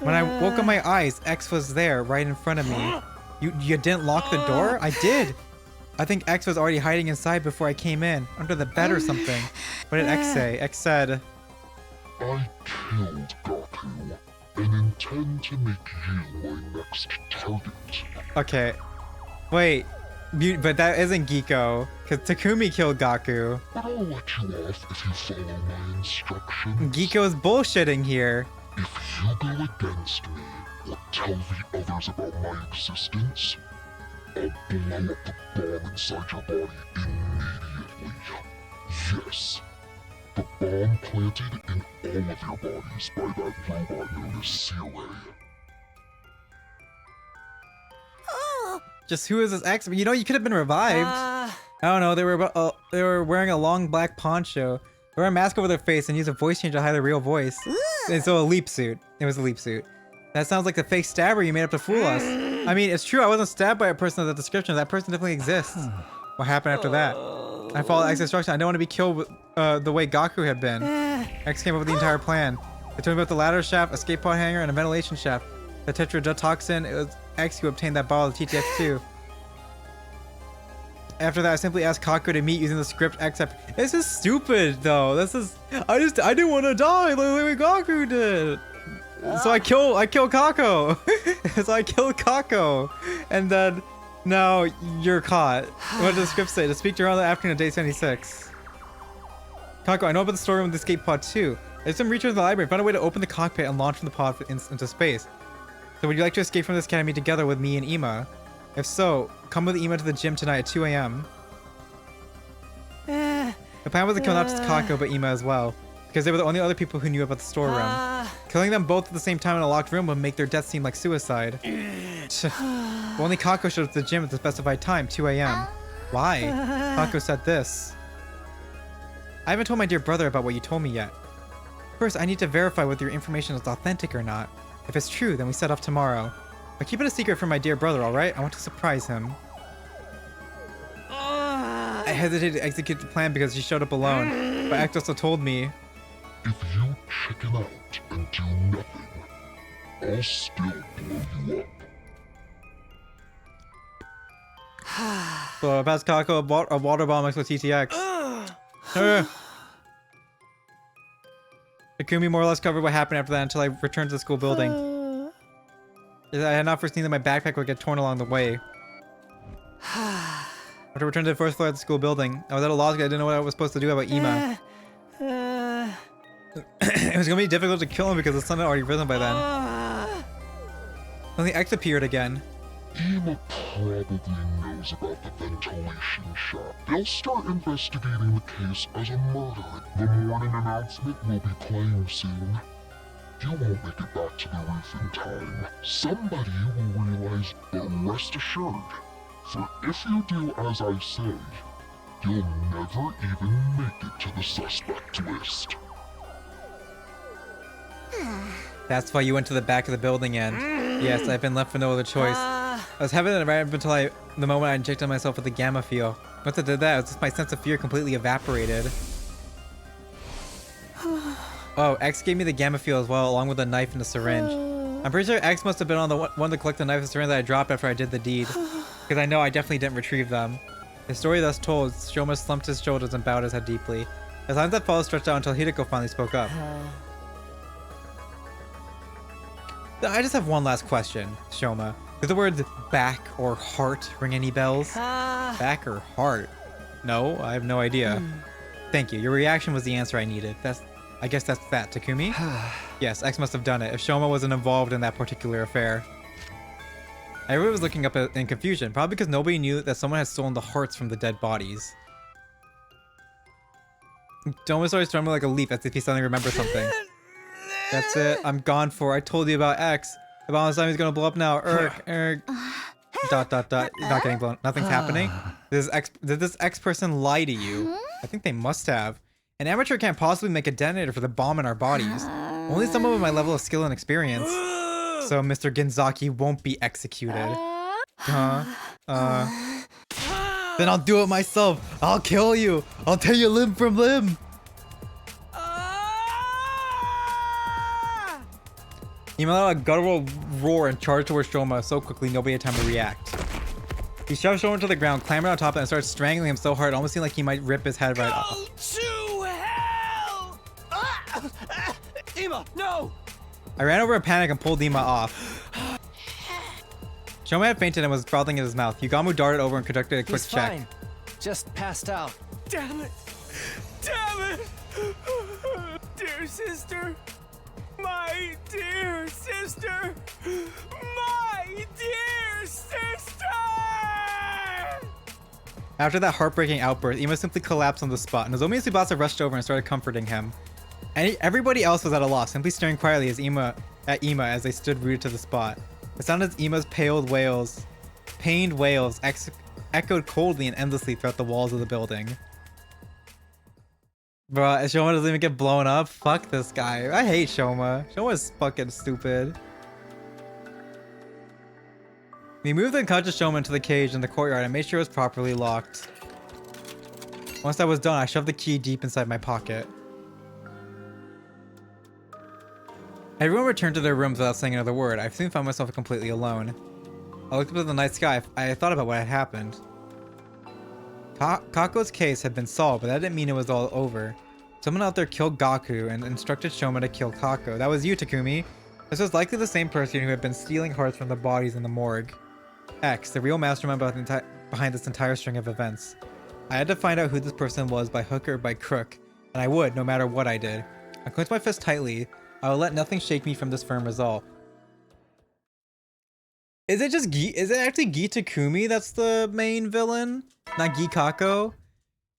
When I woke up my eyes, X was there, right in front of me. You didn't lock the door? I did. I think X was already hiding inside before I came in, under the bed or something. What did X say? X said, I killed Gaku and intend to make you my next target. okay. Wait, but that isn't Geeko, because Takumi killed Gaku. But I'll let you off if you follow my instructions. Geeko is bullshitting here. If you go against me or tell the others about my existence, I'll blow up the bomb inside your body immediately. Yes, the bomb planted in all of your bodies by that robot known as Seaway. Just who is this X? You know, you could have been revived. I don't know. They were wearing a long black poncho. They wore a mask over their face and used a voice changer to hide their real voice. And so a leap suit. It was a leap suit. That sounds like the fake stabber you made up to fool us. I mean, it's true. I wasn't stabbed by a person of that description. That person definitely exists. What happened after that? I followed X's instruction. I didn't want to be killed the way Gaku had been. X came up with the entire plan. They told me about the ladder shaft, escape pod hanger, and a ventilation shaft. The tetrodotoxin, it was X who obtained that bottle of TTX2. After that, I simply asked Kako to meet using the script X. This is stupid, though. I didn't want to die like the way Gaku did. So I kill Kako. So I killed Kako. And then, now you're caught. What does the script say? To speak to her on the afternoon of day 76. Kako, I know about the story with the escape pod too. I did some research in the library, found a way to open the cockpit and launch from the pod into space. So would you like to escape from this academy together with me and Ima? If so, come with Ima to the gym tonight at 2 a.m. The plan was to kill not just Kako, but Ima as well, because they were the only other people who knew about the storeroom. Killing them both at the same time in a locked room would make their death seem like suicide. Only Kako showed up to the gym at the specified time, 2 a.m. Why? Kako said this. I haven't told my dear brother about what you told me yet. First, I need to verify whether your information is authentic or not. If it's true, then we set off tomorrow. But keep it a secret from my dear brother, alright? I want to surprise him. I hesitated to execute the plan because she showed up alone, but X also told me, if you chicken out and do nothing, I'll still blow you up. So I passed Kako a water bomb mixed with TTX. Takumi more or less covered what happened after that until I returned to the school building. I had not foreseen that my backpack would get torn along the way. After returning to the first floor of the school building, I was at a loss because I didn't know what I was supposed to do about Ima. It was going to be difficult to kill him because the sun had already risen by then. Only X appeared again. Ima probably knows about the ventilation shaft. They'll start investigating the case as a murder. The morning announcement will be playing soon. You won't make it back to the roof in time. Somebody will realize, but rest assured, for if you do as I say, you'll never even make it to the suspect list. That's why you went to the back of the building and... Yes, I've been left with no other choice. I was having it right up until the moment I injected myself with the gamma fuel. Once I did that, it was just my sense of fear completely evaporated. Oh, X gave me the gamma fuel as well, along with a knife and a syringe. I'm pretty sure X must have been on the one to collect the knife and syringe that I dropped after I did the deed. Because I know I definitely didn't retrieve them. The story thus told, Shoma slumped his shoulders and bowed his head deeply. The silence that followed stretched out until Hideko finally spoke up. I just have one last question, Shoma. Does the words back or heart ring any bells? Back or heart? No, I have no idea. Thank you. Your reaction was the answer I needed. I guess that's that, Takumi? Yes, X must have done it, if Shoma wasn't involved in that particular affair. Everyone was looking up in confusion, probably because nobody knew that someone had stolen the hearts from the dead bodies. Shoma started strumming like a leaf as if he suddenly remembered something. That's it, I'm gone for. I told you about X. The bomb time he's gonna blow up now. Dot. Not getting blown. Nothing's happening. Did this X person lie to you? I think they must have. An amateur can't possibly make a detonator for the bomb in our bodies. Only someone with my level of skill and experience. so Mr. Genzaki won't be executed. Then I'll do it myself. I'll kill you. I'll tear you limb from limb. He let out a guttural roar and charged towards Shoma so quickly nobody had time to react. He shoved Shoma to the ground, clambered on top of it, and started strangling him so hard it almost seemed like he might rip his head right off. To hell! Ima, no! I ran over in panic and pulled Ima off. Shoma had fainted and was frothing in his mouth. Yugamu darted over and conducted a quick He's check. fine. Just passed out. Damn it! Damn it! Dear sister! My dear sister! My dear sister! After that heartbreaking outburst, Ima simply collapsed on the spot. Nozomi and Tsubasa rushed over and started comforting him. Everybody else was at a loss, simply staring quietly at Ima as they stood rooted to the spot. The sound of Ima's pained wails echoed coldly and endlessly throughout the walls of the building. Bruh, Shoma doesn't even get blown up? Fuck this guy. I hate Shoma. Shoma's fucking stupid. We moved the unconscious Shoma into the cage in the courtyard and made sure it was properly locked. Once that was done, I shoved the key deep inside my pocket. Everyone returned to their rooms without saying another word. I soon found myself completely alone. I looked up at the night sky. I thought about what had happened. Kako's case had been solved, but that didn't mean it was all over. Someone out there killed Gaku and instructed Shoma to kill Kako. That was you, Takumi. This was likely the same person who had been stealing hearts from the bodies in the morgue. X, the real mastermind behind this entire string of events. I had to find out who this person was by hook or by crook, and I would, no matter what I did. I clenched my fist tightly. I will let nothing shake me from this firm resolve. Is it actually Gi Takumi that's the main villain? Not Gi Kako?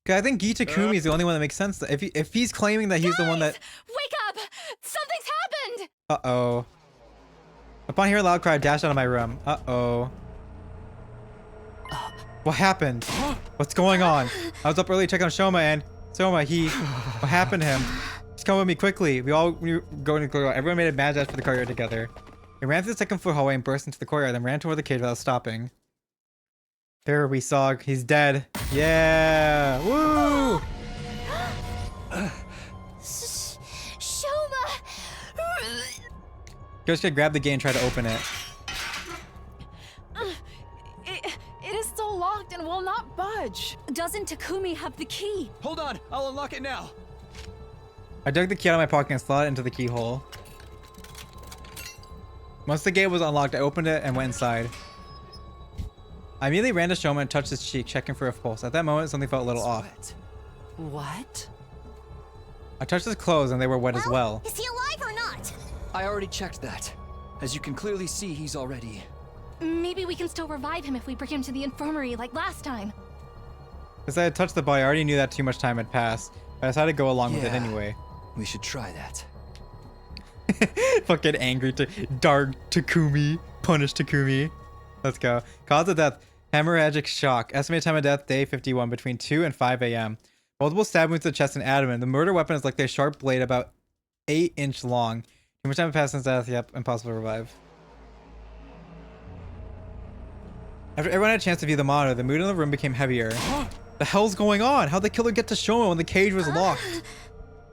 Cause I think Gi Takumi is the only one that makes sense. If he's claiming that he's the one that— Wake up! Something's happened! Uh-oh. Upon hearing a loud cry, I dashed out of my room. Uh-oh. What happened? What's going on? I was up early to check on Shoma and— Shoma, what happened to him? Just come with me quickly. We all go into the courtyard. Everyone made a mad dash for the courtyard together. We ran through the second floor hallway and burst into the courtyard, then ran toward the cage without stopping. There we saw. He's dead. Yeah! Woo! Shoma! Yosuke grabbed the gate and tried to open it. It is still locked and will not budge. Doesn't Takumi have the key? Hold on, I'll unlock it now. I dug the key out of my pocket and slid it into the keyhole. Once the gate was unlocked, I opened it and went inside. I immediately ran to Shoma and touched his cheek, checking for a pulse. At that moment, something felt a little off. What? I touched his clothes and they were wet as well. Is he alive or not? I already checked that. As you can clearly see, he's already... Maybe we can still revive him if we bring him to the infirmary like last time. Since I had touched the body, I already knew that too much time had passed, but I decided to go along with it anyway. We should try that. Fucking angry to dark Takumi. Punish Takumi. Let's go. Cause of death, hemorrhagic shock. Estimated time of death, day 51, between 2 and 5 a.m. Multiple stab wounds to the chest and abdomen. The murder weapon is like a sharp blade about 8-inch long. Too much time had passed since death. Yep, impossible to revive. After everyone had a chance to view the monitor, the mood in the room became heavier. The hell's going on? How'd the killer get to Shoma when the cage was locked?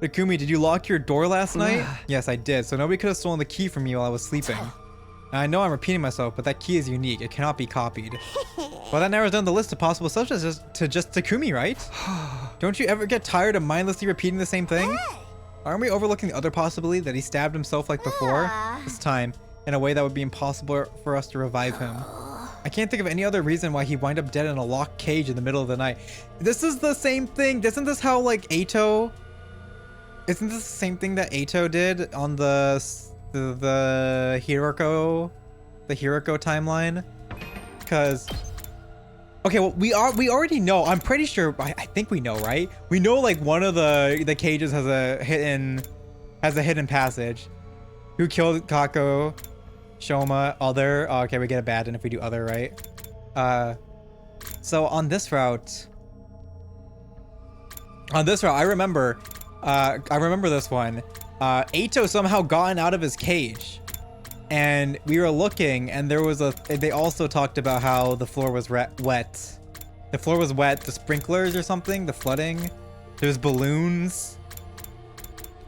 Takumi, did you lock your door last night? Yes, I did, so nobody could have stolen the key from me while I was sleeping. Now, I know I'm repeating myself, but that key is unique. It cannot be copied. Well, that narrows down the list of possible suspects to just Takumi, right? Don't you ever get tired of mindlessly repeating the same thing? Aren't we overlooking the other possibility that he stabbed himself like before? This time, in a way that would be impossible for us to revive him. I can't think of any other reason why he wind up dead in a locked cage in the middle of the night. This is the same thing. Isn't this how, like, Ato... Isn't this the same thing that Ato did on the Hiroko timeline? Because... Okay, well, we already know. I'm pretty sure. I think we know, right? We know, like, one of the cages has a hidden passage. Who killed Kako? Shoma, other. Oh, okay, we get a bad, and if we do other, right? So on this route, I remember this one. Ato somehow gotten out of his cage. And we were looking, and there was they also talked about how the floor was wet. The floor was wet, the sprinklers or something, the flooding. There's balloons.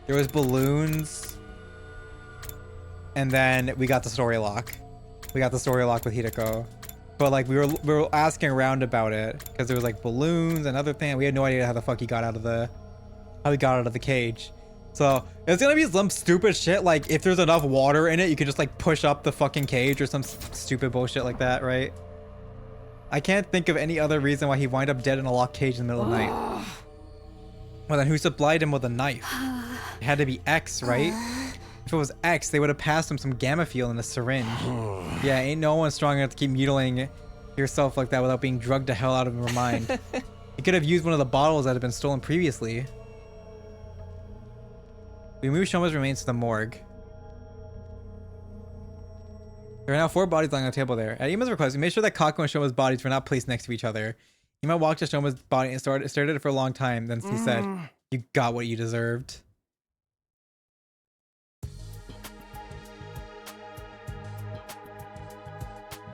There was balloons. And then we got the story lock. We got the story lock with Hideko. But like we were asking around about it because there was like balloons and other things. We had no idea how the fuck he got out of the cage. So it's gonna be some stupid shit like if there's enough water in it, you can just like push up the fucking cage or some stupid bullshit like that, right? I can't think of any other reason why he wind up dead in a locked cage in the middle of the night. Well, then who supplied him with a knife? It had to be X, right? If it was X, they would have passed him some gamma fuel in a syringe. Yeah, ain't no one strong enough to keep mutilating yourself like that without being drugged to hell out of your mind. You could have used one of the bottles that had been stolen previously. We moved Shoma's remains to the morgue. There are now 4 bodies lying on the table there. At Ima's request, we made sure that Kako and Shoma's bodies were not placed next to each other. Ima walked to Shoma's body and stared at it for a long time. Then he said, "You got what you deserved."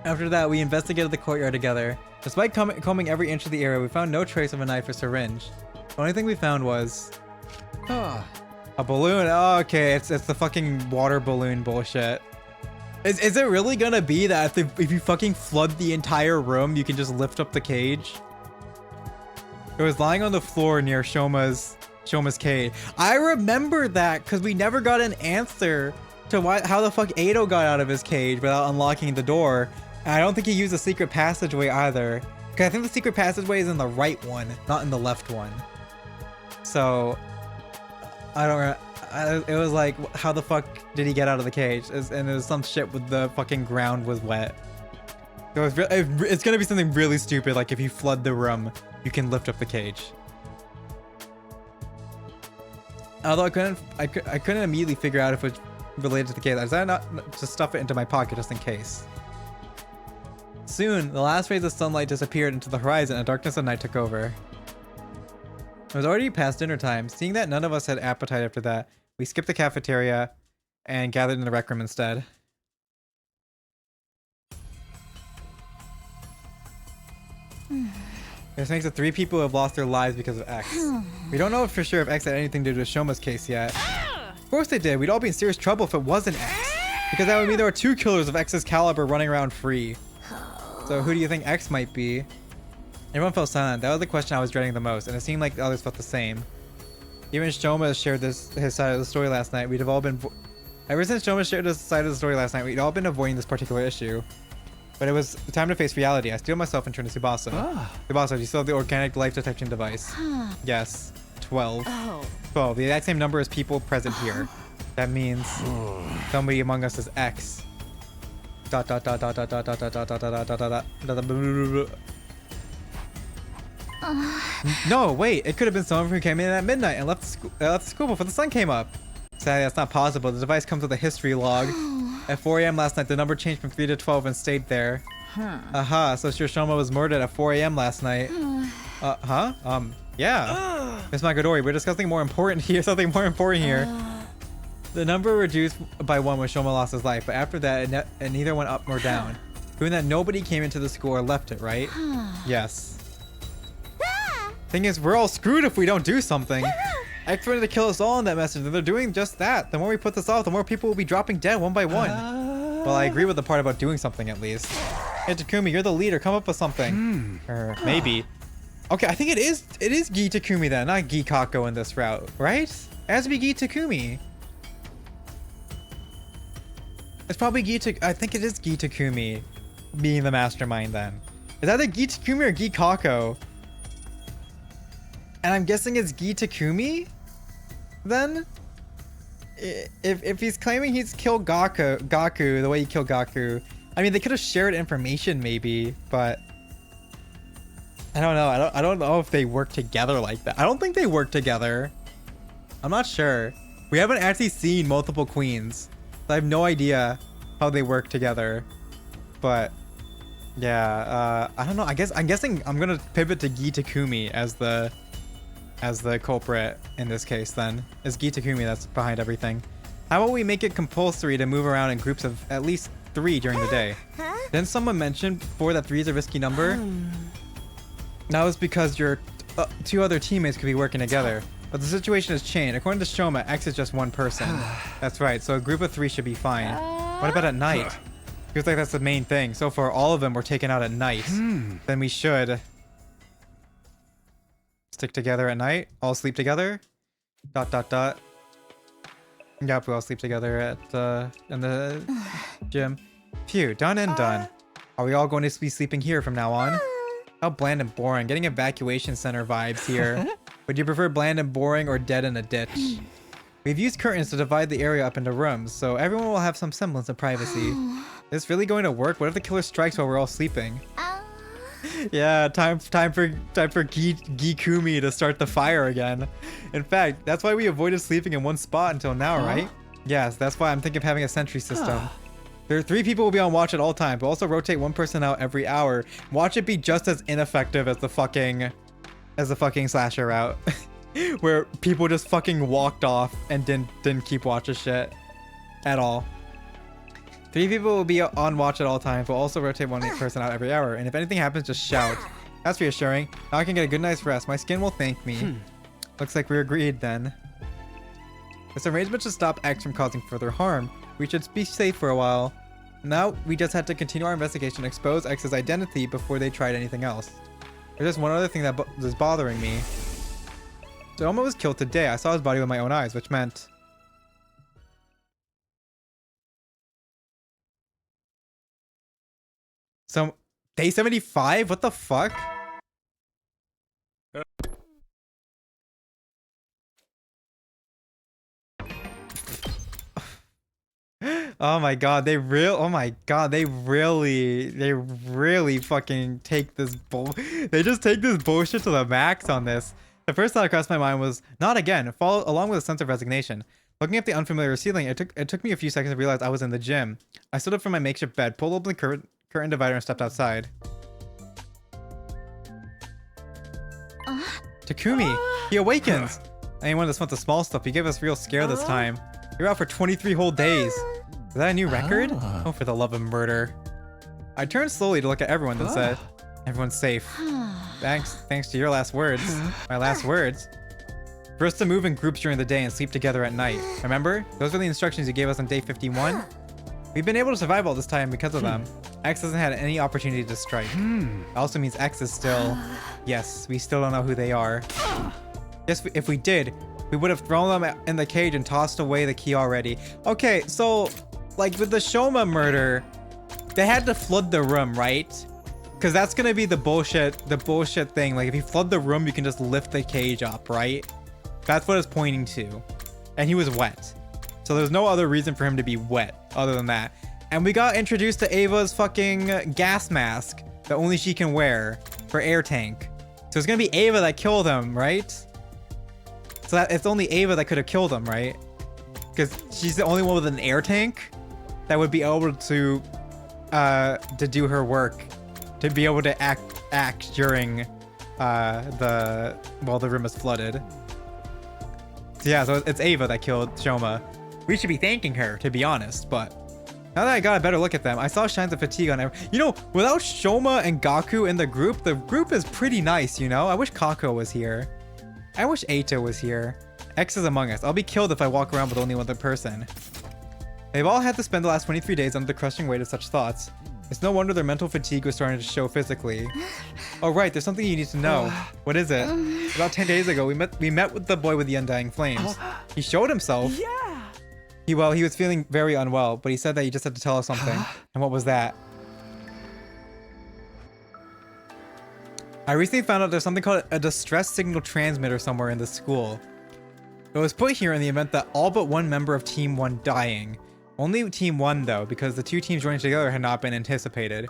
After that, we investigated the courtyard together. Despite combing every inch of the area, we found no trace of a knife or syringe. The only thing we found was a balloon. Oh, okay, it's the fucking water balloon bullshit. Is it really gonna be that if you fucking flood the entire room, you can just lift up the cage? It was lying on the floor near Shoma's cage. I remember that because we never got an answer to how the fuck Ado got out of his cage without unlocking the door. And I don't think he used a secret passageway either. Because I think the secret passageway is in the right one, not in the left one. So I don't it was like, how the fuck did he get out of the cage? And it was some shit with the fucking ground was wet. It's gonna be something really stupid, like if you flood the room, you can lift up the cage. Although I couldn't immediately figure out if it was related to the case. I decided not to stuff it into my pocket just in case. Soon, the last rays of sunlight disappeared into the horizon and darkness of night took over. It was already past dinner time. Seeing that none of us had appetite after that, we skipped the cafeteria and gathered in the rec room instead. This makes it 3 people who have lost their lives because of X. We don't know for sure if X had anything to do with Shoma's case yet. Of course they did. We'd all be in serious trouble if it wasn't X. Because that would mean there were 2 killers of X's caliber running around free. So who do you think X might be? Everyone felt silent. That was the question I was dreading the most, and it seemed like the others felt the same. Even Shoma shared his side of the story last night. We'd have all been... Ever since Shoma shared his side of the story last night, we'd all been avoiding this particular issue. But it was time to face reality. I steeled myself and turned to Tsubasa. Tsubasa, do you still have the organic life detection device? Yes. 12. 12. The exact same number as people present here. That means somebody among us is X. No, wait. It could have been someone who came in at midnight and left the school before the sun came up. Sadly, that's not possible. The device comes with a history log. At 4 a.m. last night, the number changed from 3 to 12 and stayed there. Aha, so Shoma was murdered at 4 a.m. last night. Yeah. Miss Magadori, we're discussing more important here. Something more important here. The number reduced by 1 when Shoma lost his life, but after that, it neither went up nor down. Proving that nobody came into the school or left it, right? Yes. Thing is, we're all screwed if we don't do something. X wanted to kill us all in that message, and they're doing just that. The more we put this off, the more people will be dropping dead one by one. Well, I agree with the part about doing something at least. Hey, Takumi, you're the leader. Come up with something. Or maybe. Okay, I think it is Gi Takumi then, not Gi Kako in this route, right? It has to be Gi Takumi. It's probably I think it is Gi Takumi being the mastermind then. Is either Gi Takumi or Gi Kako. And I'm guessing it's Gi Takumi then? If he's claiming he's killed Gaku the way he killed Gaku. I mean, they could have shared information maybe, but I don't know. I don't know if they work together like that. I don't think they work together. I'm not sure. We haven't actually seen multiple queens. So I have no idea how they work together. But yeah, I don't know. I'm guessing I'm gonna pivot to Gi Takumi as the culprit in this case then. It's Gi Takumi that's behind everything. How about we make it compulsory to move around in groups of at least 3 during the day? Then someone mentioned before that 3 is a risky number. That was because your 2 other teammates could be working together. But the situation has changed. According to Shoma, X is just 1 person. That's right, so a group of 3 should be fine. What about at night? Feels like that's the main thing. So far, all of them were taken out at night. Then we should stick together at night. All sleep together. ... Yep, we all sleep together at in the gym. Phew, done and done. Are we all going to be sleeping here from now on? How bland and boring. Getting evacuation center vibes here. Would you prefer bland and boring or dead in a ditch? We've used curtains to divide the area up into rooms, so everyone will have some semblance of privacy. Is this really going to work? What if the killer strikes while we're all sleeping? Yeah, time for Gikumi to start the fire again. In fact, that's why we avoided sleeping in one spot until now, right? Yes, that's why I'm thinking of having a sentry system. There are 3 people will be on watch at all times, but also rotate 1 person out every hour. Watch it be just as ineffective as the fucking slasher route. Where people just fucking walked off and didn't keep watch of shit at all. 3 people will be on watch at all times, but also rotate 1 person out every hour. And if anything happens, just shout. That's reassuring. Now I can get a good night's rest. My skin will thank me. Looks like we agreed then. This arrangement should stop X from causing further harm. We should be safe for a while. Now we just had to continue our investigation and expose X's identity before they tried anything else. There's just one other thing that is bothering me. Doma was killed today. I saw his body with my own eyes, which meant... So, day 75? What the fuck? Oh my god, they really fucking take this they just take this bullshit to the max on this. The first thought across my mind was, not again, along with a sense of resignation. Looking at the unfamiliar ceiling, it took me a few seconds to realize I was in the gym. I stood up from my makeshift bed, pulled open the curtain divider and stepped outside. Takumi! He awakens! Anyone just wants the small stuff. He gave us real scare this time. You're out for 23 whole days. Is that a new record? Oh, for the love of murder. I turned slowly to look at everyone and said, everyone's safe. Thanks to your last words. My last words. For us to move in groups during the day and sleep together at night. Remember? Those are the instructions you gave us on day 51. We've been able to survive all this time because of them. X hasn't had any opportunity to strike. It also means X is still... Yes, we still don't know who they are. Yes, if we did, we would have thrown them in the cage and tossed away the key already. Okay, so... Like, with the Shoma murder, they had to flood the room, right? Because that's gonna be the bullshit thing. Like, if you flood the room, you can just lift the cage up, right? That's what it's pointing to. And he was wet. So there's no other reason for him to be wet other than that. And we got introduced to Ava's fucking gas mask that only she can wear for air tank. So it's gonna be Ava that killed him, right? So that it's only Ava that could have killed him, right? Because she's the only one with an air tank that would be able to do her work, to be able to act during while the room is flooded. So yeah, so it's Ava that killed Shoma. We should be thanking her, to be honest, but now that I got a better look at them, I saw signs of fatigue on everyone. You know, without Shoma and Gaku in the group is pretty nice, you know? I wish Kako was here. I wish Eito was here. X is among us. I'll be killed if I walk around with only one other person. They've all had to spend the last 23 days under the crushing weight of such thoughts. It's no wonder their mental fatigue was starting to show physically. Oh right, there's something you need to know. What is it? About 10 days ago, we met with the boy with the undying flames. He showed himself. Yeah. He was feeling very unwell, but he said that he just had to tell us something. And what was that? I recently found out there's something called a distress signal transmitter somewhere in the school. It was put here in the event that all but one member of Team 1 dying. Only Team 1 though, because the 2 teams joining together had not been anticipated.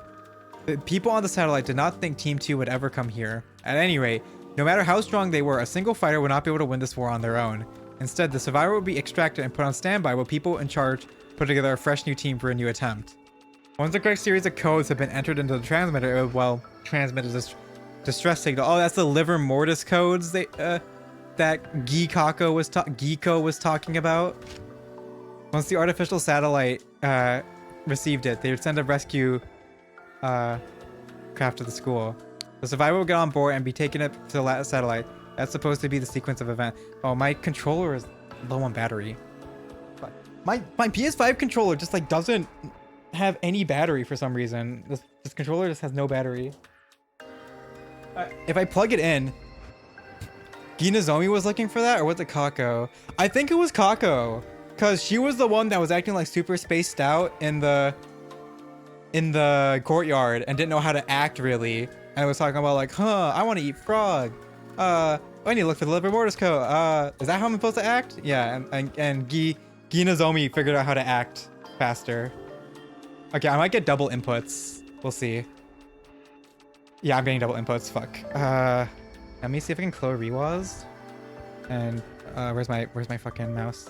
The people on the satellite did not think Team 2 would ever come here. At any rate, no matter how strong they were, a single fighter would not be able to win this war on their own. Instead, the survivor would be extracted and put on standby while people in charge put together a fresh new team for a new attempt. Once the correct series of codes have been entered into the transmitter, it would, well, transmit a distress signal. Oh, that's the liver mortis codes that Giko was talking about. Once the artificial satellite received it, they would send a rescue craft to the school. The survivor will get on board and be taken up to the satellite. That's supposed to be the sequence of events. Oh, my controller is low on battery. My PS5 controller just like doesn't have any battery for some reason. This controller just has no battery. If I plug it in, Ginazomi was looking for that, or was it Kako? I think it was Kako, cause she was the one that was acting like super spaced out in the courtyard and didn't know how to act really, and was talking about like, I want to eat frog. I need to look for the liver mortis code. Is that how I'm supposed to act? Yeah, and Ginazomi figured out how to act faster. Okay, I might get double inputs. We'll see. Yeah, I'm getting double inputs. Fuck. Let me see if I can clone rewas. And where's my fucking mouse?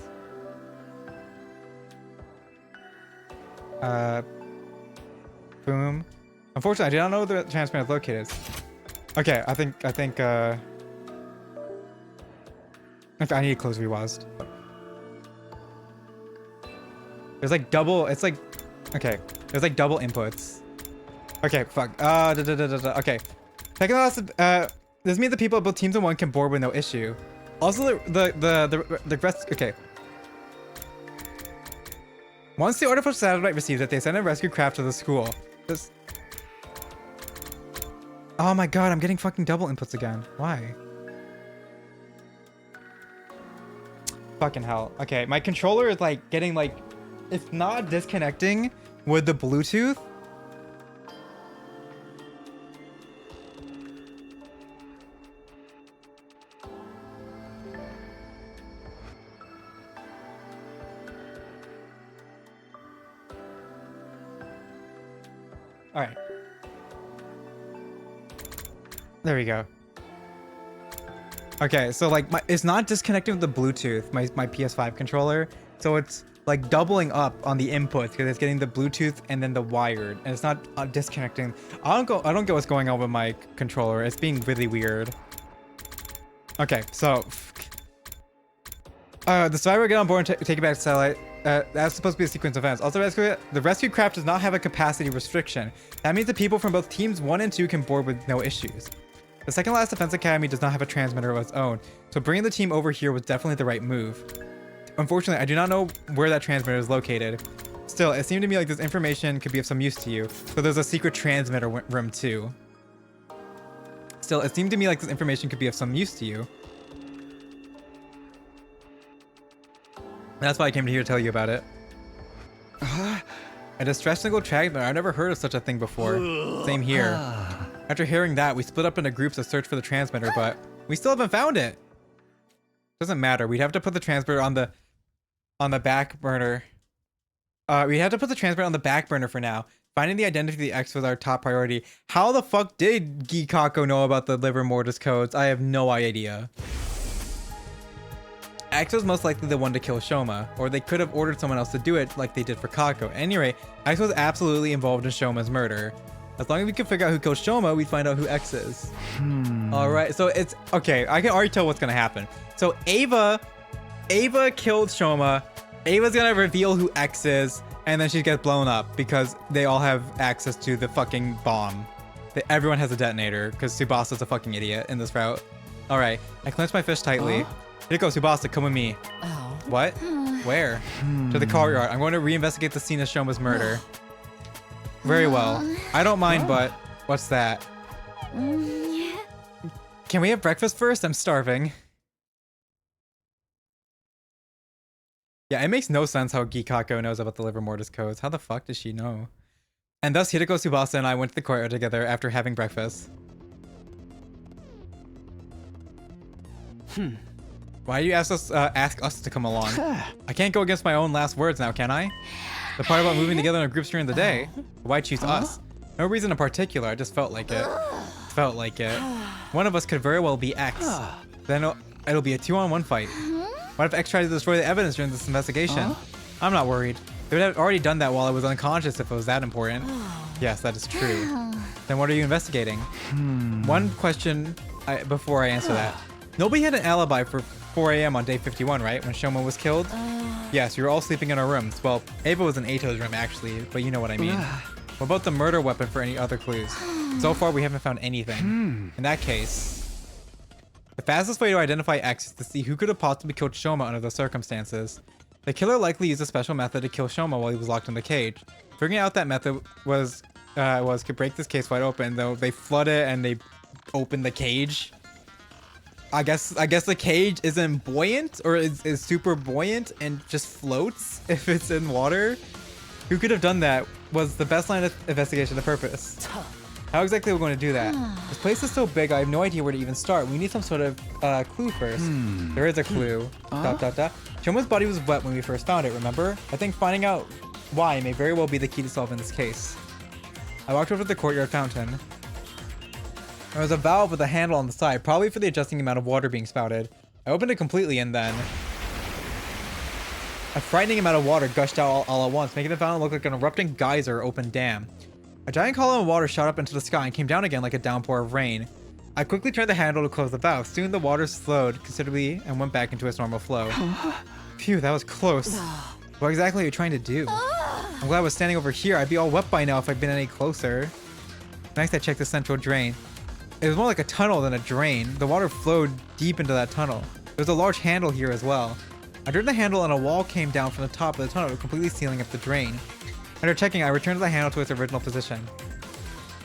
Boom. Unfortunately, I do not know where the transmitter is located. Okay, I think I need to close rewas. There's like double. It's like, okay. There's like double inputs. Okay, fuck. Okay. Second last. This means the people of both teams in one can board with no issue. Also, the rest. Okay. Once the artificial satellite receives it, they send a rescue craft to the school. This. Oh my god, I'm getting fucking double inputs again. Why? Fucking hell. Okay, my controller is like getting like, it's not disconnecting with the Bluetooth. All right. There we go. Okay, so like it's not disconnecting with the Bluetooth, my PS5 controller. So it's like doubling up on the inputs because it's getting the Bluetooth and then the wired, and it's not disconnecting. I don't get what's going on with my controller. It's being really weird. Okay, so the survivor will get on board and take it back to satellite. That's supposed to be a sequence of events. Also, the rescue craft does not have a capacity restriction. That means the people from both teams 1 and 2 can board with no issues. The second last defense academy does not have a transmitter of its own, so bringing the team over here was definitely the right move. Unfortunately, I do not know where that transmitter is located. Still, it seemed to me like this information could be of some use to you, so there's a secret transmitter room too. Still, it seemed to me like this information could be of some use to you. That's why I came here to tell you about it. A distress signal transmitter? I've never heard of such a thing before. Same here. After hearing that, we split up into groups to search for the transmitter, but we still haven't found it. Doesn't matter. We'd have to put the transmitter on the back burner. We have to put the transmitter on the back burner for now. Finding the identity of the X was our top priority. How the fuck did Gikako know about the liver mortis codes? I have no idea. X was most likely the one to kill Shoma, or they could have ordered someone else to do it like they did for Kako. At any rate, X was absolutely involved in Shoma's murder. As long as we can figure out who killed Shoma, we'd find out who X is. Alright, so it's... Okay, I can already tell what's gonna happen. So Ava killed Shoma. Ava's gonna reveal who X is, and then she gets blown up because they all have access to the fucking bomb. Everyone has a detonator because Tsubasa's a fucking idiot in this route. Alright, I clenched my fist tightly. Here it goes, Tsubasa, come with me. Oh. What? Where? To the courtyard. I'm going to reinvestigate the scene of Shoma's murder. Very well. I don't mind, but what's that? Can we have breakfast first? I'm starving. Yeah, it makes no sense how Gikako knows about the liver mortis codes. How the fuck does she know? And thus, Hideko, Tsubasa, and I went to the courtyard together after having breakfast. Why do you ask us to come along? I can't go against my own last words now, can I? The part about moving together in groups during the day. Why choose us? No reason in particular, I just felt like it. Felt like it. One of us could very well be X. Then it'll be a 2-on-1 fight. What if X tried to destroy the evidence during this investigation? I'm not worried. They would have already done that while I was unconscious if it was that important. Yes, that is true. Then what are you investigating? One question before I answer that. Nobody had an alibi for 4 AM on day 51, right? When Shoma was killed? Yes, you're all sleeping in our rooms. Well, Ava was in Ato's room actually, but you know what I mean. What about the murder weapon for any other clues? So far, we haven't found anything. In that case, the fastest way to identify X is to see who could have possibly killed Shoma under the circumstances. The killer likely used a special method to kill Shoma while he was locked in the cage. Figuring out that method could break this case wide open, though they flood it and they open the cage. I guess the cage isn't buoyant or is super buoyant and just floats if it's in water. Who could have done that was the best line of investigation to purpose. How exactly are we going to do that? This place is so big, I have no idea where to even start. We need some sort of clue first. There is a clue. Shoma's body was wet when we first found it, remember? I think finding out why may very well be the key to solving this case. I walked over to the courtyard fountain. There was a valve with a handle on the side, probably for the adjusting amount of water being spouted. I opened it completely and then a frightening amount of water gushed out all at once, making the fountain look like an erupting geyser or open dam. A giant column of water shot up into the sky and came down again like a downpour of rain. I quickly turned the handle to close the valve. Soon the water slowed considerably and went back into its normal flow. Phew, that was close. What exactly are you trying to do? I'm glad I was standing over here. I'd be all wet by now if I'd been any closer. Next, I checked the central drain. It was more like a tunnel than a drain. The water flowed deep into that tunnel. There was a large handle here as well. I turned the handle and a wall came down from the top of the tunnel, completely sealing up the drain. After checking, I returned the handle to its original position. ...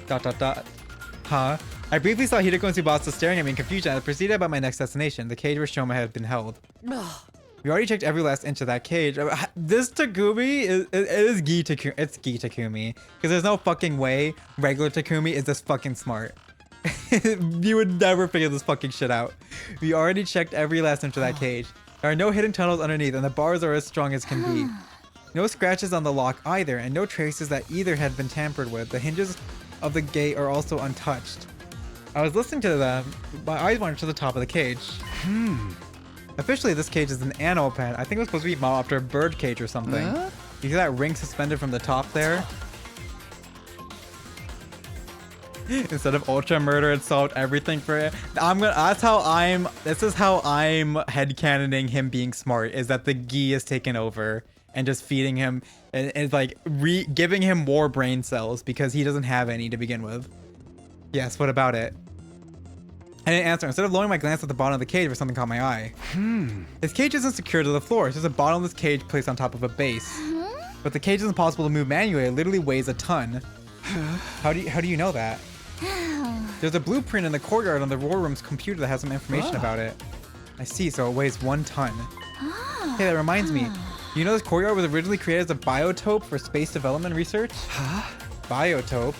Huh? I briefly saw Hideko and Tsubasa staring at me in confusion and I proceeded about my next destination, the cage where Shoma had been held. We already checked every last inch of that cage. This Takumi is Gi Takumi. It's Gi Takumi. Because there's no fucking way regular Takumi is this fucking smart. You would never figure this fucking shit out. We already checked every last inch of that cage. There are no hidden tunnels underneath and the bars are as strong as can be. No scratches on the lock either and no traces that either had been tampered with. The hinges of the gate are also untouched. I was listening to them. My eyes wandered to the top of the cage. Officially, this cage is an animal pen. I think it was supposed to be modeled after a bird cage or something. You see that ring suspended from the top there? Instead of ultra murder, it solved everything for it. This is how I'm headcanoning him being smart, is that the Gi is taken over and just feeding him and like giving him more brain cells because he doesn't have any to begin with. Yes, what about it? I didn't answer. Instead of lowering my glance at the bottom of the cage where something caught my eye. This cage isn't secured to the floor. It's just a bottomless cage placed on top of a base. But the cage isn't possible to move manually. It literally weighs a ton. How do you know that? There's a blueprint in the courtyard on the war room's computer that has some information about it. I see, so it weighs 1 ton. Hey, that reminds me. You know this courtyard was originally created as a biotope for space development research? Biotope?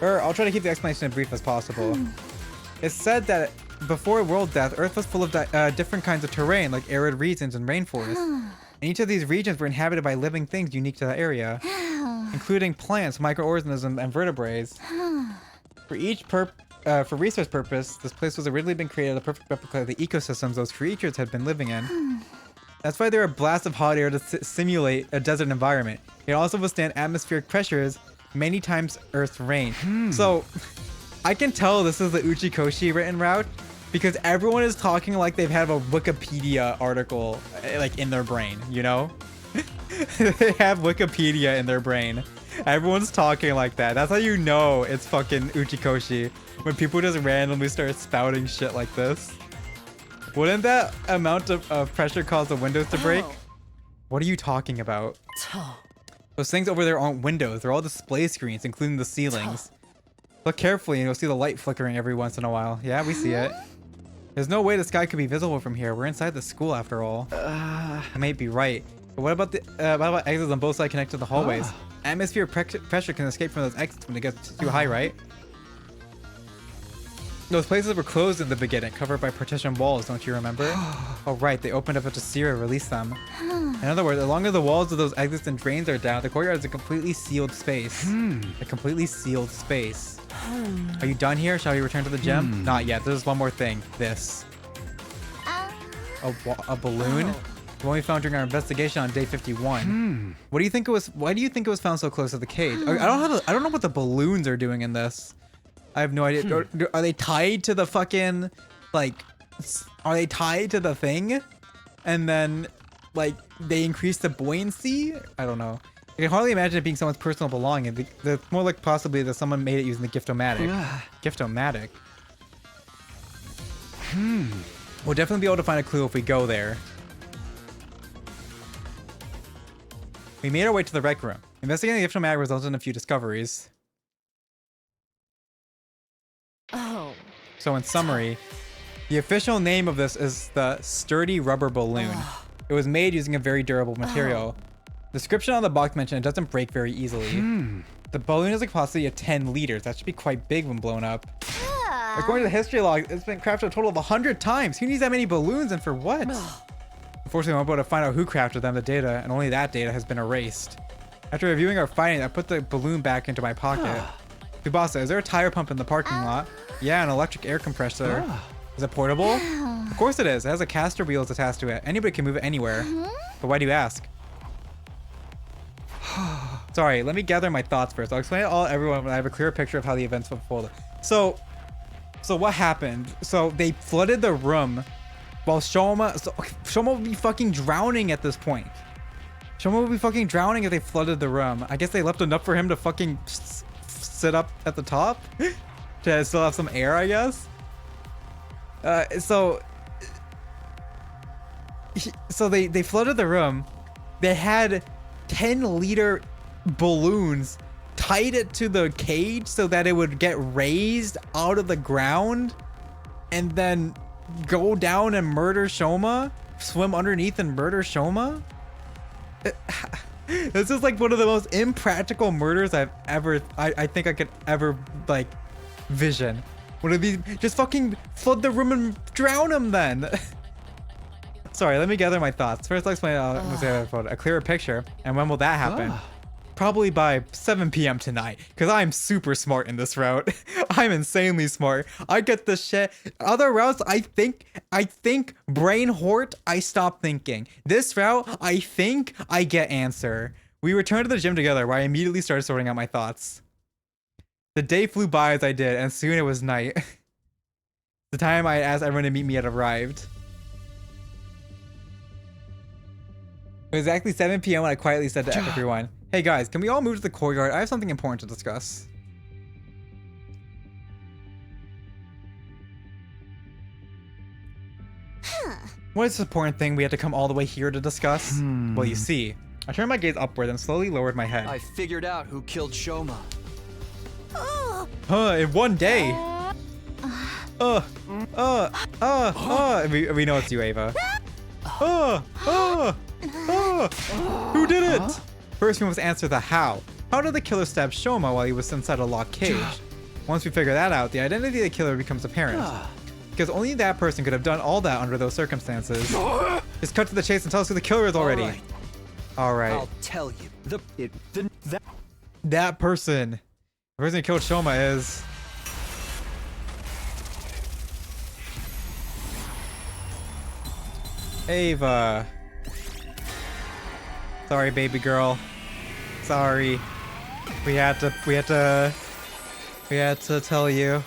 I'll try to keep the explanation as brief as possible. It's said that before world death, Earth was full of different kinds of terrain, like arid regions and rainforests. And each of these regions were inhabited by living things unique to that area, including plants, microorganisms, and vertebrates. For research purpose, this place was originally been created as a perfect replica of the ecosystems those creatures had been living in. That's why there are blasts of hot air to simulate a desert environment. It also withstand atmospheric pressures many times Earth's range. So, I can tell this is the Uchikoshi written route because everyone is talking like they've had a Wikipedia article like in their brain, you know? They have Wikipedia in their brain. Everyone's talking like that. That's how you know it's fucking Uchikoshi. When people just randomly start spouting shit like this. Wouldn't that amount of pressure cause the windows to break? What are you talking about? Those things over there aren't windows. They're all display screens, including the ceilings. Look carefully and you'll see the light flickering every once in a while. Yeah, we see it. There's no way the sky could be visible from here. We're inside the school after all. I may be right. But what about exits on both sides connected to the hallways? Atmospheric pressure can escape from those exits when it gets too high, right? Those places were closed in the beginning, covered by partition walls, don't you remember? Oh right, they opened up to Sierra, released them. In other words, as long as the walls of those exits and drains are down, the courtyard is a completely sealed space. A completely sealed space. Are you done here? Shall we return to the gym? Not yet. There's one more thing. This. A balloon? The one we found during our investigation on day 51. What do you think it was? Why do you think it was found so close to the cage? I don't know what the balloons are doing in this. I have no idea. Are they tied to the fucking, like, are they tied to the thing? And then, like, they increase the buoyancy. I don't know. I can hardly imagine it being someone's personal belonging. It's more like possibly that someone made it using the Gift-O-Matic. Gift-O-Matic. We'll definitely be able to find a clue if we go there. We made our way to the rec room. Investigating the Gift-O-Matic resulted in a few discoveries. Oh. So in summary, the official name of this is the Sturdy Rubber Balloon. It was made using a very durable material. Description on the box mentioned it doesn't break very easily. The balloon has a capacity of 10 liters. That should be quite big when blown up. According to the history log, it's been crafted a total of 100 times. Who needs that many balloons and for what? Unfortunately, I'm able to find out who crafted them, the data, and only that data has been erased. After reviewing our findings, I put the balloon back into my pocket. Tsubasa, is there a tire pump in the parking lot? Yeah, an electric air compressor. Is it portable? Of course it is. It has a caster wheels attached to it. Anybody can move it anywhere. But why do you ask? Sorry, let me gather my thoughts first. I'll explain it all to everyone when I have a clearer picture of how the events unfolded. So what happened? So they flooded the room while Shoma would be fucking drowning at this point. Shoma would be fucking drowning if they flooded the room. I guess they left enough for him to fucking sit up at the top to still have some air, I guess. So they flooded the room. They had 10-liter balloons, tied it to the cage so that it would get raised out of the ground and then go down and murder Shoma, swim underneath and murder Shoma. This is like one of the most impractical murders I think I could ever like vision. One of these, just fucking flood the room and drown him then. Sorry, let me gather my thoughts. First, I'll explain a clearer picture. And when will that happen? Probably by 7 p.m. tonight, because I'm super smart in this route. I'm insanely smart. I get this shit. Other routes, I think brain hort, I stop thinking. This route, I think I get answer. We returned to the gym together where I immediately started sorting out my thoughts. The day flew by as I did, and soon it was night. The time I asked everyone to meet me had arrived. It was exactly 7 p.m. when I quietly said to everyone, "Hey guys, can we all move to the courtyard? I have something important to discuss." What is this important thing we had to come all the way here to discuss? Well, you see, I turned my gaze upward and slowly lowered my head. I figured out who killed Shoma. In one day. We know it's you, Ava. Who did it? First we must answer the how. How did the killer stab Shoma while he was inside a locked cage? Once we figure that out, the identity of the killer becomes apparent. Because only that person could have done all that under those circumstances. Just cut to the chase and tell us who the killer is already. Alright. I'll tell you. That person. The person who killed Shoma is... Ava. Sorry, baby girl. Sorry. We had to tell you.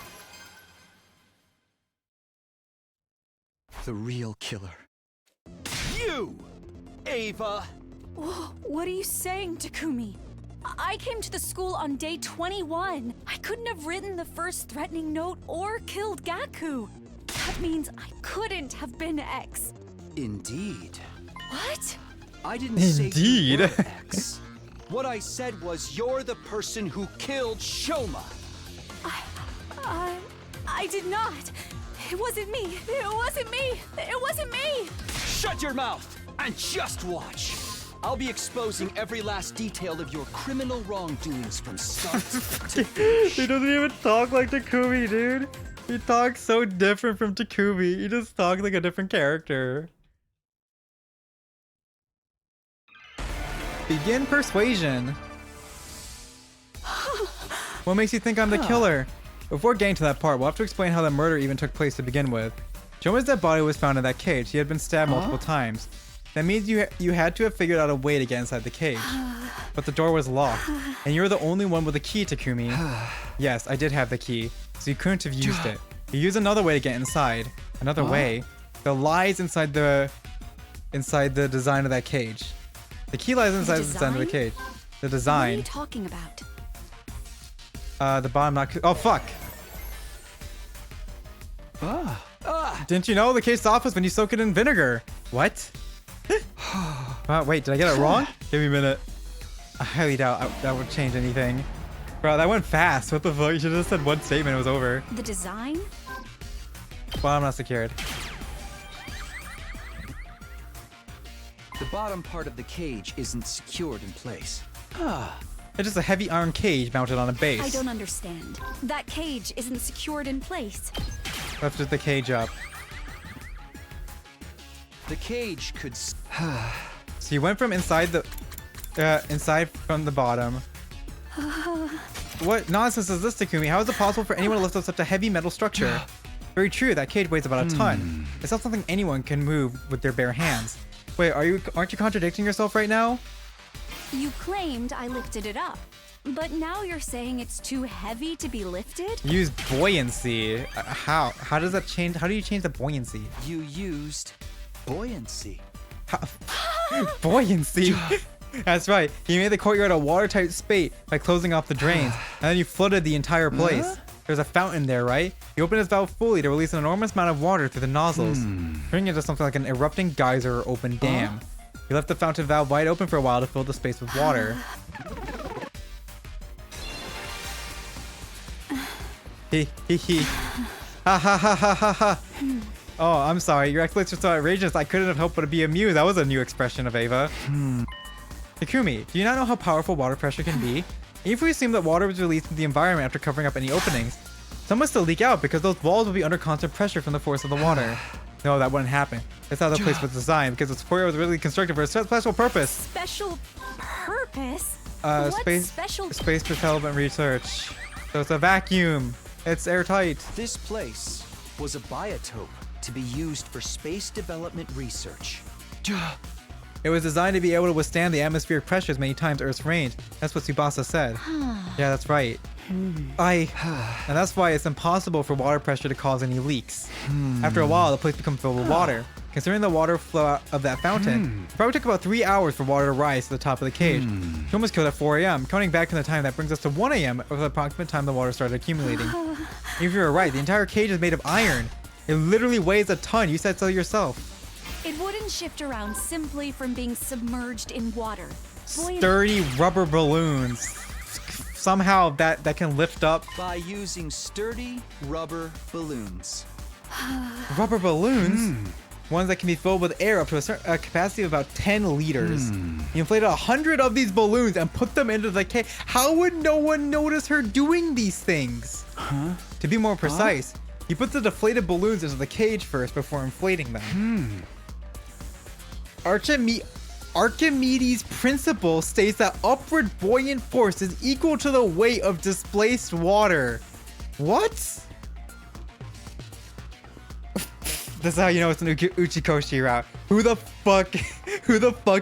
The real killer. You, Ava. What are you saying, Takumi? I came to the school on day 21. I couldn't have written the first threatening note or killed Gaku. That means I couldn't have been X. Indeed. What? I didn't say you were X. What I said was you're the person who killed Shoma. I did not. It wasn't me. It wasn't me. It wasn't me. Shut your mouth and just watch. I'll be exposing every last detail of your criminal wrongdoings from start to finish. He doesn't even talk like Takumi, dude. He talks so different from Takumi. He just talks like a different character. Begin persuasion. What makes you think I'm the killer? Before getting to that part, we'll have to explain how the murder even took place to begin with. Shoma's dead body was found in that cage. He had been stabbed multiple times. That means you had to have figured out a way to get inside the cage. But the door was locked, and you're the only one with a key, Takumi. Yes, I did have the key, so you couldn't have used it. You used another way to get inside. Another way. The lies inside the inside the design of that cage. The key lies inside the design of the cage. The What are design. you talking about? The bottom not. Oh fuck! Didn't you know the case softens when you soak it in vinegar? What? Wait, did I get it wrong? Give me a minute. I highly doubt that would change anything. Bro, that went fast. What the fuck? You should have just said one statement. It was over. The design? Bottom not secured. The bottom part of the cage isn't secured in place. It's just a heavy iron cage mounted on a base. I don't understand. That cage isn't secured in place. Let's just the cage up. The cage could. So you went from inside the, inside from the bottom. What nonsense is this, Takumi? How is it possible for anyone to lift up such a heavy metal structure? Very true. That cage weighs about a ton. It's not something anyone can move with their bare hands. Wait, aren't you contradicting yourself right now? You claimed I lifted it up, but now you're saying it's too heavy to be lifted? Use buoyancy. How? How does that change? How do you change the buoyancy? You used buoyancy. Buoyancy? That's right. You made the courtyard a watertight space by closing off the drains, and then you flooded the entire place. There's a fountain there, right? You open this valve fully to release an enormous amount of water through the nozzles, turning it into something like an erupting geyser or open dam. You left the fountain valve wide open for a while to fill the space with water. He. Ha ha ha ha ha ha. Oh, I'm sorry. Your explanation was so outrageous. I couldn't have helped but be amused. That was a new expression of Ava. Takumi, do you not know how powerful water pressure can be? Even if we assume that water was released into the environment after covering up any openings, some would still leak out because those walls would be under constant pressure from the force of the water. No, that wouldn't happen. That's how the place was designed, because the courtyard was really constructed for a special purpose. Special purpose? Space development research. So it's a vacuum. It's airtight. This place was a biotope to be used for space development research. It was designed to be able to withstand the atmospheric pressures many times Earth's range. That's what Tsubasa said. Yeah, that's right. And that's why it's impossible for water pressure to cause any leaks. After a while, the place becomes filled with water. Considering the water flow out of that fountain, it probably took about 3 hours for water to rise to the top of the cage. She almost killed at 4 a.m. Counting back from the time, that brings us to 1 a.m. of the approximate time the water started accumulating. If you were right, the entire cage is made of iron. It literally weighs a ton. You said so yourself. It wouldn't shift around simply from being submerged in water. Sturdy rubber balloons. Somehow that can lift up. By using sturdy rubber balloons. Rubber balloons? Ones that can be filled with air up to a certain capacity of about 10 liters. You inflated 100 of these balloons and put them into the cage. How would no one notice her doing these things? To be more precise, you put the deflated balloons into the cage first before inflating them. Archimedes' principle states that upward buoyant force is equal to the weight of displaced water. What? This is how you know it's an Uchikoshi route. Who the fuck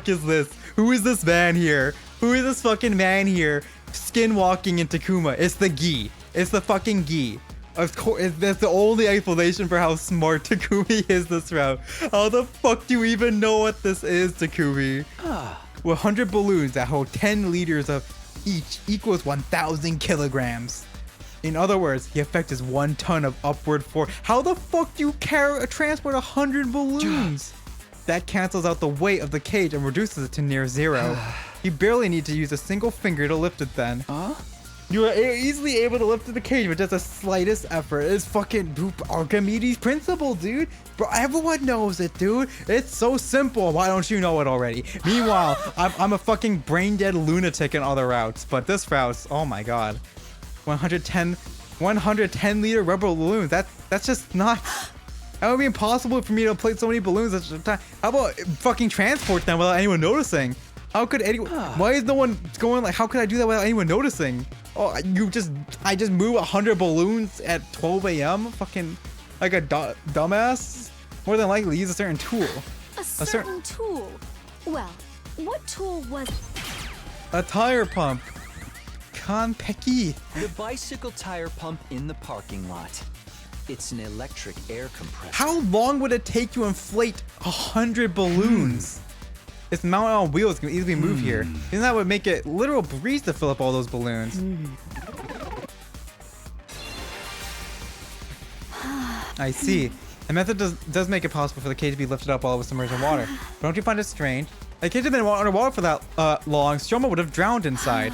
is this? Who is this man here? Who is this fucking man here skinwalking in Takuma? It's the Gi. It's the fucking Gi. Of course, that's the only explanation for how smart Takumi is this route. How the fuck do you even know what this is, Takumi? With 100 balloons that hold 10 liters of each equals 1,000 kilograms. In other words, the effect is 1 ton of upward force. How the fuck do you transport 100 balloons? That cancels out the weight of the cage and reduces it to near zero. You barely need to use a single finger to lift it then. You are easily able to lift the cage with just the slightest effort. It's fucking Archimedes' principle, dude. Bro, everyone knows it, dude. It's so simple. Why don't you know it already? Meanwhile, I'm a fucking brain-dead lunatic in other routes, but this route, oh my god. 110 liter rubber balloons. That's just not. That would be impossible for me to inflate so many balloons at a time. How about fucking transport them without anyone noticing? How could anyone? Why is no one going like? How could I do that without anyone noticing? Oh, I just move 100 balloons at 12 a.m. Fucking like a dumbass. More than likely, use a certain tool. A certain tool. Well, what tool was? A tire pump. Kanpeki. The bicycle tire pump in the parking lot. It's an electric air compressor. How long would it take to inflate 100 balloons? It's mounted on wheels, can easily move here. Isn't that what make it literal breeze to fill up all those balloons? I see. The method does make it possible for the cage to be lifted up while it was submerged in water. But don't you find it strange? If the cage had been underwater for that long, Shoma would have drowned inside.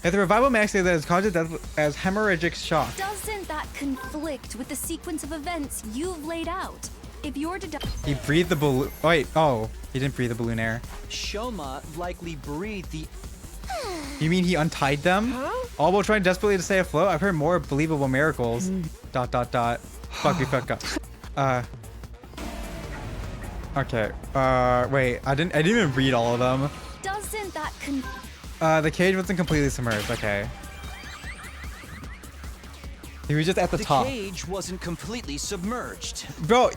If the revival max says that it's caused death as hemorrhagic shock. Doesn't that conflict with the sequence of events you've laid out? If you're to die... He breathed the balloon. Wait, oh, he didn't breathe the balloon air. Shoma likely breathed the... You mean he untied them? All while trying desperately to stay afloat? I've heard more believable miracles. ... Fuck me, fuck up. Okay. Wait. I didn't even read all of them. Doesn't that the cage wasn't completely submerged. Okay. He was just at the top. The cage wasn't completely submerged. Bro,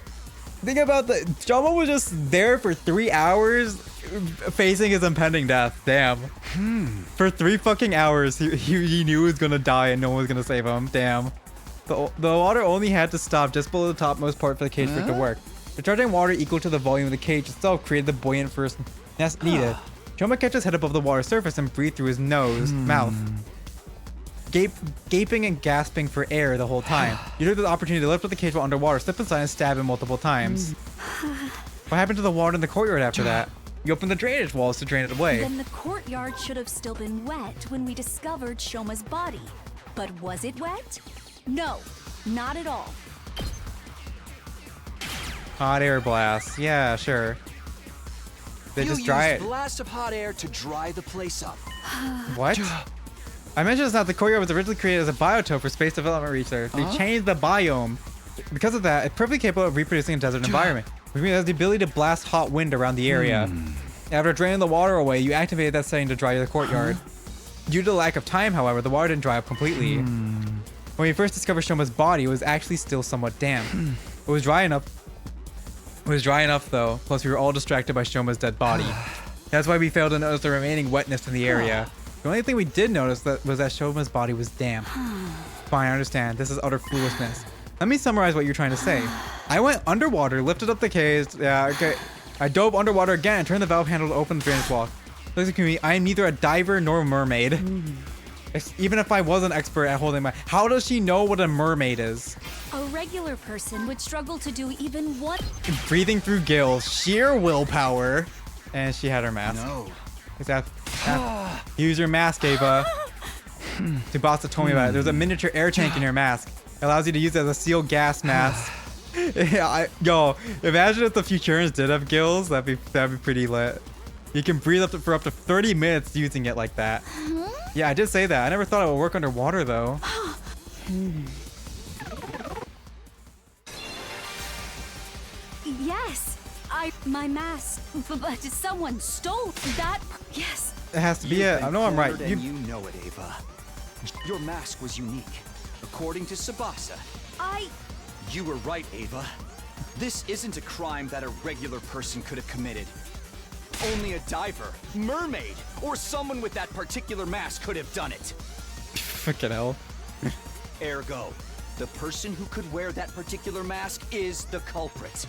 think about the Shoma was just there for 3 hours, facing his impending death. Damn. For 3 fucking hours, he knew he was gonna die and no one was gonna save him. Damn. The water only had to stop just below the topmost part for the cage for it to work. Recharging water equal to the volume of the cage itself created the buoyant force needed. Shoma kept his head above the water surface and breathed through his mouth. Gaping and gasping for air the whole time. You took the opportunity to lift up the cage while underwater, slip inside and stab him multiple times. What happened to the water in the courtyard after that? You opened the drainage walls to drain it away. Then the courtyard should have still been wet when we discovered Shoma's body. But was it wet? No, not at all. Hot air blast. Yeah, sure. They just dry it. Blast of hot air to dry the place up. What? I mentioned this now. The courtyard was originally created as a biotope for space development research. They changed the biome. Because of that, it's perfectly capable of reproducing a desert environment, which means it has the ability to blast hot wind around the area. After draining the water away, you activated that setting to dry the courtyard. Due to the lack of time, however, the water didn't dry up completely. When we first discovered Shoma's body, it was actually still somewhat damp. It was dry enough. It was dry enough though, plus we were all distracted by Shoma's dead body. That's why we failed to notice the remaining wetness in the area. The only thing we did notice was that Shoma's body was damp. Fine, I understand. This is utter foolishness. Let me summarize what you're trying to say. I went underwater, lifted up the cage. Yeah, okay. I dove underwater again and turned the valve handle to open the drainage wall. Listen to me, I am neither a diver nor a mermaid. Even if I was an expert at holding my... How does she know what a mermaid is? A regular person would struggle to do even one... Breathing through gills, sheer willpower. And she had her mask. No. Use your mask, Ava. Tsubasa told me about it. There's a miniature air tank in your mask. It allows you to use it as a sealed gas mask. Yo, imagine if the Futurans did have gills. That'd be pretty lit. You can breathe for up to 30 minutes using it like that. Yeah, I did say that. I never thought it would work underwater though. Yes, my mask, but someone stole that. Yes. It has to be it. I know I'm right. You know it, Ava. Your mask was unique, according to Tsubasa. You were right, Ava. This isn't a crime that a regular person could have committed. Only a diver, mermaid, or someone with that particular mask could have done it. Fucking hell. Ergo, the person who could wear that particular mask is the culprit.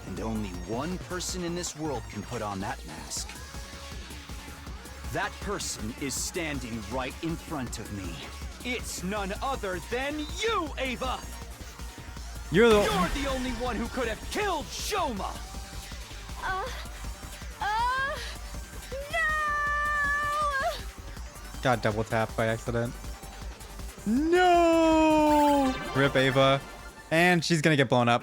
And only one person in this world can put on that mask. That person is standing right in front of me. It's none other than you, Ava! You're the only one who could have killed Shoma! No! Got double tapped by accident. No! Rip Ava. And she's gonna get blown up.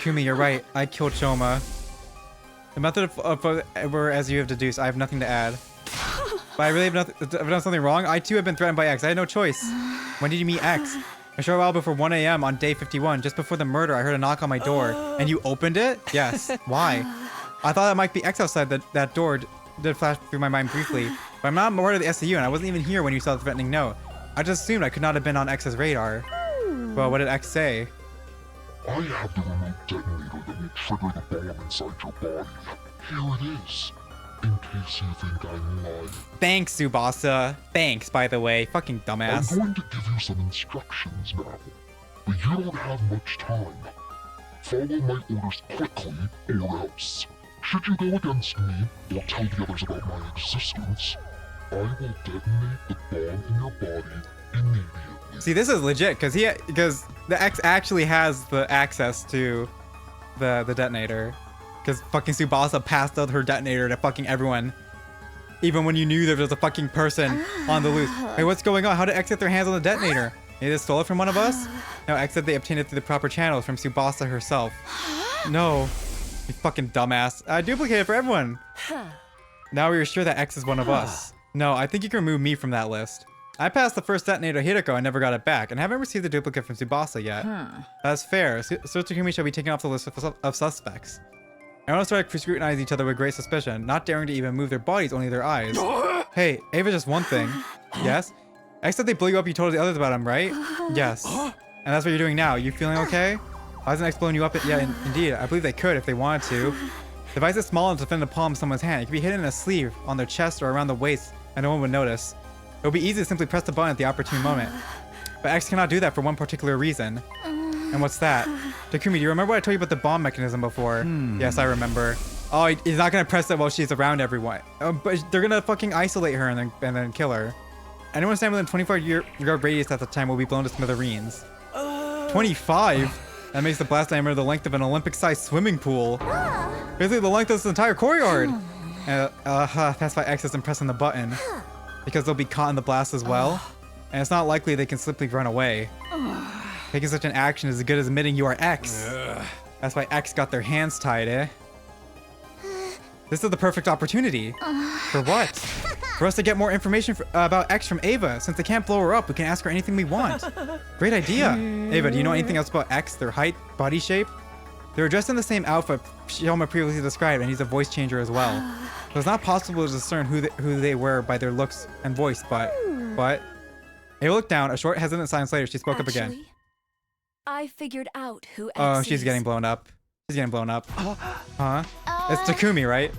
Kumi, you're right. I killed Shoma. The method were as you have deduced. I have nothing to add. But I really have nothing. I've done something wrong. I too have been threatened by X. I had no choice. When did you meet X? A short while before 1 a.m. on day 51, just before the murder, I heard a knock on my door. And you opened it? Yes. Why? I thought it might be X outside that door. Did flash through my mind briefly. But I'm not part of the SCU, and I wasn't even here when you saw the threatening note. I just assumed I could not have been on X's radar. Well, what did X say? I have the remote detonator that will trigger the bomb inside your body. Here it is, in case you think I'm lying. Thanks, Tsubasa. Thanks, by the way. Fucking dumbass. I'm going to give you some instructions now, but you don't have much time. Follow my orders quickly, or else. Should you go against me, or tell the others about my existence, I will detonate the bomb in your body immediately. See, this is legit, because the X actually has the access to the detonator. Because fucking Tsubasa passed out her detonator to fucking everyone. Even when you knew there was a fucking person on the loose. Hey, what's going on? How did X get their hands on the detonator? They just stole it from one of us? No, X said they obtained it through the proper channels from Tsubasa herself. No. You fucking dumbass. I duplicated for everyone. Now we're sure that X is one of us. No, I think you can remove me from that list. I passed the first detonator to Hideko and never got it back, and haven't received the duplicate from Tsubasa yet. That's fair. So Takumi shall be taken off the list of suspects. Everyone started to scrutinize each other with great suspicion, not daring to even move their bodies, only their eyes. Hey, Ava, just one thing. Yes? X said they blew you up, you told the others about him, right? Yes. And that's what you're doing now. You feeling okay? Why hasn't X blown you up? Yeah, indeed. I believe they could if they wanted to. The device is small enough to fit in the palm of someone's hand. It could be hidden in a sleeve, on their chest, or around the waist, and no one would notice. It would be easy to simply press the button at the opportune moment. But X cannot do that for one particular reason. And what's that? Takumi, do you remember what I told you about the bomb mechanism before? Yes, I remember. Oh, he's not gonna press it while she's around everyone. But they're gonna fucking isolate her and then kill her. Anyone standing within 25-yard radius at the time will be blown to smithereens. 25? That makes the blast diameter the length of an Olympic-sized swimming pool. Basically the length of this entire courtyard. That's why X isn't pressing the button. Because they'll be caught in the blast as well. And it's not likely they can simply run away. Taking such an action is as good as admitting you are X. That's why X got their hands tied, eh? This is the perfect opportunity. For what? For us to get more information about X from Ava. Since they can't blow her up, we can ask her anything we want. Great idea. Ava, do you know anything else about X, their height, body shape? They were dressed in the same outfit Shoma previously described, and he's a voice changer as well. So it's not possible to discern who they were by their looks and voice, but... Ava looked down. A short, hesitant silence later, she spoke up again. I figured out who X Oh, she's is. getting blown up. She's getting blown up. Huh? It's Takumi, right?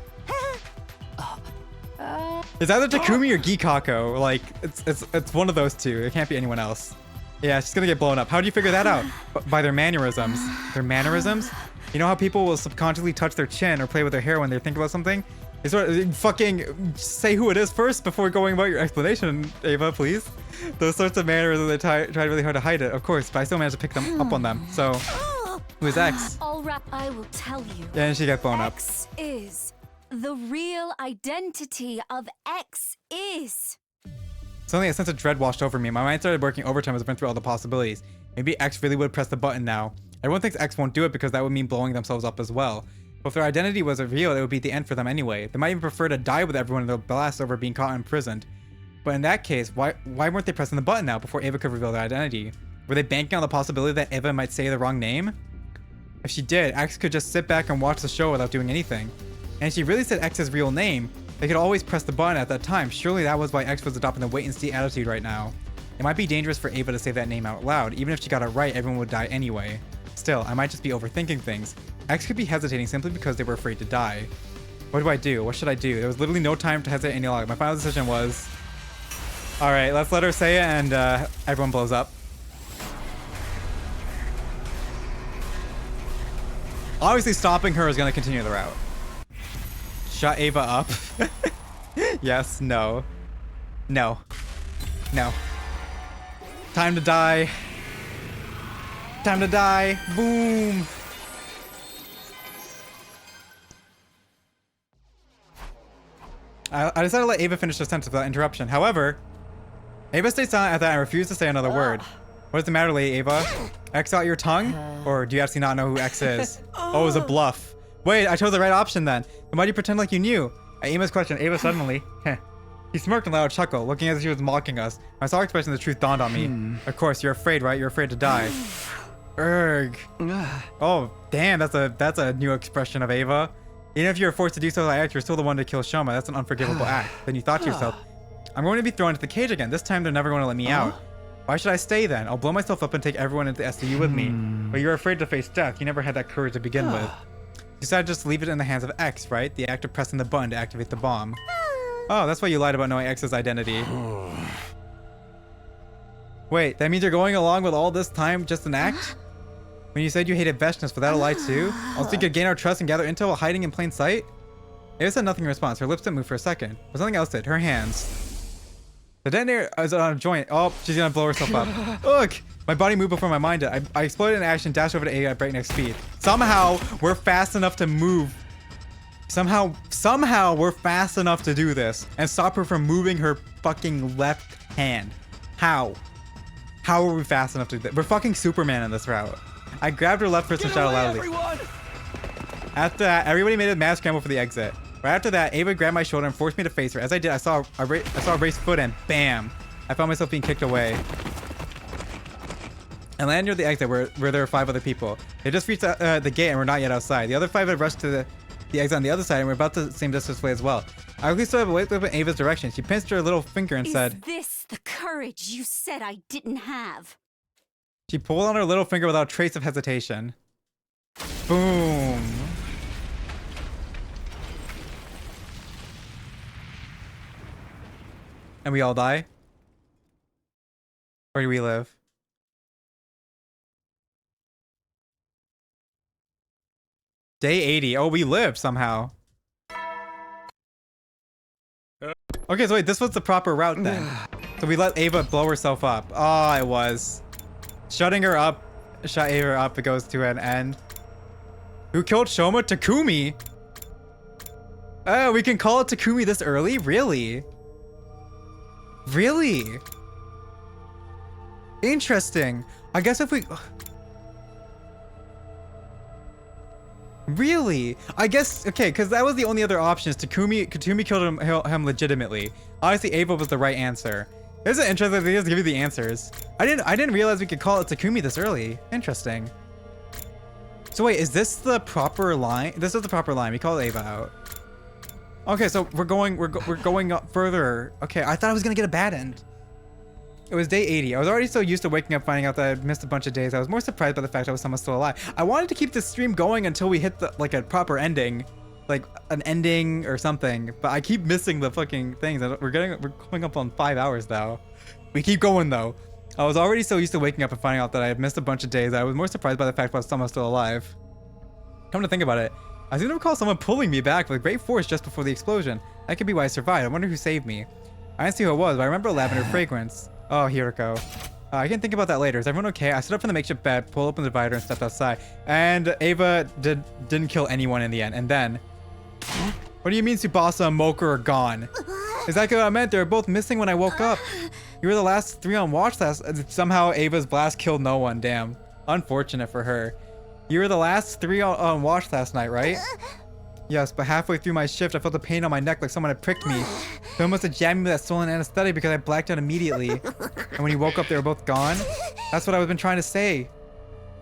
It's either Takumi or Gikako. Like, it's one of those two. It can't be anyone else. Yeah, she's gonna get blown up. How do you figure that out? By their mannerisms. Their mannerisms? You know how people will subconsciously touch their chin or play with their hair when they think about something? They sort of fucking say who it is first before going about your explanation, Ava, please. Those sorts of mannerisms, they try really hard to hide it, of course, but I still managed to pick them up on them. So, who is X? All right, I will tell you. Yeah, and she got blown up. X is the real identity of X is. Suddenly, a sense of dread washed over me. My mind started working overtime as I went through all the possibilities. Maybe X really would press the button now. Everyone thinks X won't do it because that would mean blowing themselves up as well. But if their identity was revealed, it would be the end for them anyway. They might even prefer to die with everyone in the blast over being caught and imprisoned. But in that case, why weren't they pressing the button now before Ava could reveal their identity? Were they banking on the possibility that Ava might say the wrong name? If she did, X could just sit back and watch the show without doing anything. And if she really said X's real name, they could always press the button at that time. Surely that was why X was adopting the wait-and-see attitude right now. It might be dangerous for Ava to say that name out loud. Even if she got it right, everyone would die anyway. Still, I might just be overthinking things. X could be hesitating simply because they were afraid to die. What do I do? What should I do? There was literally no time to hesitate any longer. My final decision was... Alright, let's let her say it and everyone blows up. Obviously stopping her is going to continue the route. Shut Ava up. Yes, no. No. No. Time to die. Time to die. Boom. I decided to let Ava finish her sentence without interruption. However, Ava stayed silent at that and refused to say another word. What does the matter, Lady Ava? X out your tongue? Or do you actually not know who X is? Oh, it was a bluff. Wait, I chose the right option then. Then why do you pretend like you knew? At Ava's question, Ava suddenly... He smirked and let out a chuckle, looking as if she was mocking us. My sour expression, the truth dawned on me. Of course, you're afraid, right? You're afraid to die. Erg. Oh, damn, that's a new expression of Ava. Even if you were forced to do so by act, you're still the one to kill Shoma. That's an unforgivable act. Then you thought to yourself, I'm going to be thrown into the cage again. This time they're never going to let me out. Why should I stay then? I'll blow myself up and take everyone into the SCU with me. But you're afraid to face death. You never had that courage to begin with. You decided to just leave it in the hands of X, right? The act of pressing the button to activate the bomb. Oh, that's why you lied about knowing X's identity. Wait, that means you're going along with all this time just an act? When you said you hated Veshness, was that a lie too? Also, you could gain our trust and gather intel while hiding in plain sight? Ava said nothing in response. Her lips didn't move for a second. But something else did. Her hands. The detonator is on a joint. Oh, she's gonna blow herself up. Look! My body moved before my mind did. I exploded in action, dashed over to Ava at breakneck speed. Somehow, we're fast enough to move. Somehow, we're fast enough to do this and stop her from moving her fucking left hand. How? How are we fast enough to do that? We're fucking Superman in this route. I grabbed her left wrist and shouted loudly. Everyone! After that, everybody made a mad scramble for the exit. Right after that, Ava grabbed my shoulder and forced me to face her. As I did, I saw a raised foot and bam! I found myself being kicked away. I landed near the exit where there were 5 other people. They just reached the gate and were not yet outside. The other 5 had rushed to the exit on the other side and were about the same distance away as well. I quickly stood up and waved in Ava's direction. She pinched her little finger and said, "Is this the courage you said I didn't have?" She pulled on her little finger without a trace of hesitation. Boom. And we all die? Or do we live? Day 80. Oh, we lived somehow. Okay, so wait, this was the proper route then. So we let Ava blow herself up. Oh, it was. Shutting her up. Shut Ava up, it goes to an end. Who killed Shoma? Takumi? Oh, we can call it Takumi this early? Really? Really? Interesting. I guess if we... Really? I guess, okay, because that was the only other option is Takumi killed him legitimately. Obviously, Ava was the right answer. This is interesting. They just give you the answers. I didn't realize we could call it Takumi this early. Interesting. So wait, is this the proper line? This is the proper line. We call Ava out. Okay, so we're going up further. Okay, I thought I was gonna get a bad end. It was day 80. I was already so used to waking up finding out that I'd missed a bunch of days. I was more surprised by the fact I was somehow still alive. I wanted to keep this stream going until we hit the, like a proper ending. Like an ending or something. But I keep missing the fucking things. We're coming up on 5 hours now. We keep going though. I was already so used to waking up and finding out that I had missed a bunch of days. I was more surprised by the fact that I was somehow still alive. Come to think about it, I seem to recall someone pulling me back with great force just before the explosion. That could be why I survived. I wonder who saved me. I didn't see who it was, but I remember lavender fragrance. Oh, Hiroko. I can think about that later. Is everyone okay? I stood up from the makeshift bed, pulled open the divider, and stepped outside. And Ava didn't kill anyone in the end. And then... What do you mean Tsubasa and Mocha are gone? Exactly what I meant. They were both missing when I woke up. You were the last 3 on watch last... Somehow Ava's blast killed no one. Damn. Unfortunate for her. You were the last 3 on watch last night, right? Yes, but halfway through my shift, I felt a pain on my neck like someone had pricked me. Someone must have jammed me with that stolen anesthetic because I blacked out immediately. And when you woke up, they were both gone? That's what I was been trying to say.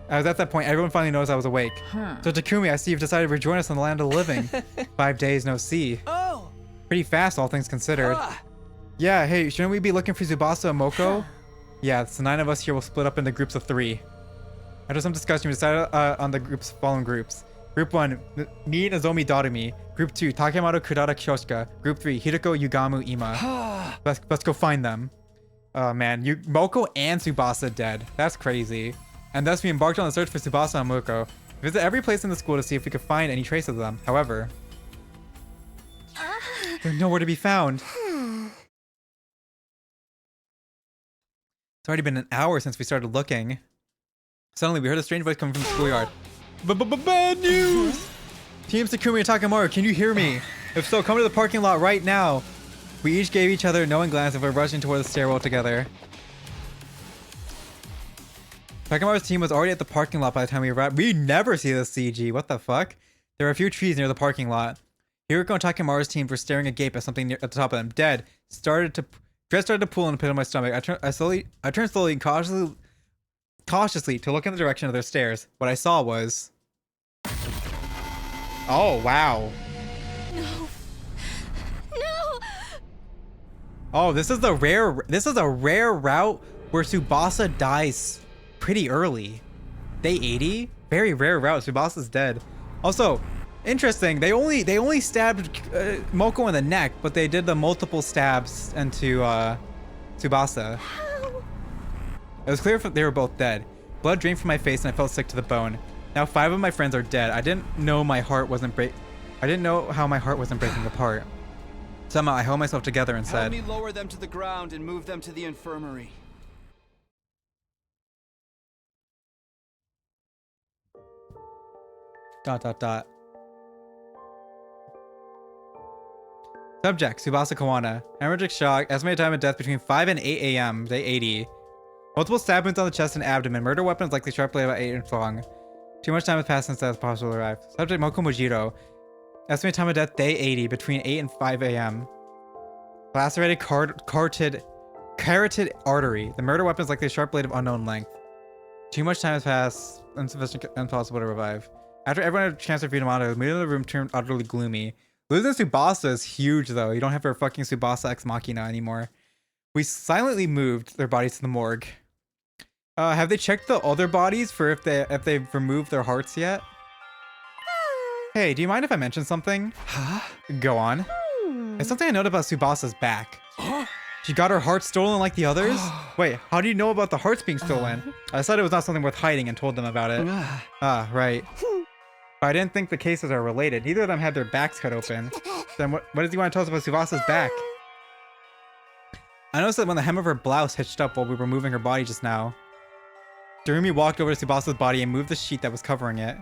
I was at that point, everyone finally noticed I was awake. So Takumi, I see you've decided to rejoin us in the land of the living. 5 days no see. Oh! Pretty fast, all things considered. Yeah, hey, shouldn't we be looking for Tsubasa and Moko? Yeah, so 9 of us here will split up into groups of 3. After some discussion, we decided on the following groups. Group 1, me, Nozomi, Doremi. Group 2, Takemoto, Kurata, Kyoshika. Group 3, Hiroko, Yugamu, Ima. Let's go find them. Oh man, Moko and Tsubasa dead. That's crazy. And thus we embarked on the search for Tsubasa and Moko. We visited every place in the school to see if we could find any trace of them. However, they're nowhere to be found. It's already been an hour since we started looking. Suddenly, we heard a strange voice coming from the schoolyard. Bad news! Team Takumi and Takemoto, can you hear me? If so, come to the parking lot right now. We each gave each other a knowing glance and we're rushing toward the stairwell together. Takemoto's team was already at the parking lot by the time we arrived. We never see this CG. What the fuck? There were a few trees near the parking lot. Hiroko and Takemoto's team were staring agape at something at the top of them. Dread started to pool in the pit of my stomach. I turned slowly and cautiously to look in the direction of their stairs. What I saw was... Oh, wow. No. No! Oh, this is a rare route where Tsubasa dies pretty early. Day 80? Very rare route. Tsubasa's dead. Also, interesting. They only stabbed Moko in the neck, but they did the multiple stabs into Tsubasa. It was clear they were both dead. Blood drained from my face and I felt sick to the bone. Now 5 of my friends are dead. I didn't know how my heart wasn't breaking apart. Somehow I held myself together and said, "Help me lower them to the ground and move them to the infirmary." Subject, Tsubasa Kawana. Hemorrhagic shock. Estimated time of death between 5 and 8 a.m. Day 80. Multiple stab wounds on the chest and abdomen. Murder weapons likely sharp blade about 8 inches long. Too much time has passed since death possibly arrived. Subject, Moko Mojiro. Estimated time of death, day 80, between 8 and 5 a.m. Lacerated carotid artery. The murder weapon is likely a sharp blade of unknown length. Too much time has passed. Insufficient, impossible to revive. After everyone had a chance to feed him out, the mood in the room turned utterly gloomy. Losing Tsubasa is huge, though. You don't have her fucking Tsubasa ex machina anymore. We silently moved their bodies to the morgue. Have they checked the other bodies for if they've removed their hearts yet? Hey, do you mind if I mention something? Huh? Go on. It's something I noted about Tsubasa's back. She got her heart stolen like the others? Wait, how do you know about the hearts being stolen? I said it was not something worth hiding and told them about it. Ah, right. But I didn't think the cases are related. Neither of them had their backs cut open. Then what does he want to tell us about Tsubasa's back? I noticed that when the hem of her blouse hitched up while we were moving her body just now. Durumi walked over to Tsubasa's body and moved the sheet that was covering it.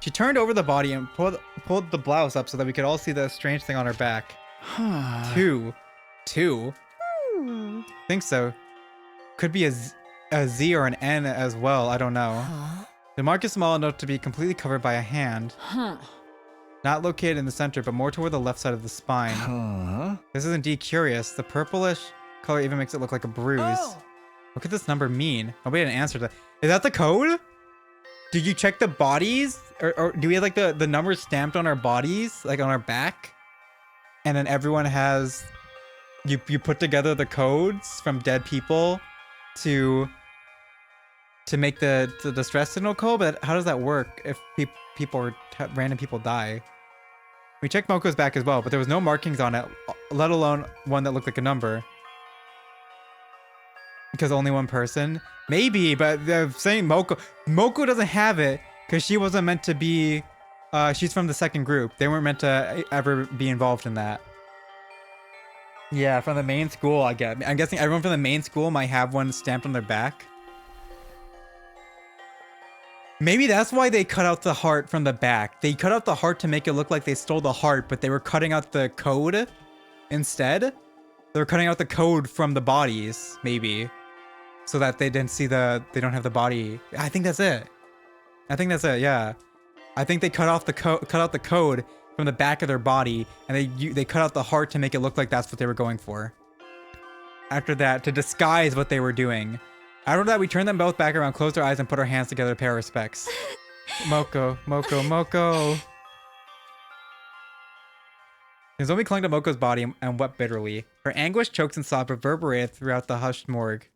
She turned over the body and pulled the blouse up so that we could all see the strange thing on her back. Two? Think so. Could be a Z or an N as well. I don't know. The mark is small enough to be completely covered by a hand. Not located in the center, but more toward the left side of the spine. This is indeed curious. The purplish color even makes it look like a bruise. What could this number mean? Nobody had an answer to that. Is that the code? Did you check the bodies? Or do we have like the numbers stamped on our bodies? Like on our back? And then everyone has... You put together the codes from dead people to make the distress signal code? But how does that work if random people die? We checked Moko's back as well, but there was no markings on it, let alone one that looked like a number. Because only one person? Maybe, but they're saying Moko doesn't have it because she wasn't meant to be... she's from the second group. They weren't meant to ever be involved in that. Yeah, from the main school, I'm guessing everyone from the main school might have one stamped on their back. Maybe that's why they cut out the heart from the back. They cut out the heart to make it look like they stole the heart, but they were cutting out the code instead. They were cutting out the code from the bodies, maybe, so that they didn't see they don't have the body. I think that's it. Yeah. I think they cut out the code from the back of their body, and they cut out the heart to make it look like that's what they were going for. After that, to disguise what they were doing. After that, we turned them both back around, closed our eyes, and put our hands together to pay our respects. Moko. Nozomi clung to Moko's body and wept bitterly. Her anguish, chokes, and sobs reverberated throughout the hushed morgue.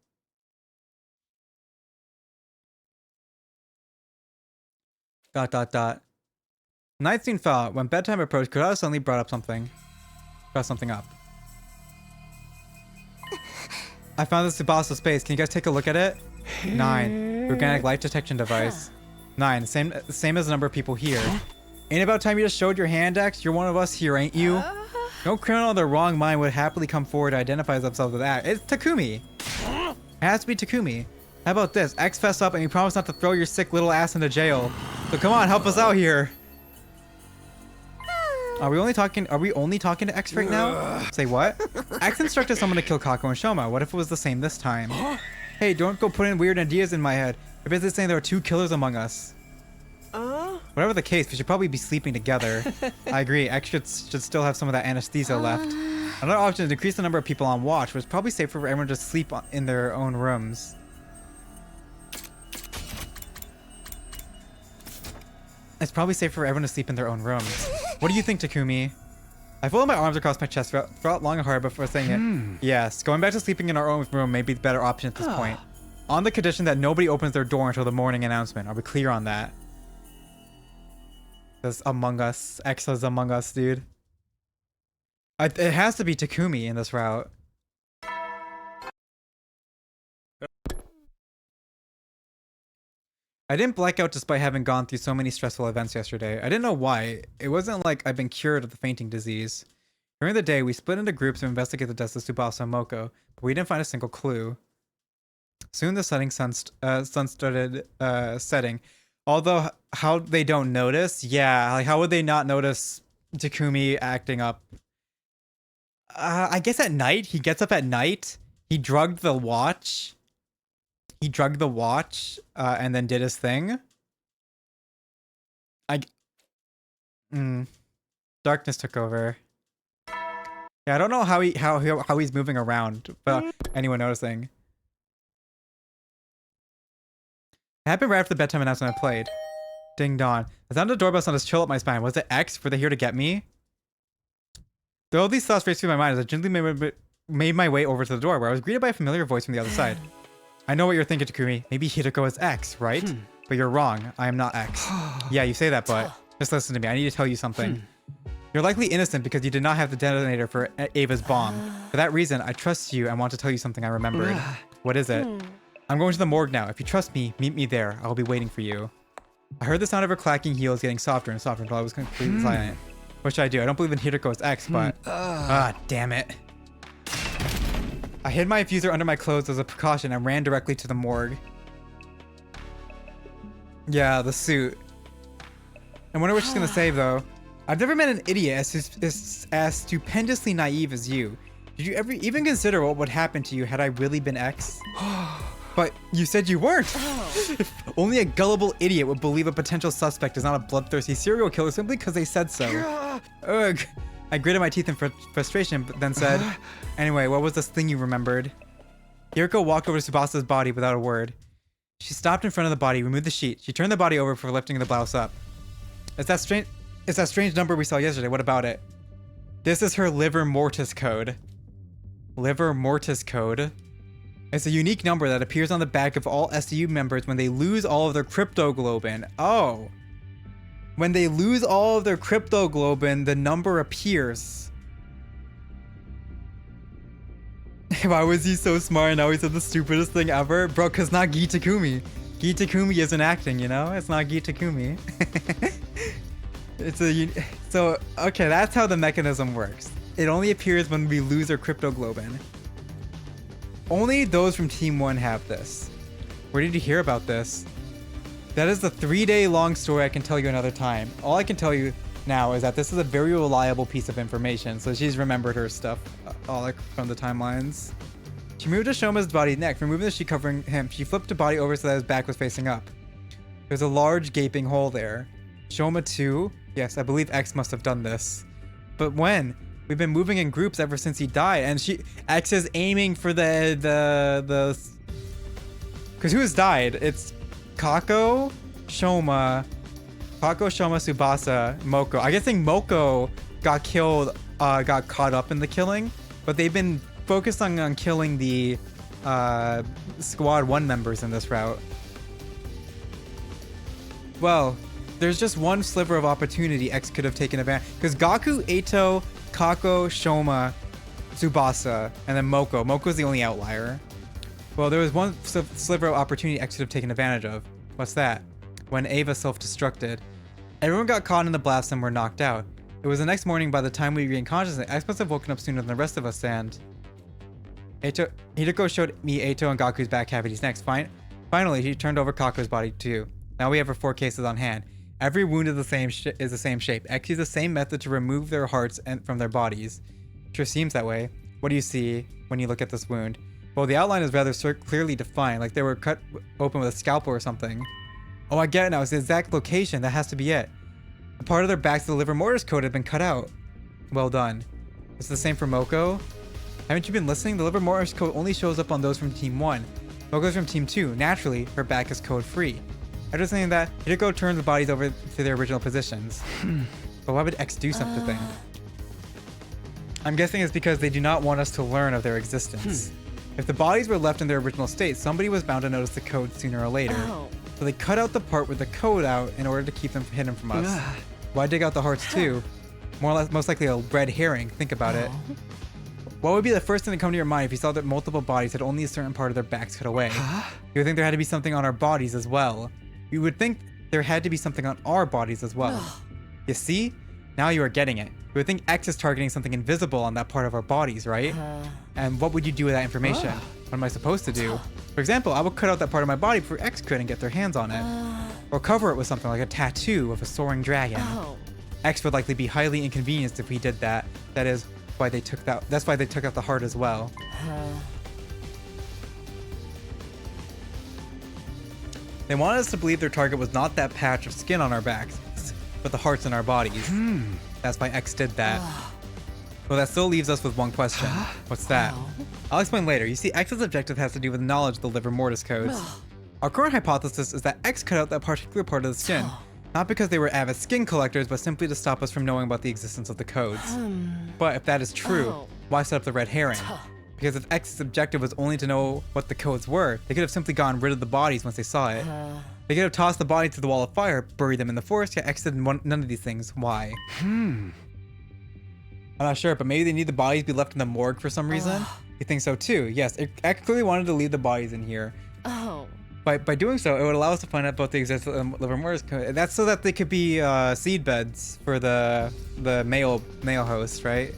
Night soon fell. When bedtime approached, Kurata suddenly brought something up. I found this Tsubasa space. Can you guys take a look at it? 9. Organic life detection device. 9. Same as the number of people here. Ain't about time you just showed your hand, X? You're one of us here, ain't you? No criminal of the wrong mind would happily come forward to identify themselves with that. It's Takumi. It has to be Takumi. How about this? X fess up and you promise not to throw your sick little ass into jail. So come on, help us out here. Are we only talking to X right now? Say what? X instructed someone to kill Kako and Shoma. What if it was the same this time? Hey, don't go putting weird ideas in my head. You're basically saying there are 2 killers among us. Whatever the case, we should probably be sleeping together. I agree. X should still have some of that anesthesia left. Another option is to increase the number of people on watch, but it's probably safer for everyone to sleep in their own rooms. What do you think, Takumi? I folded my arms across my chest, felt long and hard before saying it. Yes, going back to sleeping in our own room may be the better option at this point. On the condition that nobody opens their door until the morning announcement. Are we clear on that? This Among Us. X is Among Us, dude. It has to be Takumi in this route. I didn't black out despite having gone through so many stressful events yesterday. I didn't know why. It wasn't like I've been cured of the fainting disease. During the day, we split into groups to investigate the deaths of Tsubasa and Moko, but we didn't find a single clue. Soon the sun started setting. Although, how they don't notice? Yeah, like how would they not notice Takumi acting up? I guess at night. He gets up at night. He drugged the watch. And then did his thing. Darkness took over. Yeah, I don't know how he's moving around, but anyone noticing? It happened right after the bedtime announcement I played. Ding dong. The sound of the doorbell sounded chill up my spine. Was it X? Were they here to get me? Though all these thoughts raced through my mind as I gently made my way over to the door, where I was greeted by a familiar voice from the other side. I know what you're thinking, Takumi. Maybe Hideko is X, right? But you're wrong. I am not X. Yeah, you say that, but just listen to me. I need to tell you something. You're likely innocent because you did not have the detonator for Ava's bomb. For that reason, I trust you and want to tell you something I remembered. What is it? I'm going to the morgue now. If you trust me, meet me there. I'll be waiting for you. I heard the sound of her clacking heels getting softer and softer until I was completely silent. What should I do? I don't believe in Hideko as X, but... damn it. I hid my infuser under my clothes as a precaution and ran directly to the morgue. Yeah, the suit. I wonder what she's gonna say, though. I've never met an idiot as stupendously naive as you. Did you ever even consider what would happen to you had I really been X? But you said you weren't. Only a gullible idiot would believe a potential suspect is not a bloodthirsty serial killer simply because they said so. Ugh. I gritted my teeth in frustration, but then said, anyway, what was this thing you remembered? Hiriko walked over to Tsubasa's body without a word. She stopped in front of the body, removed the sheet. She turned the body over for lifting the blouse up. It's that strange number we saw yesterday. What about it? This is her liver mortis code. Liver mortis code. It's a unique number that appears on the back of all SCU members when they lose all of their cryptoglobin. Oh. When they lose all of their cryptoglobin, the number appears. Why was he so smart and now he said the stupidest thing ever? Bro, cause not Gi Takumi. Gi Takumi isn't acting, you know? It's not Gi Takumi. So, okay, that's how the mechanism works. It only appears when we lose our cryptoglobin. Only those from Team 1 have this. Where did you hear about this? That is the 3-day-long story I can tell you another time. All I can tell you now is that this is a very reliable piece of information, so she's remembered her stuff all like from the timelines. She moved to Shoma's body next, removing the sheet covering him. She flipped the body over so that his back was facing up. There's a large gaping hole there. Shoma too? Yes, I believe X must have done this. But when? We've been moving in groups ever since he died, and X is aiming for the because who has died? It's Kako, Shoma, Tsubasa, Moko. I guess Moko got killed, got caught up in the killing, but they've been focused on killing the Squad 1 members in this route. Well, there's just one sliver of opportunity X could have taken advantage, because Gaku, Eito, Kako, Shoma, Tsubasa, and then Moko. Moko's the only outlier. Well, there was one sliver of opportunity X could have taken advantage of. What's that? When Ava self-destructed. Everyone got caught in the blast and were knocked out. It was the next morning by the time we regained consciousness. X must have woken up sooner than the rest of us, and... Hideko showed me Eito and Gaku's back cavities next. Finally, he turned over Kako's body too. Now we have our 4 cases on hand. Every wound is the same shape. X used the same method to remove their hearts from their bodies. Sure seems that way. What do you see when you look at this wound? Well, the outline is rather clearly defined, like they were cut open with a scalpel or something. Oh, I get it now. It's the exact location. That has to be it. A part of their backs, the liver mortis code, had been cut out. Well done. It's the same for Moko? Haven't you been listening? The liver mortis code only shows up on those from Team 1. Moko's from Team 2. Naturally, her back is code-free. After saying that, Hideko turns the bodies over to their original positions. But why would X do such a thing? I'm guessing it's because they do not want us to learn of their existence. If the bodies were left in their original state, somebody was bound to notice the code sooner or later. So they cut out the part with the code out in order to keep them hidden from us. Why dig out the hearts too? Most likely a red herring. Think about it. What would be the first thing to come to your mind if you saw that multiple bodies had only a certain part of their backs cut away? You would think there had to be something on our bodies as well. You would think there had to be something on our bodies as well. You see? Now you are getting it. You would think X is targeting something invisible on that part of our bodies, right? And what would you do with that information? What am I supposed to do? For example, I would cut out that part of my body before X couldn't get their hands on it. Or cover it with something like a tattoo of a soaring dragon. X would likely be highly inconvenienced if we did that. That is why they took that. That's why they took out the heart as well. They wanted us to believe their target was not that patch of skin on our backs, but the hearts in our bodies. That's why X did that. Well, that still leaves us with one question. What's that? I'll explain later. You see, X's objective has to do with knowledge of the livor mortis codes. Our current hypothesis is that X cut out that particular part of the skin, not because they were avid skin collectors, but simply to stop us from knowing about the existence of the codes. But if that is true, why set up the red herring? Because if X's objective was only to know what the codes were, they could have simply gotten rid of the bodies once they saw it. They could have tossed the body to the wall of fire, buried them in the forest, yet X did none of these things. Why? I'm not sure, but maybe they need the bodies be left in the morgue for some reason? You think so too? Yes, X clearly wanted to leave the bodies in here. By doing so, it would allow us to find out about the existence of livor mortis code. That's so that they could be seed beds for the male host, right?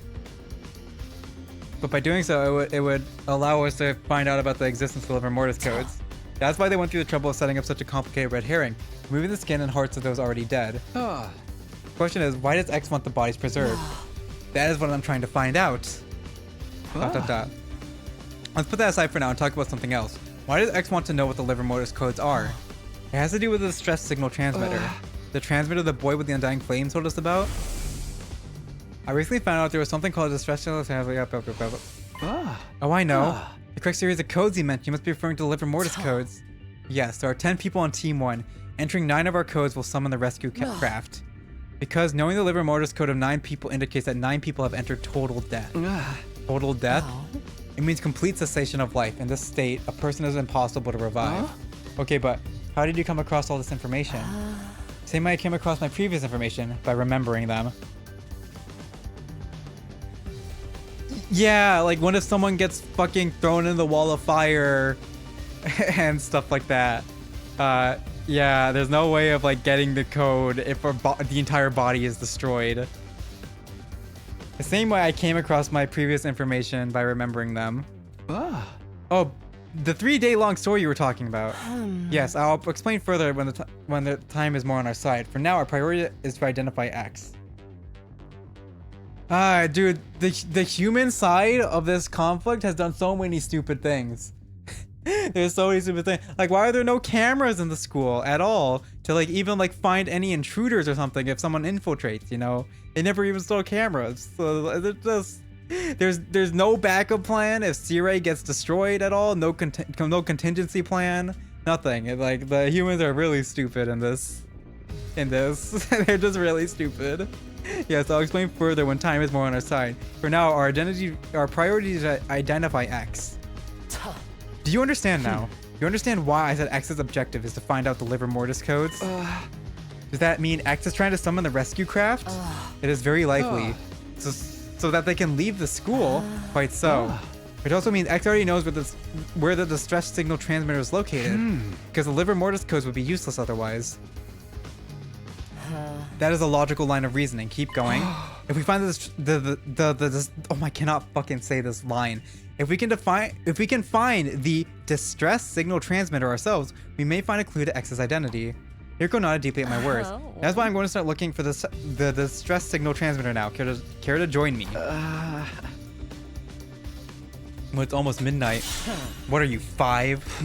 But by doing so, it would allow us to find out about the existence of livor mortis codes. That's why they went through the trouble of setting up such a complicated red herring, removing the skin and hearts of those already dead. The question is, why does X want the bodies preserved? That is what I'm trying to find out. Let's put that aside for now and talk about something else. Why does X want to know what the livor mortis codes are? It has to do with the distress signal transmitter. The transmitter the boy with the undying flame told us about? I recently found out there was something called a distress signal transmitter. Oh, I know. The correct series of codes he meant. You must be referring to the livor mortis codes. Yes, there are 10 people on Team 1. Entering 9 of our codes will summon the rescue craft. Because knowing the livor mortis code of 9 people indicates that 9 people have entered total death. Total death? It means complete cessation of life. In this state, a person is impossible to revive. Okay, but how did you come across all this information? Same way I came across my previous information, by remembering them. Yeah, like what if someone gets fucking thrown in the wall of fire and stuff like that? Yeah, there's no way of like getting the code if the entire body is destroyed. The same way I came across my previous information by remembering them. Oh, the 3-day-long story you were talking about. Yes, I'll explain further when the time is more on our side. For now, our priority is to identify X. Dude, the human side of this conflict has done so many stupid things. There's so many stupid things. Like, why are there no cameras in the school at all to like even like find any intruders or something if someone infiltrates? You know, they never even stole cameras. So there's no backup plan if C-Ray gets destroyed at all. No contingency plan. Nothing. Like the humans are really stupid in this. They're just really stupid. Yes, I'll explain further when time is more on our side. For now, our priority is to identify X. Do you understand now? You understand why I said X's objective is to find out the livor mortis codes? Does that mean X is trying to summon the rescue craft? It is very likely. So that they can leave the school? Quite so. It also means X already knows where the distress signal transmitter is located. Because the livor mortis codes would be useless otherwise. That is a logical line of reasoning. Keep going. If we find I cannot fucking say this line. If we can find the distress signal transmitter ourselves, we may find a clue to X's identity. Yuriko nodded deeply at my words. That's why I'm going to start looking for the distress signal transmitter now. Care to join me? Well, it's almost midnight. What are you, 5?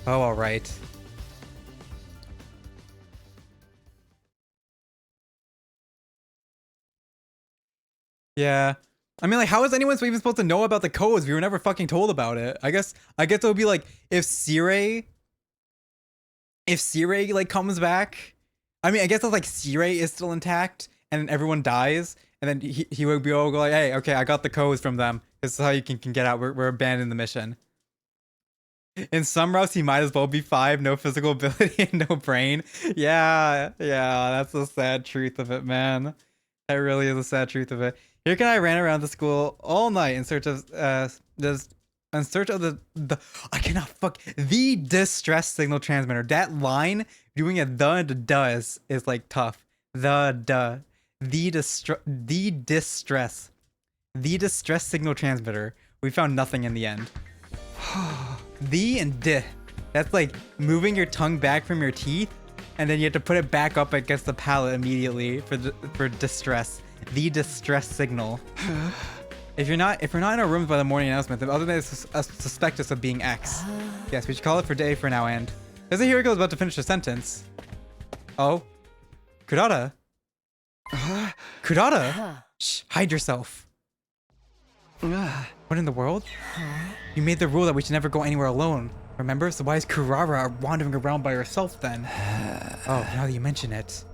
Oh, all right. Yeah. I mean, like, how is anyone even supposed to know about the codes? We were never fucking told about it. I guess it would be like if C-Ray like comes back. I mean, I guess it's like C-Ray is still intact and everyone dies, And then he would go like, hey, okay, I got the codes from them. This is how you can get out. We're abandoning the mission. In some routes, he might as well be 5. No physical ability and no brain. Yeah, that's the sad truth of it, man. That really is the sad truth of it. Here I ran around the school all night in search of the I cannot fuck the distress signal transmitter. That line doing a the does is like tough. The distress signal transmitter. We found nothing in the end. The and di. That's like moving your tongue back from your teeth, and then you have to put it back up against the palate immediately for distress. The distress signal. If we're not in our rooms by the morning announcement, then other than suspect us of being X. Yes, we should call it for day for now. And as the hero is about to finish a sentence. Oh, Kurata. Kurata. Shh, hide yourself. What in the world? You made the rule that we should never go anywhere alone. Remember? So why is Kurara wandering around by herself then? Oh, now that you mention it.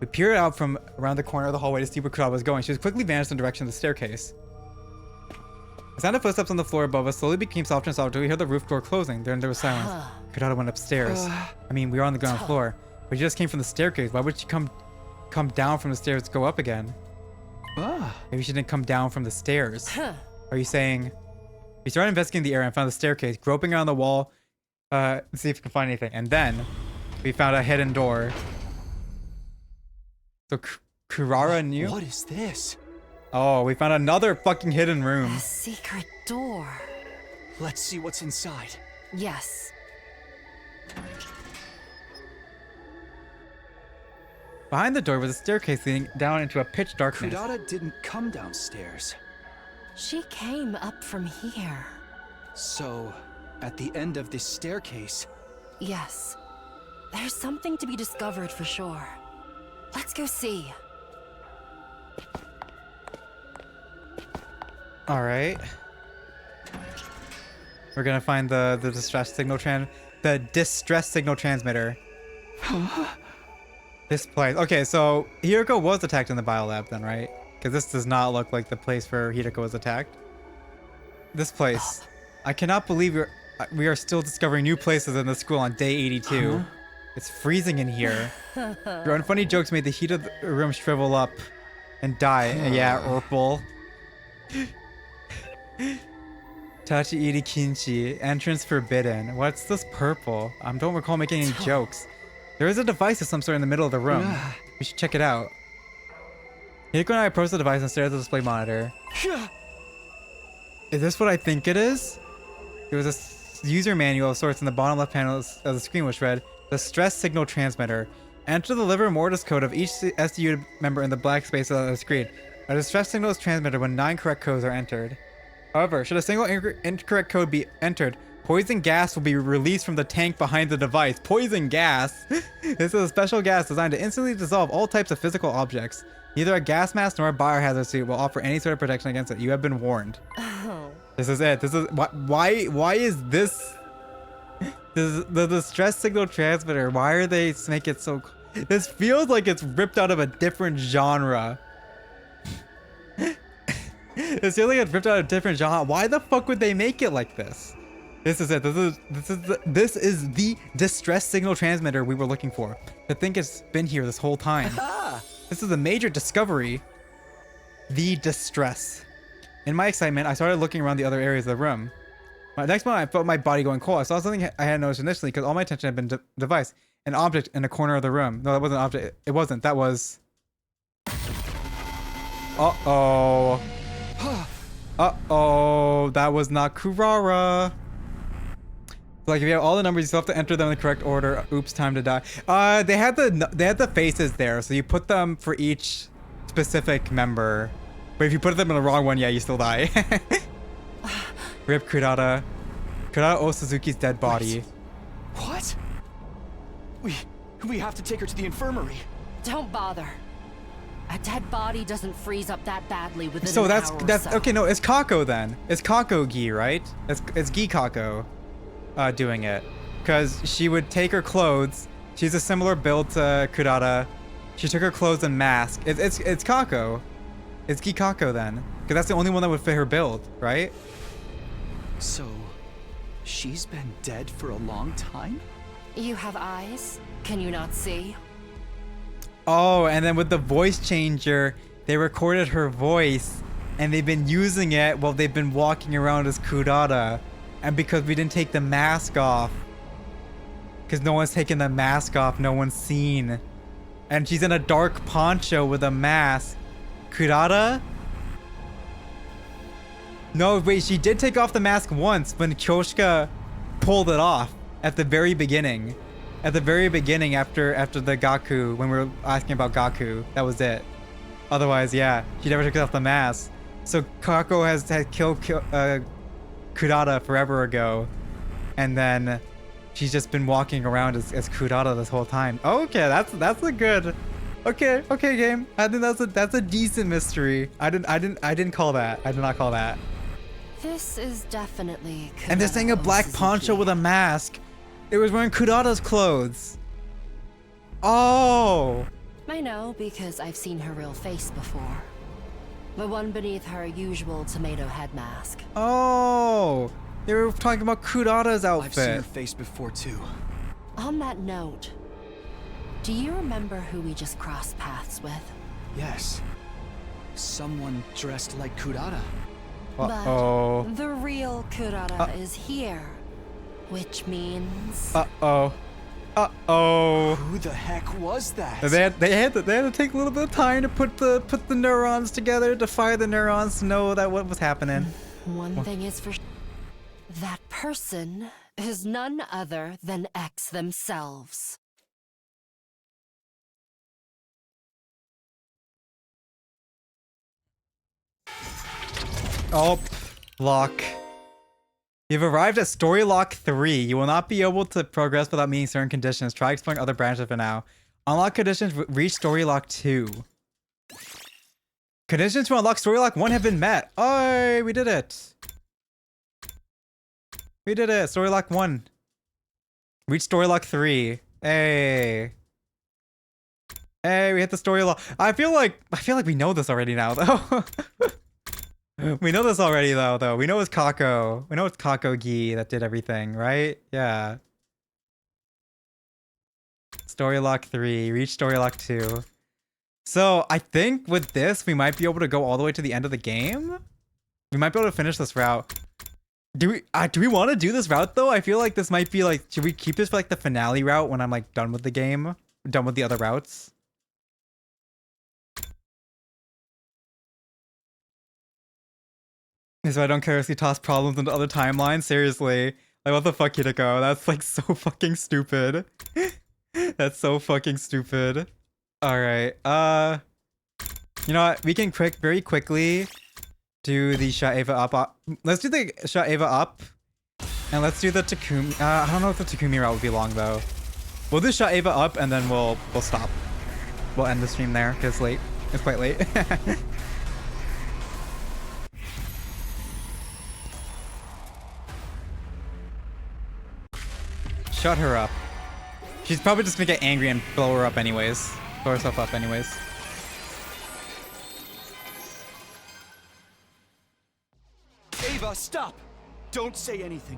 We peered out from around the corner of the hallway to see where Kurara was going. She was quickly vanished in the direction of the staircase. The sound of footsteps on the floor above us slowly became softer and softer until we heard the roof door closing. Then there was silence. Kurara went upstairs. I mean, we were on the ground floor. But she just came from the staircase. Why would she come down from the stairs to go up again? Maybe she didn't come down from the stairs. Are you saying... We started investigating the area and found the staircase, groping around the wall, to see if we could find anything. And then, we found a hidden door. So, Kurara knew? What is this? Oh, we found another fucking hidden room. A secret door. Let's see what's inside. Yes. Behind the door was a staircase leading down into a pitch darkness. Kurata didn't come downstairs. She came up from here. So, at the end of this staircase... Yes. There's something to be discovered for sure. Let's go see. Alright. We're gonna find the distress signal transmitter. This place. Okay, so Hiroko was attacked in the biolab then, right? Because this does not look like the place where Hiroko was attacked. This place. I cannot believe we are still discovering new places in the school on day 82. It's freezing in here. Your unfunny jokes made the heat of the room shrivel up and die. Yeah, Urkel. Tachi iri kinchi. Entrance forbidden. What's this purple? I don't recall making any jokes. There is a device of some sort in the middle of the room. We should check it out. Hiroko and I approached the device and stared at the display monitor. Is this what I think it is? There was a user manual of sorts in the bottom left panel of the screen which read, "The stress signal transmitter. Enter the liver mortis code of each SDU member in the black space of the screen. A distress signal is transmitted when 9 correct codes are entered. However, should a single incorrect code be entered, poison gas will be released from the tank behind the device." Poison gas? This is a special gas designed to instantly dissolve all types of physical objects. Neither a gas mask nor a biohazard suit will offer any sort of protection against it. You have been warned. Oh. This is it. This is why is this the distress signal transmitter? Why are they make it so? This feels like it's ripped out of a different genre. It feels like it's ripped out of a different genre. Why the fuck would they make it like this? This is it. This is the distress signal transmitter we were looking for. I think it's been here this whole time. This is a major discovery. The distress. In my excitement, I started looking around the other areas of the room. Next moment, I felt my body going cold. I saw something I hadn't noticed initially because all my attention had been device. An object in a corner of the room. No, that wasn't an object. It wasn't. That was... Uh-oh. Uh-oh. That was not Kurara. Like if you have all the numbers, you still have to enter them in the correct order. Oops, time to die. They had the faces there, so you put them for each specific member. But if you put them in the wrong one, yeah, you still die. Rip Kurata. Kurata Osuzuki's dead body. Wait. What? We have to take her to the infirmary. Don't bother. A dead body doesn't freeze up that badly within so an that's hour or so. Okay. No, it's Kako then. It's Kako Gi, right? It's Gi Kako. Doing it, because she would take her clothes. She's a similar build to Kurata. She took her clothes and mask. It's Kako. It's Gikako then. Because that's the only one that would fit her build, right? So, she's been dead for a long time? You have eyes? Can you not see? Oh, and then with the voice changer, they recorded her voice and they've been using it while they've been walking around as Kurata. And because we didn't take the mask off, because no one's taken the mask off, no one's seen. And she's in a dark poncho with a mask. Kurata? No, wait, she did take off the mask once when Kyoshka pulled it off at the very beginning. At the very beginning after the Gaku, when we were asking about Gaku, that was it. Otherwise, yeah, she never took off the mask. So Kako had killed Kurata forever ago. And then she's just been walking around as Kurata this whole time. Okay, that's a good. Okay, game. I think that's a decent mystery. I didn't call that. I did not call that. This is definitely And they're saying a black poncho with a mask. It was wearing Kurata's clothes. Oh. I know because I've seen her real face before. The one beneath her usual tomato head mask. Oh. They were talking about Kurata's outfit. I've seen her face before too. On that note, do you remember who we just crossed paths with? Yes. Someone dressed like Kurata. Uh-oh. But the real Kurata is here. Which means... Uh-oh. Uh-oh. Who the heck was that? They had to take a little bit of time to put the neurons together, to fire the neurons to know that what was happening. One thing is for that person is none other than X themselves. Oh, lock. You've arrived at Story Lock 3. You will not be able to progress without meeting certain conditions. Try exploring other branches for now. Unlock conditions, reach Story Lock 2. Conditions to unlock Story Lock 1 have been met. Oh, we did it. We did it. Story Lock 1. Reach Story Lock 3. Hey. Hey, we hit the Story Lock. I feel like we know this already now, though. We know this already, though. We know it's Kako. We know it's Kako-gi that did everything, right? Yeah. Story Lock 3. Reach Story Lock 2. So, I think with this, we might be able to go all the way to the end of the game. We might be able to finish this route. Do we want to do this route, though? I feel like this might be like... Should we keep this for like the finale route when I'm like done with the game? Done with the other routes? So I don't carelessly toss problems into other timelines? Seriously. Like, what the fuck, Hideko? That's, like, so fucking stupid. That's so fucking stupid. Alright, you know what? We can very quickly do the Shot Ava up. Let's do the Shot Ava up. And let's do the Takumi. I don't know if the Takumi route would be long, though. We'll do Shot Ava up, and then we'll stop. We'll end the stream there, because it's late. It's quite late. Shut her up. She's probably just gonna get angry and blow her up anyways. Blow herself up anyways. Ava, stop! Don't say anything. ...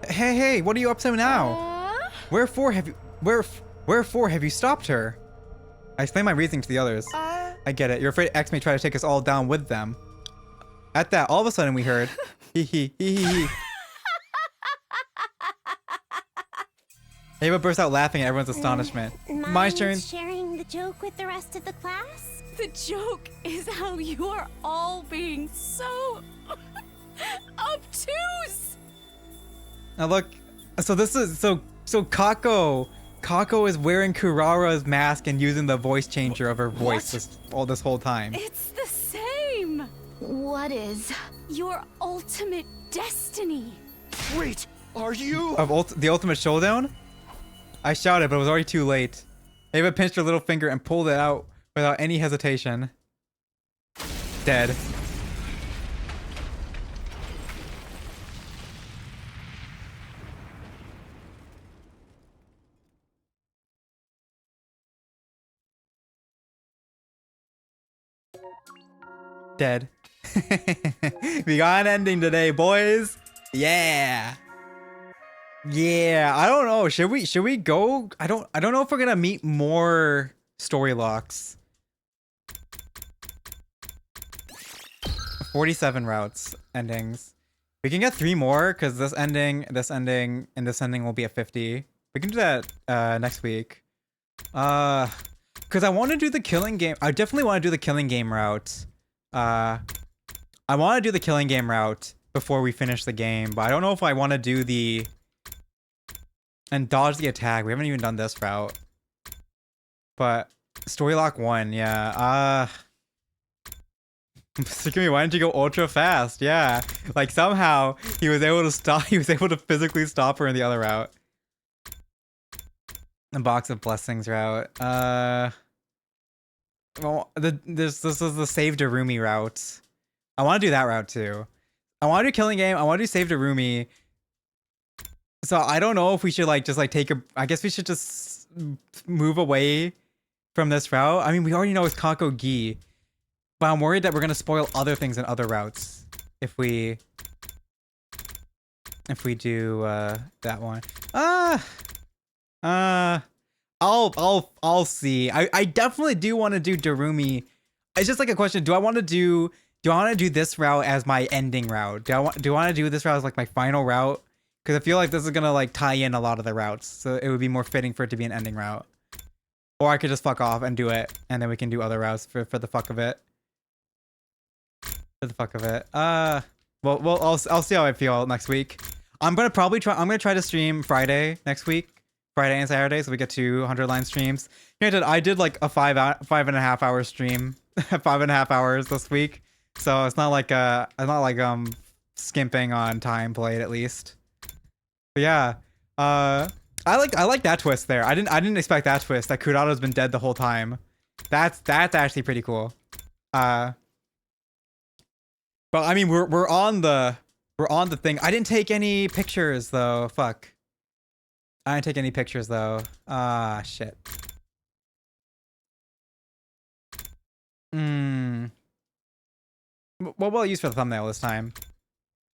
Hey, what are you up to now? Wherefore have you stopped her? I explained my reasoning to the others. I get it. You're afraid X may try to take us all down with them. At that, all of a sudden we heard, hee hee hee hee hee. Ava burst out laughing at everyone's astonishment. Mind sharing the joke with the rest of the class? The joke is how you are all being so obtuse. Now look, so this is so Kako is wearing Kurara's mask and using the voice changer of her voice this whole time. It's the same. What is? Your ultimate destiny. Wait, are you? Of the ultimate showdown? I shouted, but it was already too late. Ava pinched her little finger and pulled it out without any hesitation. Dead. Dead. We got an ending today, boys. Yeah. Yeah, I don't know. Should we go? I don't know if we're gonna meet more story locks. 47 routes endings. We can get 3 more because this ending, and this ending will be at 50. We can do that next week. Because I want to do the killing game. I definitely want to do the killing game route. I want to do the killing game route before we finish the game, but I don't know if I want to do the and dodge the attack. We haven't even done this route. But story lock 1, yeah. Why didn't you go ultra fast? Yeah. Like somehow he was able to stop. He was able to physically stop her in the other route. The box of blessings route. Well, this is the save Darumi route. I want to do that route too. I want to do killing game. I want to do save Darumi. So I don't know if we should like just like take a. I guess we should just move away from this route. I mean, we already know it's Kako Gi, but I'm worried that we're gonna spoil other things in other routes if we do that one. I'll see. I definitely do want to do Darumi. It's just like a question. Do I want to do this route as my ending route? Do I want to do this route as like my final route? Because I feel like this is gonna like tie in a lot of the routes, so it would be more fitting for it to be an ending route. Or I could just fuck off and do it, and then we can do other routes for the fuck of it. For the fuck of it. Well, I'll see how I feel next week. I'm gonna try to stream Friday next week. Friday and Saturday, so we get 200 line streams. Granted, I did like a 5.5 hour stream, 5.5 hours this week, so it's not like skimping on time played at least. But yeah, I like that twist there. I didn't expect that twist. That Kurata's been dead the whole time. That's actually pretty cool. But I mean, we're on the thing. I didn't take any pictures though. Fuck. I didn't take any pictures though. Ah, shit. What will I use for the thumbnail this time?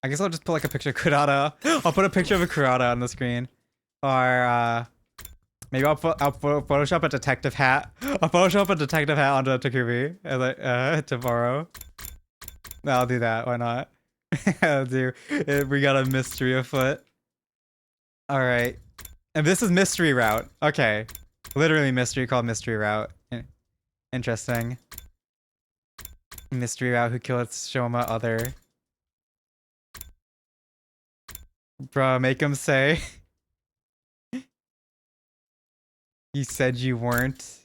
I guess I'll just put like a picture of Kurata. I'll put a picture of a Kurata on the screen. Or maybe I'll Photoshop a detective hat. I'll Photoshop a detective hat onto Takumi tomorrow. I'll do that. Why not? We got a mystery afoot. All right. And this is mystery route. Okay. Literally mystery called mystery route. Interesting. Mystery route who killed Shoma other. Bruh, make him say. You said you weren't.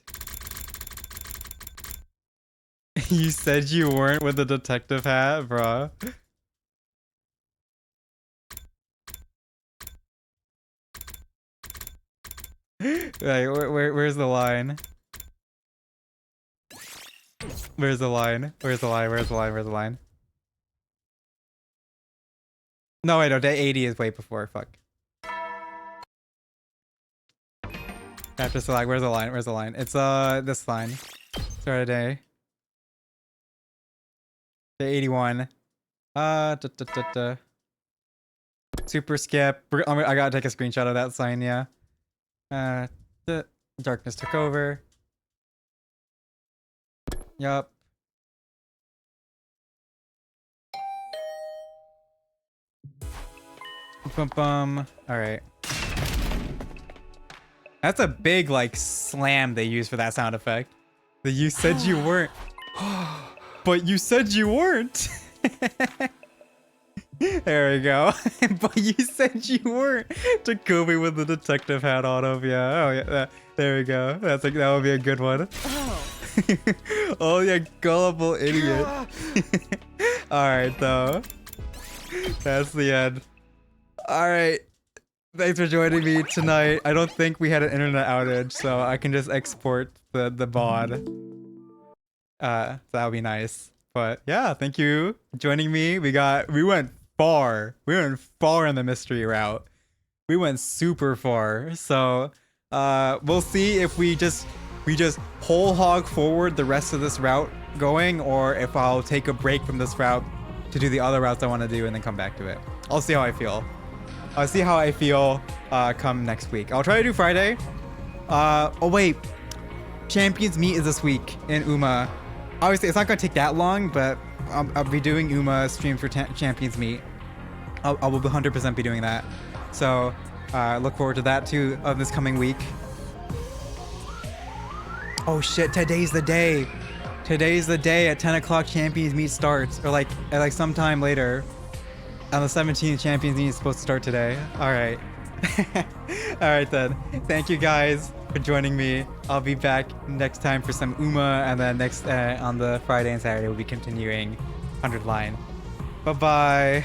You said you weren't with the detective hat, bruh. Like, where's the line? Where's the line? Where's the line? Where's the line? Where's the line? No, wait, no, day 80 is way before. Fuck. After select, where's the line? Where's the line? It's this line. Start a day. Day 81. Super skip. I gotta take a screenshot of that sign, yeah. The darkness took over. Yup. Bum. Alright. That's a big, like, slam they use for that sound effect. The you said you weren't. But you said you weren't. There we go. But you said you weren't. Takumi with the detective hat on him. Yeah. Oh, yeah. There we go. That would be a good one. Oh, yeah. Gullible idiot. Alright, though. That's the end. Alright. Thanks for joining me tonight. I don't think we had an internet outage, so I can just export the VOD. So that would be nice. But yeah, thank you for joining me. We went far. We went far in the mystery route. We went super far. So we'll see if we just whole hog forward the rest of this route going, or if I'll take a break from this route to do the other routes I want to do and then come back to it. I'll see how I feel. I'll see how I feel come next week. I'll try to do Friday. Oh wait, Champions Meet is this week in UMA. Obviously, it's not gonna take that long, but I'll be doing UMA streams for Champions Meet. I will 100% be doing that. So look forward to that too of this coming week. Oh shit, today's the day. Today's the day at 10 o'clock Champions Meet starts, or like sometime later. On the 17th, Champions Meet is supposed to start today. All right. All right then. Thank you guys for joining me. I'll be back next time for some UMA, and then next on the Friday and Saturday we'll be continuing 100 line. Bye bye.